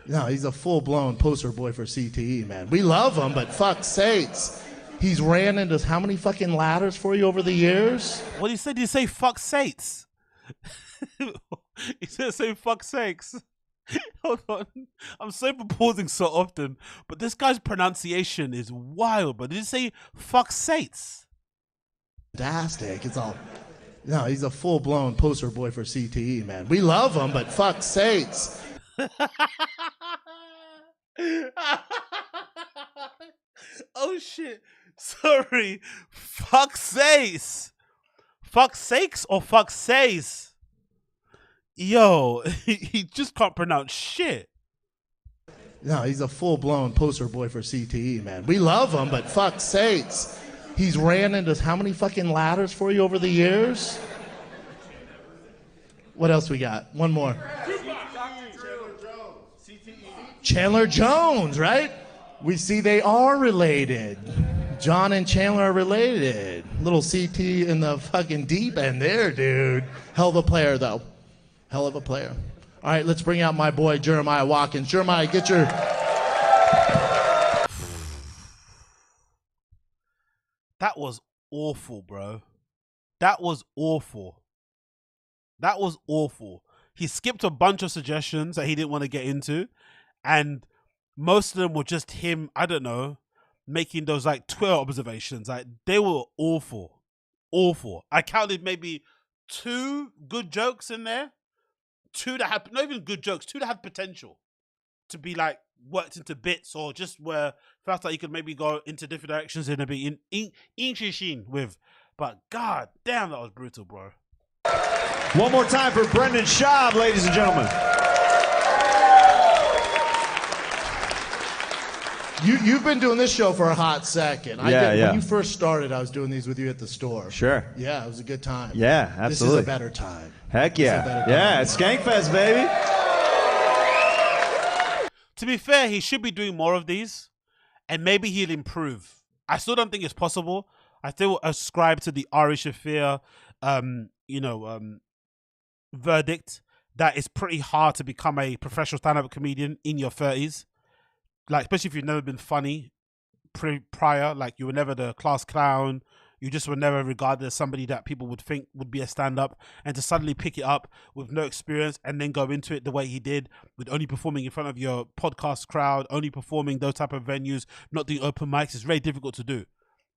no, he's a full-blown poster boy for CTE, man. We love him, but fuck sakes. He's ran into how many fucking ladders for you over the years? What did he say? Did he say fuck sakes? He said say fuck sakes. Hold on. I'm sorry for pausing so often, but this guy's pronunciation is wild, but did he say fuck sakes? Fantastic. It's all, no, he's a full-blown poster boy for CTE, man. We love him, but fuck sakes. Oh shit. Sorry. Fuck sakes. Fuck sakes or fuck says? Yo, he just can't pronounce shit. No, he's a full-blown poster boy for CTE, man. We love him, but fuck sakes. He's ran into how many fucking ladders for you over the years? What else we got? One more. Chandler Jones, right? We see they are related. John and Chandler are related. Little CT in the fucking deep end there, dude. Hell of a player, though. Hell of a player. All right, let's bring out my boy, Jeremiah Watkins. Jeremiah, get your... That was awful, bro. That was awful. That was awful. He skipped a bunch of suggestions that he didn't want to get into, and most of them were just him, I don't know, making those like Twitter observations. Like, they were awful. Awful. I counted maybe 2 good jokes in there. 2 that had, not even good jokes, 2 that had potential to be like worked into bits, or just where felt like you could maybe go into different directions and be interesting with. But god damn, that was brutal, bro. One more time for Brendan Schaub, ladies and gentlemen. You've been doing this show for a hot second. Yeah. When you first started, I was doing these with you at the store. Sure. Yeah, it was a good time. Yeah, absolutely. This is a better time. Heck yeah. Yeah, it's SKANKFEST, baby. To be fair, he should be doing more of these, and maybe he'll improve. I still don't think it's possible. I still ascribe to the Ari Shaffir, verdict that it's pretty hard to become a professional stand-up comedian in your 30s. Like, especially if you've never been funny prior. Like you were never the class clown. You just were never regarded as somebody that people would think would be a stand-up, and to suddenly pick it up with no experience and then go into it the way he did, with only performing in front of your podcast crowd, only performing those type of venues, not doing open mics, is very difficult to do.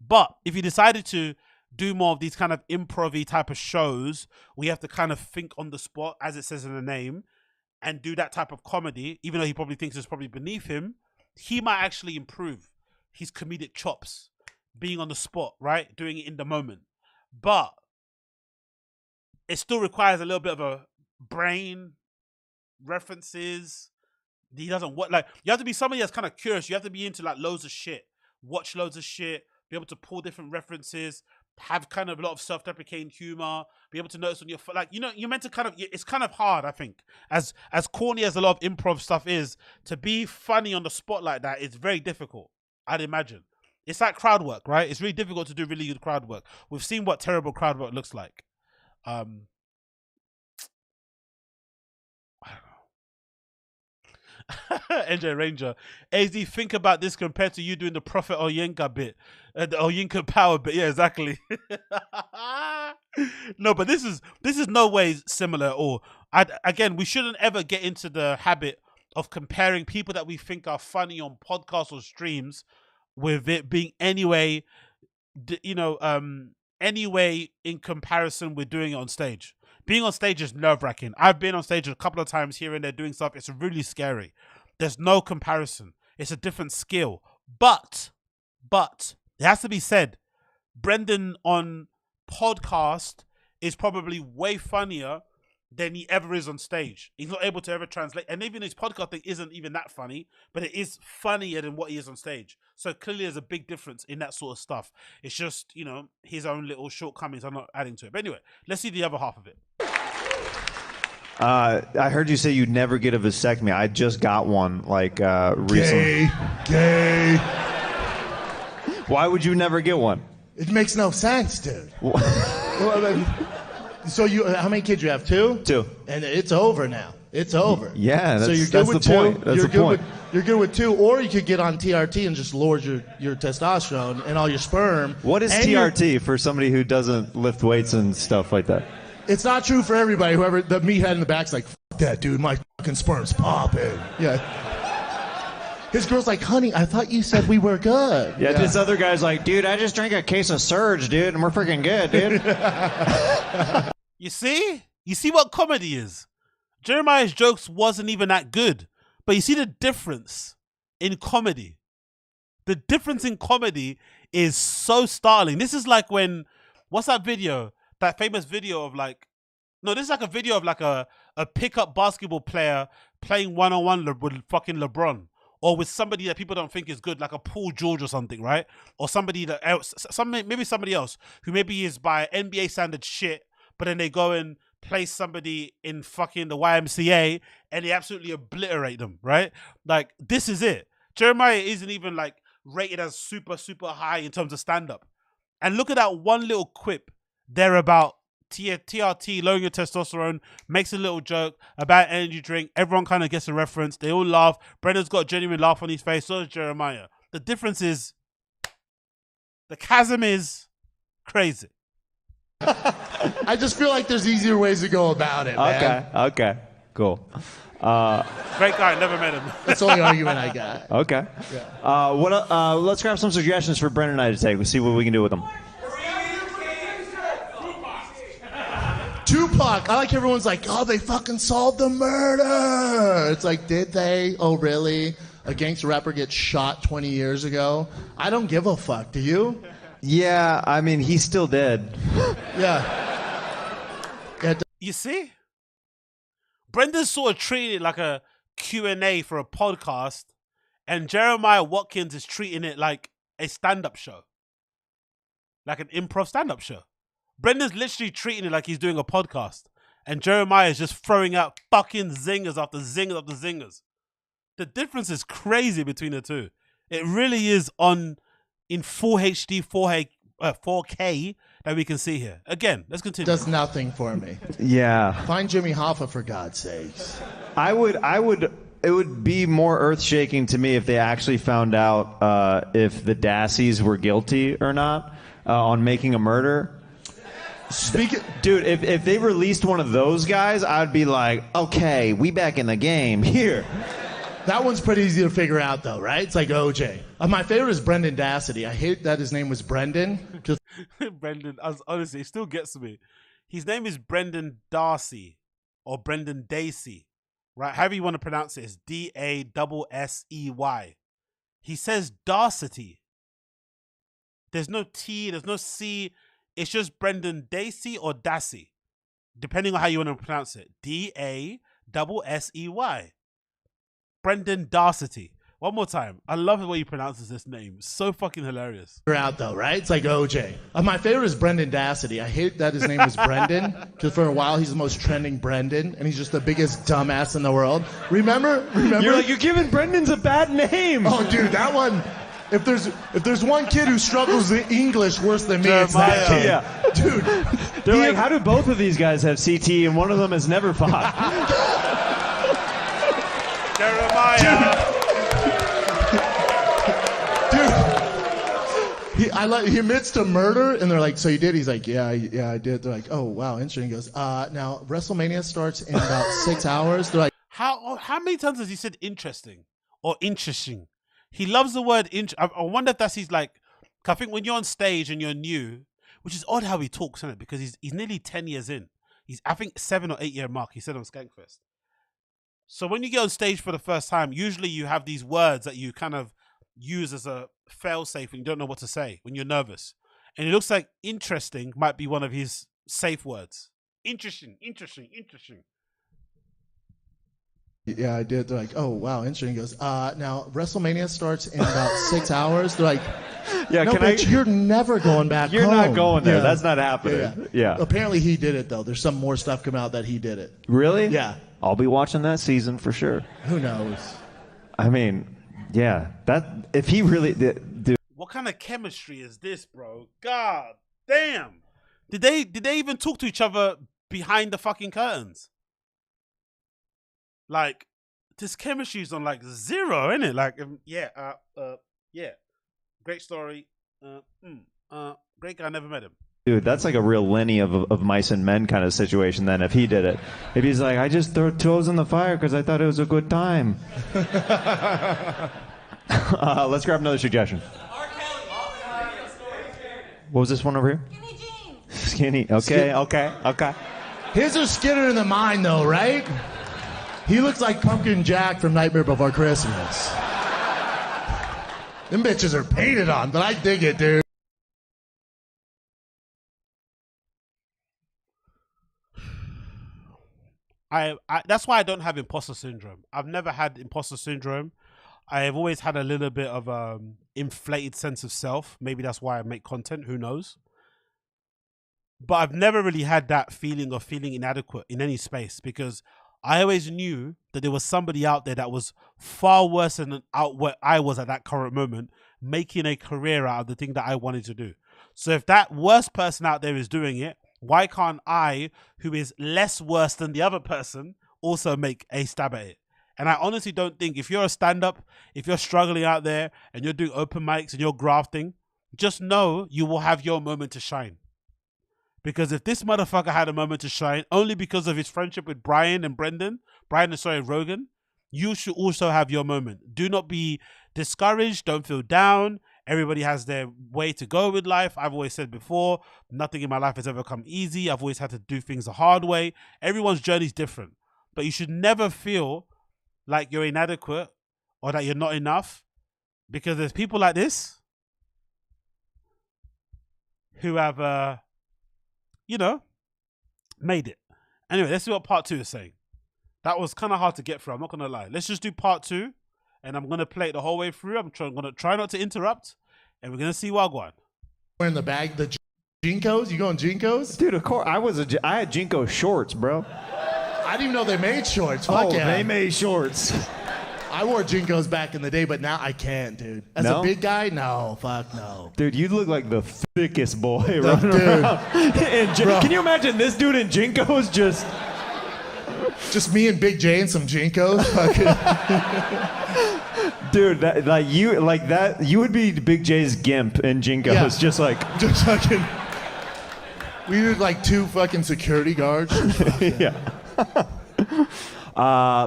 But if you decided to do more of these kind of improv-y type of shows, we have to kind of think on the spot, as it says in the name, and do that type of comedy, even though he probably thinks it's probably beneath him, he might actually improve his comedic chops. Being on the spot, right? Doing it in the moment. But it still requires a little bit of a brain, references. He doesn't what like you have to be somebody that's kind of curious. You have to be into like loads of shit, watch loads of shit, be able to pull different references, have kind of a lot of self-deprecating humor, be able to notice on your like, you know, you're meant to kind of, it's kind of hard, I think, as corny as a lot of improv stuff is, to be funny on the spot like that. It's very difficult, I'd imagine. It's like crowd work, right? It's really difficult to do really good crowd work. We've seen what terrible crowd work looks like. I don't know. NJ Ranger. AZ, think about this compared to you doing the Prophet Oyenka bit. The Oyenka power bit. Yeah, exactly. No, but this is no way similar at all. Again, we shouldn't ever get into the habit of comparing people that we think are funny on podcasts or streams with it being anyway, you know, anyway in comparison with doing it on stage. Being on stage is nerve-wracking. I've been on stage a couple of times here and there doing stuff. It's really scary. There's no comparison. It's a different skill. But it has to be said, Brendan on podcast is probably way funnier than he ever is on stage. He's not able to ever translate, and even his podcast thing isn't even that funny, but it is funnier than what he is on stage. So clearly there's a big difference in that sort of stuff. It's just, you know, his own little shortcomings. I'm not adding to it. But anyway, let's see the other half of it. I heard you say you'd never get a vasectomy. I just got one, like, recently. Gay. Why would you never get one? It makes no sense, dude. So how many kids you have? Two? Two. And it's over now. It's over. Yeah, that's, so you're good with the point. That's the point. You're good with two, or you could get on TRT and just lower your testosterone and all your sperm. What is TRT for somebody who doesn't lift weights and stuff like that? It's not true for everybody. Whoever, the meathead in the back's like, fuck that, dude. My fucking sperm's popping. Yeah. His girl's like, honey, I thought you said we were good. Yeah, this other guy's like, dude, I just drank a case of Surge, dude, and we're freaking good, dude. You see? You see what comedy is? Jeremiah's jokes wasn't even that good. But you see the difference in comedy. The difference in comedy is so startling. This is like when, what's that video? That famous video of like, no, this is like a video of like a pickup basketball player playing one-on-one with fucking LeBron. Or with somebody that people don't think is good, like a Paul George or something, right? Or somebody that else, maybe somebody else who maybe is by NBA standard shit, but then they go and play somebody in fucking the YMCA and they absolutely obliterate them, right? Like, this is it. Jeremiah isn't even like rated as super, super high in terms of stand-up. And look at that one little quip there about TRT, lowering your testosterone, makes a little joke about energy drink. Everyone kind of gets a reference. They all laugh. Brendan's got a genuine laugh on his face. So does Jeremiah. The difference is, the chasm is crazy. I just feel like there's easier ways to go about it, man. Okay, cool. Great guy, never met him. That's the only argument I got. Okay. Yeah. Let's grab some suggestions for Brendan and I to take. We'll see what we can do with them. Tupac. I like everyone's like, oh, they fucking solved the murder. It's like, did they? Oh, really? A gangster rapper gets shot 20 years ago? I don't give a fuck. Do you? Yeah, I mean, he's still dead. Yeah. You see? Brendan's sort of treating it like a Q&A for a podcast, and Jeremiah Watkins is treating it like a stand-up show. Like an improv stand-up show. Brendan's literally treating it like he's doing a podcast. And Jeremiah is just throwing out fucking zingers after zingers after zingers. The difference is crazy between the two. It really is in full HD 4K that we can see here. Again, let's continue. Does nothing for me. Yeah. Find Jimmy Hoffa, for God's sakes. I would it would be more earth-shaking to me if they actually found out if the Dassies were guilty or not on making a murder. Dude, if they released one of those guys, I'd be like, okay, we back in the game here. That one's pretty easy to figure out, though, right? It's like OJ. My favorite is Brendan Dassity. I hate that his name was Brendan. Brendan, honestly, it still gets me. His name is Brendan Darcy or Brendan Dacey, right? However you want to pronounce it, is D-A-S-S-E-Y. He says Darcity. There's no T, there's no C. It's just Brendan Dacey or Dassey, depending on how you want to pronounce it. D-A-S-S-E-Y. Brendan Darcity. One more time. I love the way he pronounces this name. So fucking hilarious. Figure out, though, right? It's like OJ. My favorite is Brendan Dassity. I hate that his name was Brendan, because for a while he's the most trending Brendan, and he's just the biggest dumbass in the world. Remember? You're like, you're giving Brendan's a bad name. Oh, dude, that one. If there's one kid who struggles with English worse than me, it's that kid. Yeah. Dude. They're like, how do both of these guys have CT and one of them has never fought? Jeremiah. He admits to murder, and they're like, so you did? He's like, yeah, I did. They're like, oh, wow, interesting. He goes, now, WrestleMania starts in about 6 hours. They're like, how many times has he said interesting or interesting? He loves the word I wonder if that's his, like, I think when you're on stage and you're new, which is odd how he talks, isn't it? Because he's nearly 10 years in. He's, I think, 7 or 8 year mark, he said on SKANKFEST. So when you get on stage for the first time, usually you have these words that you kind of use as a fail-safe when you don't know what to say, when you're nervous. And it looks like interesting might be one of his safe words. Interesting. yeah, I did. They're like, oh, wow, interesting. He goes, now, WrestleMania starts in about 6 hours. They're like, yeah, no, bitch, you're never going back You're home. not going there. Yeah. That's not happening. Yeah. Apparently he did it, though. There's some more stuff come out that he did it. Really? Yeah. I'll be watching that season for sure. Who knows? I mean, yeah, if he really did, dude. What kind of chemistry is this, bro? God damn. Did they even talk to each other behind the fucking curtains? Like, this chemistry is on like 0, isn't it? Like, yeah. Great story. Great guy, never met him. Dude, that's like a real Lenny of Mice and Men kind of situation then, if he did it. If he's like, I just threw toes in the fire because I thought it was a good time. Let's grab another suggestion. What was this one over here? Skinny. Okay. His are skinnier than mine, though, right? He looks like Pumpkin Jack from Nightmare Before Christmas. Them bitches are painted on, but I dig it, dude. That's why I don't have imposter syndrome. I've never had imposter syndrome. I have always had a little bit of inflated sense of self. Maybe that's why I make content. Who knows? But I've never really had that feeling of feeling inadequate in any space, because I always knew that there was somebody out there that was far worse than where I was at that current moment, making a career out of the thing that I wanted to do. So if that worst person out there is doing it, why can't I, who is less worse than the other person, also make a stab at it? And I honestly don't think, if you're a stand-up, if you're struggling out there and you're doing open mics and you're grafting, just know you will have your moment to shine. Because if this motherfucker had a moment to shine only because of his friendship with Rogan, you should also have your moment. Do not be discouraged. Don't feel down. Everybody has their way to go with life. I've always said before, nothing in my life has ever come easy. I've always had to do things the hard way. Everyone's journey is different. But you should never feel like you're inadequate or that you're not enough, because there's people like this who have, made it. Anyway, let's see what part 2 is saying. That was kind of hard to get through, I'm not going to lie. Let's just do part 2, and I'm going to play it the whole way through. I'm going to try not to interrupt, and we're going to see Wagwan. Wearing the bag, the Jinkos? You going Jinkos? Dude, of course. I had Jinko shorts, bro. I didn't even know they made shorts. Fuck yeah. They made shorts. I wore Jinkos back in the day, but now I can't, dude. As a big guy, no. Fuck no. Dude, you look like the thickest boy running around. Can you imagine this dude in Jinkos just... Just me and Big J and some Jinkos. Dude, you would be Big J's gimp and Jinkos. Yeah. Just fucking. We did like 2 fucking security guards. Yeah.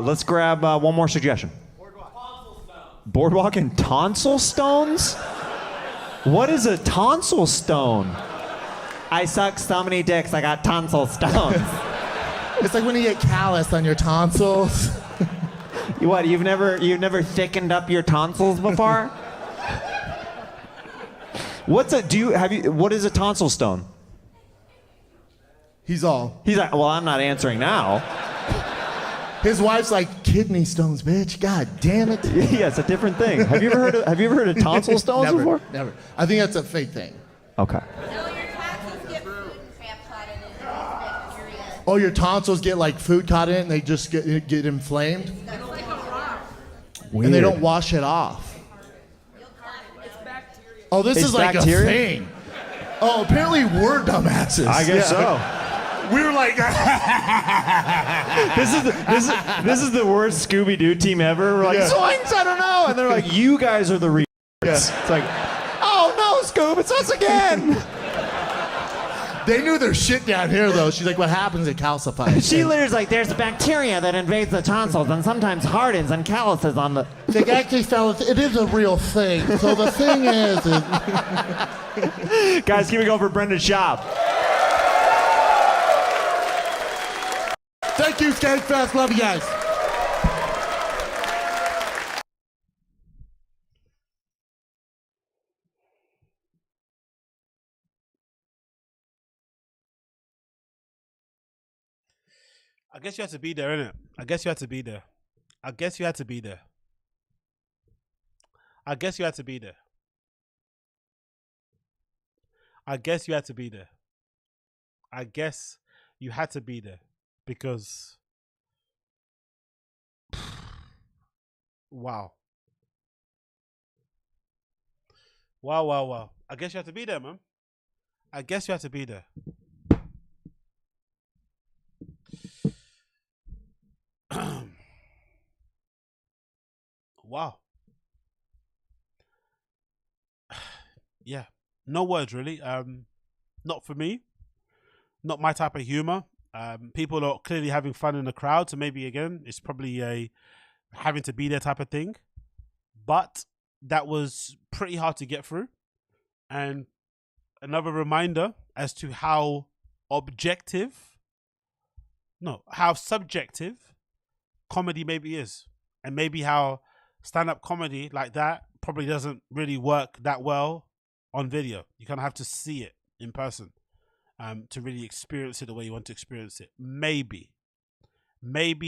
Let's grab one more suggestion. Boardwalk and tonsil stones? What is a tonsil stone? I suck so many dicks, I got tonsil stones. It's like when you get calloused on your tonsils. What, you've never thickened up your tonsils before? What is a tonsil stone? He's like, well, I'm not answering now. His wife's like, kidney stones, bitch. God damn it. Yeah, it's a different thing. Have you ever heard of tonsil stones before? Never. I think that's a fake thing. Okay. Oh, your tonsils get like food caught in it and they just get inflamed? Weird. And they don't wash it off. Oh, this is like bacteria? A thing. Oh, apparently we're dumbasses. I guess so. We were like, this is the worst Scooby-Doo team ever. We're like, Zoinks, I don't know. And they're like, you guys are the retards. Yeah. It's like, oh no, Scoob, it's us again. They knew their shit down here, though. She's like, what happens? It calcifies. She literally's like, there's bacteria that invades the tonsils and sometimes hardens and calluses on the... They actually, fellas, it is a real thing. So the thing is... Guys, keep it going for Brendan Schaub. Thank you, SKANKFEST. Love you guys. I guess you had to be there, innit? I guess you had to be there. I guess you had to be there. I guess you had to be there. I guess you had to be there. I guess you had to be there because wow. Wow. I guess you had to be there, man. I guess you had to be there. Wow. Yeah. No words really. Not for me. Not my type of humor. People are clearly having fun in the crowd, so maybe again it's probably a having to be there type of thing. But that was pretty hard to get through. And another reminder as to how subjective comedy maybe is. And maybe how stand-up comedy like that probably doesn't really work that well on video. You kind of have to see it in person to really experience it the way you want to experience it. Maybe. But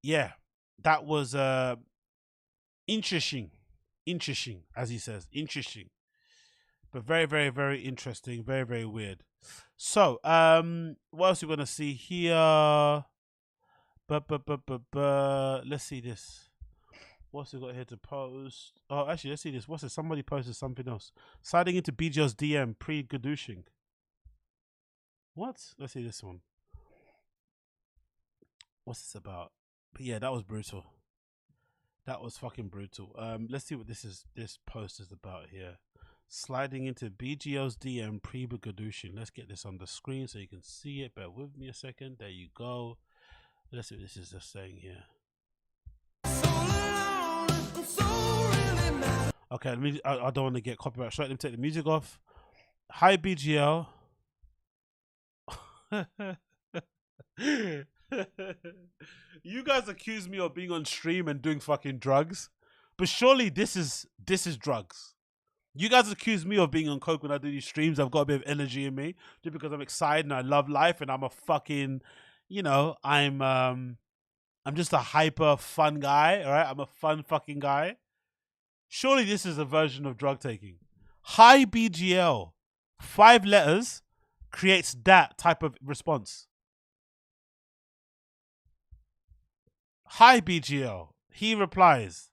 yeah, that was interesting, as he says, interesting. But very, very, very interesting, very, very weird. So, what else are we gonna see here? Let's see this. What's we got here to post? Oh, actually, let's see this. What's it? Somebody posted something else. Sliding into BGL's DM pre-GADOOSHING. What? Let's see this one. What's this about? But yeah, that was brutal. That was fucking brutal. Let's see what this post is about here. Sliding into BGL's DM pre-GADOOSHING. Let's get this on the screen so you can see it. Bear with me a second. There you go. Let's see what this is just saying here. Okay, I don't want to get copyright strike. Let me take the music off. Hi, BGL. You guys accuse me of being on stream and doing fucking drugs, but surely this is drugs. You guys accuse me of being on coke when I do these streams. I've got a bit of energy in me just because I'm excited and I love life and I'm a fucking, I'm just a hyper fun guy, all right? I'm a fun fucking guy. Surely this is a version of drug taking. Hi BGL. 5 letters creates that type of response. Hi BGL. He replies,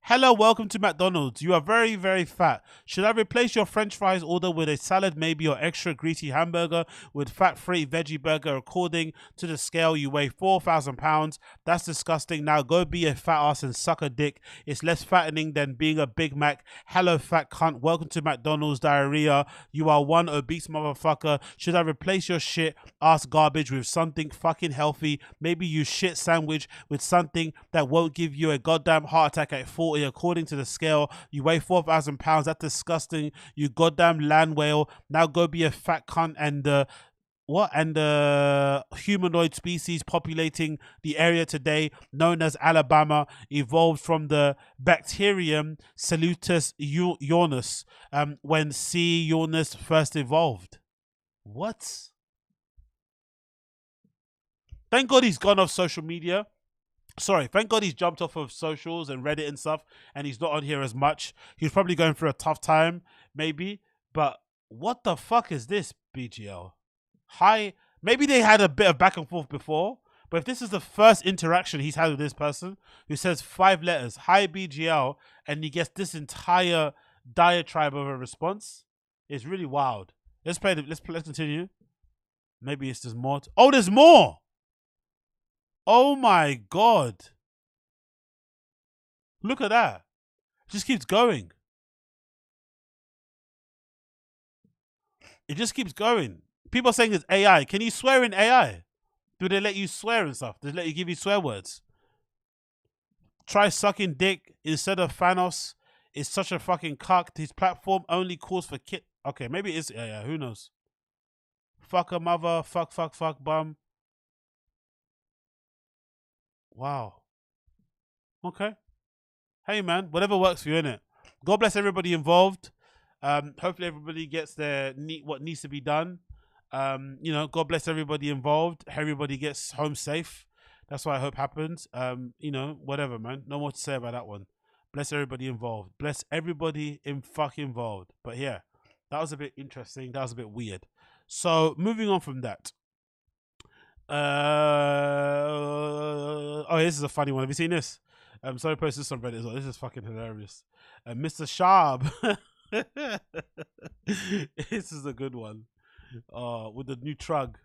Hello, welcome to McDonald's. You are very, very fat. Should I replace your French fries order with a salad, maybe, or extra greasy hamburger with fat-free veggie burger? According to the scale, you weigh 4,000 pounds. That's disgusting. Now go be a fat ass and suck a dick. It's less fattening than being a Big Mac. Hello, fat cunt. Welcome to McDonald's diarrhea. You are one obese motherfucker. Should I replace your shit ass garbage with something fucking healthy? Maybe you shit sandwich with something that won't give you a goddamn heart attack at 40. According to the scale, you weigh 4,000 pounds. That's disgusting. You goddamn land whale. Now go be a fat cunt and the humanoid species populating the area today, known as Alabama, evolved from the bacterium Salutis Ionis when C. Ionis first evolved. What? Thank God he's gone off social media. Sorry, thank God he's jumped off of socials and Reddit and stuff, and he's not on here as much. He's probably going through a tough time, maybe. But what the fuck is this, BGL? Hi, maybe they had a bit of back and forth before, but if this is the first interaction he's had with this person who says 5 letters, hi BGL, and he gets this entire diatribe of a response, it's really wild. Let's play. Let's continue. Maybe it's just more. Oh, there's more. Oh my God. Look at that. It just keeps going. It just keeps going. People are saying it's AI. Can you swear in AI? Do they let you swear and stuff? Do they let you give you swear words? Try sucking dick instead of Thanos. Is such a fucking cuck. His platform only calls for kid. Okay, maybe it is AI. Who knows? Fuck a mother. Fuck bum. Wow. Okay. Hey man, whatever works for you, innit? God bless everybody involved. Hopefully everybody gets what needs to be done. You know, God bless everybody involved. Everybody gets home safe. That's what I hope happens. You know, whatever, man. No more to say about that one. Bless everybody involved. Bless everybody involved. But yeah, that was a bit interesting. That was a bit weird. So moving on from that. Oh, this is a funny one. Have you seen this? Sorry, post this on Reddit as well. This is fucking hilarious. Mr. SCHAUB. This is a good one. With the new trug.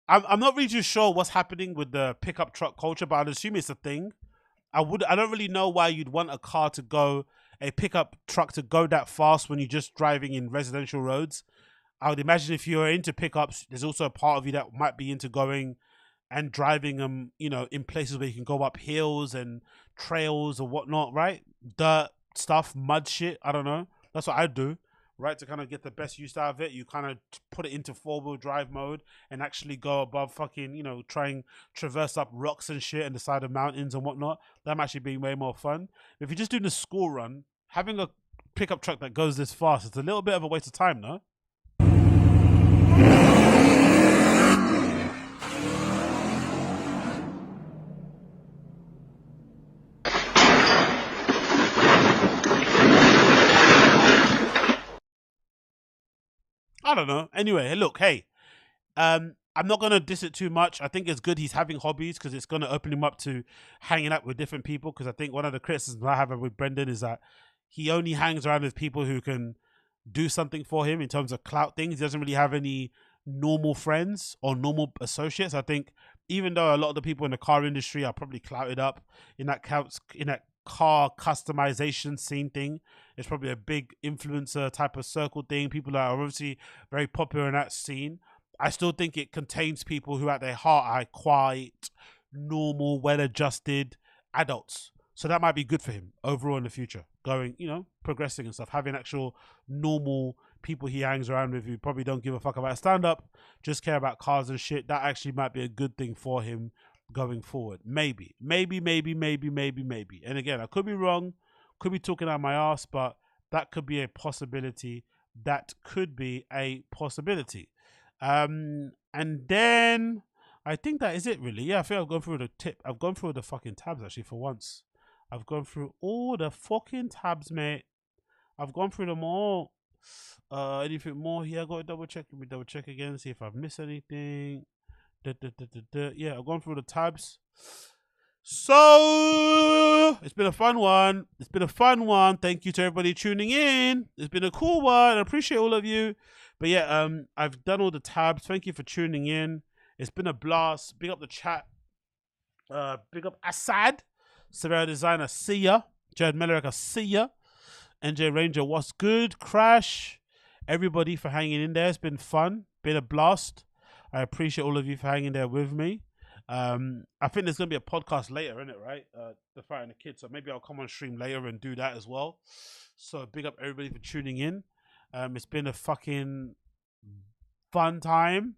I'm not really too sure what's happening with the pickup truck culture, but I'd assume it's a thing. I don't really know why you'd want a pickup truck to go that fast when you're just driving in residential roads. I would imagine if you're into pickups, there's also a part of you that might be into going and driving them, you know, in places where you can go up hills and trails or whatnot, right? Dirt stuff, mud shit. I don't know. That's what I'd do. Right, to kind of get the best use out of it, you kind of put it into 4-wheel drive mode and actually go above fucking, you know, try and traverse up rocks and shit and the side of mountains and whatnot. That might actually be way more fun. If you're just doing a school run, having a pickup truck that goes this fast, it's a little bit of a waste of time, no? I don't know. Anyway, look, hey, I'm not going to diss it too much. I think it's good he's having hobbies because it's going to open him up to hanging out with different people, because I think one of the criticisms I have with Brendan is that he only hangs around with people who can do something for him in terms of clout things. He doesn't really have any normal friends or normal associates. I think even though a lot of the people in the car industry are probably clouted up in that car customization scene thing, it's probably a big influencer type of circle thing. People that are obviously very popular in that scene. I still think it contains people who at their heart are quite normal, well-adjusted adults. So that might be good for him overall in the future, going, you know, progressing and stuff, having actual normal people he hangs around with who probably don't give a fuck about stand-up, just care about cars and shit. That actually might be a good thing for him going forward. Maybe. And again, I could be wrong, could be talking out my ass, but that could be a possibility. And then I think that is it, really. Yeah, I think I've gone through the tip. I've gone through the fucking tabs, actually, for once. I've gone through all the fucking tabs, mate. I've gone through them all. Anything more here? I got to double check. Let me double check again, see if I've missed anything. Yeah, I've gone through the tabs. So it's been a fun one. It's been a fun one. Thank you to everybody tuning in. It's been a cool one. I appreciate all of you. But yeah, I've done all the tabs. Thank you for tuning in. It's been a blast. Big up the chat. Big up Assad, Severa Designer. See ya. Jared Mellerick, I see ya. NJ Ranger, what's good? Crash. Everybody for hanging in there. It's been fun. Been a blast. I appreciate all of you for hanging there with me. I think there's gonna be a podcast later, isn't it? Right? The Fighting the Kid. So maybe I'll come on stream later and do that as well. So big up everybody for tuning in. It's been a fucking fun time.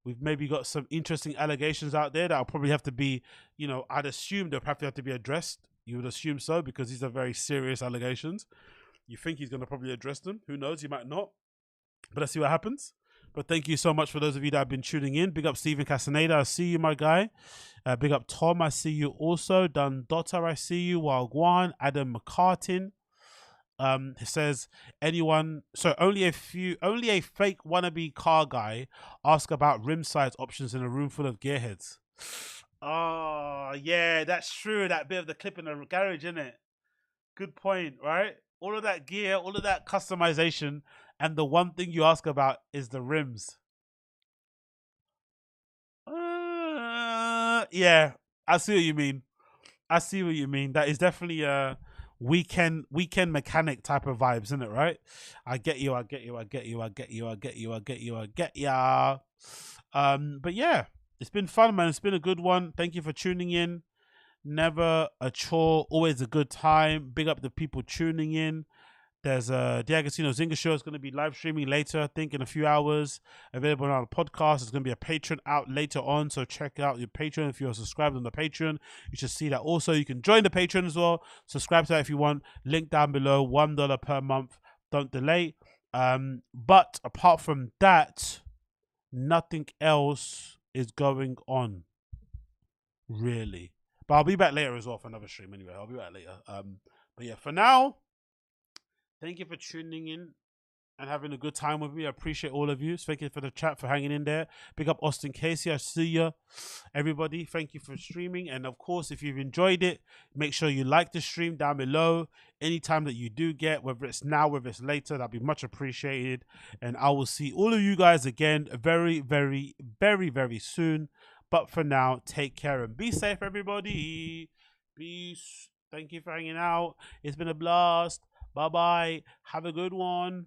We've maybe got some interesting allegations out there that'll probably have to be, you know, I'd assume they'll have to be addressed. You would assume so, because these are very serious allegations. You think he's going to probably address them. Who knows? He might not. But let's see what happens. But thank you so much for those of you that have been tuning in. Big up Stephen Castaneda. I see you, my guy. Big up Tom. I see you also. Dan Dotter. I see you. Wagwan. Adam McCartin. He says, only a fake wannabe car guy ask about rim size options in a room full of gearheads. Oh, yeah, that's true. That bit of the clip in the garage, isn't it? Good point, right? All of that gear, all of that customization, and the one thing you ask about is the rims. Yeah, I see what you mean. I see what you mean. That is definitely a weekend mechanic type of vibes, isn't it, right? I get you. But yeah, it's been fun, man. It's been a good one. Thank you for tuning in. Never a chore, always a good time. Big up the people tuning in. There's the Agostino Zinga show is going to be live streaming later, I think, in a few hours. Available on our podcast. There's going to be a Patreon out later on, so check out your Patreon. If you're subscribed on the Patreon, you should see that. Also, you can join the Patreon as well. Subscribe to that if you want. Link down below. $1 per month. Don't delay. But apart from that, nothing else is going on, really. But I'll be back later as well for another stream anyway. I'll be back later. But yeah, for now, thank you for tuning in and having a good time with me. I appreciate all of you. Thank you for the chat, for hanging in there. Big up Austin Casey. I see you. Everybody, thank you for streaming. And of course, if you've enjoyed it, make sure you like the stream down below. Anytime that you do get, whether it's now, whether it's later, that'd be much appreciated. And I will see all of you guys again very, very, very, very soon. But for now, take care and be safe, everybody. Peace. Thank you for hanging out. It's been a blast. Bye-bye. Have a good one.